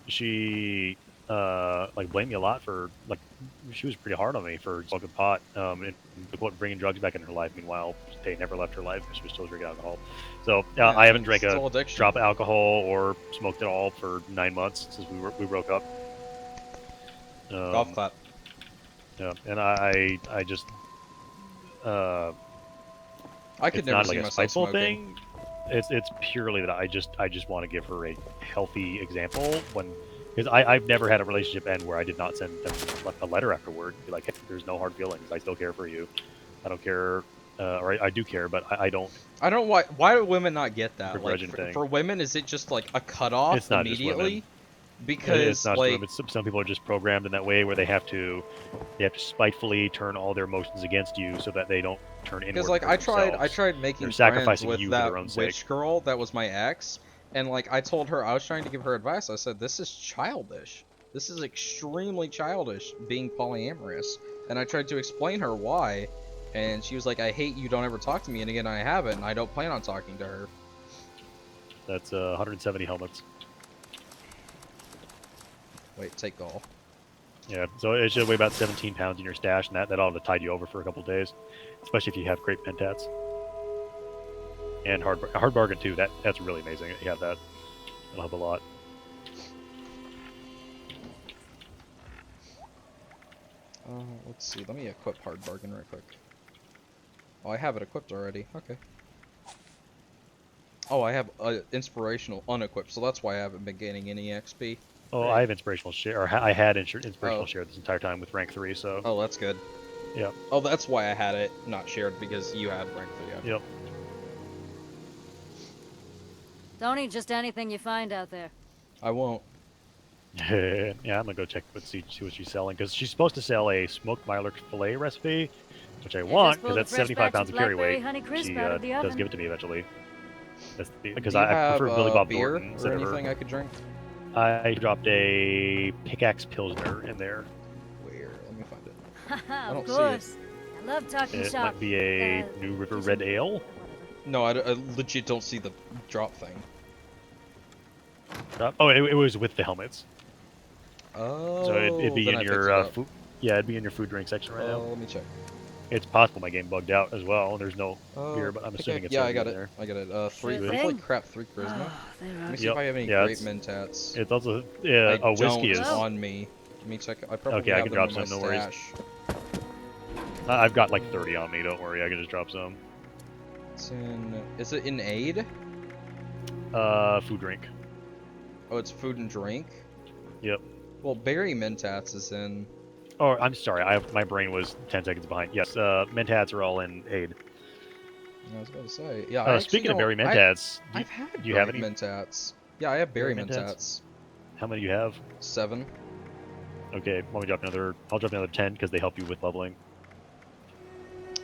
Speaker 1: she like blamed me a lot for like she was pretty hard on me for smoking pot and bringing drugs back in her life. Meanwhile, they never left her life, and she was still drinking alcohol. So
Speaker 3: Yeah,
Speaker 1: I haven't drank
Speaker 3: still
Speaker 1: a
Speaker 3: addiction.
Speaker 1: drop of alcohol or smoked at all for 9 months since we broke up.
Speaker 3: Golf clap.
Speaker 1: Yeah, and I just
Speaker 3: I could
Speaker 1: it's
Speaker 3: never
Speaker 1: not
Speaker 3: see
Speaker 1: like a
Speaker 3: myself
Speaker 1: spiteful
Speaker 3: smoking.
Speaker 1: thing. It's purely that I just want to give her a healthy example when because I've never had a relationship end where I did not send them like a letter afterward. Be like, hey, there's no hard feelings. I still care for you. I don't care, or I do care, but I don't
Speaker 3: I don't why do women not get that? Like
Speaker 1: begrudging thing.
Speaker 3: for women, is it just like a cutoff
Speaker 1: It's not just women.
Speaker 3: immediately?
Speaker 1: It's
Speaker 3: Because
Speaker 1: not
Speaker 3: like
Speaker 1: just women. Some people are just programmed in that way where they have to spitefully turn all their emotions against you so that they don't turn inward.
Speaker 3: because like I tried making
Speaker 1: They're
Speaker 3: friends
Speaker 1: sacrificing
Speaker 3: with
Speaker 1: you for
Speaker 3: that
Speaker 1: their own sake.
Speaker 3: witch girl that was my ex, and like I told her I was trying to give her advice. I said this is childish. This is extremely childish being polyamorous, and I tried to explain her why, and she was like, I hate you. Don't ever talk to me. And again, I haven't, and I don't plan on talking to her.
Speaker 1: That's 170 helmets.
Speaker 3: Wait, take all.
Speaker 1: Yeah, so it should weigh about 17 pounds in your stash, and that ought to tide you over for a couple days, especially if you have great pentats. And hard bargain too. That's really amazing. You have that. It'll help a lot.
Speaker 3: Let's see. Let me equip hard bargain right quick. Oh, I have it equipped already. Okay. Oh, I have inspirational unequipped, so that's why I haven't been gaining any XP.
Speaker 1: Oh,
Speaker 3: Great.
Speaker 1: I have inspirational share. Or I had inspirational share this entire time with rank 3. So.
Speaker 3: Oh, that's good.
Speaker 1: Yeah.
Speaker 3: Oh, that's why I had it not shared, because you had rank 3. Okay.
Speaker 1: Yep.
Speaker 11: Don't eat just anything you find out there.
Speaker 3: I won't.
Speaker 1: Yeah, I'm gonna go check see what she's selling because she's supposed to sell a smoked Mylar fillet recipe, which I want because that's 75 pounds of carry weight. She does give it to me eventually. That's because I prefer Billy Bob
Speaker 3: beer
Speaker 1: Thornton instead
Speaker 3: or
Speaker 1: of
Speaker 3: anything
Speaker 1: her.
Speaker 3: I could drink.
Speaker 1: I dropped a pickaxe pilsner in there.
Speaker 3: Where? Let me find it. I don't
Speaker 11: Of course. I love talking
Speaker 1: It
Speaker 11: shop.
Speaker 1: might be a New River Red Ale.
Speaker 3: No, I legit don't see the drop thing.
Speaker 1: Oh, it was with the helmets.
Speaker 3: Oh,
Speaker 1: So it'd be
Speaker 3: then
Speaker 1: in
Speaker 3: I
Speaker 1: your
Speaker 3: picked it up.
Speaker 1: food. Yeah, it'd be in your food drink section right now.
Speaker 3: Let me check.
Speaker 1: It's possible my game bugged out as well. There's no beer, but I'm assuming it's
Speaker 3: yeah, I
Speaker 1: in
Speaker 3: got it.
Speaker 1: there.
Speaker 3: I got it. Three.
Speaker 11: Sure
Speaker 3: Holy
Speaker 11: thing.
Speaker 3: crap! 3 charisma. Let me see
Speaker 1: Yep.
Speaker 3: if I have any
Speaker 1: Yeah,
Speaker 3: great mentats.
Speaker 1: It's also
Speaker 3: I
Speaker 1: a whiskey
Speaker 3: don't
Speaker 1: is.
Speaker 3: on me. Let me check. I probably
Speaker 1: Okay, I
Speaker 3: have
Speaker 1: can
Speaker 3: them
Speaker 1: drop
Speaker 3: in my
Speaker 1: some. No worries.
Speaker 3: stash.
Speaker 1: I've got like 30 on me. Don't worry, I can just drop some.
Speaker 3: It's in. Is it in aid?
Speaker 1: Food drink.
Speaker 3: Oh, it's food and drink.
Speaker 1: Yep.
Speaker 3: Well, berry mentats is in.
Speaker 1: Oh, I'm sorry. My brain was 10 seconds behind. Yes, mentats are all in aid.
Speaker 3: I was about to say. Yeah. I
Speaker 1: Speaking of
Speaker 3: actually
Speaker 1: berry mentats,
Speaker 3: I've had
Speaker 1: do you have
Speaker 3: berry
Speaker 1: any
Speaker 3: mentats. Yeah, I have berry mentats.
Speaker 1: mentats? How many do you have?
Speaker 3: 7.
Speaker 1: Okay, let me drop another. I'll drop another 10 because they help you with leveling.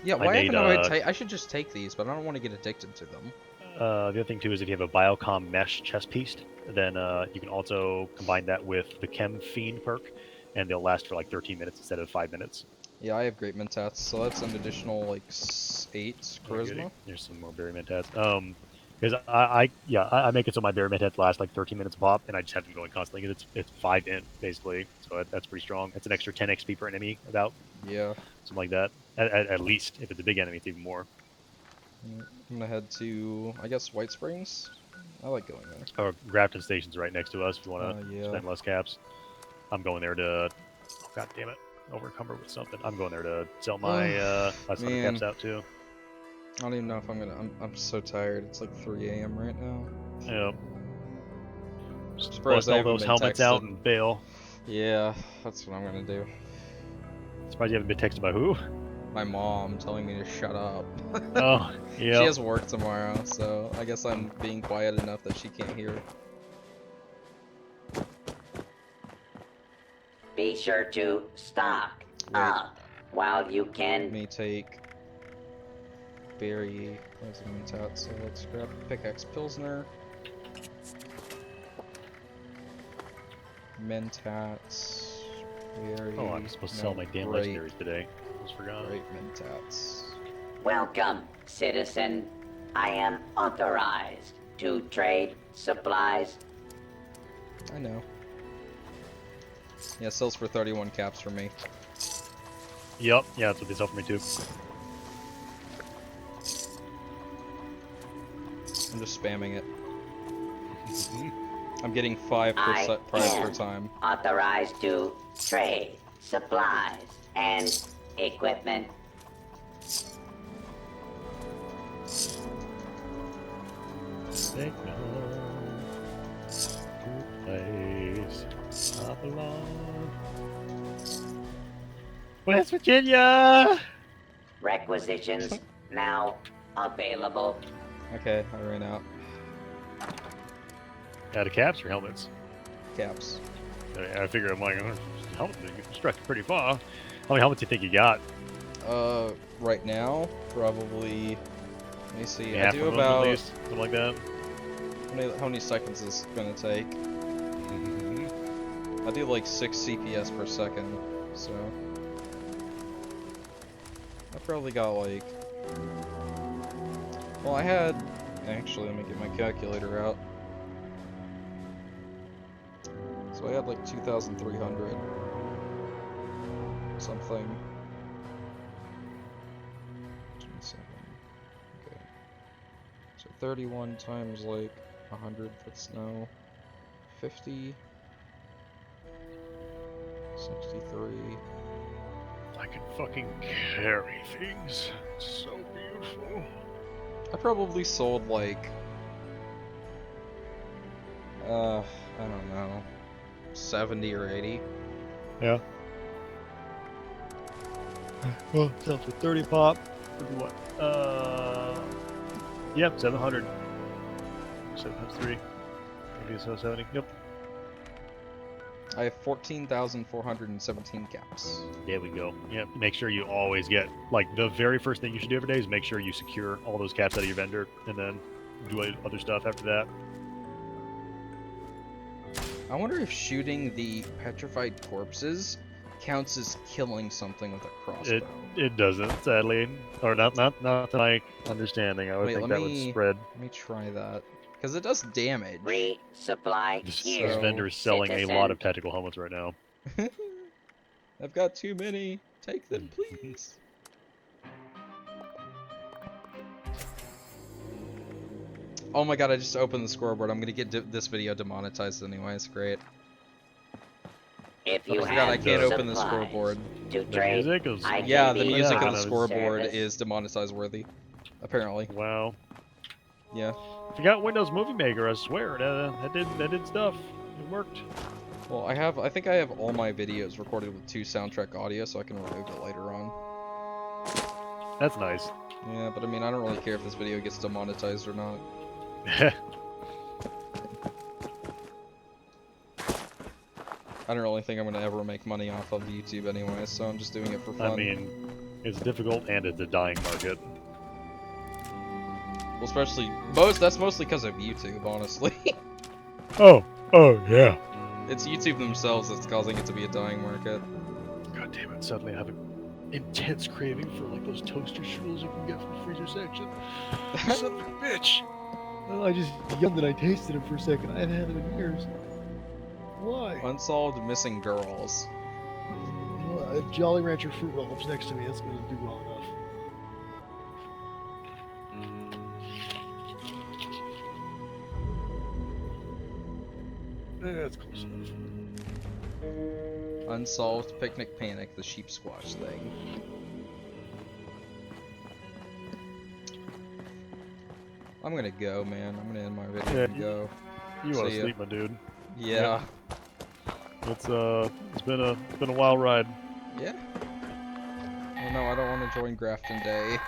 Speaker 3: Yeah,
Speaker 1: I
Speaker 3: why
Speaker 1: made,
Speaker 3: haven't I should just take these, but I don't want to get addicted to them.
Speaker 1: The other thing too is if you have a Biocom Mesh chest piece, then you can also combine that with the Chem Fiend perk, and they'll last for like 13 minutes instead of 5 minutes.
Speaker 3: Yeah, I have great mentats, so that's an additional like 8 charisma.
Speaker 1: There's some more berry mentats. Because I make it so my berry mentats last like 13 minutes a pop, and I just have them going constantly. Because it's 5 int basically, so that's pretty strong. It's an extra 10 XP per enemy, about.
Speaker 3: Yeah.
Speaker 1: Something like that. At least if it's a big enemy, it's even more.
Speaker 3: I'm gonna head to, I guess, White Springs. I like going there.
Speaker 1: Or Grafton Station's right next to us if you want to
Speaker 3: yeah.
Speaker 1: spend less caps. I'm going there to. Oh, God damn it! Overencumber with something. I'm going there to sell my last 100 caps out too.
Speaker 3: I don't even know if I'm gonna. I'm so tired. It's like 3 a.m. right now.
Speaker 1: Yeah.
Speaker 3: Just
Speaker 1: bust all those helmets out and bail.
Speaker 3: Yeah, that's what I'm gonna do.
Speaker 1: Surprised you haven't been texted by who?
Speaker 3: My mom telling me to shut up.
Speaker 1: Oh, yeah.
Speaker 3: She has work tomorrow, so I guess I'm being quiet enough that she can't hear.
Speaker 7: Be sure to stock up while you can.
Speaker 3: Let me take berry. Where's the mentat? So let's grab pickaxe pilsner. Mentats. Berry.
Speaker 1: Oh, I'm supposed to sell my damn legendaries today. Almost forgot.
Speaker 3: Great mentats.
Speaker 7: Welcome, citizen. I am authorized to trade supplies.
Speaker 3: I know. Yeah, sells for 31 caps for me.
Speaker 1: Yep, yeah, that's what they sell for me too.
Speaker 3: I'm just spamming it. I'm getting 5 per price per time.
Speaker 7: Authorized to trade supplies and equipment.
Speaker 1: Take me home to a place I belong. West Virginia!
Speaker 7: Requisitions now available.
Speaker 3: Okay, I ran out.
Speaker 1: Out of caps or helmets?
Speaker 3: Caps.
Speaker 1: I figure I'm like, helmet struck pretty far. How many helmets do you think you got?
Speaker 3: Right now, probably. Let me see.
Speaker 1: Half
Speaker 3: I do
Speaker 1: of them
Speaker 3: about
Speaker 1: at least, something like that.
Speaker 3: How many seconds is it gonna take? I do like 6 CPS per second, so I probably got like. Well, I had. Actually, let me get my calculator out. So I had like 2,300 something. 27. Okay. So 31 times like 100, that's now 50. 63.
Speaker 1: I can fucking carry things. It's so beautiful.
Speaker 3: I probably sold like I don't know, 70 or 80.
Speaker 1: Yeah. Well, sells for 30 pop. For what? Yep, 700. 7 times 3. Maybe it's 70. Yep.
Speaker 3: I have 14,417 caps.
Speaker 1: There we go. Yep. Make sure you always get, like, the very first thing you should do every day is make sure you secure all those caps out of your vendor, and then do other stuff after that.
Speaker 3: I wonder if shooting the petrified corpses counts as killing something with a crossbow.
Speaker 1: It doesn't, sadly, or not to my understanding. I would think that would spread.
Speaker 3: Let me try that, because it does damage.
Speaker 7: Resupply here.
Speaker 1: This vendor is selling a lot of tactical helmets right now.
Speaker 3: I've got too many. Take them, please. Oh my god, I just opened the scoreboard. I'm gonna get this video demonetized anyway. It's great.
Speaker 7: If you
Speaker 3: I forgot I can't open the scoreboard. Yeah, the music of the scoreboard is demonetized worthy. Apparently.
Speaker 1: Wow.
Speaker 3: Yeah.
Speaker 1: If you got Windows Movie Maker, I swear that did stuff. It worked.
Speaker 3: Well, I think I have all my videos recorded with 2 soundtrack audio, so I can remove it later on.
Speaker 1: That's nice.
Speaker 3: Yeah, but I mean, I don't really care if this video gets demonetized or not. I don't really think I'm gonna ever make money off of YouTube anyway, so I'm just doing it for fun.
Speaker 1: I mean, it's difficult and it's a dying market.
Speaker 3: Well, especially that's mostly because of YouTube, honestly.
Speaker 1: Oh yeah.
Speaker 3: It's YouTube themselves that's causing it to be a dying market.
Speaker 1: God damn it! Suddenly I have an intense craving for like those toaster strudels you can get from the freezer section. Son of a bitch! I just yummed and I tasted them for a second. I hadn't had them in years. Why?
Speaker 3: Unsolved missing girls.
Speaker 1: Well, Jolly Rancher fruit roll-ups next to me. That's gonna do well enough. That's close enough.
Speaker 3: Unsolved Picnic Panic, the sheep squash thing. I'm gonna go, man. I'm gonna end my video and go.
Speaker 1: You wanna sleep, my dude?
Speaker 3: Yeah.
Speaker 1: It's been a wild ride.
Speaker 3: Yeah. Oh no, I don't want to join Grafton Day.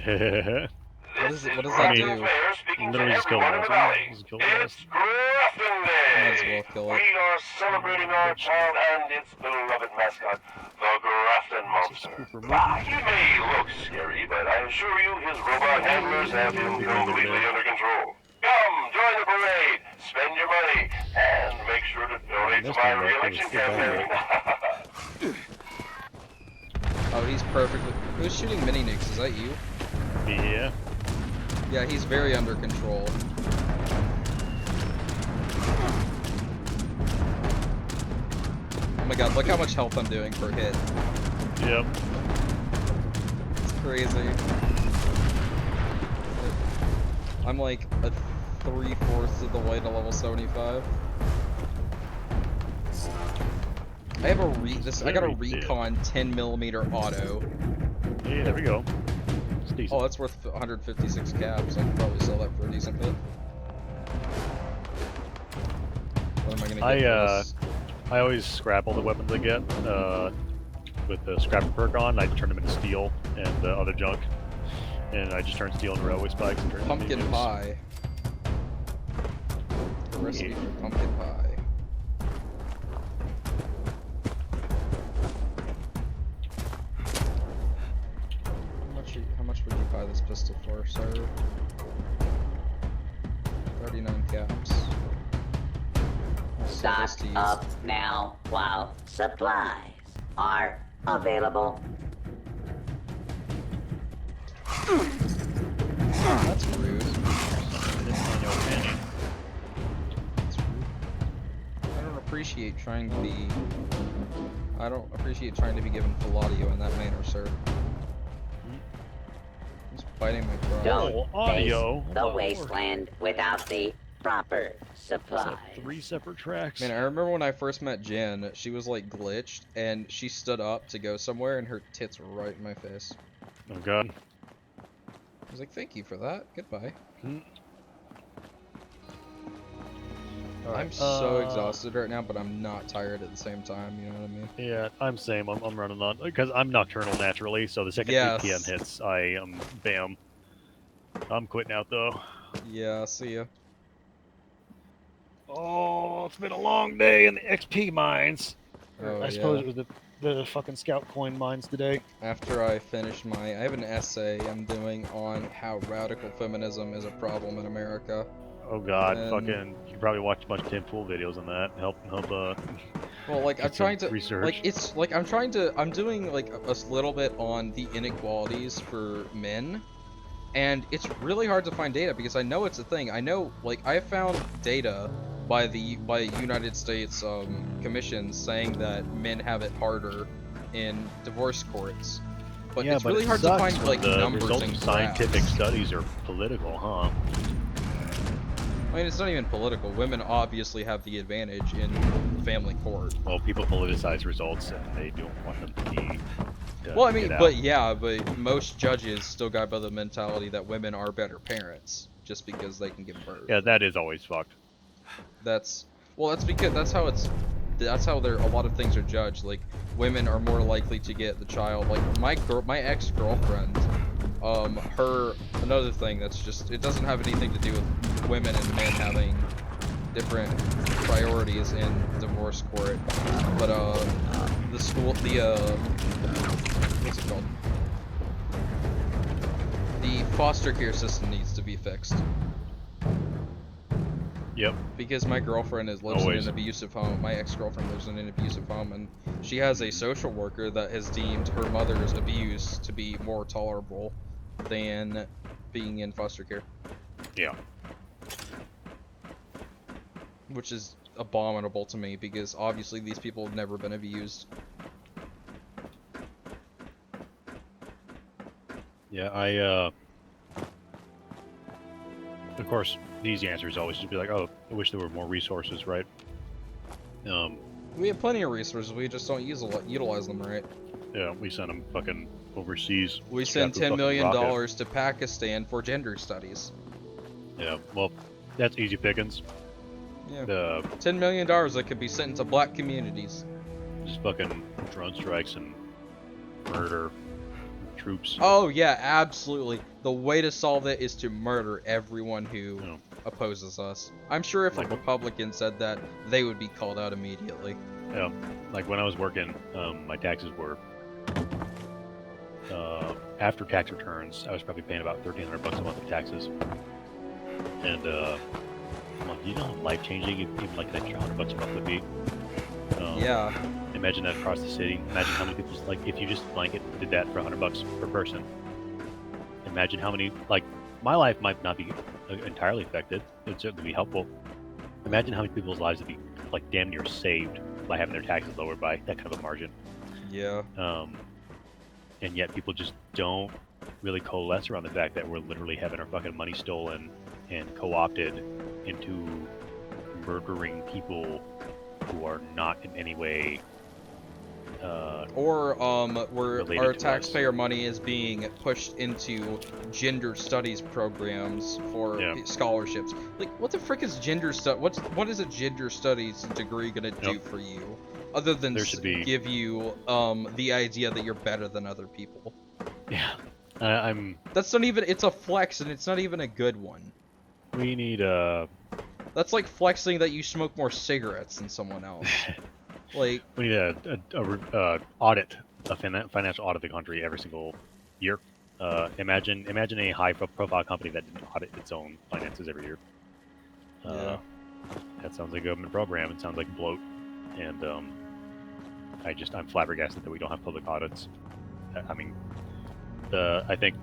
Speaker 3: What does that do?
Speaker 1: Literally just kill the monster. Just kill the monster.
Speaker 3: Might as well kill it.
Speaker 10: We are celebrating our child and its beloved mascot, the Grafton Monster. He may look scary, but I assure you his robot handlers have him completely under control. Come, join the parade, spend your money, and make sure to donate to my re-election campaign.
Speaker 3: Oh, he's perfectly... Who's shooting mini-nukes? Is that you?
Speaker 1: Yeah.
Speaker 3: Yeah, he's very under control. Oh my god, look how much health I'm doing per hit.
Speaker 1: Yep.
Speaker 3: It's crazy. I'm like a 3/4 of the way to level 75. I have a I got a recon 10mm auto.
Speaker 1: Yeah, there we go. It's decent.
Speaker 3: Oh, that's worth 156 caps. I could probably sell that for a decent bit. What am I gonna get for this?
Speaker 1: I always scrap all the weapons I get with the scrapper perk on. I turn them into steel and other junk, and I just turn steel into railway spikes and turn them into
Speaker 3: Pumpkin pie. A recipe for pumpkin pie. How much would you buy this pistol for, sir? 39 caps.
Speaker 7: Stock up now while supplies are available.
Speaker 3: That's rude. That's rude. I don't appreciate trying to be... I don't appreciate trying to be given Palladio in that manner, sir. He's biting my crotch.
Speaker 7: Don't
Speaker 1: audio.
Speaker 7: face the wasteland without the proper supplies.
Speaker 1: 3 separate tracks.
Speaker 3: Man, I remember when I first met Jen, she was like glitched, and she stood up to go somewhere, and her tits were right in my face.
Speaker 1: Oh god.
Speaker 3: I was like, thank you for that. Goodbye. I'm so exhausted right now, but I'm not tired at the same time, you know what I mean?
Speaker 1: Yeah, I'm same. I'm running on because I'm nocturnal naturally. So the second 8 p.m. hits, I am bam. I'm quitting out though.
Speaker 3: Yeah, see ya.
Speaker 1: Oh, it's been a long day in the XP mines.
Speaker 3: Oh,
Speaker 1: I suppose it was the fucking scout coin mines today.
Speaker 3: After I finish I have an essay I'm doing on how radical feminism is a problem in America.
Speaker 1: Oh god, fucking, you probably watched a bunch of Tim Pool videos on that. Help,
Speaker 3: well, like, I'm trying to,
Speaker 1: research.
Speaker 3: like, it's, like, I'm doing, like, a little bit on the inequalities for men, and it's really hard to find data, because I know it's a thing. I know, like, I found data by United States, commissions saying that men have it harder in divorce courts. But
Speaker 1: yeah,
Speaker 3: it's really hard to find, like,
Speaker 1: the
Speaker 3: numbers
Speaker 1: results
Speaker 3: and
Speaker 1: of scientific
Speaker 3: graphs.
Speaker 1: studies are political, huh?
Speaker 3: I mean, it's not even political. Women obviously have the advantage in family court.
Speaker 1: Well, people politicize results, and they don't want them to be.
Speaker 3: Well, I mean, but most judges still got by the mentality that women are better parents just because they can give birth.
Speaker 1: Yeah, that is always fucked.
Speaker 3: That's because that's how a lot of things are judged. Like, women are more likely to get the child. Like my ex-girlfriend, another thing that's just, it doesn't have anything to do with women and men having different priorities in divorce court, but what's it called? The foster care system needs to be fixed.
Speaker 1: Yep.
Speaker 3: Because my girlfriend lives in an abusive home. My ex-girlfriend lives in an abusive home, and she has a social worker that has deemed her mother's abuse to be more tolerable than being in foster care.
Speaker 1: Yeah.
Speaker 3: Which is abominable to me, because obviously these people have never been abused.
Speaker 1: Yeah, of course, the easy answer is always just be like, oh, I wish there were more resources, right?
Speaker 3: We have plenty of resources, we just don't utilize them right.
Speaker 1: Yeah, we send them fucking overseas.
Speaker 3: We send $10 million to Pakistan for gender studies.
Speaker 1: Yeah, well, that's easy pickings.
Speaker 3: Yeah. $10 million that could be sent into black communities.
Speaker 1: Just fucking drone strikes and murder troops.
Speaker 3: Oh yeah, absolutely. The way to solve that is to murder everyone who opposes us. I'm sure if a Republican said that, they would be called out immediately.
Speaker 1: Yeah, like when I was working, my taxes were after tax returns. I was probably paying about $1,300 a month of taxes, and I'm like, you know how life-changing even like an extra $100 a month would be.
Speaker 3: Yeah.
Speaker 1: Imagine that across the city. Imagine how many people, like, if you just blanket did that for $100 per person. Imagine how many, like, my life might not be entirely affected. It'd certainly be helpful. Imagine how many people's lives would be, like, damn near saved by having their taxes lowered by that kind of a margin.
Speaker 3: Yeah.
Speaker 1: And yet people just don't really coalesce around the fact that we're literally having our fucking money stolen and co-opted into murdering people who are not in any way
Speaker 3: or where our taxpayer
Speaker 1: us.
Speaker 3: money is being pushed into gender studies programs for scholarships. Like, what the frick is gender what is a gender studies degree gonna do for you, other than give you the idea that you're better than other people?
Speaker 1: Yeah,
Speaker 3: That's not even. It's a flex, and it's not even a good one.
Speaker 1: We need
Speaker 3: That's like flexing that you smoke more cigarettes than someone else. Like,
Speaker 1: we need a audit, a financial audit of the country every single year. Imagine a high-profile company that didn't audit its own finances every year.
Speaker 3: Yeah.
Speaker 1: That sounds like a government program. It sounds like bloat, and I'm flabbergasted that we don't have public audits. I mean, I think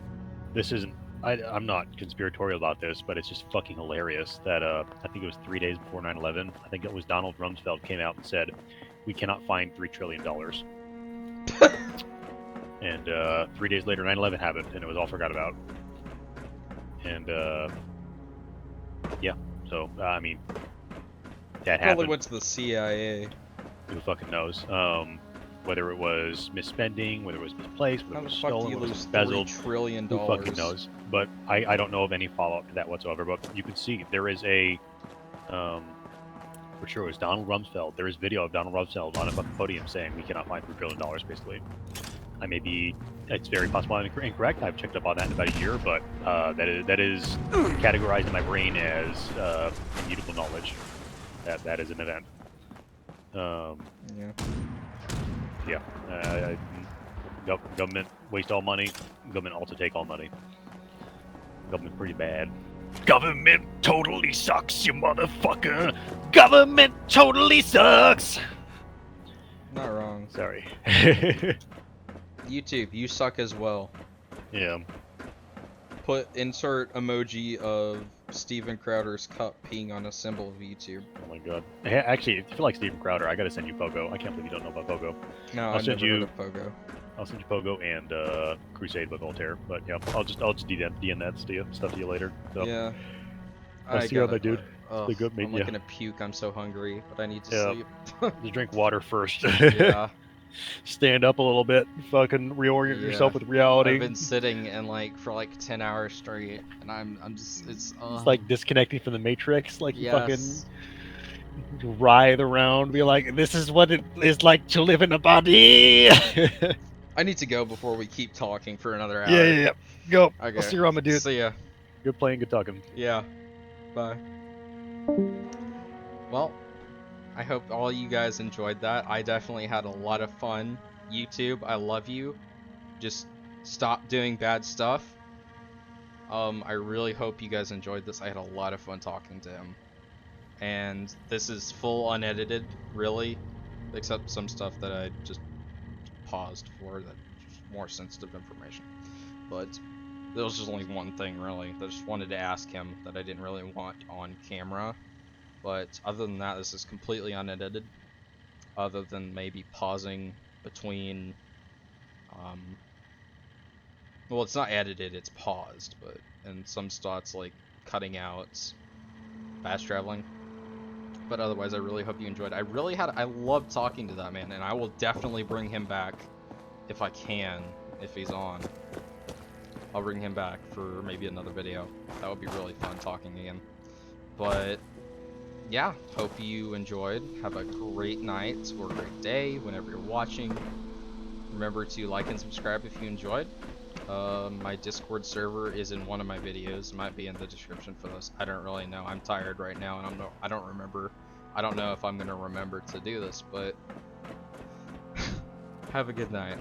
Speaker 1: this isn't. I'm not conspiratorial about this, but it's just fucking hilarious that I think it was 3 days before 9/11. I think it was Donald Rumsfeld came out and said, "We cannot find $3 trillion." And 3 days later, 9/11 happened, and it was all forgot about. And yeah, so I mean, that happened.
Speaker 3: Probably went to the CIA.
Speaker 1: Who fucking knows? Whether it was misspending, whether it was misplaced, whether it was stolen, whether it was embezzled,
Speaker 3: $3 trillion?
Speaker 1: Who fucking knows? But I don't know of any follow-up to that whatsoever. But you can see there is a, for sure it was Donald Rumsfeld. There is video of Donald Rumsfeld on a fucking podium saying we cannot find $3 trillion, basically. It's very possible I'm incorrect. I've checked up on that in about a year, but that is categorized in my brain as immutable knowledge. That is an event. Yeah. Government waste all money. Government also take all money. Government pretty bad. Government totally sucks, you motherfucker. Government totally sucks.
Speaker 3: Not wrong.
Speaker 1: Sorry.
Speaker 3: YouTube, you suck as well.
Speaker 1: Yeah.
Speaker 3: Insert emoji of Steven Crowder's cup peeing on a symbol of YouTube.
Speaker 1: Oh my god. Hey, actually, if you feel like Steven Crowder, I gotta send you Pogo. I can't believe you don't know about Pogo.
Speaker 3: No, I've never heard of Pogo.
Speaker 1: I'll send you Pogo and Crusade by Voltaire. But yeah, I'll just DM that stuff to you later. So.
Speaker 3: Yeah.
Speaker 1: I'll see you on that, dude.
Speaker 3: I'm gonna puke. I'm so hungry, but I need to sleep.
Speaker 1: Just drink water first.
Speaker 3: Yeah.
Speaker 1: Stand up a little bit, fucking reorient yourself with reality.
Speaker 3: I've been sitting and for 10 hours straight, and I'm just it's
Speaker 1: like disconnecting from the Matrix, like you fucking writhe around, be like, this is what it is like to live in a body.
Speaker 3: I need to go before we keep talking for another hour.
Speaker 1: Yeah. Go.
Speaker 3: Okay.
Speaker 1: I'll see you around, my dude.
Speaker 3: See ya.
Speaker 1: Good playing, good talking.
Speaker 3: Yeah. Bye. Well, I hope all you guys enjoyed that. I definitely had a lot of fun. YouTube, I love you. Just stop doing bad stuff. I really hope you guys enjoyed this. I had a lot of fun talking to him. And this is full unedited, really. Except some stuff that I just paused for that's more sensitive information. But there was just only one thing, really. I just wanted to ask him that I didn't really want on camera. But other than that, this is completely unedited. Other than maybe pausing between, well, it's not edited, it's paused, but and some spots like cutting out fast traveling. But otherwise, I really hope you enjoyed. I loved talking to that man, and I will definitely bring him back if I can, if he's on. I'll bring him back for maybe another video. That would be really fun talking again. But yeah, hope you enjoyed. Have a great night or a great day whenever you're watching. Remember to like and subscribe if you enjoyed. My Discord server is in one of my videos. It might be in the description for this. I don't really know. I'm tired right now, and I don't remember. I don't know if I'm gonna remember to do this, but have a good night.